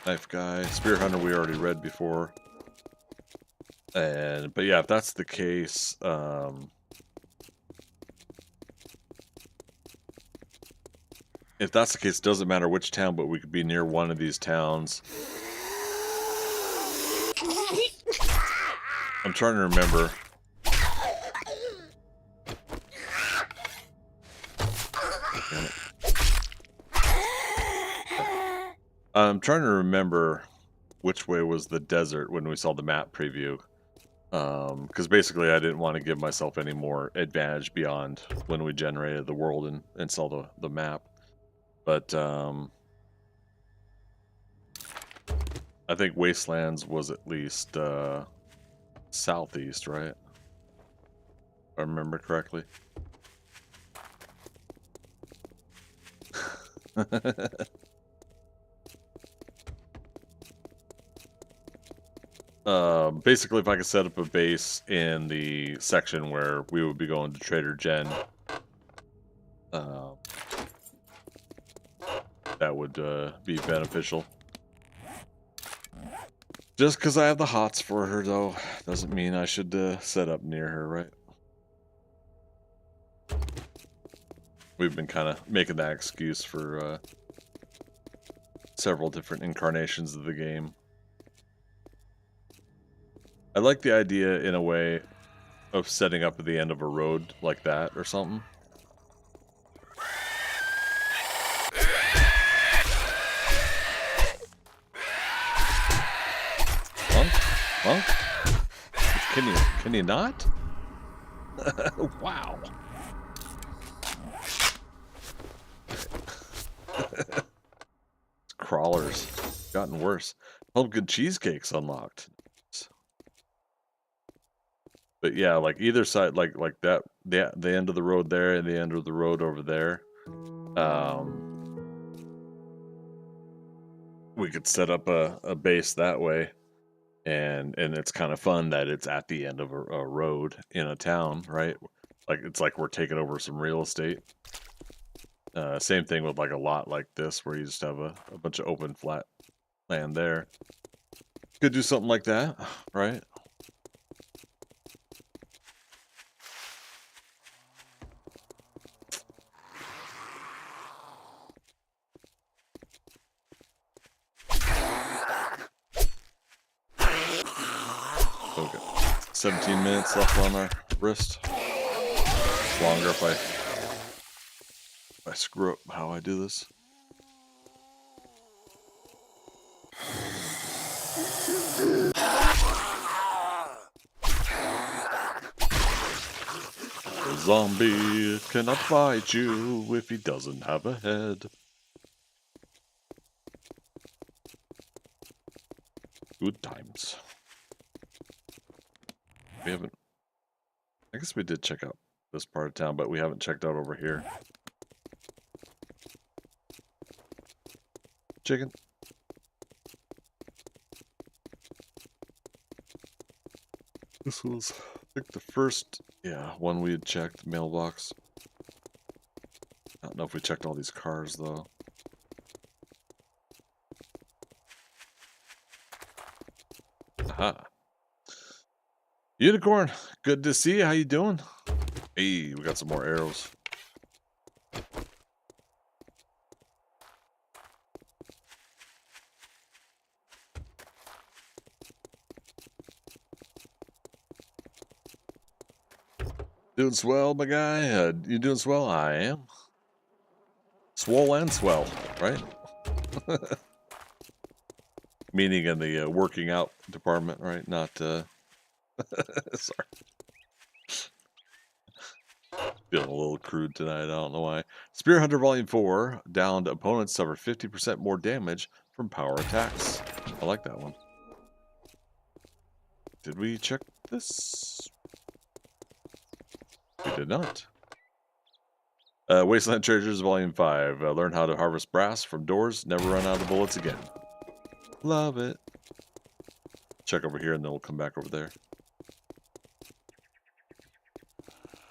Knife guy, spear hunter we already read before. But yeah, if that's the case, it doesn't matter which town, but we could be near one of these towns. I'm trying to remember. I'm trying to remember which way was the desert when we saw the map preview. Because basically I didn't want to give myself any more advantage beyond when we generated the world and saw the map. But I think Wastelands was at least southeast, right? If I remember correctly. Basically, if I could set up a base in the section where we would be going to Trader Jen, that would be beneficial. Just because I have the hots for her, though, doesn't mean I should set up near her, right? We've been kind of making that excuse for several different incarnations of the game. I like the idea, in a way, of setting up at the end of a road like that or something. Monk? Can you not? Wow. Crawlers. Gotten worse. Pumpkin cheesecake's unlocked. But yeah, like either side, like that, the end of the road there and the end of the road over there. We could set up a base that way, and it's kind of fun that it's at the end of a road in a town, right? Like it's like we're taking over some real estate. Same thing with like a lot like this, where you just have a bunch of open flat land there. Could do something like that, right? Okay, 17 minutes left on our wrist. It's longer if I screw up how I do this. A zombie cannot fight you if he doesn't have a head. Good times. We haven't... I guess we did check out this part of town, but we haven't checked out over here. Chicken. This was, I think, the first, one we had checked, mailbox. I don't know if we checked all these cars, though. Aha. Unicorn, good to see you. How you doing? Hey, we got some more arrows. Doing swell, my guy? You doing swell? I am. Swole and swell, right? Meaning in the working out department, right? Not, sorry. Feeling a little crude tonight, I don't know why. Spear Hunter Volume 4. Downed opponents suffer 50% more damage from power attacks. I like that one. Did we check this? We did not. Wasteland Treasures Volume 5. Learn how to harvest brass from doors. Never run out of bullets again. Love it. Check over here and then we'll come back over there.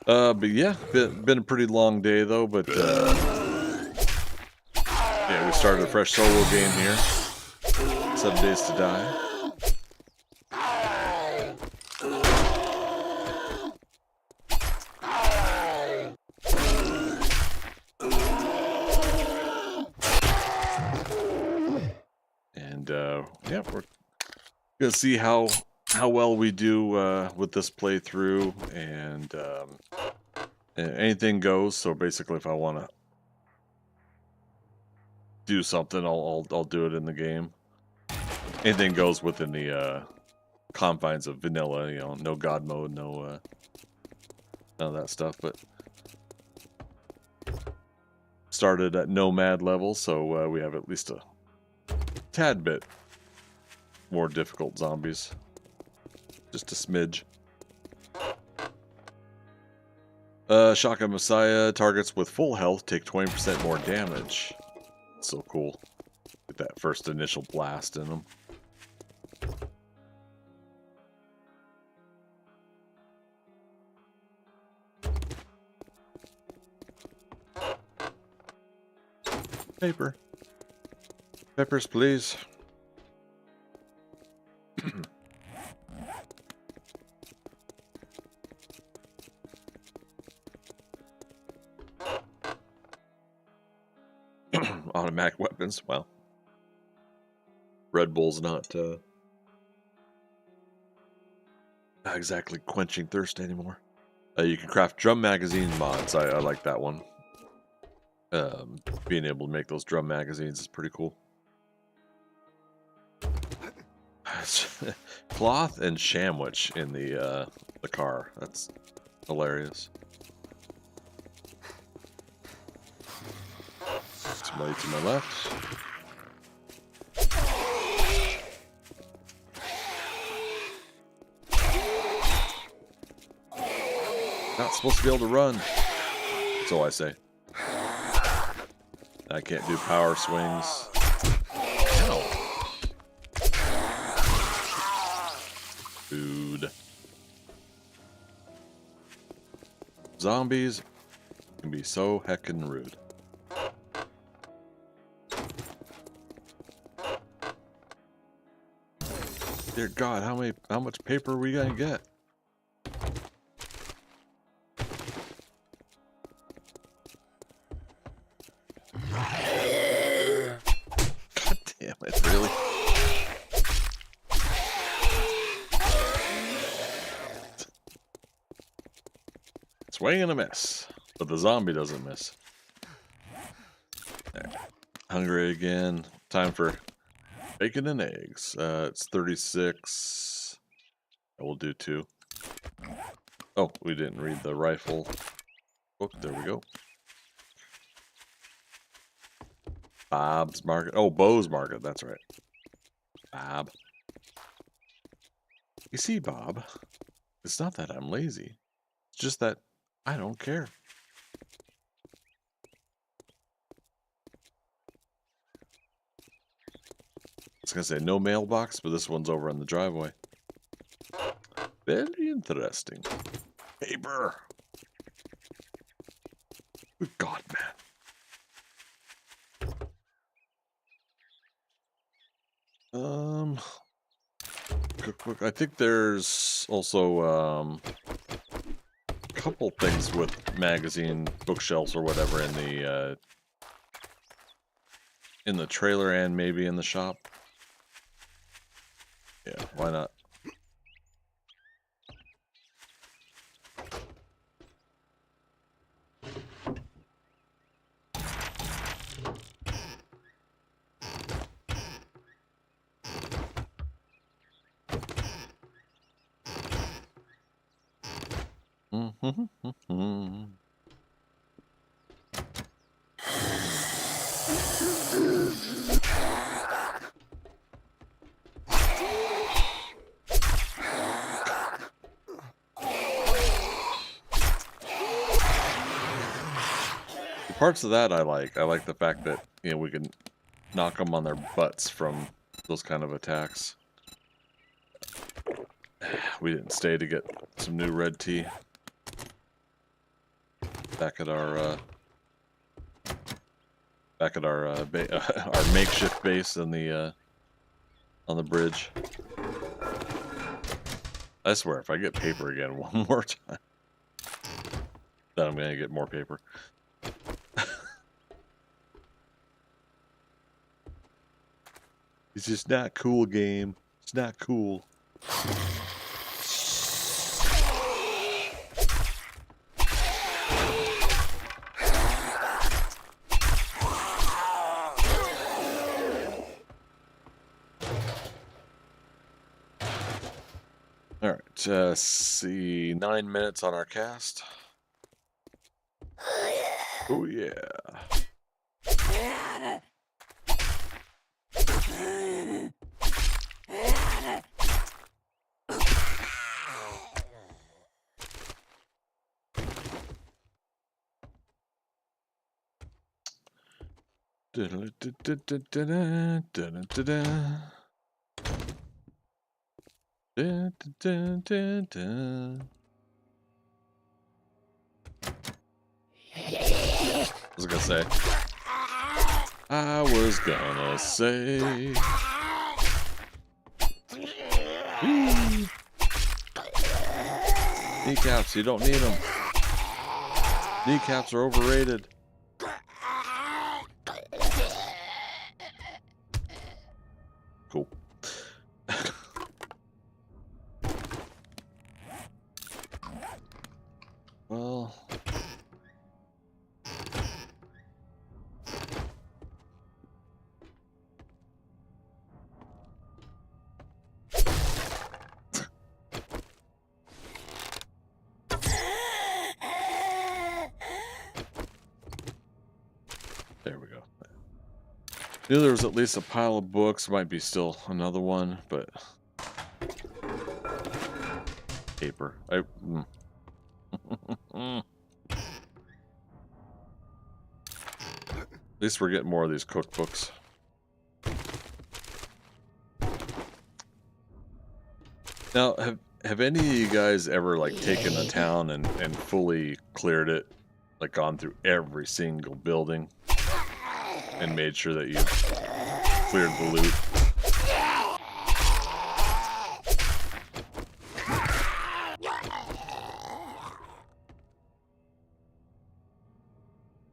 But yeah, been a pretty long day though, but yeah, we started a fresh solo game here. 7 Days to Die. And yeah, we're gonna see how well we do with this playthrough, and anything goes. So basically, if I want to do something, I'll do it in the game. Anything goes within the confines of vanilla, you know, no god mode, no none of that stuff. But started at Nomad level, so we have at least a tad bit more difficult zombies. Just a smidge. Shotgun Messiah. Targets with full health take 20% more damage. So cool. Get that first initial blast in them. Paper. Peppers, please. Automatic weapons. Well, Red Bull's not exactly quenching thirst anymore. You can craft drum magazine mods. I like that one. Being able to make those drum magazines is pretty cool. Cloth and sandwich in the car. That's hilarious. Somebody to my left. Not supposed to be able to run. So I say. I can't do power swings. Ow. Food. Zombies can be so heckin' rude. Dear God, how much paper are we gonna get? God damn it, really? Swing and a miss, but the zombie doesn't miss. Right. Hungry again. Time for bacon and eggs. It's 36. I will do 2. Oh, we didn't read the rifle book. There we go. Bob's Market. Oh, Bo's Market. That's right. Bob. You see, Bob, it's not that I'm lazy. It's just that I don't care. I was going to say no mailbox, but this one's over in the driveway. Very interesting. Paper. Good God, man. Quick. I think there's also a couple things with magazine bookshelves or whatever in the trailer and maybe in the shop. Yeah, why not? Parts of that I like. I like the fact that, you know, we can knock them on their butts from those kind of attacks. We didn't stay to get some new red tea back at our our makeshift base in the on the bridge. I swear, if I get paper again one more time, then I'm gonna get more paper. It's just not cool, game. It's not cool. All right, see, 9 minutes on our cast. Oh yeah. I was gonna say. Kneecaps, you don't need them. Kneecaps are overrated. Cool. Well. There we go. Knew there was at least a pile of books. Might be still another one, but paper. At least we're getting more of these cookbooks. Now, have any of you guys ever like taken a town and fully cleared it, like gone through every single building and made sure that you cleared the loot?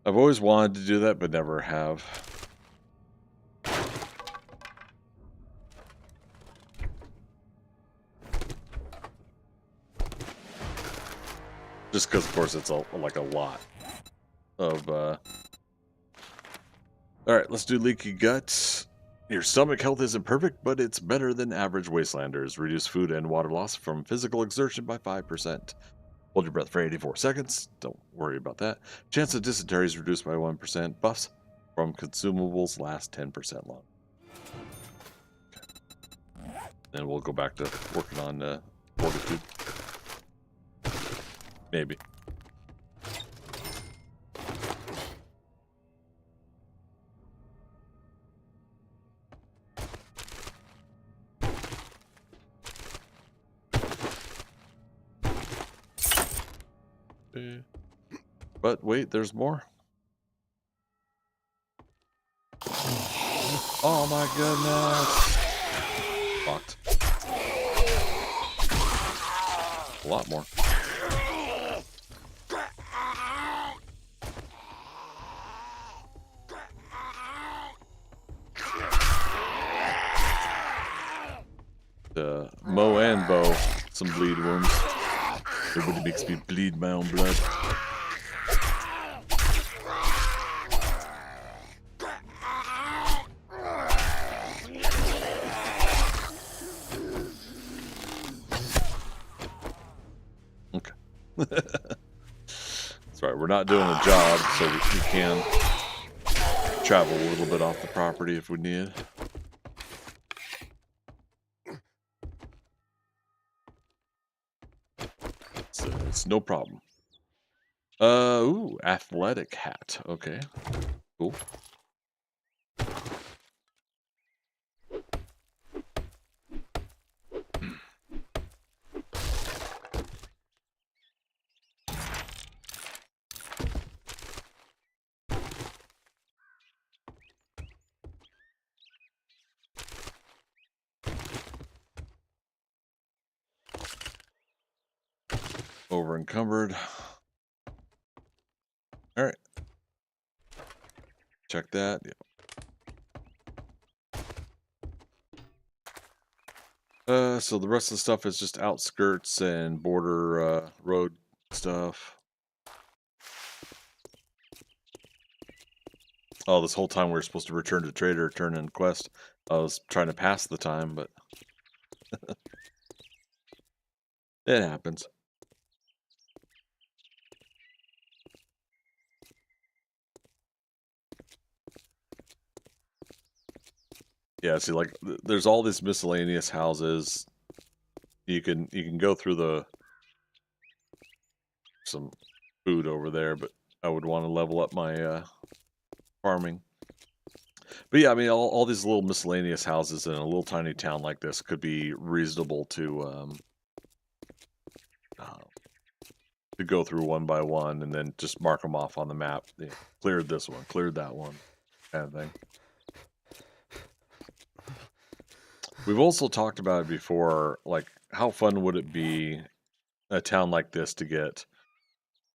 I've always wanted to do that, but never have. Just because, of course, it's like a lot of. All right, let's do leaky guts. Your stomach health isn't perfect, but it's better than average wastelanders. Reduce food and water loss from physical exertion by 5%. Hold your breath for 84 seconds. Don't worry about that. Chance of dysentery is reduced by 1%. Buffs from consumables last 10% long. Okay. Then we'll go back to working on fortitude. Maybe. But wait, there's more. Oh my goodness. Fucked. A lot more. Mo and Bo, some bleed wounds. Everybody makes me bleed my own blood. Okay. That's right. We're not doing a job, so we can travel a little bit off the property if we need. So it's no problem. Ooh, athletic hat. Okay, cool. Over encumbered. All right. Check that. Yeah. So the rest of the stuff is just outskirts and border road stuff. Oh, this whole time we were supposed to return to trader, turn in quest. I was trying to pass the time, but it happens. Yeah, see, like there's all these miscellaneous houses. You can go through some food over there, but I would want to level up my farming. But yeah, I mean, all these little miscellaneous houses in a little tiny town like this could be reasonable to go through one by one and then just mark them off on the map. Yeah, cleared this one, cleared that one, kind of thing. We've also talked about it before, like how fun would it be a town like this to get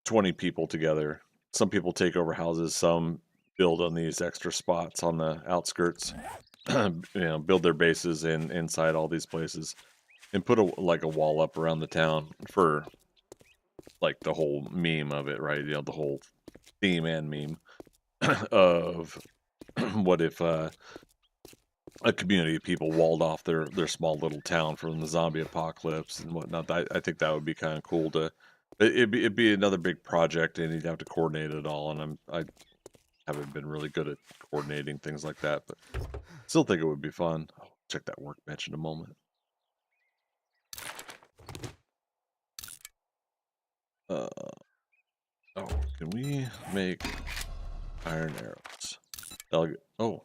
20 people together? Some people take over houses, some build on these extra spots on the outskirts, build their bases inside all these places and put like a wall up around the town for like the whole meme of it, right? The whole theme and meme of what if a community of people walled off their small little town from the zombie apocalypse and whatnot. I think that would be kind of cool to. It'd be another big project, and you'd have to coordinate it all. And I haven't been really good at coordinating things like that, but still think it would be fun. Oh, check that workbench in a moment. Oh, can we make iron arrows? Oh,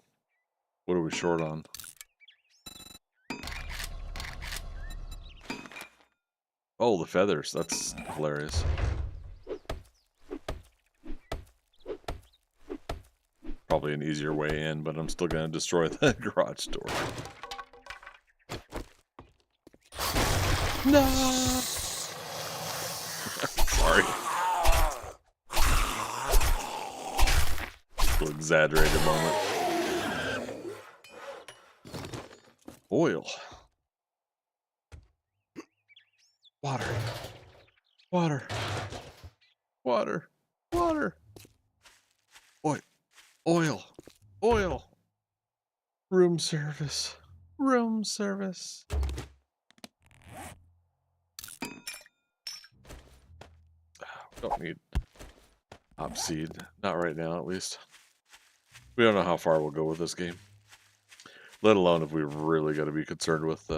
what are we short on? Oh, the feathers. That's hilarious. Probably an easier way in, but I'm still going to destroy the garage door. No! Sorry. A little exaggerated moment. Oil. Water. Water. Water. Water. Oil. Oil. Room service. Room service. Don't need hop seed. Not right now, at least. We don't know how far we'll go with this game. Let alone if we really got to be concerned with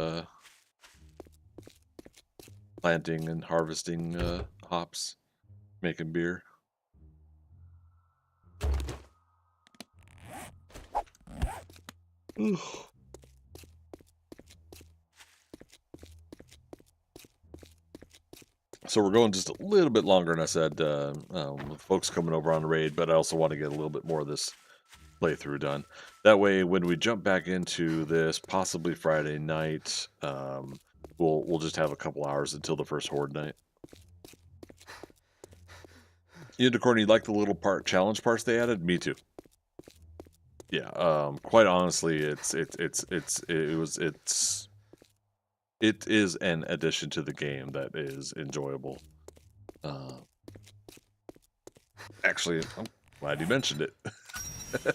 planting and harvesting hops, making beer. Ugh. So we're going just a little bit longer than I said, with folks coming over on the raid, but I also want to get a little bit more of this playthrough done. That way, when we jump back into this, possibly Friday night, we'll just have a couple hours until the first horde night. Unicorn, you like the little challenge parts they added? Me too. Yeah, quite honestly, it is an addition to the game that is enjoyable. Actually, I'm glad you mentioned it. I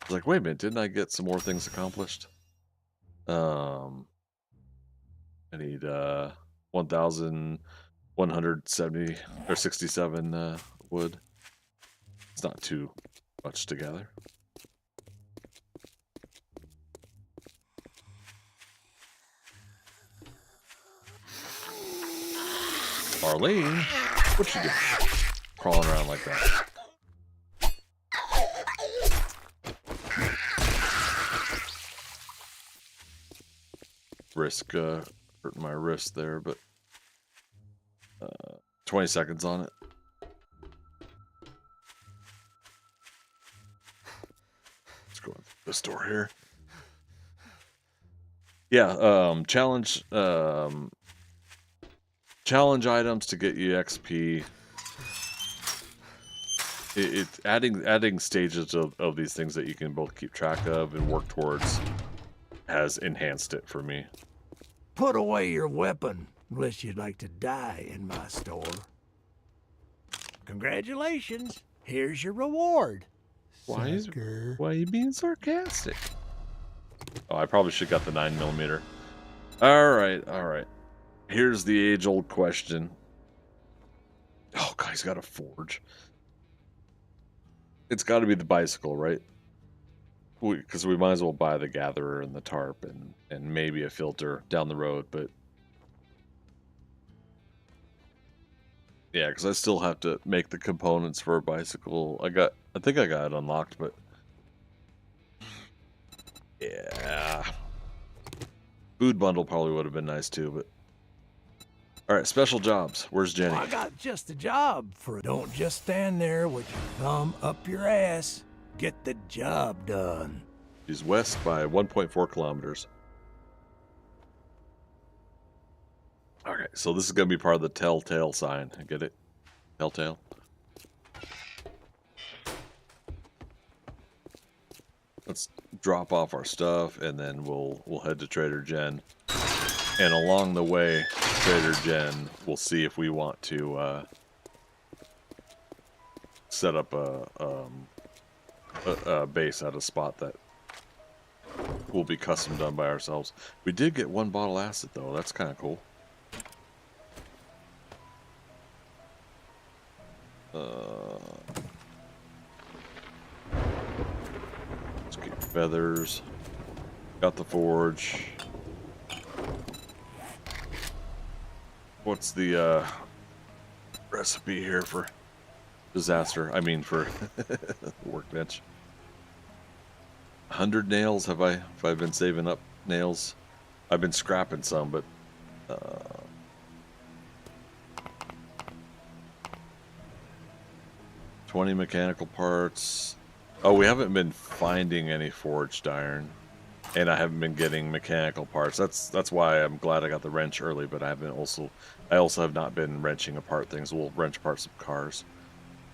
was like, wait a minute, didn't I get some more things accomplished? I need 1,000 170 or 67 wood. It's not too much together. Arlene, what you doing? Crawling around like that. Risk hurting my wrist there, but 20 seconds on it. Let's go into this door here. Yeah, challenge items to get you XP. It's adding stages of these things that you can both keep track of and work towards has enhanced it for me. Put away your weapon, unless you'd like to die in my store. Congratulations. Here's your reward. Sucker. Why are you being sarcastic? Oh, I probably should have got the 9mm. All right. Here's the age-old question. Oh, God, he's got a forge. It's got to be the bicycle, right? Because we might as well buy the gatherer and the tarp and maybe a filter down the road, but yeah, because I still have to make the components for a bicycle. I think I got it unlocked, but yeah, food bundle probably would have been nice too. But all right, special jobs. Where's Jenny? I got just a job for it. Don't just stand there with your thumb up your ass. Get the job done. She's west by 1.4 kilometers. Okay, so this is going to be part of the telltale sign. Get it? Telltale. Let's drop off our stuff, and then we'll head to Trader Jen. And along the way, Trader Jen, we'll see if we want to set up a base at a spot that will be custom done by ourselves. We did get 1 bottle acid though. That's kind of cool. Let's get feathers. Got the forge. What's the recipe here for disaster? I mean for workbench. 100 nails. Have I been saving up nails? I've been scrapping some, but 20 mechanical parts. Oh, we haven't been finding any forged iron, and I haven't been getting mechanical parts. That's why I'm glad I got the wrench early, but I also have not been wrenching apart things. We'll wrench apart some cars.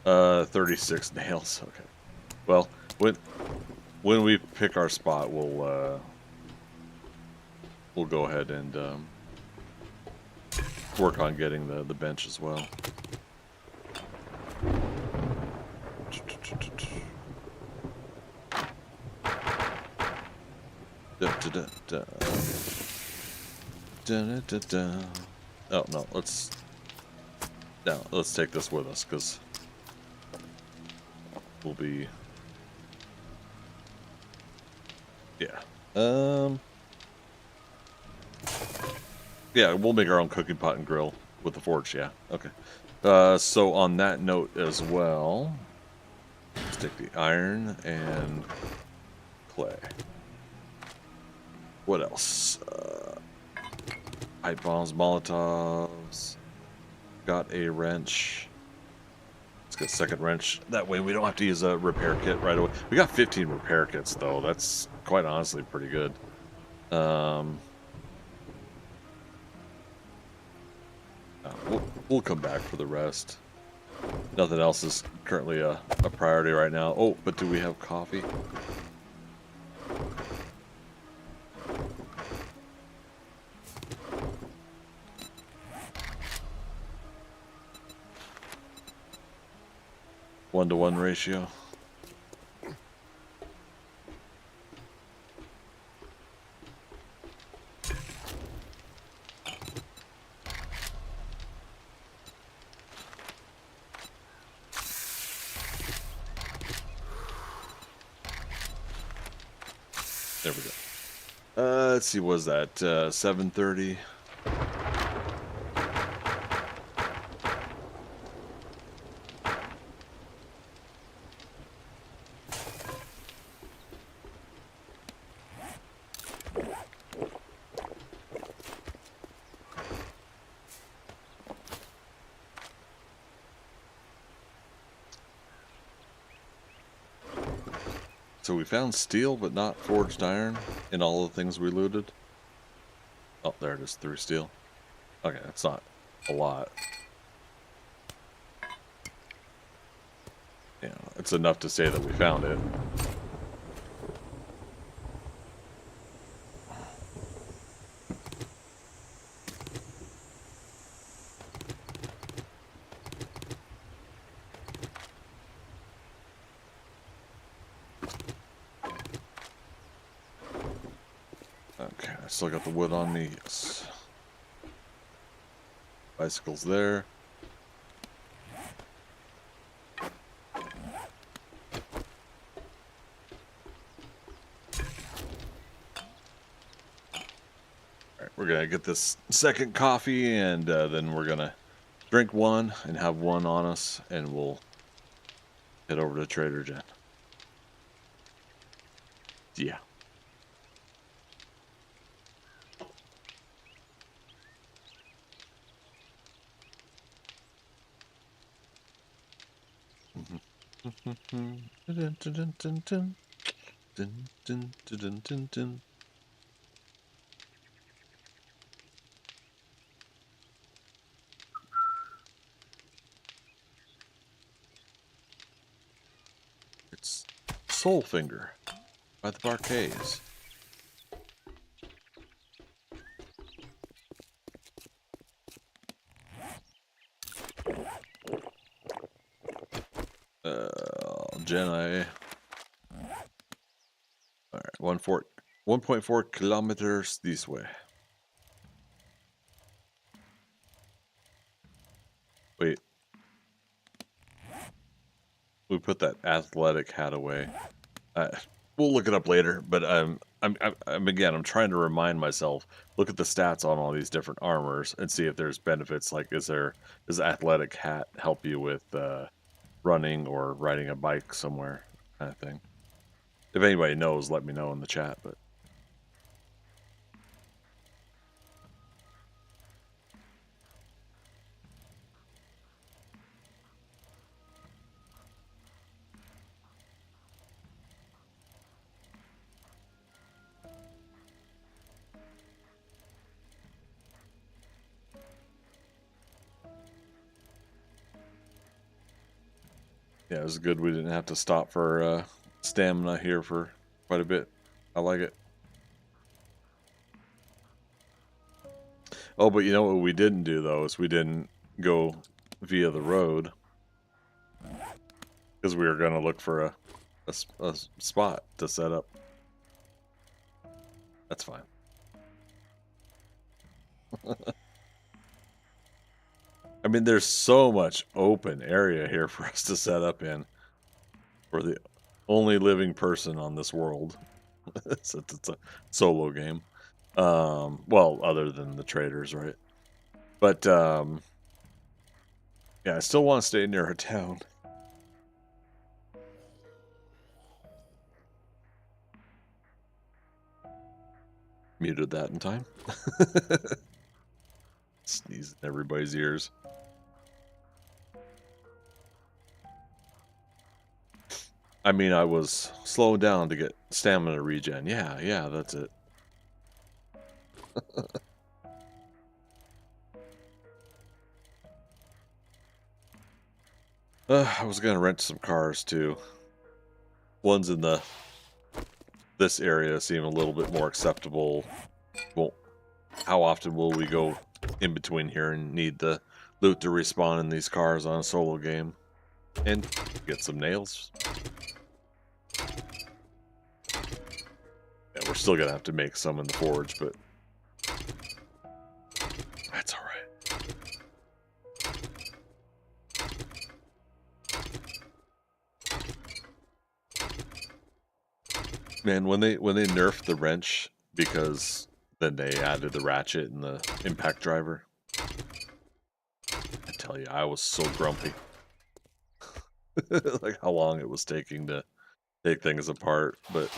36 nails. Okay. Well, when we pick our spot, we'll go ahead and work on getting the bench as well. Oh no, let's take this with us because we'll be yeah, we'll make our own cooking pot and grill with the forge. Yeah, okay. So on that note as well, let's take the iron and clay. What else? Pipe bombs, Molotovs. Got a wrench. Let's get a second wrench. That way we don't have to use a repair kit right away. We got 15 repair kits though. That's quite honestly pretty good. We'll come back for the rest. Nothing else is currently a priority right now. Oh, but do we have coffee? One-to-one ratio. There we go. Let's see, what was that 7:30? So we found steel, but not forged iron in all the things we looted. Oh, there it is, through steel. Okay, that's not a lot. Yeah, it's enough to say that we found it. Okay, I still got the wood on me. Yes. Bicycles there. Alright, we're gonna get this second coffee, and then we're gonna drink one and have one on us, and we'll head over to Trader Jen. Yeah. It's Soulfinger by the Barcays. Jedi. All right, 1.4 kilometers this way. Wait, we put that athletic hat away. We'll look it up later. But I'm trying to remind myself. Look at the stats on all these different armors and see if there's benefits. Like, does athletic hat help you with running or riding a bike somewhere, kind of thing. If anybody knows, let me know in the chat. But yeah, it was good. We didn't have to stop for stamina here for quite a bit. I like it. Oh, but you know what we didn't do, though, is we didn't go via the road. Because we were going to look for a spot to set up. That's fine. I mean, there's so much open area here for us to set up in. We're the only living person on this world. It's a solo game. Well, other than the traders, right? But, yeah, I still want to stay near a town. Muted that in time. Sneeze in everybody's ears. I mean, I was slowing down to get stamina regen. Yeah, that's it. I was gonna rent some cars too. Ones in this area seem a little bit more acceptable. Well, how often will we go in between here and need the loot to respawn in these cars on a solo game? And get some nails. Yeah, we're still gonna have to make some in the forge, but that's all right. Man, when they nerfed the wrench because then they added the ratchet and the impact driver, I tell you, I was so grumpy. Like how long it was taking to take things apart, but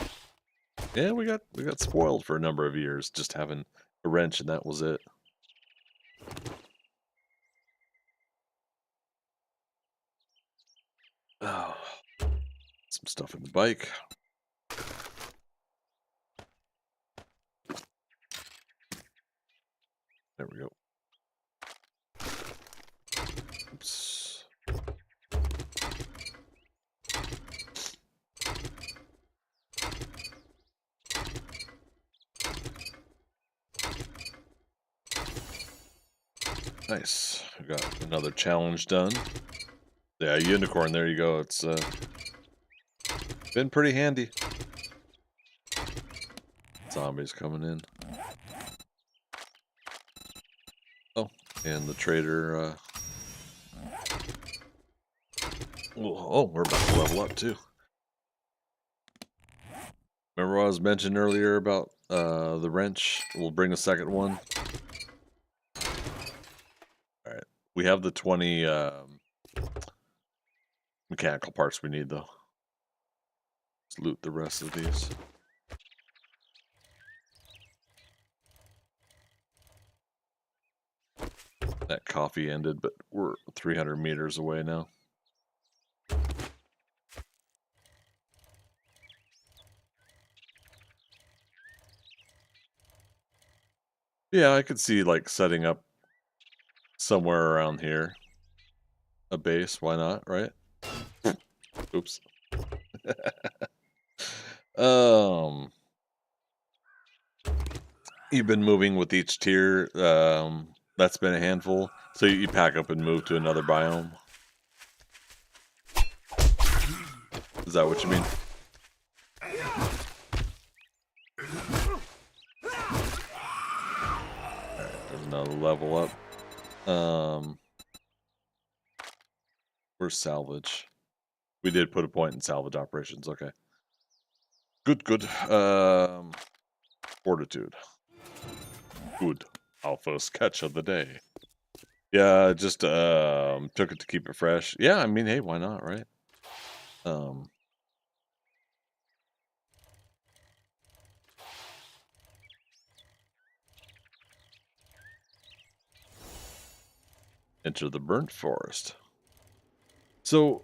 yeah, we got spoiled for a number of years just having a wrench and that was it. Oh, some stuff in the bike. There we go. Oops. Nice. We got another challenge done. Yeah, unicorn, there you go. It's been pretty handy. Zombies coming in. Oh, and the trader oh, we're about to level up too. Remember what I was mentioning earlier about the wrench? We'll bring a second one. Alright. We have the 20 mechanical parts we need though. Let's loot the rest of these. That coffee ended, but we're 300 meters away now. Yeah, I could see like setting up somewhere around here. A base, why not, right? Oops. You've been moving with each tier. That's been a handful. So you pack up and move to another biome. Is that what you mean? There's another level up. Where's salvage? We did put a point in salvage operations. Okay. Good. Fortitude. Good. Our first catch of the day. Yeah, just took it to keep it fresh. Yeah, I mean, hey, why not, right? Enter the burnt forest. So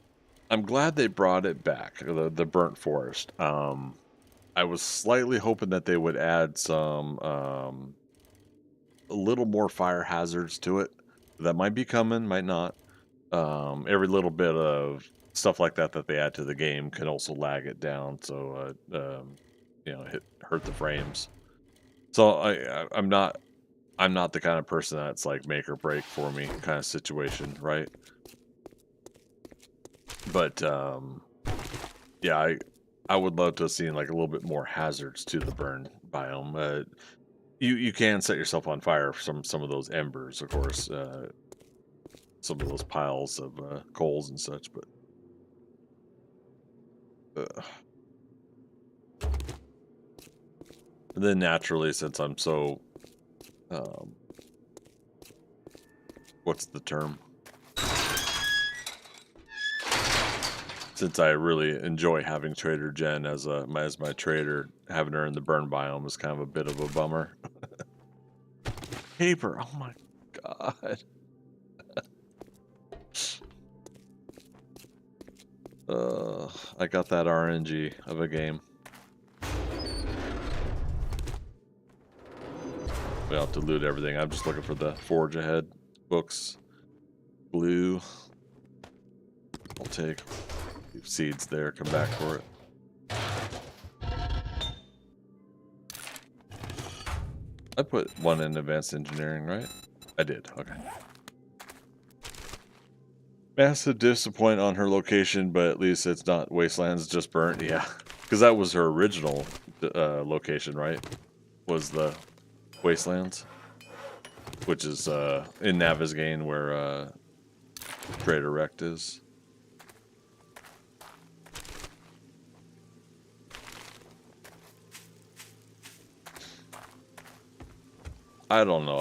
I'm glad they brought it back, the burnt forest. I was slightly hoping that they would add some a little more fire hazards to it. That might be coming, might not. Every little bit of stuff like that they add to the game can also lag it down, so you know, hurt the frames. So I'm not the kind of person that's like make or break for me kind of situation, right? But yeah, I would love to have seen like a little bit more hazards to the burn biome. You can set yourself on fire from some of those embers, of course, some of those piles of coals and such, but and then naturally, since I'm so what's the term? Since I really enjoy having Trader Jen as my trader, having her in the burn biome is kind of a bit of a bummer. Paper, oh my god. I got that RNG of a game. We have to loot everything. I'm just looking for the Forge Ahead books. Blue. I'll take seeds there. Come back for it. I put one in advanced engineering, right? I did. Okay. Massive disappoint on her location, but at least it's not Wastelands, just burnt. Yeah, because that was her original location, right? Was the Wastelands, which is in Navezgane where Trader Rect is. I don't know.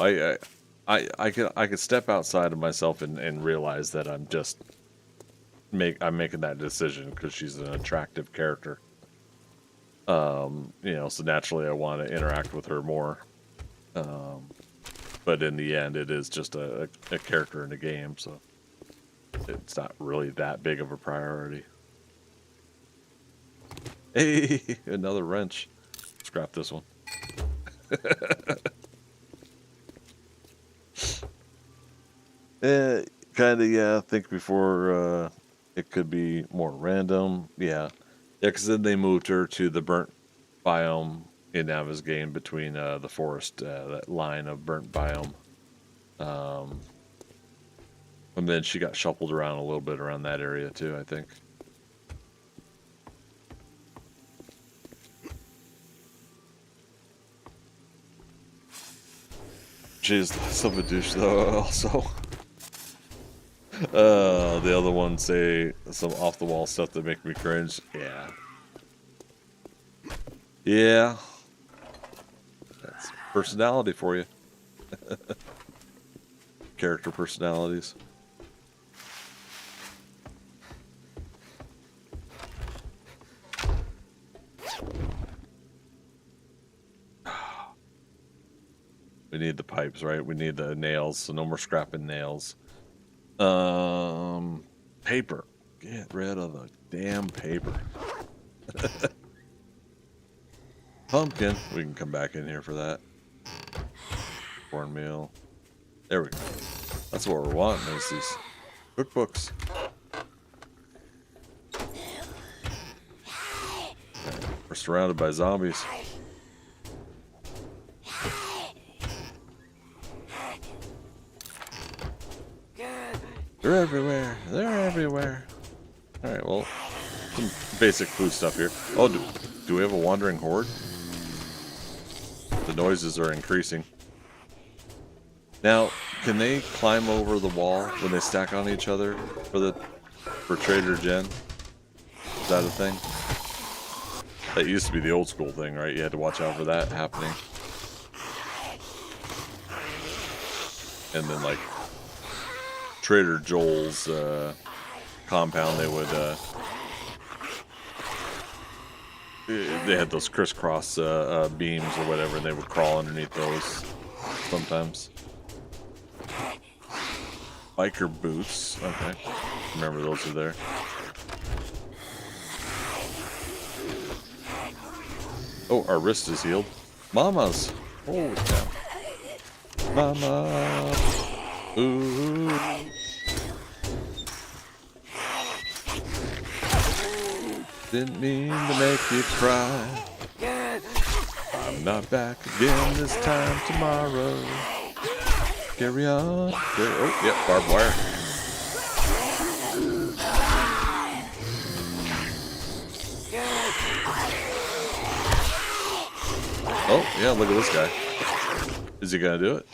I could step outside of myself and realize that I'm making that decision because she's an attractive character. You know, so naturally I want to interact with her more. But in the end, it is just a character in the game, so it's not really that big of a priority. Hey, another wrench. Scrap this one. Kind of, yeah. Think before it could be more random. Yeah, because then they moved her to the burnt biome in Nava's game between the forest, that line of burnt biome. And then she got shuffled around a little bit around that area too, I think. She's less of a douche though, also. The other ones say some off-the-wall stuff that make me cringe. Yeah. Yeah. That's personality for you. Character personalities. We need the pipes, right? We need the nails, so no more scrapping nails. Paper. Get rid of the damn paper. Pumpkin. We can come back in here for that. Cornmeal. There we go. That's what we're wanting, is these cookbooks. We're surrounded by zombies. They're everywhere. They're everywhere. Alright, well, some basic food stuff here. Oh, do we have a wandering horde? The noises are increasing. Now, can they climb over the wall when they stack on each other for Trader Jen? Is that a thing? That used to be the old school thing, right? You had to watch out for that happening. And then, like, Trader Joel's compound, they would they had those crisscross beams or whatever, and they would crawl underneath those sometimes. Biker boots, okay. Remember those are there. Oh, our wrist is healed. Mamas! Holy cow. Mama! Ooh! Didn't mean to make you cry. I'm not back again this time tomorrow. Carry on. Oh, yep, barbed wire. Oh, yeah, look at this guy. Is he gonna do it?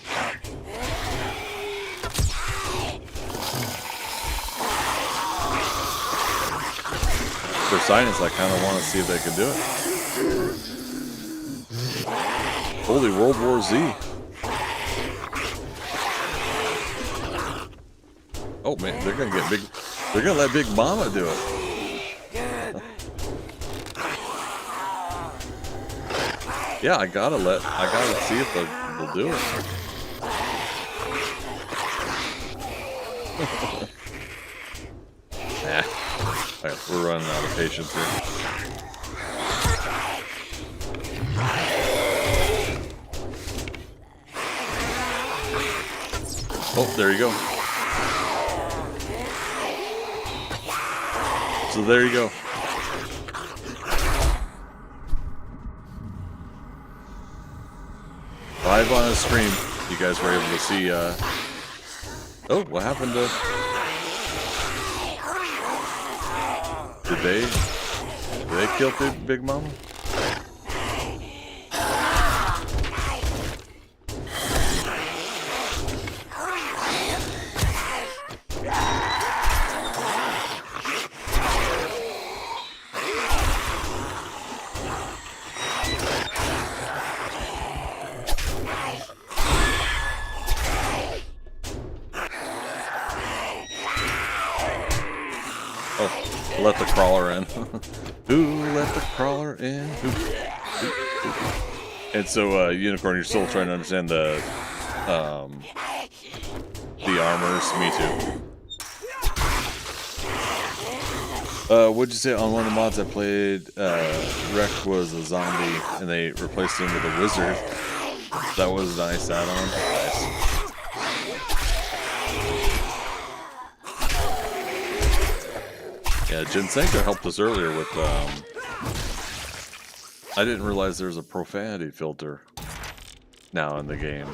For science, I kind of want to see if they can do it. Holy World War Z. Oh man, they're gonna get big. They're gonna let Big Mama do it. Yeah, I gotta see if they'll do it. Nah. Alright, we're running out of patience here. Oh, there you go. So there you go. Live on a stream, you guys were able to see, oh, what happened to... Did they kill Big Mama? Let the crawler in. Who let the crawler in? Who? And so, Unicorn, you're still trying to understand the armors. Me too. What'd you say on one of the mods I played? Wreck was a zombie, and they replaced him with a wizard. That was a nice add-on. Nice. Yeah, Jinsenko helped us earlier with. I didn't realize there's a profanity filter now in the game.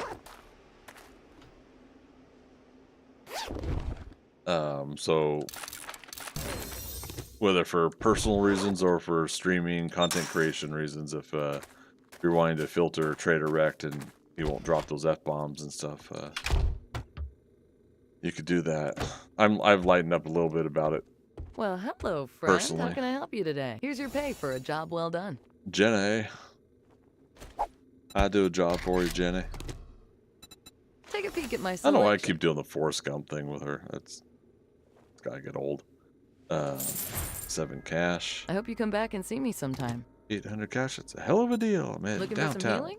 So whether for personal reasons or for streaming content creation reasons, if you're wanting to filter Trader Wrecked and you won't drop those F-bombs and stuff, you could do that. I've lightened up a little bit about it. Well, hello, friend. Personally. How can I help you today? Here's your pay for a job well done. Jenny, I do a job for you, Jenny. Take a peek at my I selection. don't know why I keep doing the Forrest Gump thing with her. It's gotta get old. 7 cash. I hope you come back and see me sometime. 800 cash. It's a hell of a deal, man. Looking Downtown. for some healing?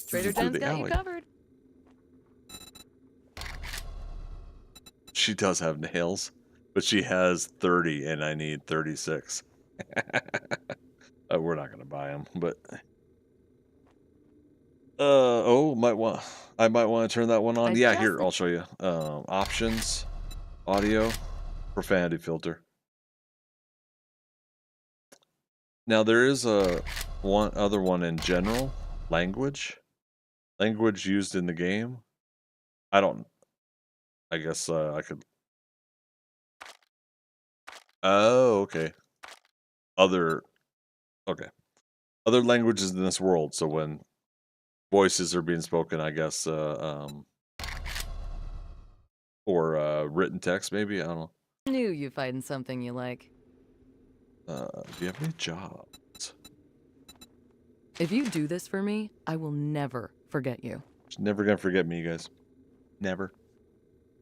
Trader Through Jen's the got you alley. covered. She does have nails, but she has 30 and I need 36. We're not gonna buy them, but I might want to turn that one on. Yeah, here, I'll show you. Options, audio, profanity filter. Now there is one other one in general, language used in the game. I guess I could. Oh, okay. Other languages in this world. So when voices are being spoken, I guess, or written text, maybe. I don't know. Knew you'd find something you like. Do you have any jobs? If you do this for me, I will never forget you. She's never gonna forget me, you guys. Never,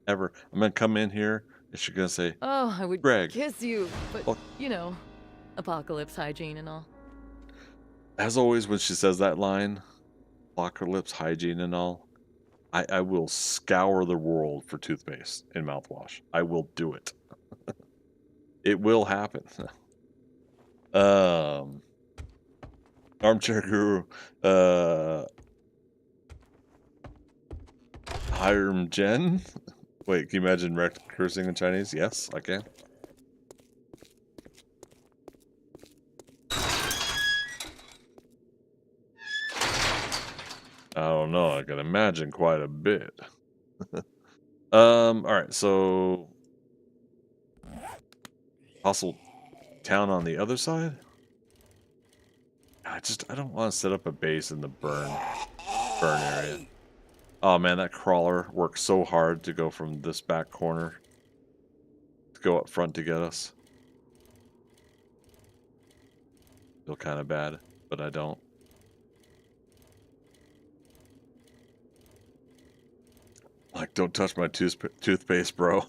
ever. I'm gonna come in here and she's gonna say, Oh, I would Greg. kiss you, but, Oh. you know, apocalypse hygiene and all. As always, when she says that line, apocalypse hygiene and all, I will scour the world for toothpaste and mouthwash. I will do it. It will happen. Armchair Guru, Hiram Jen. Wait, can you imagine Rex cursing in Chinese? Yes, I can. I don't know. I can imagine quite a bit. All right. So, hostile town on the other side. I don't want to set up a base in the burn area. Oh man, that crawler worked so hard to go from this back corner to go up front to get us. Feel kind of bad, but I don't. Like, don't touch my toothpaste, bro.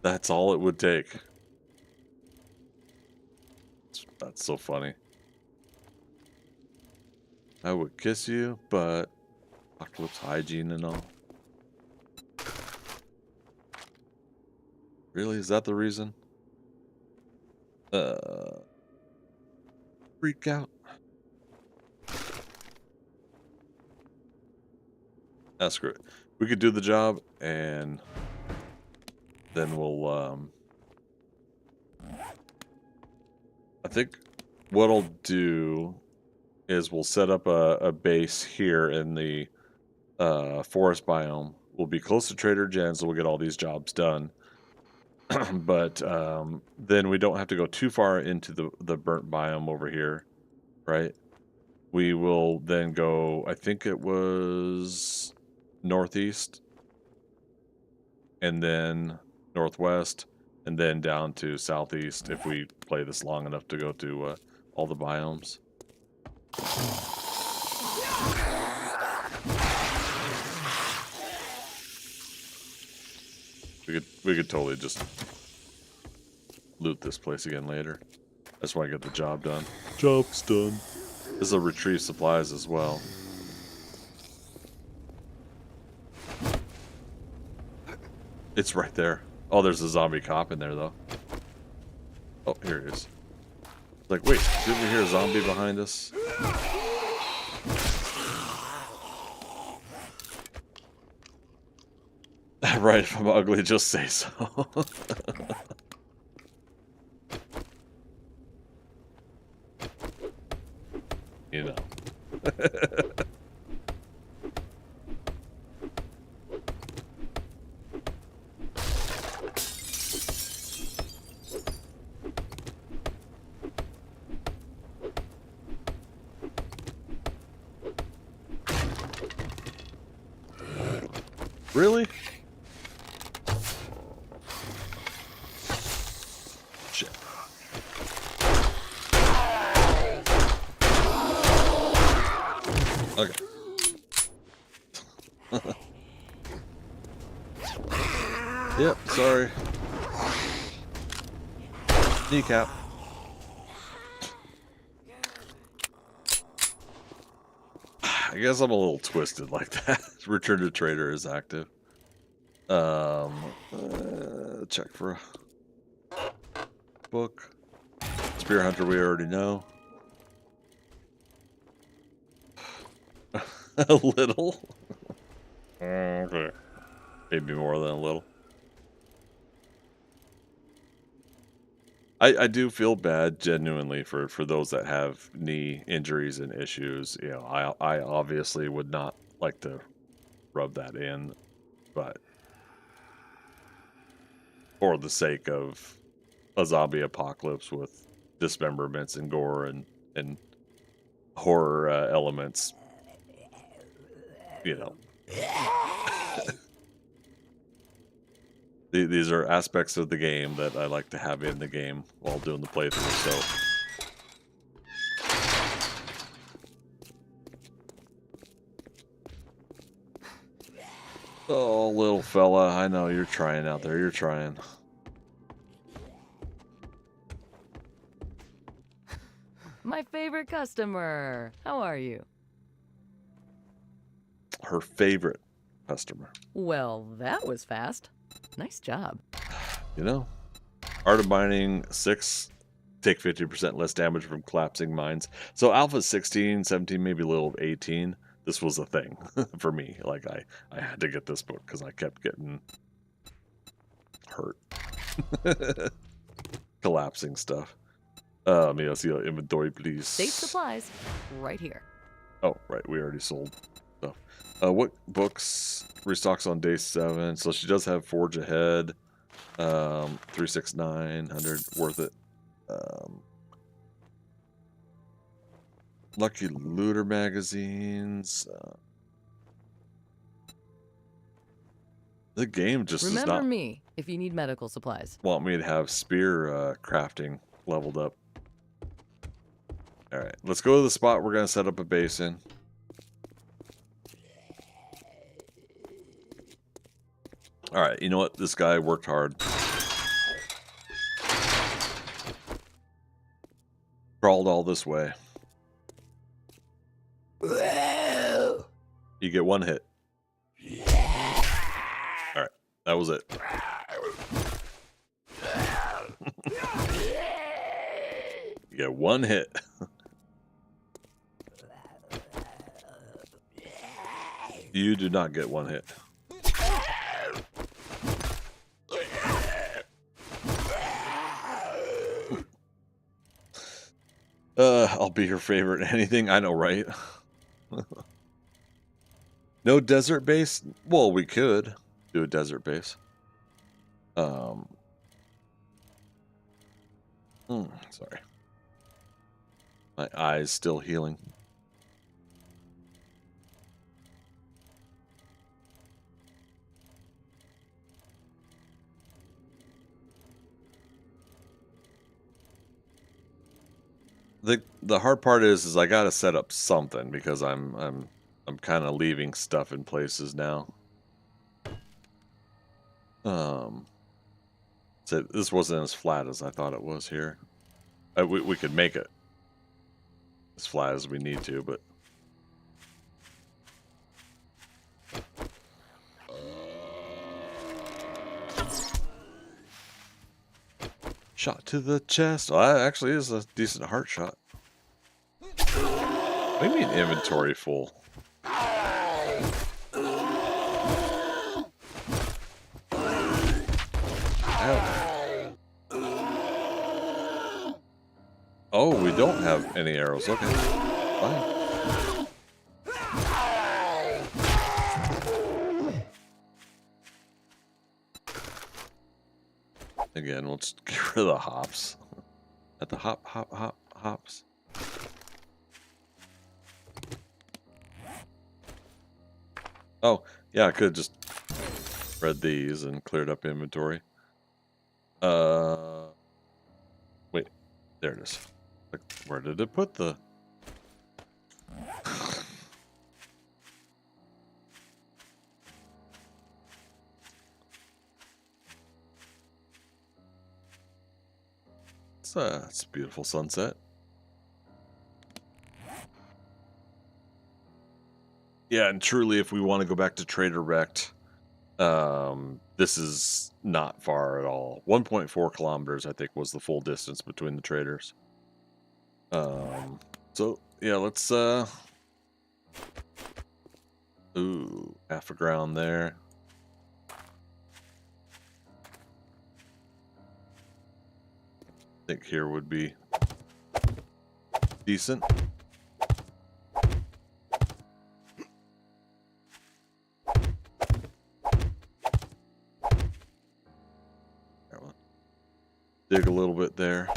That's all it would take. That's so funny. I would kiss you, but apocalypse hygiene and all. Really? Is that the reason? Freak out. Screw it. We could do the job and then we'll I think what I'll do is we'll set up a base here in the forest biome. We'll be close to Trader Jen's, so we'll get all these jobs done. But then we don't have to go too far into the burnt biome over here, right? We will then go, I think it was northeast, and then northwest, and then down to southeast if we play this long enough to go to all the biomes. we could totally just loot this place again later. That's why I get the job done. Job's done. This will retrieve supplies as well. It's right there. Oh, there's a zombie cop in there though. Oh, here it is. Like, wait, didn't we hear a zombie behind us? Right, if I'm ugly, just say so. You know. Really? Shit. Okay. Yep, sorry. Kneecap. I guess I'm a little twisted like that. Return to trader is active. Check for a book. Spear hunter we already know. A little. Okay. Maybe more than a little. I do feel bad genuinely for those that have knee injuries and issues. You know, I obviously would not like to rub that in, but for the sake of a zombie apocalypse with dismemberments and gore and horror elements, you know. These are aspects of the game that I like to have in the game while doing the playthrough, so. Oh, little fella, I know you're trying out there, you're trying. My favorite customer. How are you? Her favorite customer. Well, that was fast. Nice job. You know, Art of Mining 6, take 50% less damage from collapsing mines. So Alpha 16, 17, maybe a little 18. This was a thing for me. Like, I had to get this book because I kept getting hurt. Collapsing stuff. Yeah, see inventory, please. Safe supplies right here. Oh, right. We already sold stuff. What books restocks on day 7? So she does have Forge Ahead. 36900 worth it. Lucky Looter magazines. The game just does Remember not me if you need medical supplies. want me to have spear crafting leveled up. All right, let's go to the spot we're gonna set up a base in. All right, you know what? This guy worked hard. Crawled all this way. You get 1 hit. All right, that was it. You get 1 hit. You do not get 1 hit. I'll be your favorite. Anything? I know, right? No desert base? Well, we could do a desert base. Sorry. My eye's still healing. The hard part is I gotta set up something because I'm kind of leaving stuff in places now. So this wasn't as flat as I thought it was here. We could make it as flat as we need to, but shot to the chest. Oh, that actually is a decent heart shot. What do you mean inventory full? Oh, we don't have any arrows. Okay, fine. Again, we'll just get rid of the hops. At the hops. Oh, yeah, I could just read these and cleared up inventory. Wait, there it is. Like, where did it put the... It's a beautiful sunset. Yeah, and truly, if we want to go back to Trader Rect, this is not far at all. 1.4 kilometers, I think, was the full distance between the traders. So yeah, let's ooh, half a ground there. I think here would be decent. Dig a little bit there.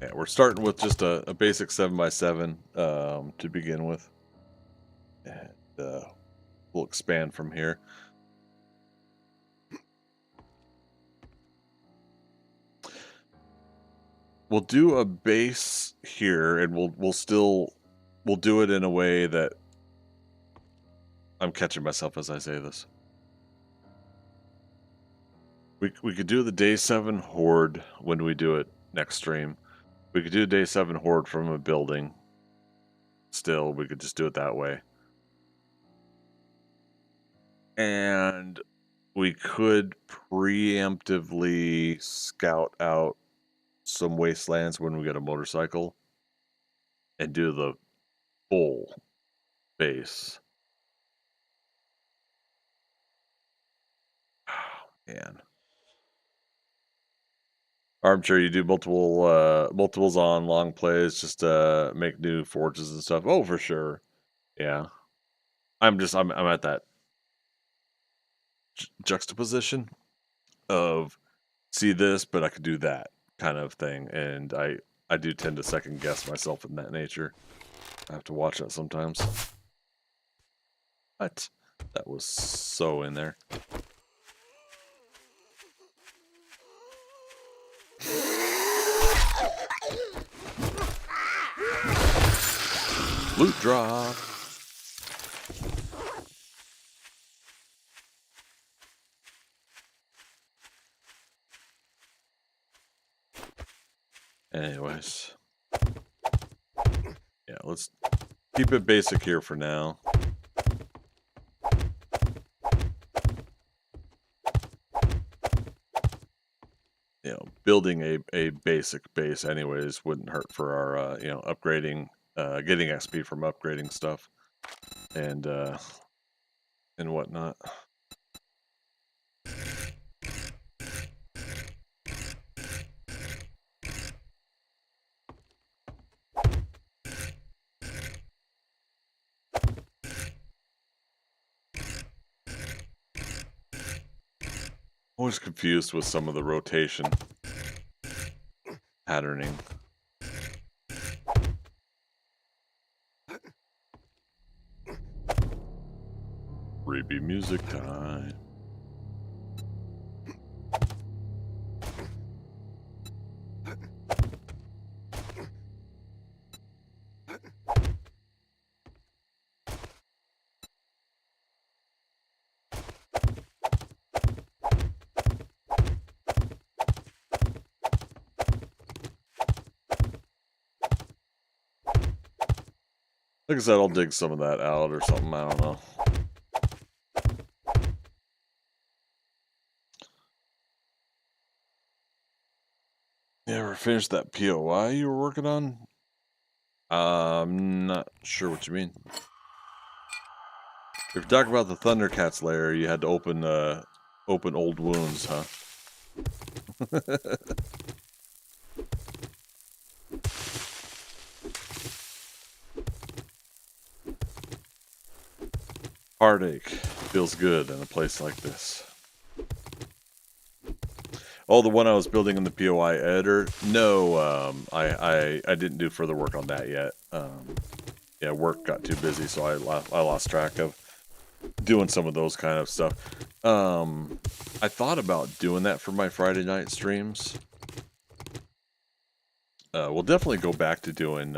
Yeah, we're starting with just a basic 7x7 to begin with. And we'll expand from here. We'll do a base here, and we'll do it in a way that I'm catching myself as I say this. We could do the day 7 horde when we do it next stream. We could do day 7 horde from a building. Still, we could just do it that way. And we could preemptively scout out some wastelands when we get a motorcycle and do the full base. Oh, man. Armchair, you do multiples on long plays just to make new forges and stuff. Oh, for sure. Yeah. I'm at that juxtaposition of see this, but I could do that kind of thing. And I do tend to second guess myself in that nature. I have to watch that sometimes. What? That was so in there. Loot drop. Anyways. Yeah, let's keep it basic here for now. You know, building a basic base anyways wouldn't hurt for our, you know, upgrading, getting XP from upgrading stuff and whatnot. Always confused with some of the rotation patterning. Creepy music time. Like I said, I'll dig some of that out or something. I don't know. You ever finished that POI you were working on? I'm not sure what you mean. If you're talking about the Thundercats lair, you had to open old wounds, huh? Heartache feels good in a place like this. Oh, the one I was building in the POI editor? No, I didn't do further work on that yet. Yeah, work got too busy, so I lost track of doing some of those kind of stuff. I thought about doing that for my Friday night streams. We'll definitely go back to doing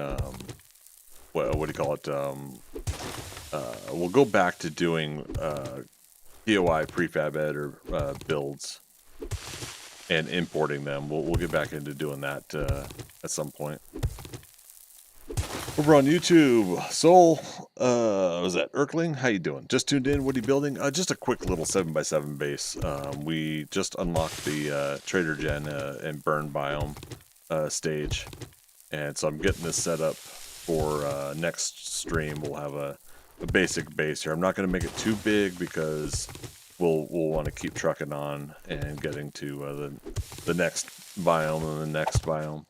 what do you call it? We'll go back to doing POI prefab editor builds and importing them. We'll get back into doing that at some point. Over on YouTube, Soul, was that Erkling? How you doing? Just tuned in. What are you building? Just a quick little 7x7 base. We just unlocked the Trader Gen and Burn biome stage, and so I'm getting this set up for next stream. We'll have a basic base here. I'm not going to make it too big because we'll want to keep trucking on and getting to the next biome and the next biome.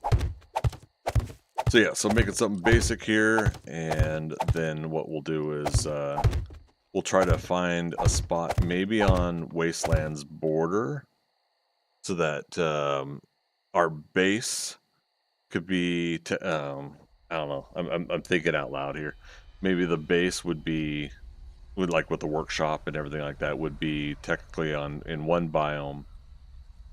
So yeah, so making something basic here, and then what we'll do is we'll try to find a spot maybe on Wasteland's border so that our base could be I don't know, I'm thinking out loud here. Maybe the base would be like with the workshop and everything like that would be technically in one biome,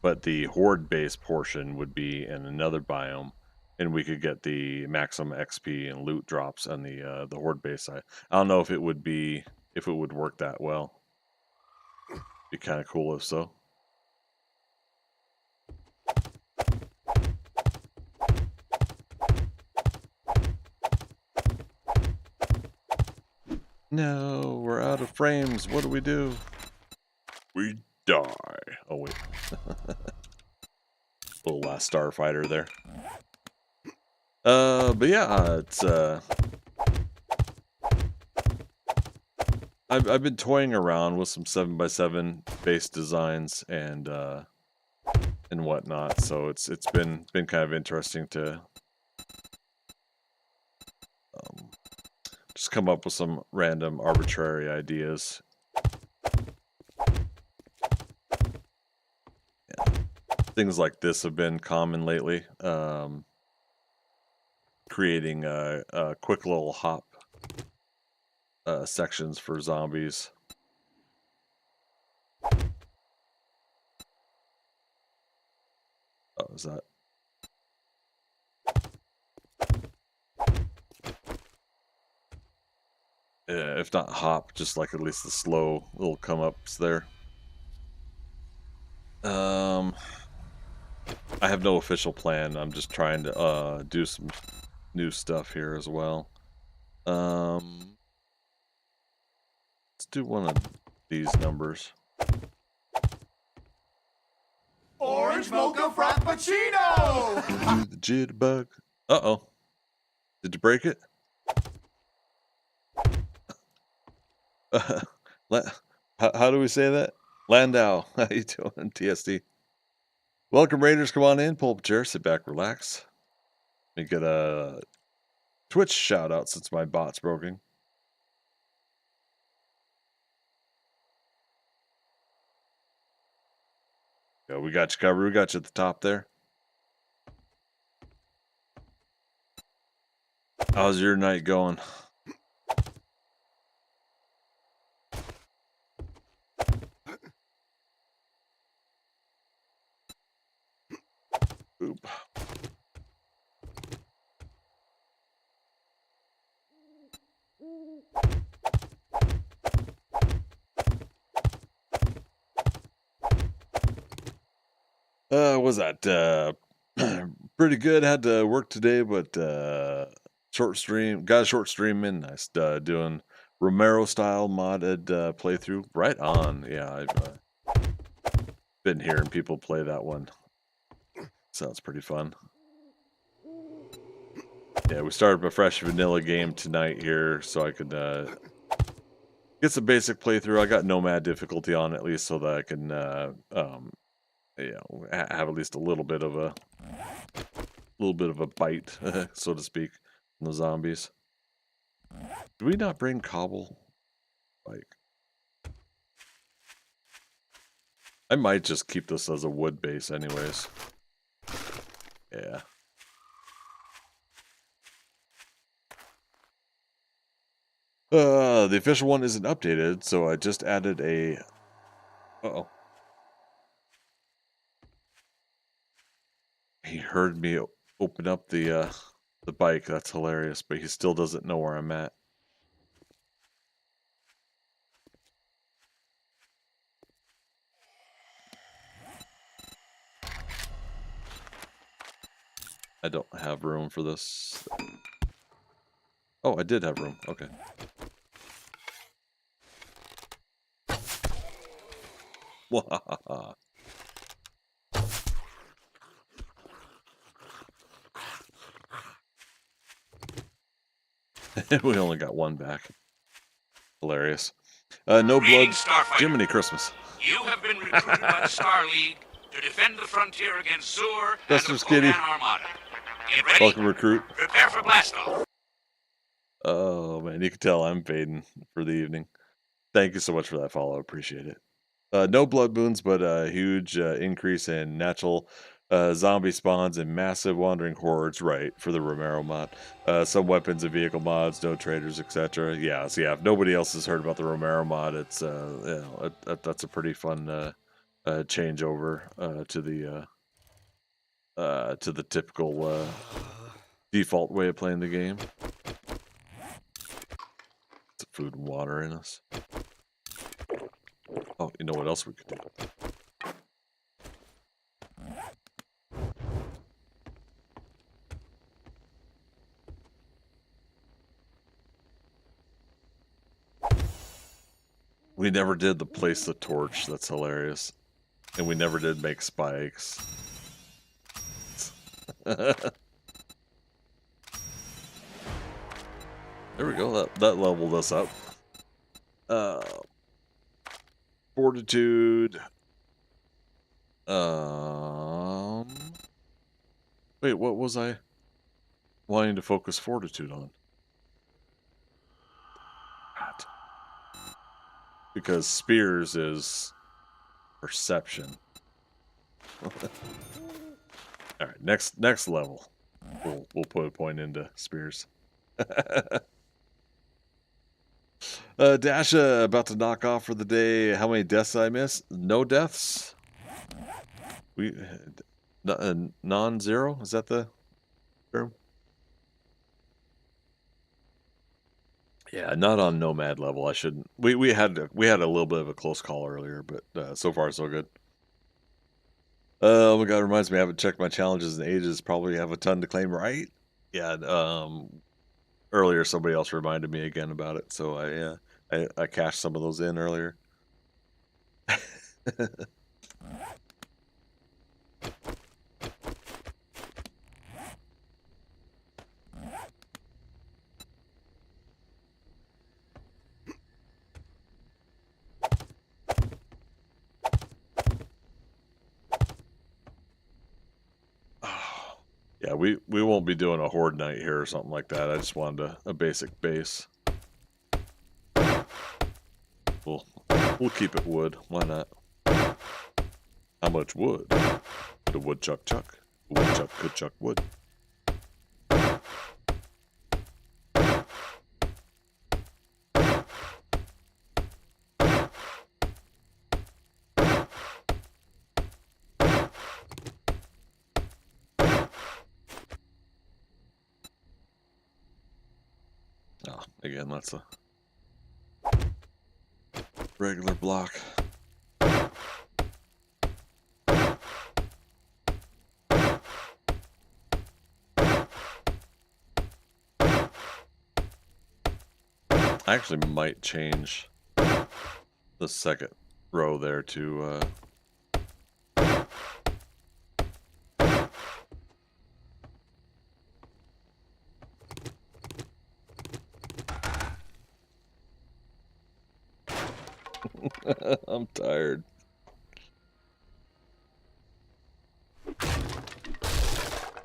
but the horde base portion would be in another biome. And we could get the maximum XP and loot drops on the horde base side. I don't know if it would work that well. Be kind of cool if so. No, we're out of frames. What do we do? We die. Oh wait, little last starfighter there. But yeah, it's I've been toying around with some 7x7 base designs and whatnot, so it's been kind of interesting to just come up with some random arbitrary ideas. Yeah. Things like this have been common lately. Creating a quick little hop sections for zombies. Oh, is that? Yeah, if not hop, just like at least the slow little come ups there. I have no official plan. I'm just trying to do some new stuff here as well. Let's do one of these numbers. Orange mocha frappuccino! Do the jitterbug. Uh-oh. Did you break it? How do we say that? Landau. How you doing, TSD? Welcome, Raiders. Come on in. Pull up a chair. Sit back. Relax. Let me get a Twitch shout out since my bot's broken. Yeah, we got you covered. We got you at the top there. How's your night going? Oop. Was that pretty good? Had to work today, but Short stream. Got a short stream in. Nice. Doing Romero style modded playthrough. Right on. Yeah, I've been hearing people play that one. Sounds pretty fun. Yeah, we started a fresh vanilla game tonight here, so I could get some basic playthrough. I got Nomad difficulty on at least, so that I can have at least a little bit of a bite, so to speak, from the zombies. Do we not bring cobble? Like, I might just keep this as a wood base, anyways. Yeah. The official one isn't updated, so I just added a... Uh-oh. He heard me open up the bike. That's hilarious, but he still doesn't know where I'm at. I don't have room for this. Oh, I did have room. Okay. Wahaha. We only got one back. Hilarious. No blood. Starfighter. Jiminy Christmas. You have been recruited by the Star League to defend the frontier against Zur and Buster the Skitty. Kodan Armada. Get ready. Welcome, recruit. Prepare for blast-off. Oh, man. You can tell I'm fading for the evening. Thank you so much for that follow. Appreciate it. No blood boons, but a huge increase in natural zombie spawns and massive wandering hordes, right, for the Romero mod. Some weapons and vehicle mods, no traders, etc. Yeah, so yeah, if nobody else has heard about the Romero mod, it's that's a pretty fun changeover to the typical default way of playing the game. It's food and water in us. Oh, you know what else we could do? We never did the place the torch. That's hilarious. And we never did make spikes. There we go. That leveled us up. Fortitude. Wait, what was I wanting to focus fortitude on? God. Because spears is perception. All right, next level. We'll put a point into spears. Dasha about to knock off for the day. How many deaths I miss? No deaths. We non-zero. Is that the term? Yeah, not on Nomad level. I shouldn't. We had a little bit of a close call earlier, but so far so good. Oh my God, reminds me I haven't checked my challenges in ages. Probably have a ton to claim, right? Yeah. Earlier somebody else reminded me again about it, so I cashed some of those in earlier. Yeah, we won't be doing a horde night here or something like that. I just wanted a basic base. We'll keep it wood. Why not? How much wood? The woodchuck chuck. The woodchuck could chuck wood. Again, that's a regular block. I actually might change the second row there to I'm tired.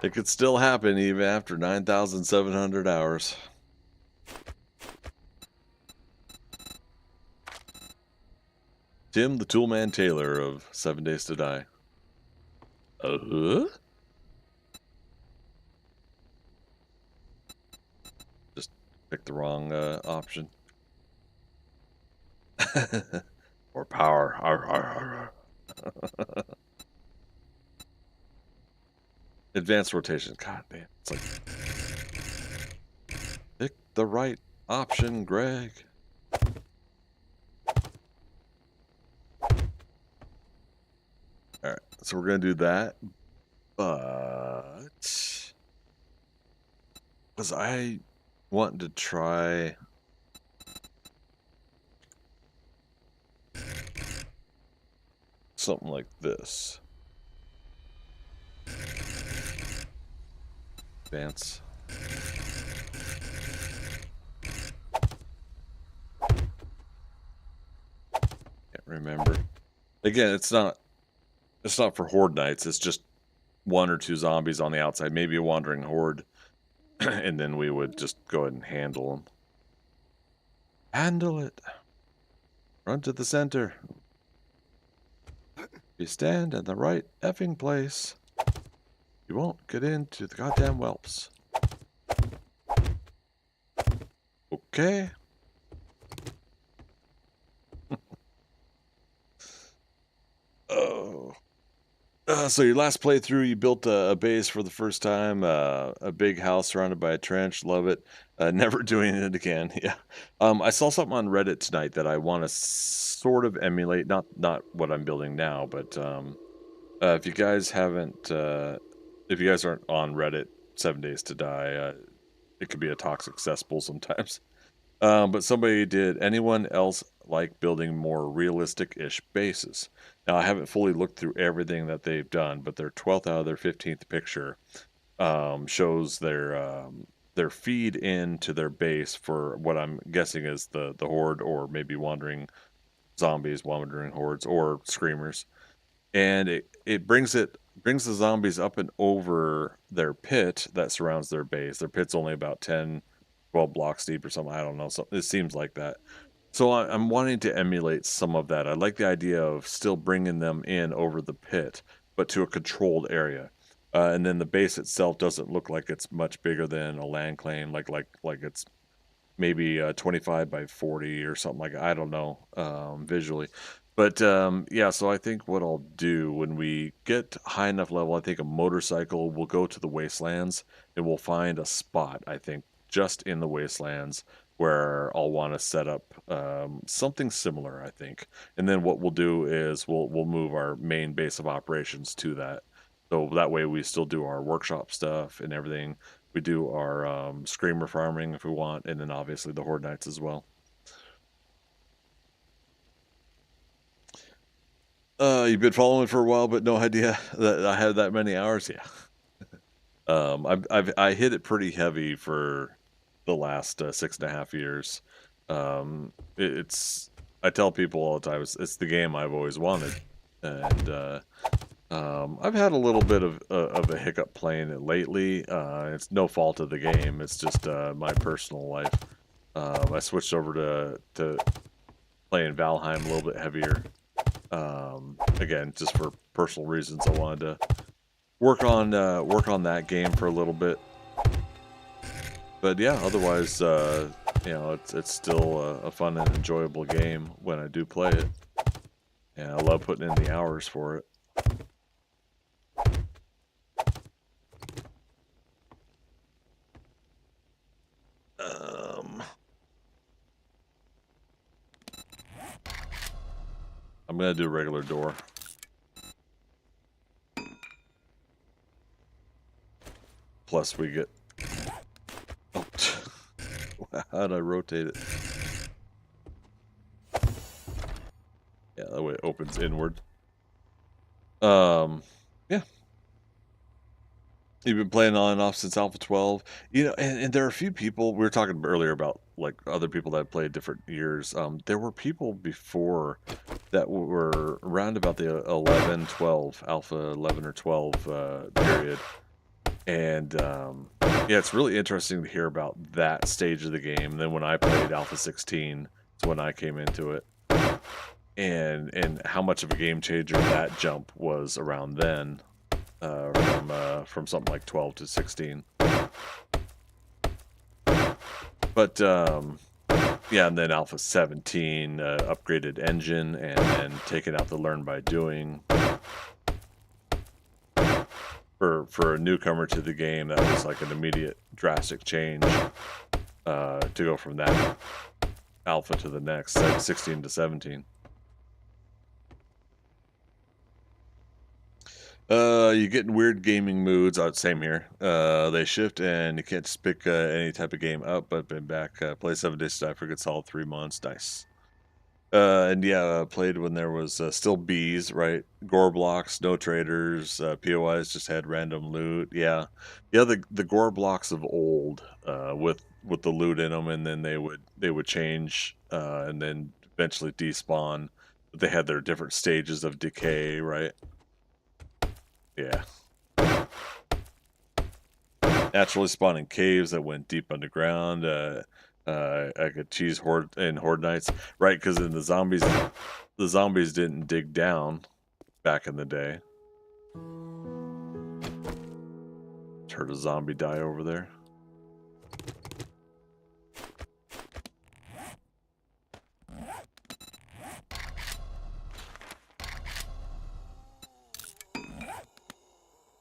It could still happen even after 9,700 hours. Tim the Toolman Taylor of 7 Days to Die. Just picked the wrong option. Or power. Arr, arr, arr, arr. Advanced rotation. God damn. It's like, pick the right option, Greg. Alright, so we're going to do that. But was I wanting to try something like this? Advance. Can't remember. Again, it's not for horde nights. It's just 1 or 2 zombies on the outside, maybe a wandering horde, and then we would just go ahead and handle them. Handle it. Run to the center. You stand in the right effing place, you won't get into the goddamn whelps. Okay. Oh. So your last playthrough, you built a base for the first time, a big house surrounded by a trench. Love it. Never doing it again. Yeah. I saw something on Reddit tonight that I want to sort of emulate. Not what I'm building now, but if you guys haven't, if you guys aren't on Reddit, 7 Days to Die, it could be a toxic cesspool sometimes. But somebody did. Anyone else like building more realistic-ish bases? Now, I haven't fully looked through everything that they've done, but their 12th out of their 15th picture shows their feed into their base for what I'm guessing is the horde, or maybe wandering zombies, wandering hordes, or screamers. And it brings the zombies up and over their pit that surrounds their base. Their pit's only about 10, 12 blocks deep or something. I don't know. So it seems like that. So I'm wanting to emulate some of that. I like the idea of still bringing them in over the pit, but to a controlled area. And then the base itself doesn't look like it's much bigger than a land claim, like it's maybe 25 by 40 or something like that. I don't know visually. But yeah, so I think what I'll do when we get high enough level, I think a motorcycle will go to the wastelands, and we'll find a spot, I think, just in the wastelands where I'll want to set up something similar, I think. And then what we'll do is we'll move our main base of operations to that. So that way we still do our workshop stuff and everything. We do our screamer farming if we want, and then obviously the horde nights as well. You've been following for a while, but no idea that I had that many hours. Yeah. I hit it pretty heavy for the last 6.5 years. I tell people all the time, it's the game I've always wanted, and I've had a little bit of a hiccup playing it lately. It's no fault of the game. It's just my personal life. I switched over to playing Valheim a little bit heavier. Again, just for personal reasons, I wanted to work on that game for a little bit. But yeah, otherwise, you know, it's still a fun and enjoyable game when I do play it. And I love putting in the hours for it. I'm gonna do a regular door. Plus we get... Oh, how'd I rotate it? opens inward. Yeah. You've been playing on and off since Alpha 12. You know, and there are a few people, we were talking earlier about like other people that played different years. There were people before that were around about the 11, 12, Alpha 11 or 12 period. And yeah, it's really interesting to hear about that stage of the game. And then when I played Alpha 16, it's when I came into it. And how much of a game changer that jump was around then. From something like 12 to 16. But yeah, and then Alpha 17 upgraded engine, and then taking out the learn by doing. For a newcomer to the game, that was like an immediate drastic change to go from that alpha to the next, 16 to 17. You get in weird gaming moods. Same here. They shift, and you can't just pick any type of game up. But been back, play 7 Days to Die for a good solid 3 months. Nice. And yeah, played when there was still bees, right? Gore blocks, no traders, POIs just had random loot. Yeah, the gore blocks of old, with the loot in them, and then they would change, and then eventually despawn. But they had their different stages of decay, right? Yeah. Naturally spawning caves that went deep underground. I could cheese horde nights, right? Because in the zombies didn't dig down back in the day. Heard a zombie die over there.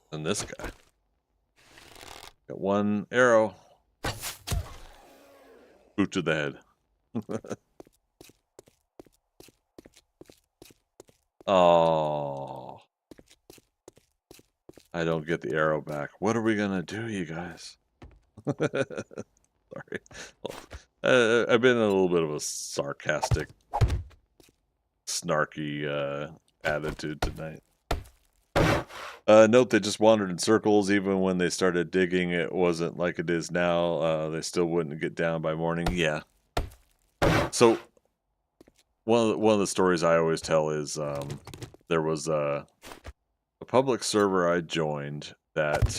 And this guy got 1 arrow. Boot to the head. Oh, I don't get the arrow back. What are we gonna do, you guys? Sorry. I've been in a little bit of a sarcastic, snarky attitude tonight. Note they just wandered in circles. Even when they started digging, it wasn't like it is now. They still wouldn't get down by morning. Yeah. So one of the stories I always tell is there was a public server I joined that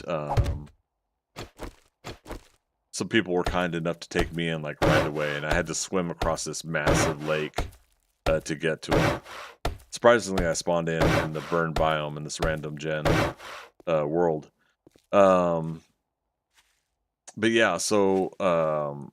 some people were kind enough to take me in like right away, and I had to swim across this massive lake to get to them. Surprisingly, I spawned in the burn biome in this random gen world. But yeah, so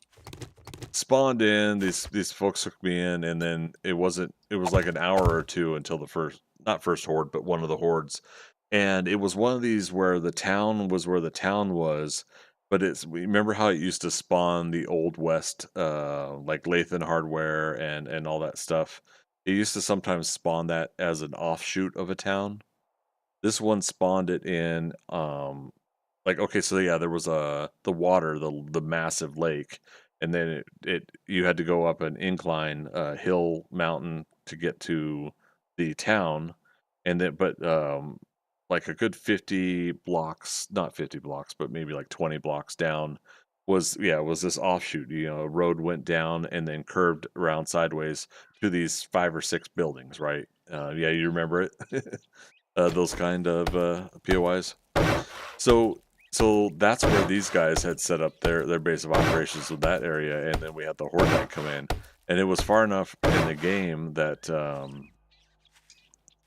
spawned in, these folks took me in, and then it was like an hour or two until the not first horde, but one of the hordes. And it was one of these where the town was where the town was, but remember how it used to spawn the Old West, like Lathan hardware and all that stuff. It used to sometimes spawn that as an offshoot of a town. This one spawned it in, like, okay, so yeah, there was the water, the massive lake, and then you had to go up an incline, hill mountain to get to the town, and then like a good 50 blocks, not 50 blocks, but maybe like 20 blocks down was this offshoot. A road went down and then curved around sideways to these 5 or 6 buildings, right? Yeah, you remember it. Those kind of POIs. So that's where these guys had set up their base of operations in that area, and then we had the Horde Knight come in, and it was far enough in the game that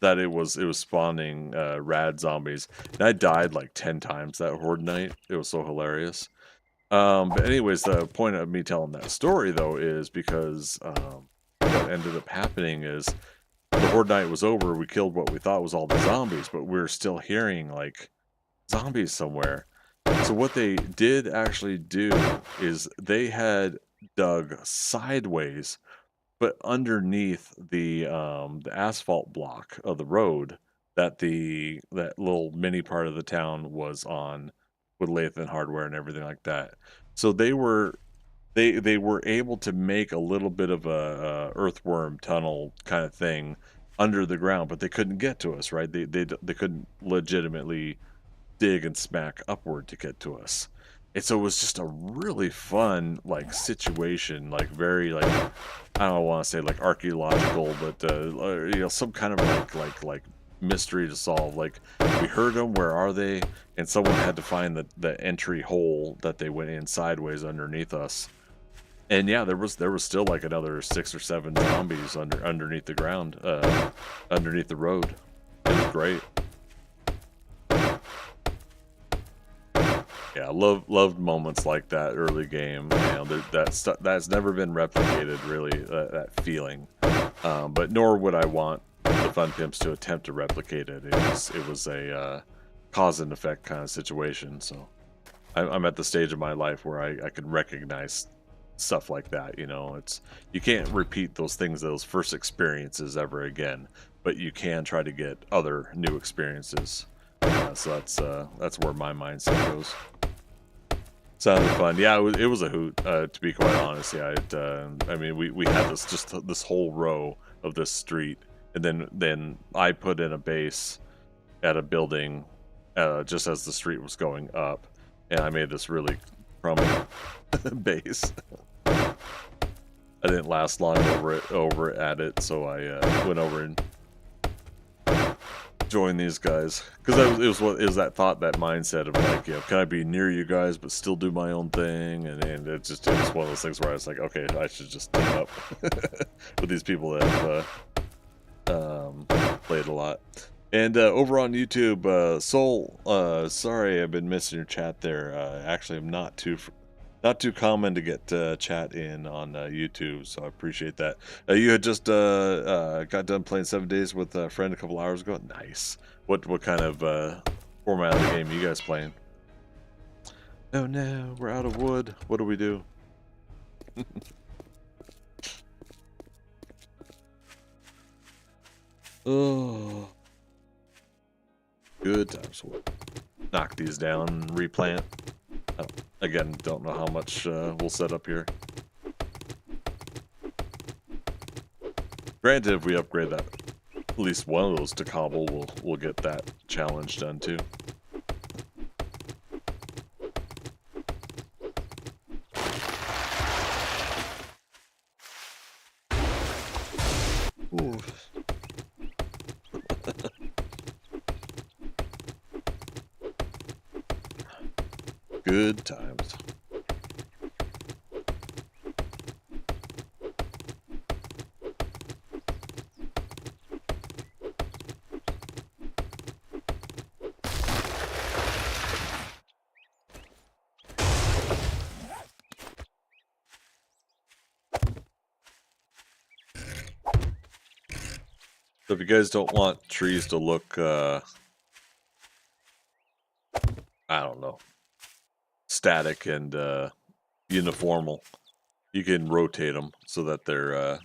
that it was spawning rad zombies, and I died like 10 times that Horde Knight. It was so hilarious. But anyways, the point of me telling that story though is because what ended up happening is the Horde Night was over. We killed what we thought was all the zombies, but we were still hearing like zombies somewhere. So what they did actually do is they had dug sideways, but underneath the asphalt block of the road that that little mini part of the town was on, with Lathan hardware and everything like that. So they were able to make a little bit of a earthworm tunnel kind of thing under the ground, but they couldn't get to us, right? They couldn't legitimately dig and smack upward to get to us. And so it was just a really fun like situation, like very like I don't want to say like archaeological, but you know, some kind of like mystery to solve. Like we heard them, where are they? And someone had to find the entry hole that they went in sideways underneath us. And yeah, there was still like another 6 or 7 zombies underneath the ground, underneath the road. It was great. Yeah, loved moments like that early game. You know, that's never been replicated really. That feeling, but nor would I want the Fun Pimps to attempt to replicate it. It was a cause and effect kind of situation. So I'm at the stage of my life where I can recognize stuff like that. You know, you can't repeat those things, those first experiences ever again, but you can try to get other new experiences. So that's where my mindset goes. Sounded fun. Yeah, it was a hoot. To be quite honest, yeah. I mean, we had this whole row of this street, and then I put in a base at a building just as the street was going up, and I made this really crummy base. I didn't last long over at it, so I went over and joined these guys, because it was that thought, that mindset of like, you know, can I be near you guys but still do my own thing? And it was one of those things where I was like, okay, I should just team up with these people that have played a lot. And over on YouTube, Soul, sorry I've been missing your chat there. Actually, I'm not too common to get chat in on YouTube, so I appreciate that. You had just got done playing 7 Days with a friend a couple hours ago. Nice. What kind of format of the game are you guys playing? Oh no, we're out of wood. What do we do? Oh, good times. We'll knock these down and replant. Again, don't know how much we'll set up here. Granted, if we upgrade that, at least one of those to cobble, we'll get that challenge done too. Ooh. Good times. So if you guys don't want trees to look, I don't know, static and uniformal, you can rotate them so that they're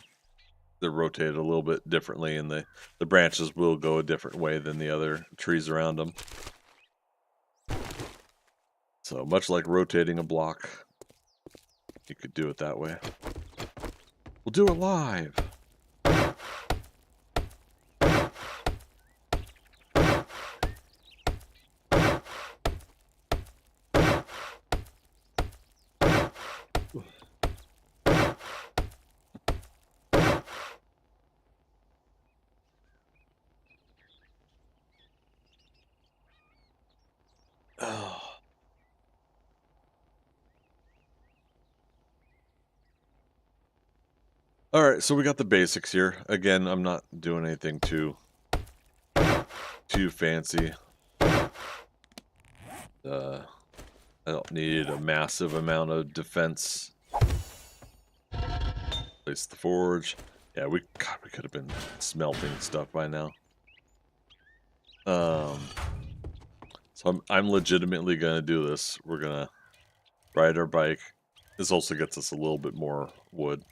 rotated a little bit differently, and the branches will go a different way than the other trees around them. So much like rotating a block, you could do it that way. We'll do it live. All right, so we got the basics here. Again, I'm not doing anything too fancy. I don't need a massive amount of defense. Place the forge. Yeah, we could have been smelting stuff by now. So I'm legitimately gonna do this. We're gonna ride our bike. This also gets us a little bit more wood.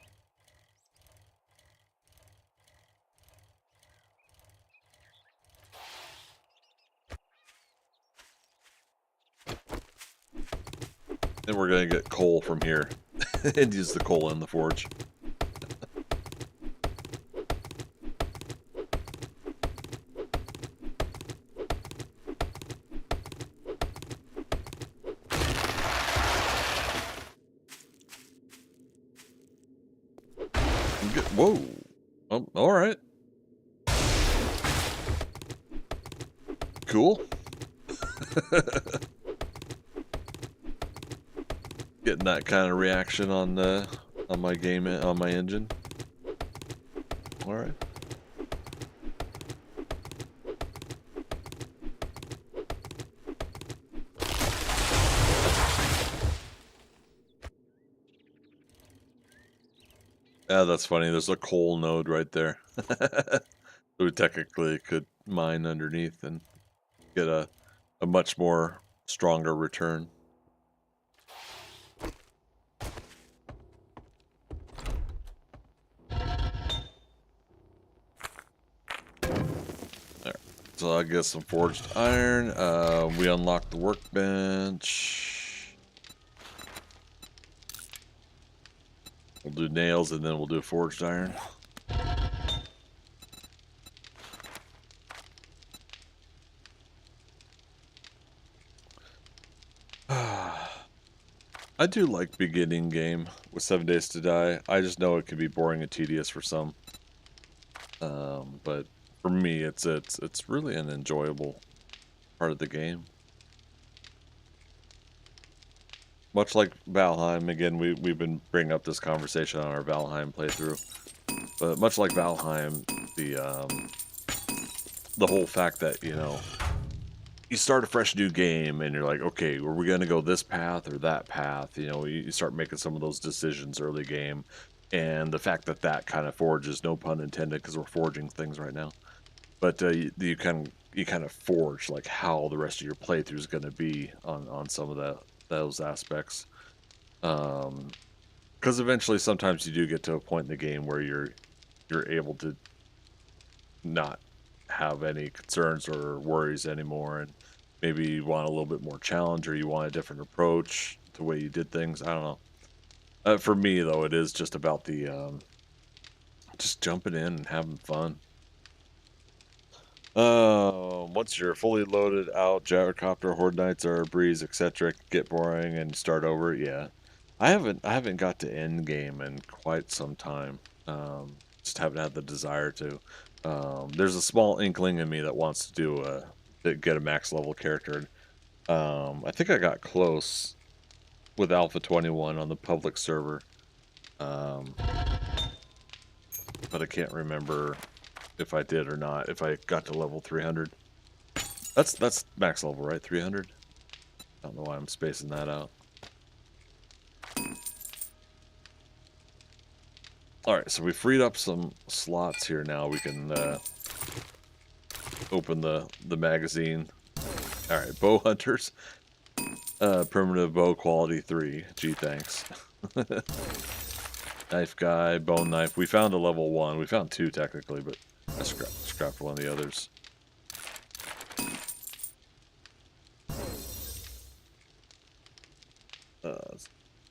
And we're gonna get coal from here and use the coal in the forge. Whoa. Oh, all right. Cool. Getting that kind of reaction on my game, on my engine. All right. Yeah, that's funny. There's a coal node right there. So we technically could mine underneath and get a much more stronger return. There. So I get some forged iron. We unlock the workbench. We'll do nails and then we'll do forged iron. I do like beginning game with 7 Days to Die. I just know it can be boring and tedious for some. But for me, it's really an enjoyable part of the game. Much like Valheim, again, we've been bringing up this conversation on our Valheim playthrough. But much like Valheim, the whole fact that, you know, you start a fresh new game and you're like, okay, are we going to go this path or that path? You know, you start making some of those decisions early game. And the fact that that kind of forges, no pun intended, because we're forging things right now. But you kind of forge like how the rest of your playthrough is going to be on some of those aspects. Because eventually, sometimes you do get to a point in the game where you're able to not have any concerns or worries anymore, and maybe you want a little bit more challenge, or you want a different approach to the way you did things. I don't know. For me, though, it is just about the just jumping in and having fun. Once you're fully loaded out, gyrocopter, horde nights are a breeze, etc. Get boring and start over. Yeah, I haven't got to end game in quite some time. Just haven't had the desire to. There's a small inkling in me that wants to do to get a max level character. I think I got close with Alpha 21 on the public server, but I can't remember if I did or not. If I got to level 300, that's max level, right? 300. I don't know why I'm spacing that out. Alright, so we freed up some slots here now. We can open the magazine. Alright, bow hunters. Primitive bow quality 3. Gee, thanks. Knife guy, bone knife. We found a level 1. We found 2 technically, but I scrapped one of the others.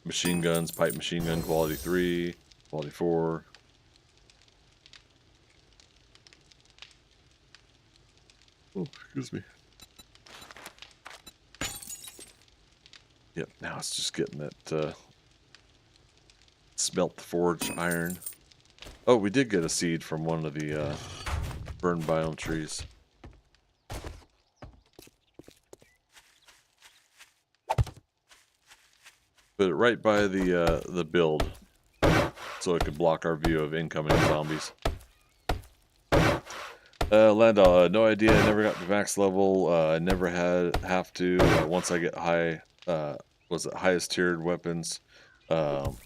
Machine guns, pipe machine gun quality 3. Quality 4. Oh, excuse me. Yep, now it's just getting that smelt the forged iron. Oh, we did get a seed from one of the burn biome trees. Put it right by the build, so it could block our view of incoming zombies. Landau, no idea. I never got to max level. I never have to. Once I get high, was it highest tiered weapons? And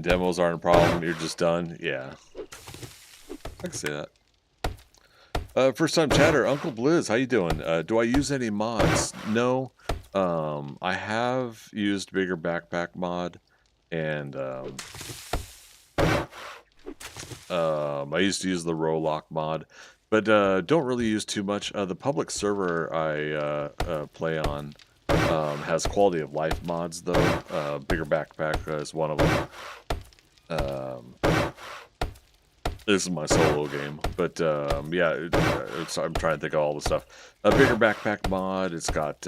demos aren't a problem. You're just done. Yeah, I can say that. First time chatter, Uncle Blizz, how you doing? Do I use any mods? No. I have used Bigger Backpack mod, and I used to use the Rolock mod, but don't really use too much. The public server I play on has quality of life mods, though. Bigger Backpack is one of them. This is my solo game, but yeah, I'm trying to think of all the stuff. A bigger backpack mod. It's got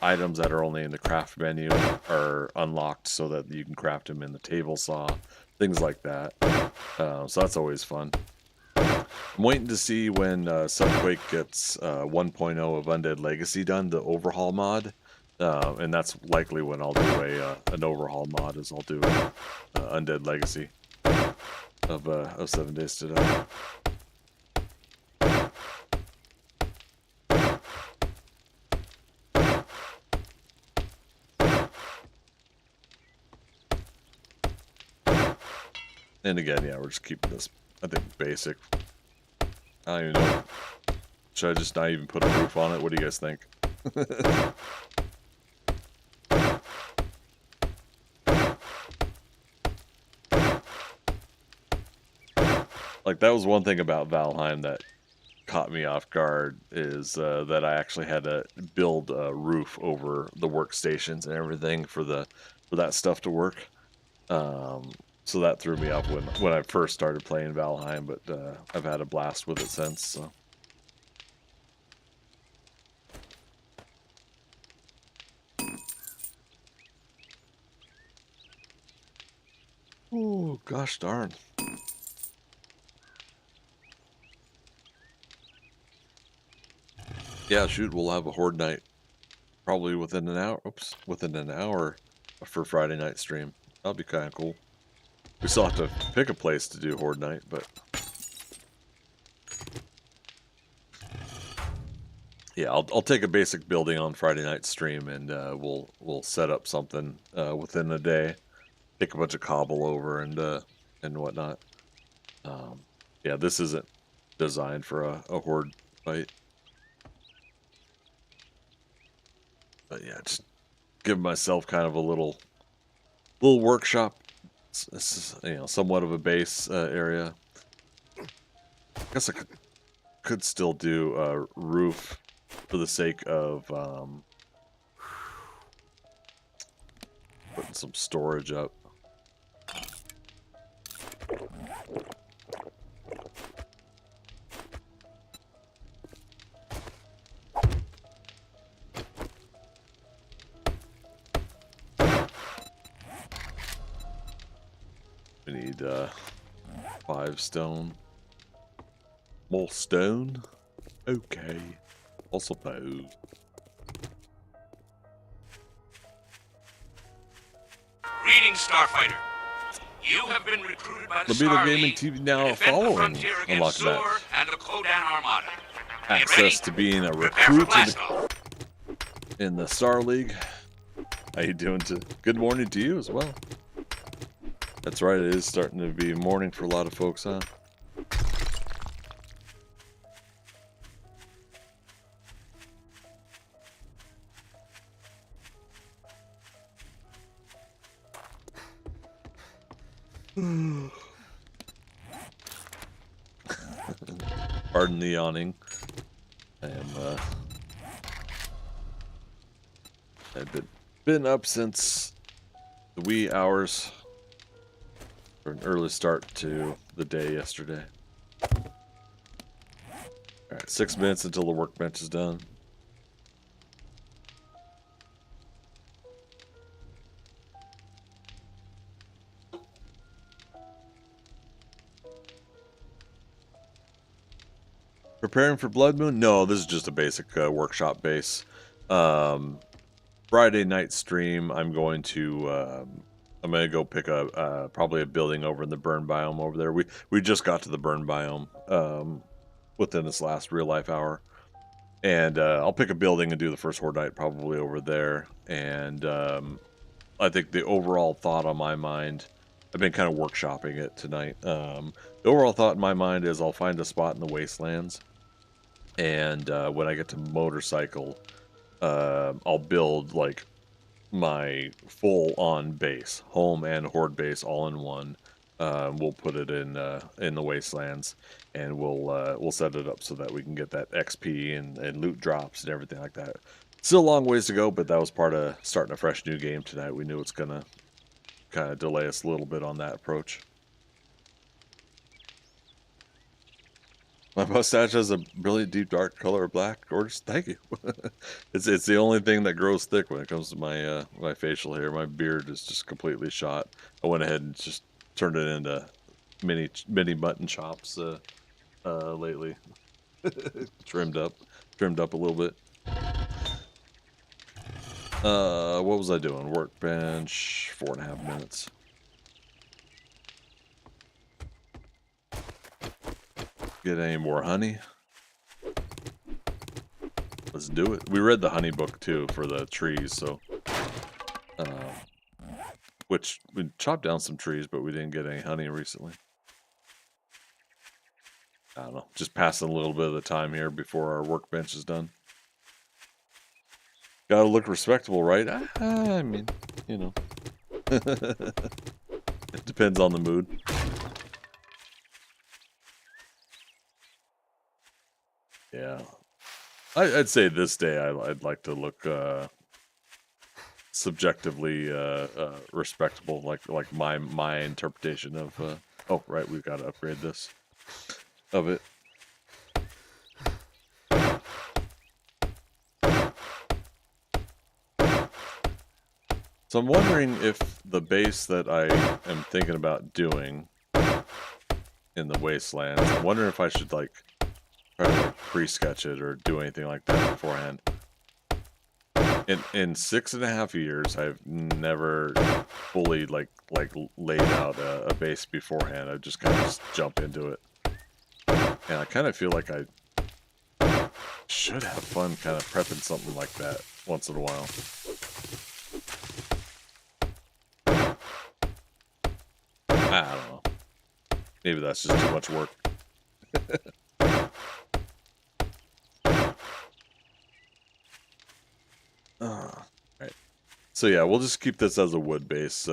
items that are only in the craft menu are unlocked so that you can craft them in the table saw, things like that. So that's always fun. I'm waiting to see when Subquake gets 1.0 of Undead Legacy done, the overhaul mod, and that's likely when I'll do an overhaul mod. Is I'll do Undead Legacy of 7 Days to Die. And again, yeah, we're just keeping this, I think, basic. I don't even know. Should I just not even put a roof on it? What do you guys think? Like, that was one thing about Valheim that caught me off guard, is that I actually had to build a roof over the workstations and everything for that stuff to work. So that threw me off when I first started playing Valheim, but I've had a blast with it since. So. Oh, gosh darn. Yeah, shoot, we'll have a Horde night probably within an hour. Oops, within an hour for Friday night stream. That'll be kind of cool. We still have to pick a place to do Horde night, but yeah, I'll take a basic building on Friday night stream, and we'll set up something within a day. Take a bunch of cobble over and whatnot. Yeah, this isn't designed for a Horde fight. But yeah, just give myself kind of a little workshop. This is, somewhat of a base area. I guess I could still do a roof for the sake of putting some storage up. We need 5 stone. More stone? Okay. I suppose. Greetings, Starfighter. You have been recruited by the Libido Star Gaming League TV to now defend the following frontier against Unlock Zor That. and the Kodan Armada. Get Access ready? to being a Prepare for recruit blast off. in the Star League. How you doing? Good morning to you as well. That's right, it is starting to be morning for a lot of folks, huh? Pardon the yawning. I am I've been up since the wee hours for an early start to the day yesterday. Alright, 6 minutes until the workbench is done. Preparing for Blood Moon? No, this is just a basic workshop base. Friday night stream, I'm going to go pick probably a building over in the burn biome over there. We just got to the burn biome within this last real life hour, and I'll pick a building and do the first Horde night probably over there. And I think the overall thought on my mind, I've been kind of workshopping it tonight. The overall thought in my mind is I'll find a spot in the wastelands, and when I get to motorcycle, I'll build like my full-on base, home and Horde base, all in one. We'll put it in the wastelands, and we'll set it up so that we can get that XP and loot drops and everything like that. Still a long ways to go, but that was part of starting a fresh new game tonight. We knew it's gonna kind of delay us a little bit on that approach. My mustache has a really deep dark color of black. Gorgeous, thank you. It's the only thing that grows thick when it comes to my my facial hair. My beard is just completely shot. I went ahead and just turned it into mini mutton chops lately. trimmed up a little bit. What was I doing? Workbench, 4.5 minutes. Get any more honey? Let's do it. We read the honey book too for the trees, so which we chopped down some trees, but we didn't get any honey recently. I don't know, just passing a little bit of the time here before our workbench is done. Gotta look respectable, right? I mean, you know, it depends on the mood. Yeah, I'd say this day I'd like to look subjectively respectable, like my interpretation of. Oh, right, we've got to upgrade this of it. So I'm wondering if the base that I am thinking about doing in the wastelands, I'm wondering if I should like try to like pre-sketch it or do anything like that beforehand. In 6.5 years, I've never fully like laid out a base beforehand. I just kind of just jump into it, and I kind of feel like I should have fun kind of prepping something like that once in a while. I don't know. Maybe that's just too much work. Right. So yeah, we'll just keep this as a wood base.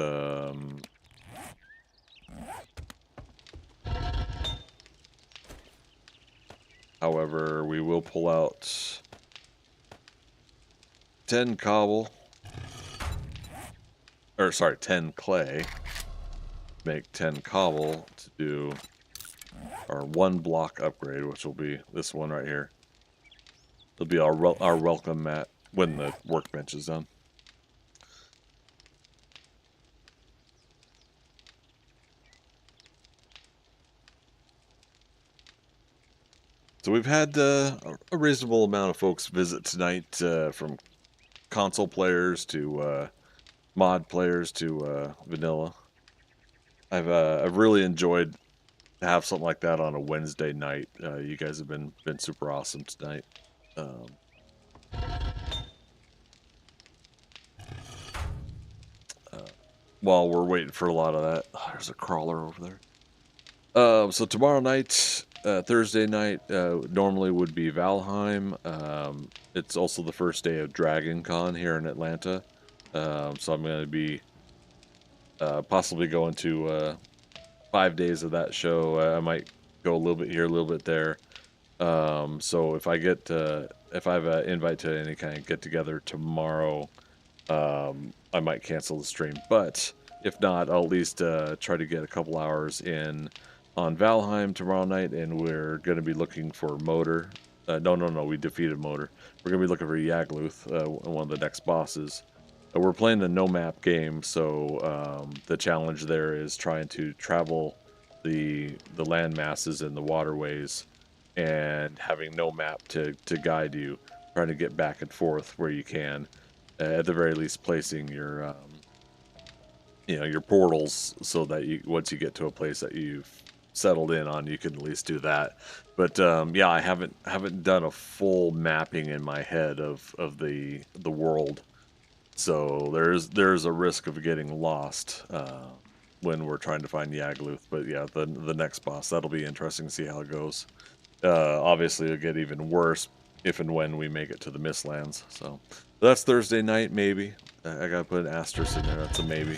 However, we will pull out 10 cobble. Or sorry, 10 clay. Make 10 cobble to do our 1 block upgrade, which will be this one right here. It'll be our welcome mat when the workbench is done. So we've had a reasonable amount of folks visit tonight, from console players to mod players to vanilla. I've really enjoyed to have something like that on a Wednesday night. You guys have been super awesome tonight. While we're waiting for a lot of that, there's a crawler over there. So tomorrow night, Thursday night, normally would be Valheim. It's also the first day of Dragon Con here in Atlanta. So I'm going to be possibly going to 5 days of that show. I might go a little bit here, a little bit there. So if I get if I have an invite to any kind of get together tomorrow, I might cancel the stream. But if not, I'll at least try to get a couple hours in on Valheim tomorrow night, and we're going to be looking for Motor. No, we defeated Motor. We're going to be looking for Yagluth, one of the next bosses. We're playing a no-map game, so the challenge there is trying to travel the land masses and the waterways and having no map to guide you, trying to get back and forth where you can. At the very least, placing your your portals so that you, once you get to a place that you've settled in on, you can at least do that. But yeah, I haven't done a full mapping in my head of the world, so there's a risk of getting lost when we're trying to find Yagluth. But yeah, the next boss, that'll be interesting to see how it goes. Obviously, it'll get even worse if and when we make it to the Mistlands. So that's Thursday night, maybe. I gotta put an asterisk in there. That's a maybe.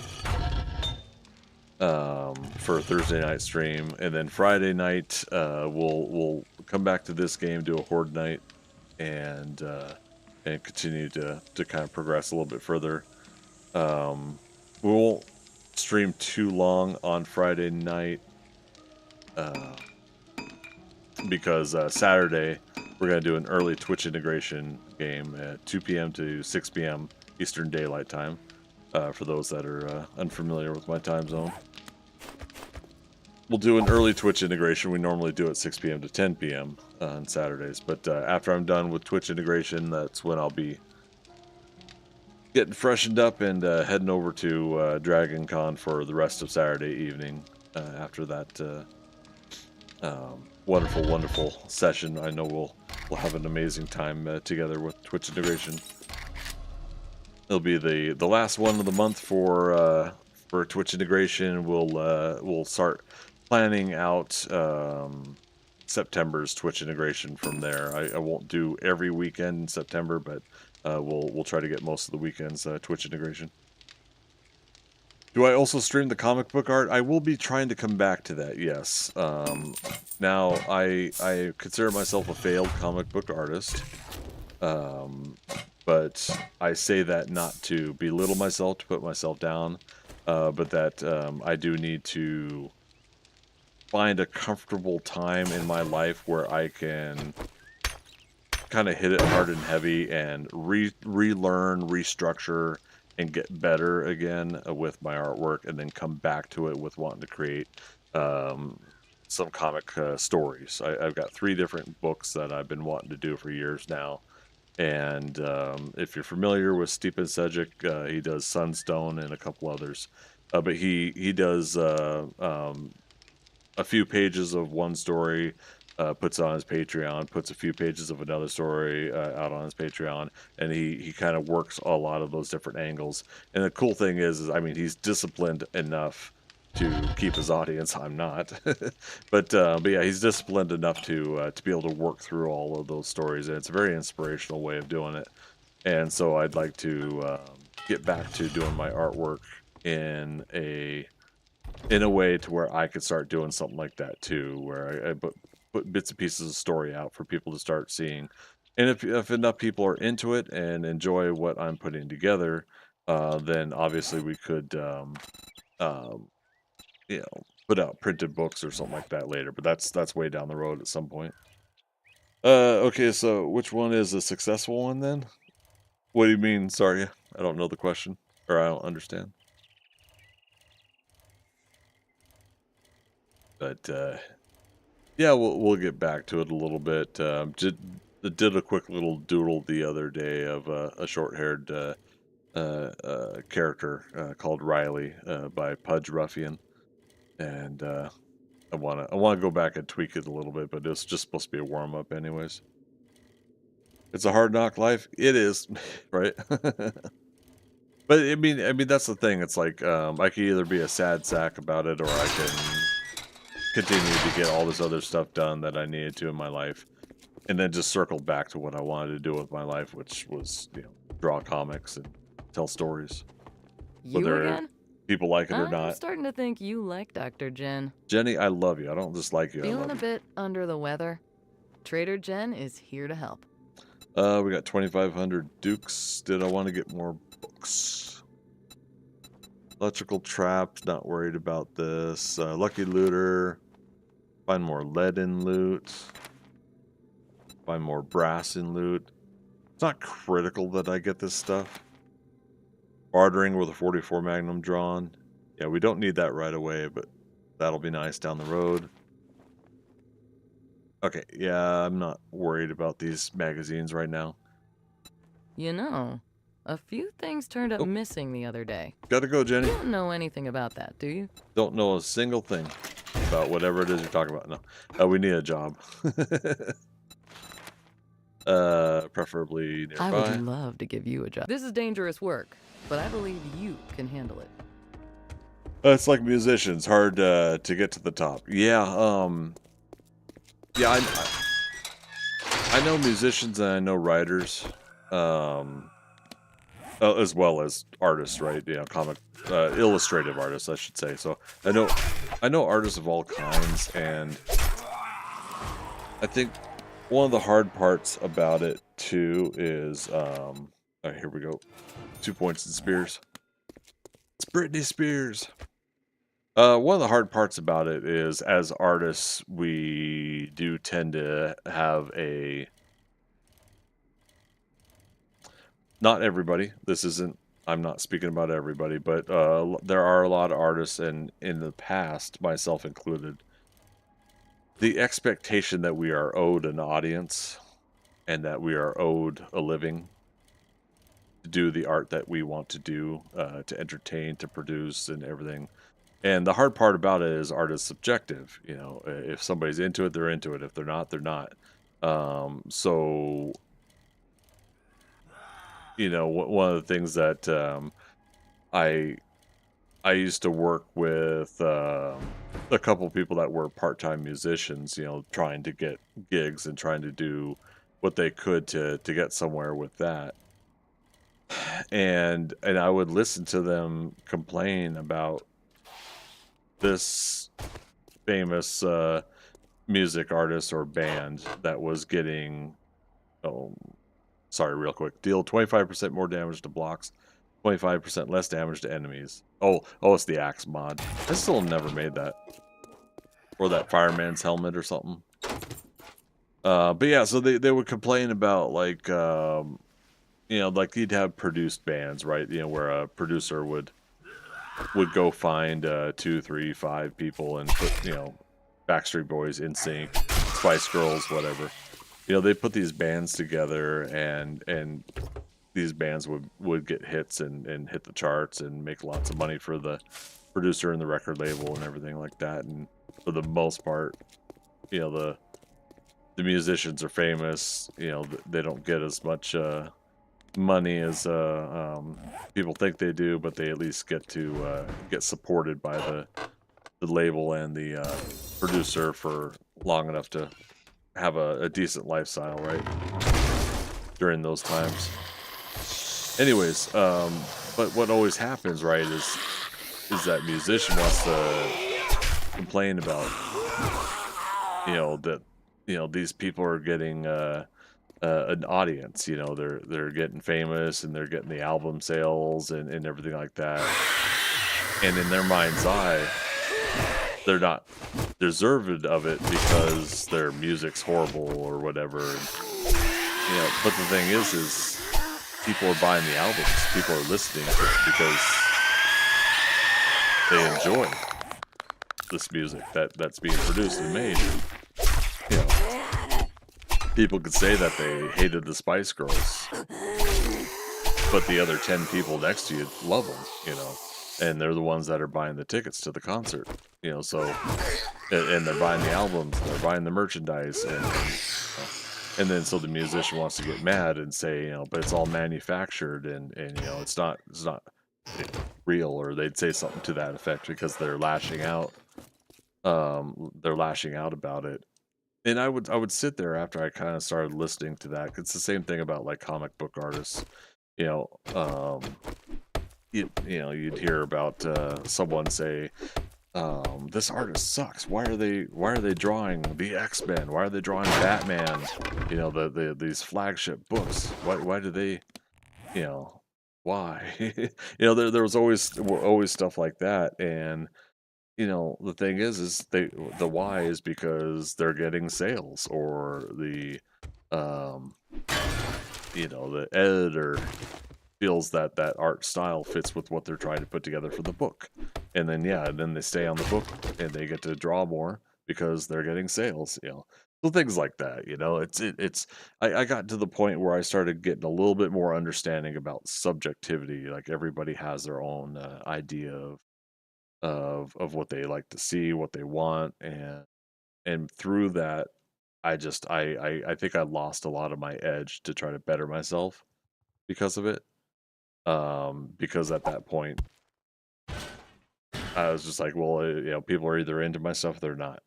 For a Thursday night stream, and then Friday night we'll come back to this game, do a horde night, and continue to kind of progress a little bit further. We won't stream too long on Friday night. because Saturday we're going to do an early Twitch integration game at 2 p.m. to 6 p.m. Eastern Daylight Time, for those that are unfamiliar with my time zone. We'll do an early Twitch integration. We normally do at 6 p.m. to 10 p.m. On Saturdays, but after I'm done with Twitch integration, that's when I'll be getting freshened up and heading over to Dragon Con for the rest of Saturday evening. After that wonderful session, I know we'll have an amazing time together with Twitch integration. It'll be the last one of the month for Twitch integration. We'll start planning out September's Twitch integration from there. I won't do every weekend in September, but we'll try to get most of the weekends Twitch integration. Do I also stream the comic book art? I will be trying to come back to that, yes. Now, I consider myself a failed comic book artist, but I say that not to belittle myself, to put myself down, but that I do need to find a comfortable time in my life where I can kind of hit it hard and heavy and relearn, restructure, and get better again with my artwork, and then come back to it with wanting to create some comic stories. I've got 3 different books that I've been wanting to do for years now, and if you're familiar with Stephen Sedgwick, he does Sunstone and a couple others, but he does a few pages of one story, puts it on his Patreon, puts a few pages of another story out on his Patreon, and he kind of works a lot of those different angles. And the cool thing is I mean, he's disciplined enough to keep his audience. I'm not, but yeah, he's disciplined enough to be able to work through all of those stories, and it's a very inspirational way of doing it. And so I'd like to get back to doing my artwork in a way to where I could start doing something like that too, where I put bits and pieces of story out for people to start seeing. And if enough people are into it and enjoy what I'm putting together, then obviously we could, you know, put out printed books or something like that later. But that's way down the road at some point. Okay, so which one is a successful one then? What do you mean? Sorry, I don't know the question, or I don't understand. But yeah, we'll get back to it a little bit. Did a quick little doodle the other day of a short-haired character called Riley by Pudge Ruffian, and I wanna go back and tweak it a little bit, but it's just supposed to be a warm-up anyways. It's a hard knock life. It is, right? But I mean that's the thing. It's like I could either be a sad sack about it, or I can continue to get all this other stuff done that I needed to in my life, and then just circle back to what I wanted to do with my life, which was, you know, draw comics and tell stories. You Whether again? people like it or I'm not. starting to think you like Dr. Jen. Jenny, I love you. I don't just like you. I Feeling love a you. bit under the weather? Trader Jen is here to help. We got 2,500 Dukes. Did I want to get more books? Electrical Traps, not worried about this. Lucky Looter. Find more lead in loot. Find more brass in loot. It's not critical that I get this stuff. Bartering with a 44 Magnum drawn. Yeah, we don't need that right away, but that'll be nice down the road. Okay, yeah, I'm not worried about these magazines right now. You know, a few things turned up missing the other day. Gotta go, Jenny. You don't know anything about that, do you? Don't know a single thing about whatever it is you're talking about. No, we need a job. Preferably nearby. I would love to give you a job. This is dangerous work, but I believe you can handle it. It's like musicians, hard to get to the top. Yeah, yeah, I know musicians and I know writers, as well as artists, right? You know, comic, illustrative artists, I should say. So I know artists of all kinds, and I think one of the hard parts about it too is, all right, here we go. 2 points in Spears. It's Britney Spears. One of the hard parts about it is, as artists, we do tend to have a not everybody. This isn't. I'm not speaking about everybody, but there are a lot of artists, and in the past, myself included, the expectation that we are owed an audience and that we are owed a living to do the art that we want to do, to entertain, to produce, and everything. And the hard part about it is art is subjective. If somebody's into it, they're into it. If they're not, they're not. So one of the things that I I used to work with a couple people that were part-time musicians, trying to get gigs and trying to do what they could to get somewhere with that. And I would listen to them complain about this famous music artist or band that was getting, oh, sorry, real quick, deal 25% more damage to blocks, 25% less damage to enemies. Oh, it's the axe mod. I still never made that. Or that fireman's helmet or something. But yeah, so they would complain about, like, like you'd have produced bands, right? Where a producer would go find 2, 3, 5 people and put, Backstreet Boys, NSYNC, Spice Girls, whatever. They put these bands together, and these bands would get hits and hit the charts and make lots of money for the producer and the record label and everything like that. And for the most part, the musicians are famous. They don't get as much money as people think they do, but they at least get to get supported by the label and the producer for long enough to have a decent lifestyle, right? During those times. Anyways, but what always happens, right, is that musician wants to complain about, that, these people are getting an audience. They're getting famous and they're getting the album sales and everything like that. And in their mind's eye, they're not deserved of it because their music's horrible or whatever. But the thing is people are buying the albums. People are listening to it because they enjoy this music that's being produced and made. You know, people could say that they hated the Spice Girls, but the other 10 people next to you love them, and they're the ones that are buying the tickets to the concert, so, and they're buying the albums, they're buying the merchandise, and then so the musician wants to get mad and say, but it's all manufactured and it's not real, or they'd say something to that effect because they're lashing out. They're lashing out about it. And I would sit there after I kind of started listening to that. It's the same thing about like comic book artists. You'd hear about someone say, this artist sucks. Why are they drawing the X-Men? Why are they drawing Batman? These flagship books. Why do they, why? There was always stuff like that. And the thing is the why is because they're getting sales, or the the editor feels that art style fits with what they're trying to put together for the book. And then they stay on the book and they get to draw more because they're getting sales, So things like that, I got to the point where I started getting a little bit more understanding about subjectivity. Like everybody has their own idea of what they like to see, what they want, and through that, I think I lost a lot of my edge to try to better myself because of it. Because at that point, I was just like, well, people are either into my stuff or they're not.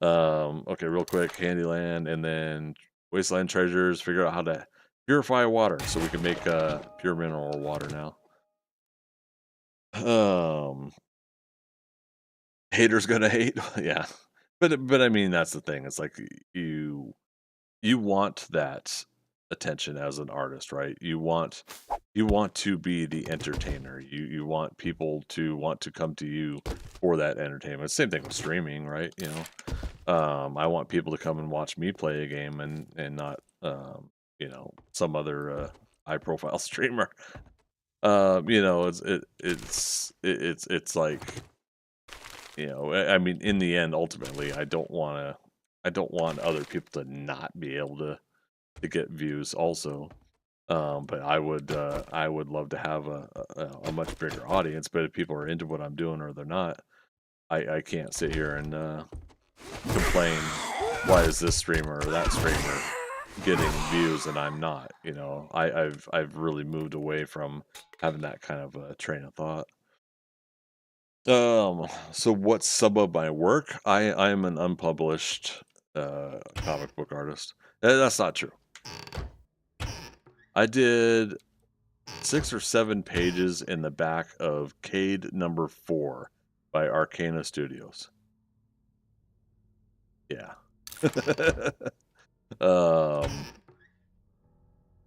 Okay, real quick, Candyland, and then Wasteland Treasures. Figure out how to purify water so we can make pure mineral water now. Haters gonna hate, yeah. But I mean, that's the thing. It's like you want that attention as an artist, right? You want to be the entertainer. You want people to want to come to you for that entertainment. Same thing with streaming, right? You know, I want people to come and watch me play a game and not you know, some other high profile streamer. You know, it's like, you know, I mean, in the end, ultimately, I don't want other people to not be able to get views also. But I would love to have a much bigger audience. But if people are into what I'm doing or they're not, I can't sit here and complain. Why is this streamer or that streamer getting views and I'm not? You know, I've really moved away from having that kind of a train of thought. So what's some of my work? I'm an unpublished comic book artist. That's not true. I did 6 or 7 pages in the back of Cade number 4 by Arcana Studios. Yeah.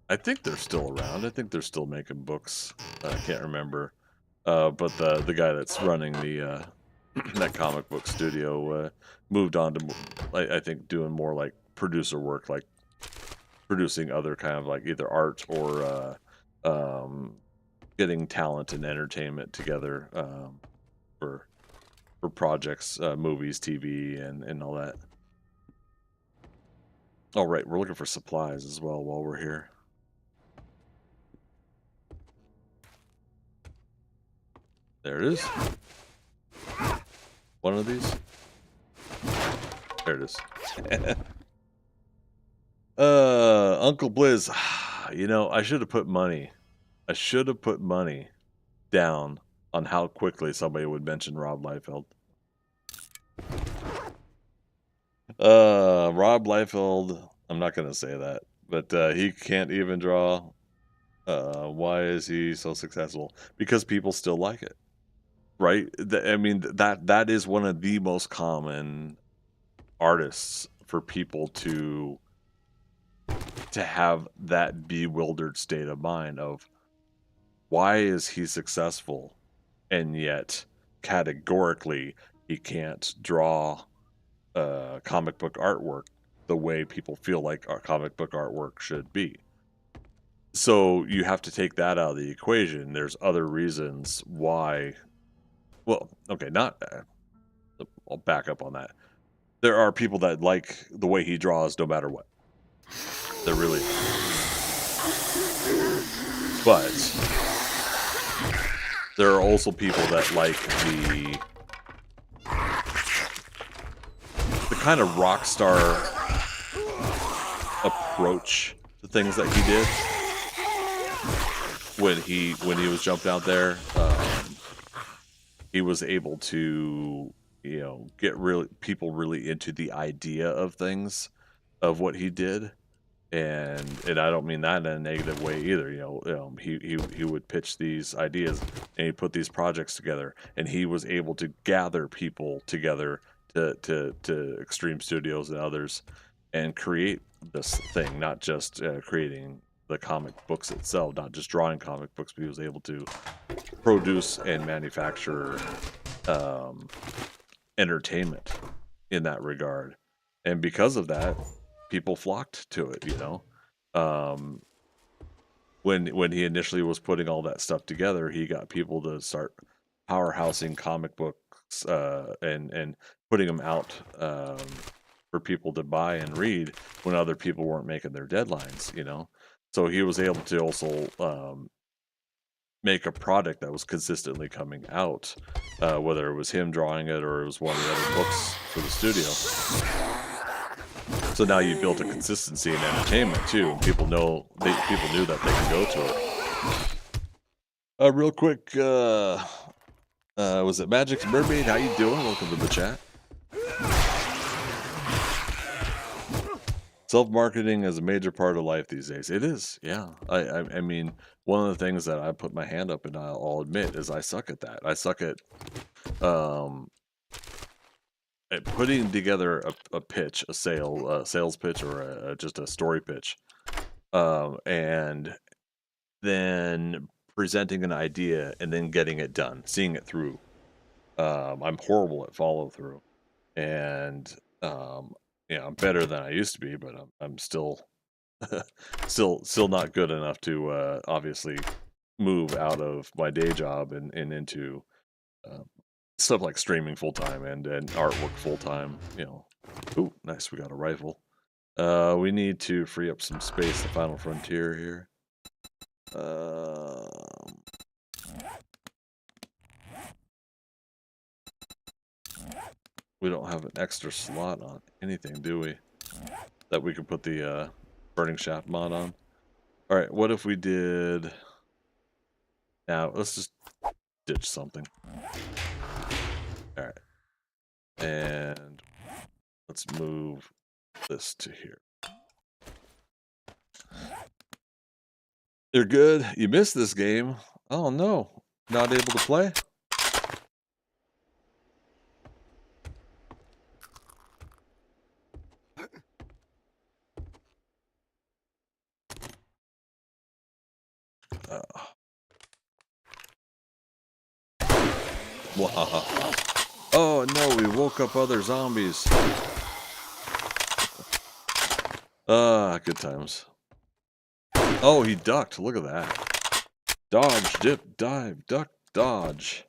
I think they're still around. I think they're still making books. I can't remember. But the guy that's running the that comic book studio moved on to, I think, doing more like producer work, like producing other kind of like either art or getting talent and entertainment together for projects, movies, TV, and all that. Oh, right, we're looking for supplies as well while we're here. There it is. One of these. There it is. Uncle Blizz. You know, I should have put money. I should have put money down on how quickly somebody would mention Rob Liefeld. Rob Liefeld, I'm not going to say that, but he can't even draw. Why is he so successful? Because people still like it, right? I mean, that is one of the most common artists for people to have that bewildered state of mind of why is he successful and yet categorically he can't draw comic book artwork the way people feel like our comic book artwork should be. So you have to take that out of the equation. There's other reasons why. Well, okay, not. I'll back up on that. There are people that like the way he draws no matter what. There really. But there are also people that like the kind of rock star approach to things that he did when he was jumped out there. He was able to, you know, get people really into the idea of things, of what he did, and I don't mean that in a negative way either. You know, he would pitch these ideas and he'd put these projects together, and he was able to gather people together to Extreme Studios and others and create this thing, not just creating the comic books itself, not just drawing comic books, but he was able to produce and manufacture entertainment in that regard. And because of that, people flocked to it, you know. When he initially was putting all that stuff together, he got people to start powerhousing comic books and putting them out for people to buy and read when other people weren't making their deadlines, you know. So he was able to also make a product that was consistently coming out, whether it was him drawing it or it was one of the other books for the studio. So now you built a consistency in entertainment too. People knew that they could go to it. Real quick, was it Magic's Mermaid? How you doing? Welcome to the chat. Self-marketing is a major part of life these days. It is, yeah. I mean, one of the things that I put my hand up and I'll admit is I suck at that. I suck at putting together a pitch, a sales pitch, or just a story pitch and then presenting an idea and then getting it done, seeing it through. I'm horrible at follow through, and I'm better than I used to be, but I'm still still not good enough to obviously move out of my day job and into uh, stuff like streaming full time and artwork full time. Ooh, nice, we got a rifle. We need to free up some space. The final frontier here. We don't have an extra slot on anything, do we? That we could put the burning shaft mod on. All right, what if we did? Now let's just ditch something. All right, and let's move this to here. You're good. You missed this game. Oh no, not able to play. Oh no, we woke up other zombies. Good times. Oh, he ducked. Look at that. Dodge, dip, dive, duck, dodge.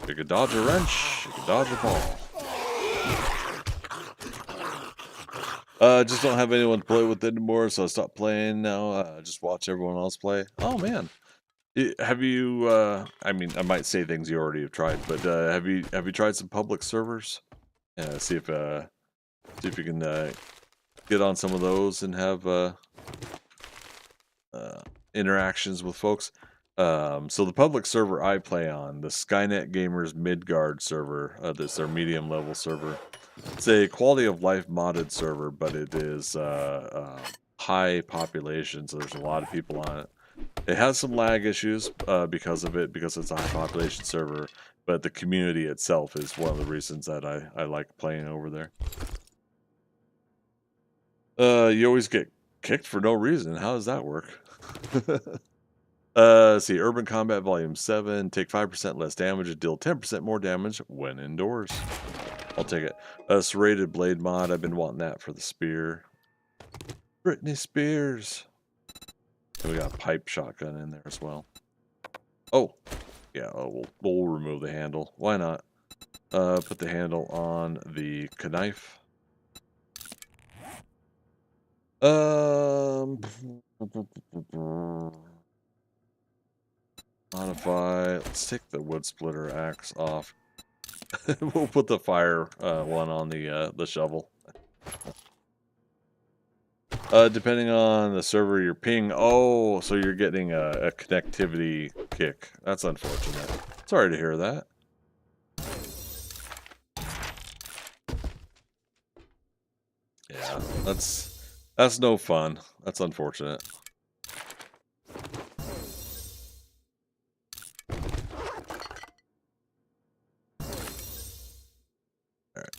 You could dodge a wrench, you could dodge a ball. Just don't have anyone to play with anymore, so I stopped playing now. Just watch everyone else play. Oh man. Have you I mean, I might say things you already have tried, but have you tried some public servers? See if you can get on some of those and have interactions with folks. So the public server I play on, the Skynet Gamers Midgard server, that's their medium level server. It's a quality of life modded server, but it is high population, so there's a lot of people on it. It has some lag issues because of it, because it's a high population server, but the community itself is one of the reasons that I like playing over there. You always get kicked for no reason. How does that work? See, Urban Combat Volume 7, take 5% less damage and deal 10% more damage when indoors. I'll take it. Serrated Blade mod, I've been wanting that for the spear. Britney Spears. And we got a pipe shotgun in there as well. Oh, yeah, we'll remove the handle. Why not? Put the handle on the knife. Modify. Let's take the wood splitter axe off. We'll put the fire one on the shovel. Depending on the server you're ping. Oh, so you're getting a connectivity kick. That's unfortunate. Sorry to hear that. Yeah, that's no fun. That's unfortunate. Alright.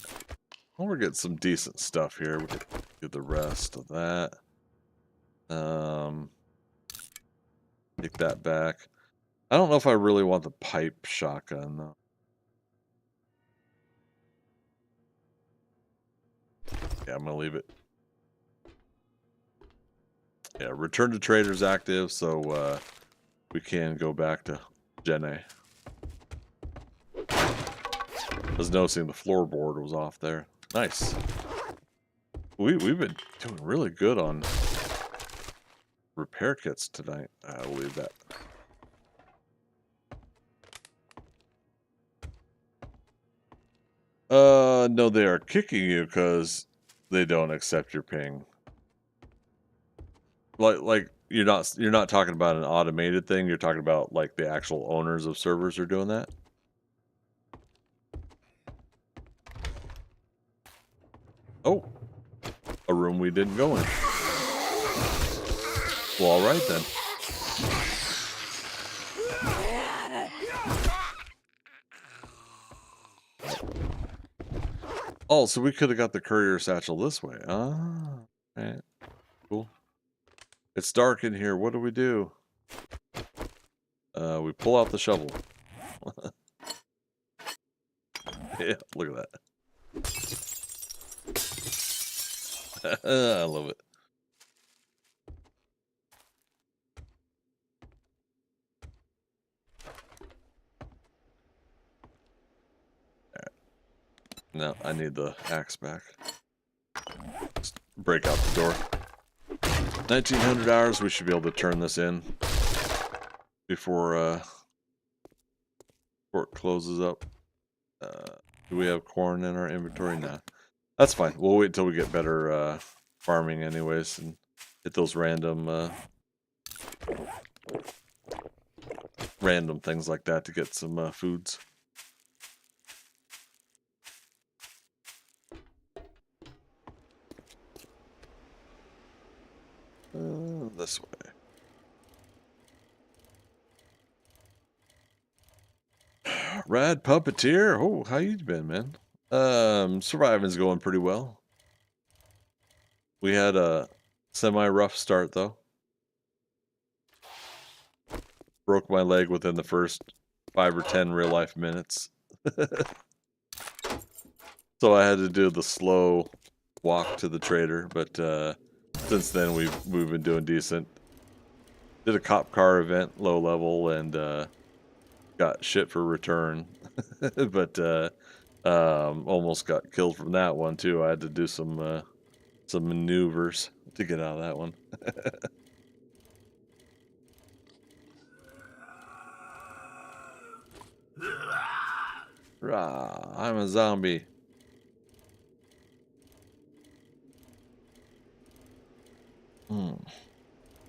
Well, we're getting some decent stuff here. We could do the rest of that. Take that back. I don't know if I really want the pipe shotgun though. Yeah, I'm gonna leave it. Yeah, return to traders active, so we can go back to Gen A. I was noticing the floorboard was off there. Nice. We've been doing really good on repair kits tonight. I'll leave that. No, they are kicking you because they don't accept your ping. Like you're not talking about an automated thing. You're talking about like the actual owners of servers are doing that. Oh, a room we didn't go in. Well, all right then. Oh, so we could have got the courier satchel this way. Ah, right. Cool. It's dark in here. What do we do? We pull out the shovel. Yeah, look at that. I love it. No, I need the axe back. Just break out the door. 1900 hours, we should be able to turn this in before it closes up. Do we have corn in our inventory? Nah. That's fine. We'll wait till we get better farming anyways and hit those random things like that to get some foods. This way. Rad Puppeteer. Oh, how you been, man? Surviving's going pretty well. We had a semi-rough start, though. Broke my leg within the first 5 or 10 real-life minutes. So I had to do the slow walk to the trader, but since then we've been doing decent. Did a cop car event, low level, and got shit for return. But almost got killed from that one too. I had to do some maneuvers to get out of that one. Rah, I'm a zombie.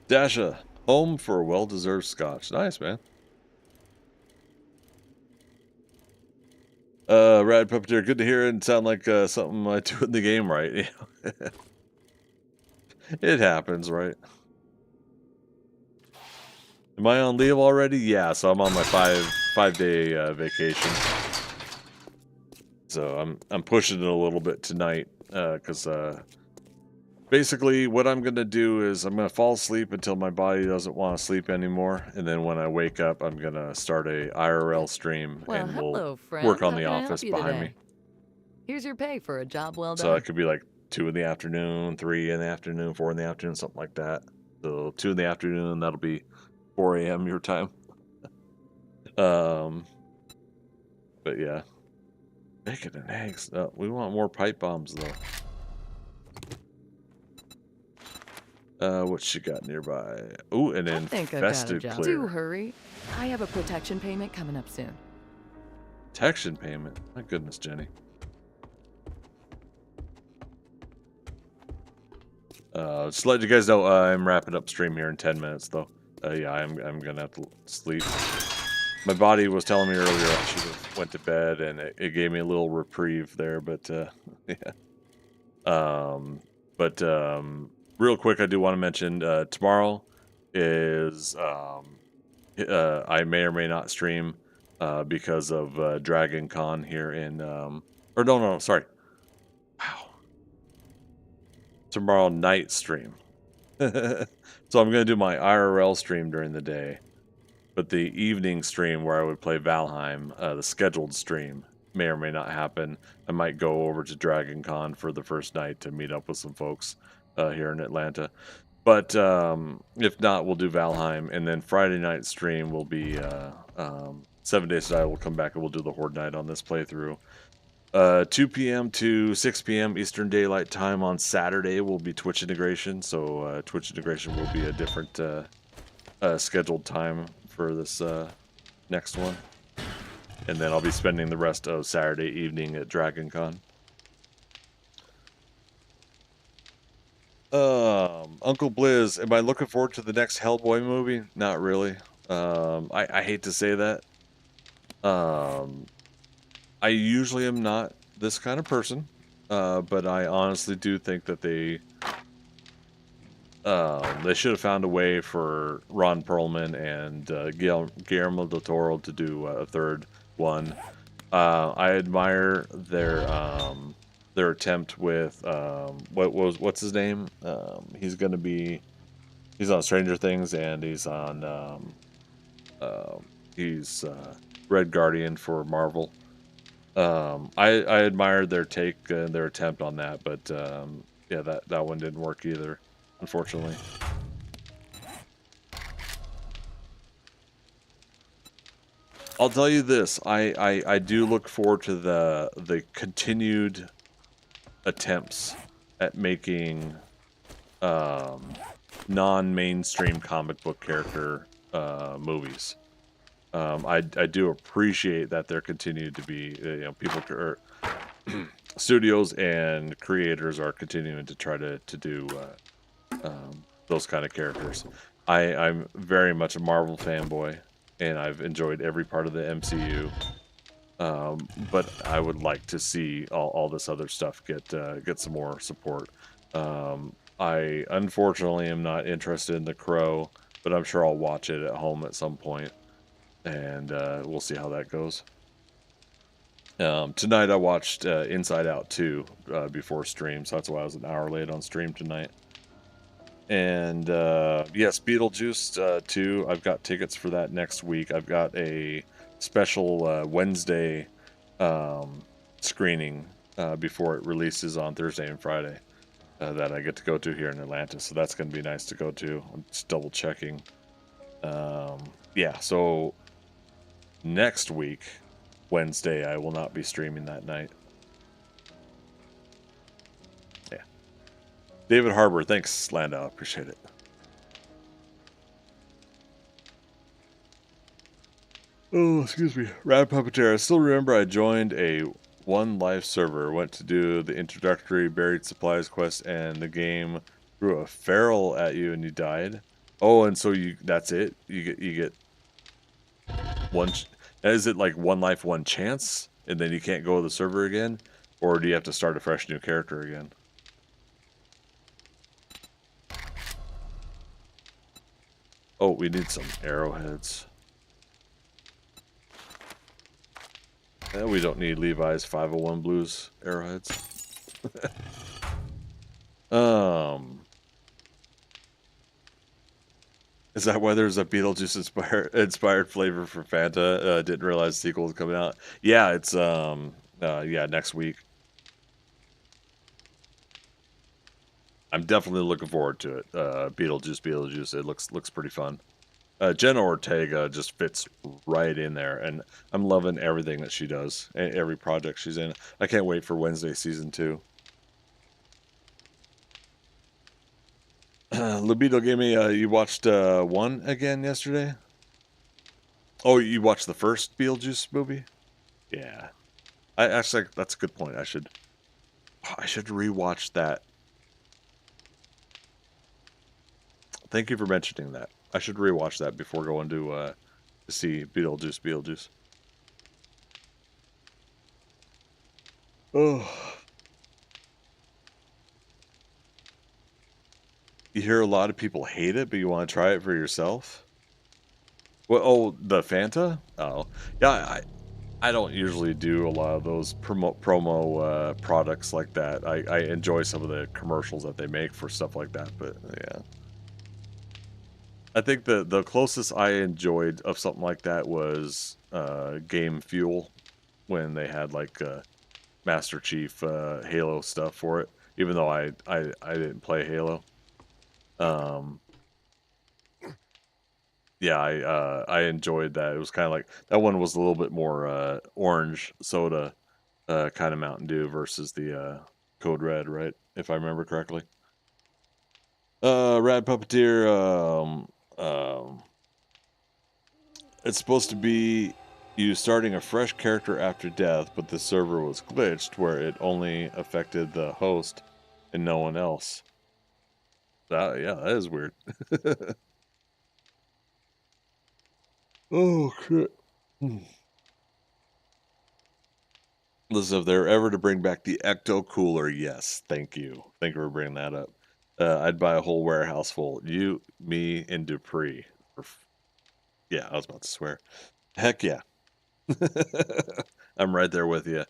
Dasha, home for a well-deserved scotch. Nice, man. Rad Puppeteer, good to hear it and sound like something I do in the game, right? It happens, right? Am I on leave already? Yeah, so I'm on my five-day vacation. So I'm pushing it a little bit tonight because basically what I'm gonna do is I'm gonna fall asleep until my body doesn't want to sleep anymore, and then when I wake up, I'm gonna start a IRL stream Well, and hello, we'll friend. work on How the can I office help you behind today? me. Here's your pay for a job well done. So it could be like 2 in the afternoon, 3 in the afternoon, 4 in the afternoon, something like that. So 2 in the afternoon, that'll be 4 a.m. your time. But yeah. Bacon and eggs. We want more pipe bombs though. What you got nearby? Ooh, an I think I've got a infested job. clear. Do hurry. I have a protection payment coming up soon. Protection payment. My goodness, Jenny. Just to let you guys know, I'm wrapping up stream here in 10 minutes though. Yeah, I'm gonna have to sleep. My body was telling me earlier I should have went to bed, and it gave me a little reprieve there, but yeah. Real quick, I do want to mention tomorrow is I may or may not stream because of Dragon Con here in or no, sorry. Wow. Tomorrow night stream. So I'm gonna do my IRL stream during the day. But the evening stream where I would play Valheim, the scheduled stream, may or may not happen. I might go over to Dragon Con for the first night to meet up with some folks here in Atlanta. But if not, we'll do Valheim. And then Friday night stream will be 7 Days to Die. We'll come back and we'll do the Horde Night on this playthrough. 2 p.m. to 6 p.m. Eastern Daylight Time on Saturday will be Twitch integration. So Twitch integration will be a different scheduled time for this next one, and then I'll be spending the rest of Saturday evening at Dragon Con. Uncle Blizz, am I looking forward to the next Hellboy movie? Not really. I hate to say that. I usually am not this kind of person, but I honestly do think that they should have found a way for Ron Perlman and Guillermo del Toro to do a third one. I admire their attempt with what's his name? He's going to be He's on Stranger Things, and he's on he's Red Guardian for Marvel. I admired their take and their attempt on that, but yeah, that one didn't work either, unfortunately. I'll tell you this: I do look forward to the continued attempts at making non-mainstream comic book character movies. I do appreciate that there continue to be people or studios and creators are continuing to try to do those kind of characters. I'm very much a Marvel fanboy, and I've enjoyed every part of the MCU. But I would like to see all this other stuff get some more support. I unfortunately am not interested in The Crow, but I'm sure I'll watch it at home at some point, and we'll see how that goes. Tonight I watched Inside Out 2 before stream, so that's why I was an hour late on stream tonight. And yes, Beetlejuice 2, I've got tickets for that next week. I've got a special Wednesday screening before it releases on Thursday and Friday that I get to go to here in Atlanta, so that's going to be nice to go to. I'm just double checking. Yeah, so next week, Wednesday, I will not be streaming that night. Yeah. David Harbour, thanks, Landau. Appreciate it. Oh, excuse me. Rad Puppeteer. I still remember I joined a One Life server, went to do the introductory buried supplies quest, and the game threw a feral at you and you died. Oh, and so that's it? You get one. Is it like one life, one chance, and then you can't go to the server again? Or do you have to start a fresh new character again? Oh, we need some arrowheads. We don't need Levi's 501 Blues arrowheads. Is that why there's a Beetlejuice inspired flavor for Fanta? Didn't realize the sequel was coming out. Yeah, it's yeah, next week. I'm definitely looking forward to it. Beetlejuice. It looks pretty fun. Jenna Ortega just fits right in there, and I'm loving everything that she does, every project she's in. I can't wait for Wednesday season 2. Libido gave me, you watched 1 again yesterday? Oh, you watched the first Beetlejuice movie? Yeah. I actually, that's a good point. I should rewatch that. Thank you for mentioning that. I should rewatch that before going to see Beetlejuice. Oh. You hear a lot of people hate it, but you want to try it for yourself? Well, oh, the Fanta? Oh, yeah. I don't usually do a lot of those promo products like that. I enjoy some of the commercials that they make for stuff like that, but yeah. I think the closest I enjoyed of something like that was Game Fuel, when they had like Master Chief Halo stuff for it. Even though I didn't play Halo. Yeah, I enjoyed that. It was kind of like that one was a little bit more orange soda kind of Mountain Dew versus the Code Red, right? If I remember correctly. Rad Puppeteer. It's supposed to be you starting a fresh character after death, but the server was glitched where it only affected the host and no one else. Yeah, that is weird. Oh, crap. Listen, if they're ever to bring back the Ecto Cooler, yes, thank you. Thank you for bringing that up. I'd buy a whole warehouse full. You, me, and Dupree. Yeah, I was about to swear. Heck yeah. I'm right there with you.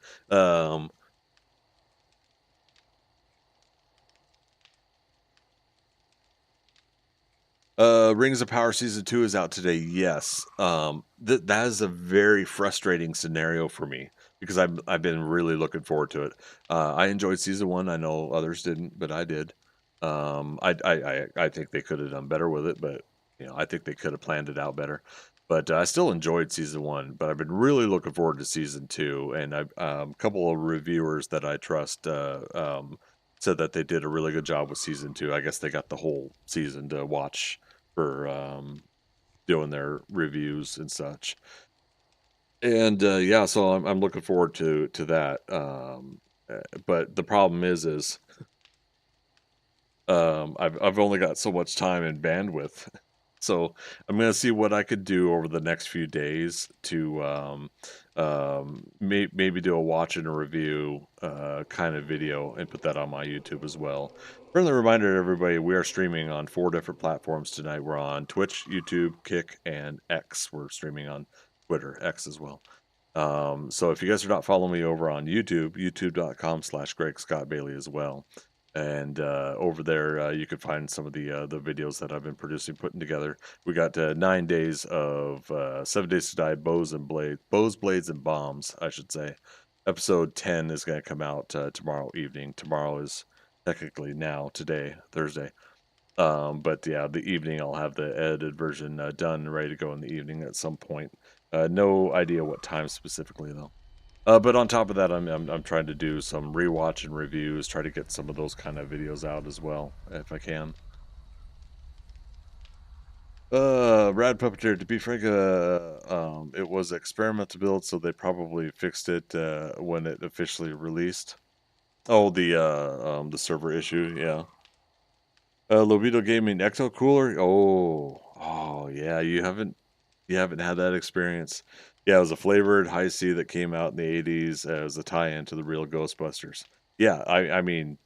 Rings of Power season 2 is out today. Yes. That is a very frustrating scenario for me because I've been really looking forward to it. I enjoyed season 1. I know others didn't, but I did. I think they could have done better with it, but I think they could have planned it out better. But I still enjoyed season 1, but I've been really looking forward to season 2. And I've a couple of reviewers that I trust said that they did a really good job with season 2. I guess they got the whole season to watch for doing their reviews and such. And yeah, so I'm looking forward to that. But the problem is I've only got so much time and bandwidth. So I'm gonna see what I could do over the next few days to maybe do a watch and a review kind of video and put that on my YouTube as well. Friendly reminder to everybody, we are streaming on 4 different platforms tonight. We're on Twitch, YouTube, Kick, and X. We're streaming on Twitter, X as well. So if you guys are not following me over on YouTube, youtube.com/Greg Scott Bailey as well. And over there, you can find some of the videos that I've been producing, putting together. We got 9 days of 7 Days to Die, Bows, Blades, and Bombs, I should say. Episode 10 is going to come out tomorrow evening. Tomorrow is technically today, Thursday. But yeah, the evening I'll have the edited version done and ready to go in the evening at some point. No idea what time specifically though. But on top of that, I'm trying to do some rewatch and reviews, try to get some of those kind of videos out as well, if I can. Rad Puppeteer, to be frank, it was experimental build, so they probably fixed it when it officially released. Oh, the server issue, yeah. Lobito Gaming Ecto Cooler. Oh yeah, you haven't had that experience. Yeah, it was a flavored high C that came out in the 80s as a tie-in to the real Ghostbusters. Yeah, I mean,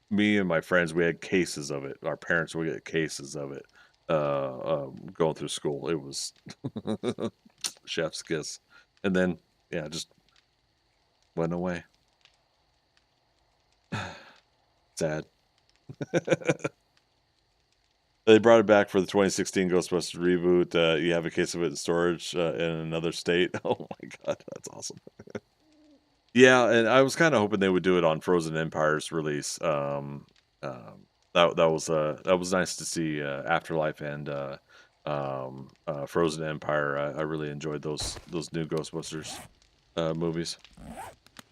me and my friends, we had cases of it. Our parents would get cases of it going through school. It was chef's kiss. And then, yeah, just went away. Sad. They brought it back for the 2016 Ghostbusters reboot. You have a case of it in storage in another state. Oh my god, that's awesome. Yeah, and I was kind of hoping they would do it on Frozen Empire's release. That was nice to see Afterlife and Frozen Empire. I really enjoyed those new Ghostbusters movies.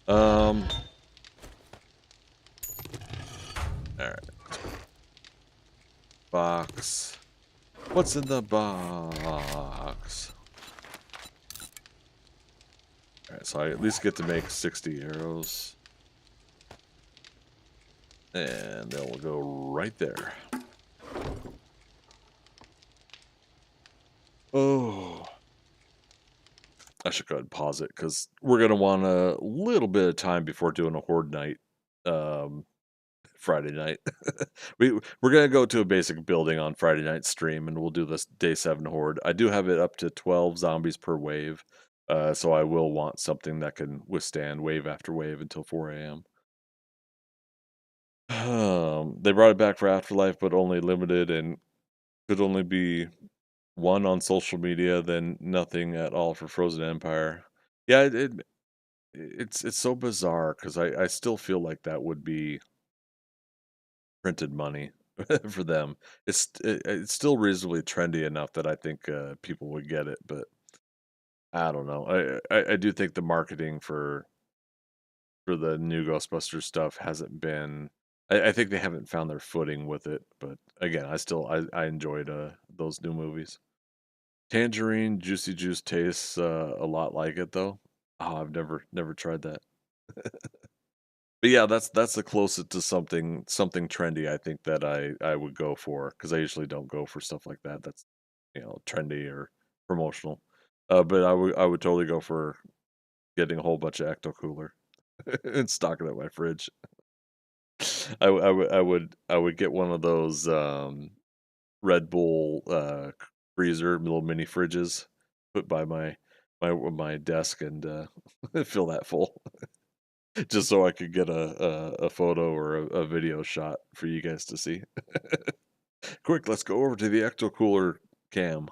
All right. Box. What's in the box? Alright, so I at least get to make 60 arrows. And then we'll go right there. Oh. I should go ahead and pause it because we're going to want a little bit of time before doing a horde night. Friday night. We're gonna go to a basic building on Friday night stream, and we'll do this day 7 horde. I do have it up to 12 zombies per wave, so I will want something that can withstand wave after wave until 4 a.m. They brought it back for Afterlife, but only limited and could only be one on social media, then nothing at all for Frozen Empire. Yeah, it's so bizarre because I still feel like that would be printed money for them. It's still reasonably trendy enough that I think people would get it, but I don't know. I do think the marketing for the new Ghostbusters stuff hasn't been. I think they haven't found their footing with it. But again, I enjoyed those new movies. Tangerine Juicy Juice tastes a lot like it though. Oh, I've never tried that. But yeah, that's the closest to something trendy I think that I would go for because I usually don't go for stuff like that. That's trendy or promotional. But I would totally go for getting a whole bunch of Ecto Cooler and stocking it in my fridge. I would get one of those Red Bull freezer little mini fridges, put by my desk and fill that full. Just so I could get a photo or a video shot for you guys to see. Quick, let's go over to the ecto cooler cam.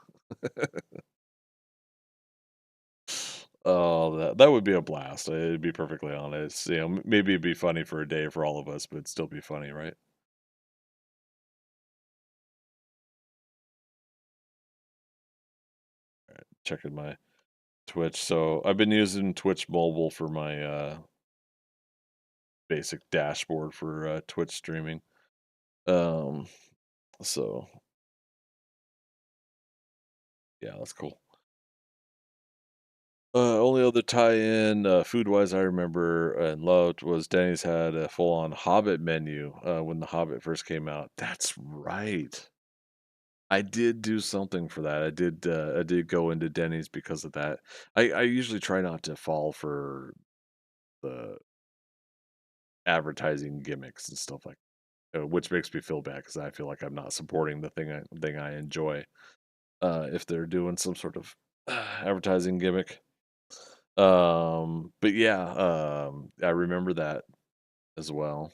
Oh, that would be a blast. To be perfectly honest. Maybe it'd be funny for a day for all of us, but it'd still be funny, right? Checking my Twitch. So I've been using Twitch mobile for my basic dashboard for Twitch streaming. So yeah, that's cool. Only other tie-in, food-wise, I remember and loved was Denny's had a full-on Hobbit menu when the Hobbit first came out. That's right. I did do something for that. I did go into Denny's because of that. I usually try not to fall for the advertising gimmicks and stuff like which makes me feel bad because I feel like I'm not supporting the thing I enjoy. If they're doing some sort of advertising gimmick. But yeah, I remember that as well.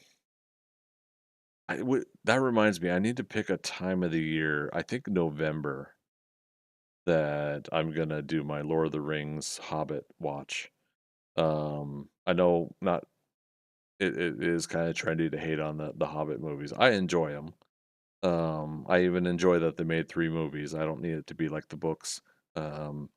That reminds me, I need to pick a time of the year. I think November that I'm gonna do my Lord of the Rings Hobbit watch. I know not it is kind of trendy to hate on the Hobbit movies. I enjoy them. I even enjoy that they made 3 movies. I don't need it to be like the books. Um,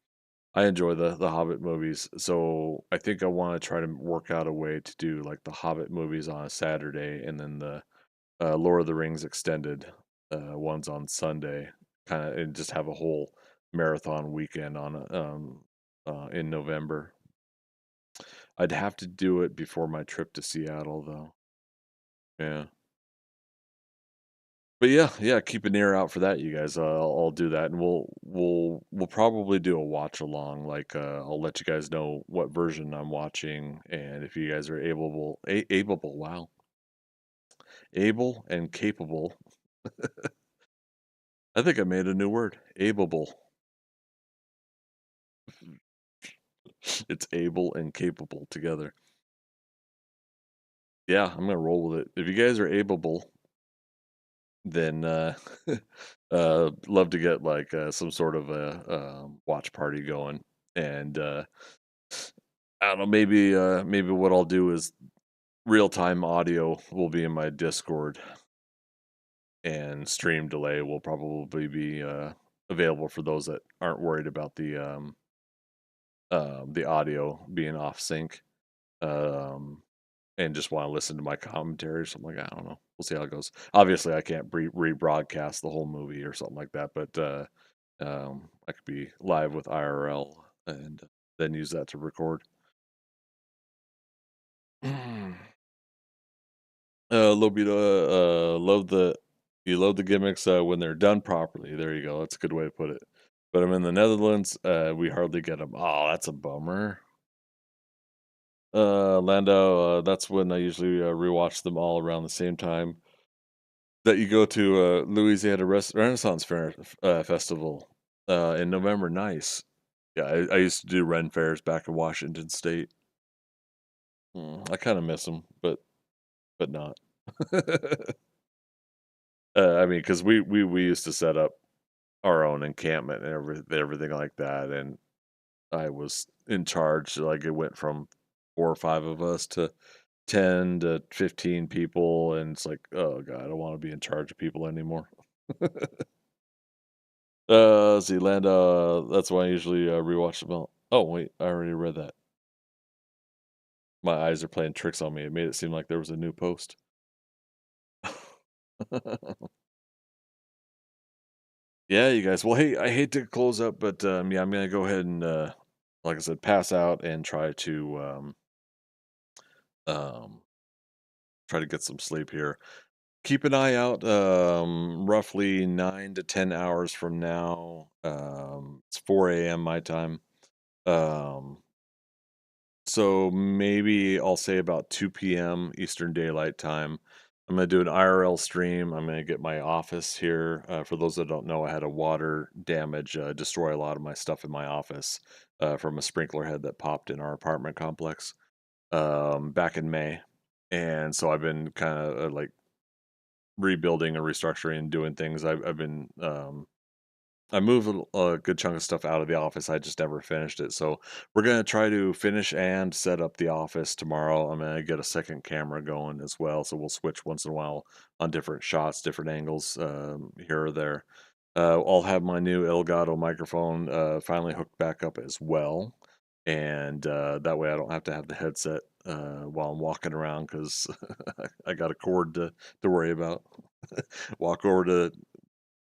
I enjoy the Hobbit movies, so I think I want to try to work out a way to do like the Hobbit movies on a Saturday, and then the Lord of the Rings extended ones on Sunday, kind of, and just have a whole marathon weekend on in November. I'd have to do it before my trip to Seattle, though. Yeah. But yeah, keep an ear out for that, you guys. I'll do that, and we'll probably do a watch along. Like, I'll let you guys know what version I'm watching, and if you guys are able, wow, able and capable. I think I made a new word, able. It's able and capable together. Yeah, I'm gonna roll with it. If you guys are able, then love to get like some sort of a watch party going, and I don't know, maybe what I'll do is real-time audio will be in my Discord, and stream delay will probably be available for those that aren't worried about the audio being off sync, um, and just want to listen to my commentary or something like that. I don't know. We'll see how it goes. Obviously, I can't rebroadcast the whole movie or something like that, but I could be live with IRL and then use that to record. Lobito, you love the gimmicks when they're done properly. There you go. That's a good way to put it. But I'm in the Netherlands. We hardly get them. Oh, that's a bummer. Lando. That's when I usually rewatch them all around the same time that you go to Louisiana Renaissance Fair Festival in November. Nice. Yeah, I used to do Ren fairs back in Washington State. I kind of miss them, but not. I mean, because we used to set up our own encampment and everything like that, and I was in charge. Like it went from 4 or 5 of us to 10 to 15 people, and it's like, oh god, I don't want to be in charge of people anymore. Zealand. That's why I usually rewatch them all. Oh wait, I already read that. My eyes are playing tricks on me. It made it seem like there was a new post. Yeah, you guys. Well, hey, I hate to close up, but yeah, I'm gonna go ahead and, like I said, pass out and um, try to get some sleep here. Keep an eye out. Roughly 9 to 10 hours from now. It's 4 a.m. my time. Um, so maybe I'll say about 2 p.m. Eastern Daylight Time. I'm going to do an IRL stream. I'm going to get my office here. For those that don't know, I had a water damage destroy a lot of my stuff in my office from a sprinkler head that popped in our apartment complex back in May. And so I've been kind of like rebuilding and restructuring and doing things. I've been I moved a good chunk of stuff out of the office. I just never finished it. So we're gonna try to finish and set up the office tomorrow. I'm gonna get a second camera going as well, so we'll switch once in a while on different shots, different angles here or there. I'll have my new Elgato microphone finally hooked back up as well, and that way I don't have to have the headset while I'm walking around because I got a cord to worry about. Walk over to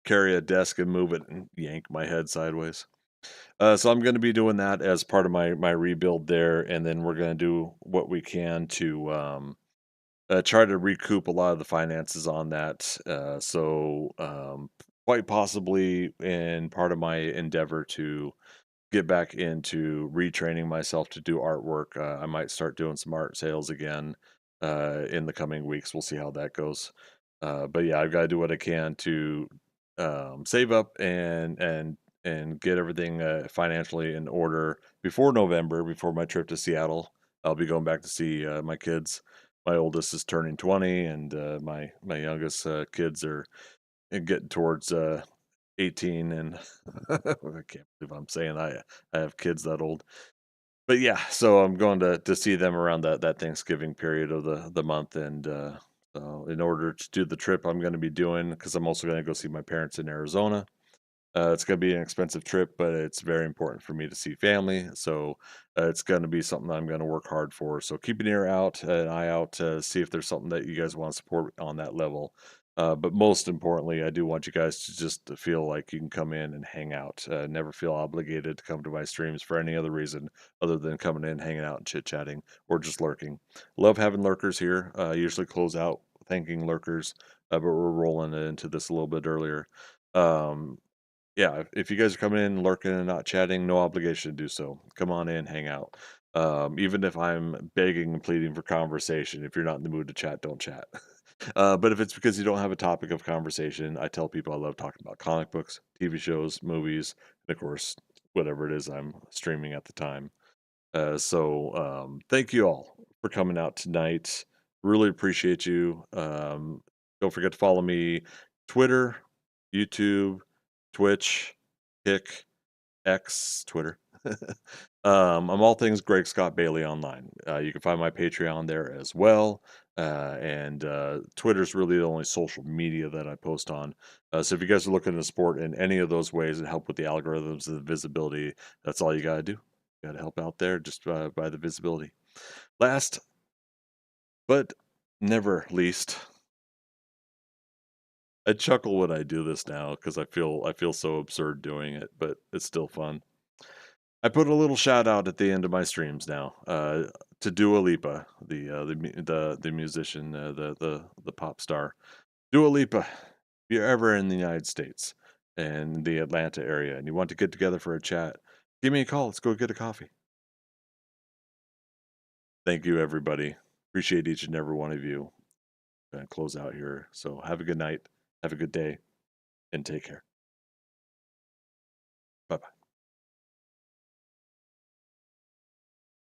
carry a desk and move it and yank my head sideways. So I'm going to be doing that as part of my rebuild there, and then we're going to do what we can to try to recoup a lot of the finances on that. Quite possibly in part of my endeavor to get back into retraining myself to do artwork, I might start doing some art sales again in the coming weeks. We'll see how that goes. But yeah, I've got to do what I can to save up and get everything financially in order before November, before my trip to Seattle. I'll be going back to see my kids. My oldest is turning 20, and my youngest kids are getting towards 18. And I can't believe I'm saying I have kids that old. But yeah, so I'm going to see them around that Thanksgiving period of the month, and so in order to do the trip I'm going to be doing, because I'm also going to go see my parents in Arizona. It's going to be an expensive trip, but it's very important for me to see family. So it's going to be something that I'm going to work hard for. So keep an eye out to see if there's something that you guys want to support on that level. But most importantly, I do want you guys to just feel like you can come in and hang out. Never feel obligated to come to my streams for any other reason other than coming in, hanging out, and chit chatting, or just lurking. Love having lurkers here. Usually close out thanking lurkers, but we're rolling into this a little bit earlier. Um, yeah, if you guys are coming in, lurking and not chatting, no obligation to do so. Come on in, hang out. Even if I'm begging and pleading for conversation, if you're not in the mood to chat, don't chat. But if it's because you don't have a topic of conversation, I tell people I love talking about comic books, TV shows, movies, and of course, whatever it is I'm streaming at the time. Thank you all for coming out tonight. Really appreciate you. Don't forget to follow me Twitter, YouTube, Twitch, Kick, X, Twitter. I'm all things Greg Scott Bailey online. You can find my Patreon there as well. And Twitter's really the only social media that I post on. So if you guys are looking to support in any of those ways and help with the algorithms and the visibility, that's all you got to do. You got to help out there just by the visibility. Last but never least, I chuckle when I do this now because I feel so absurd doing it, but it's still fun. I put a little shout out at the end of my streams now to Dua Lipa, the musician, the pop star. Dua Lipa, if you're ever in the United States and the Atlanta area and you want to get together for a chat, give me a call. Let's go get a coffee. Thank you, everybody. Appreciate each and every one of you. Gonna close out here. So have a good night, have a good day, and take care.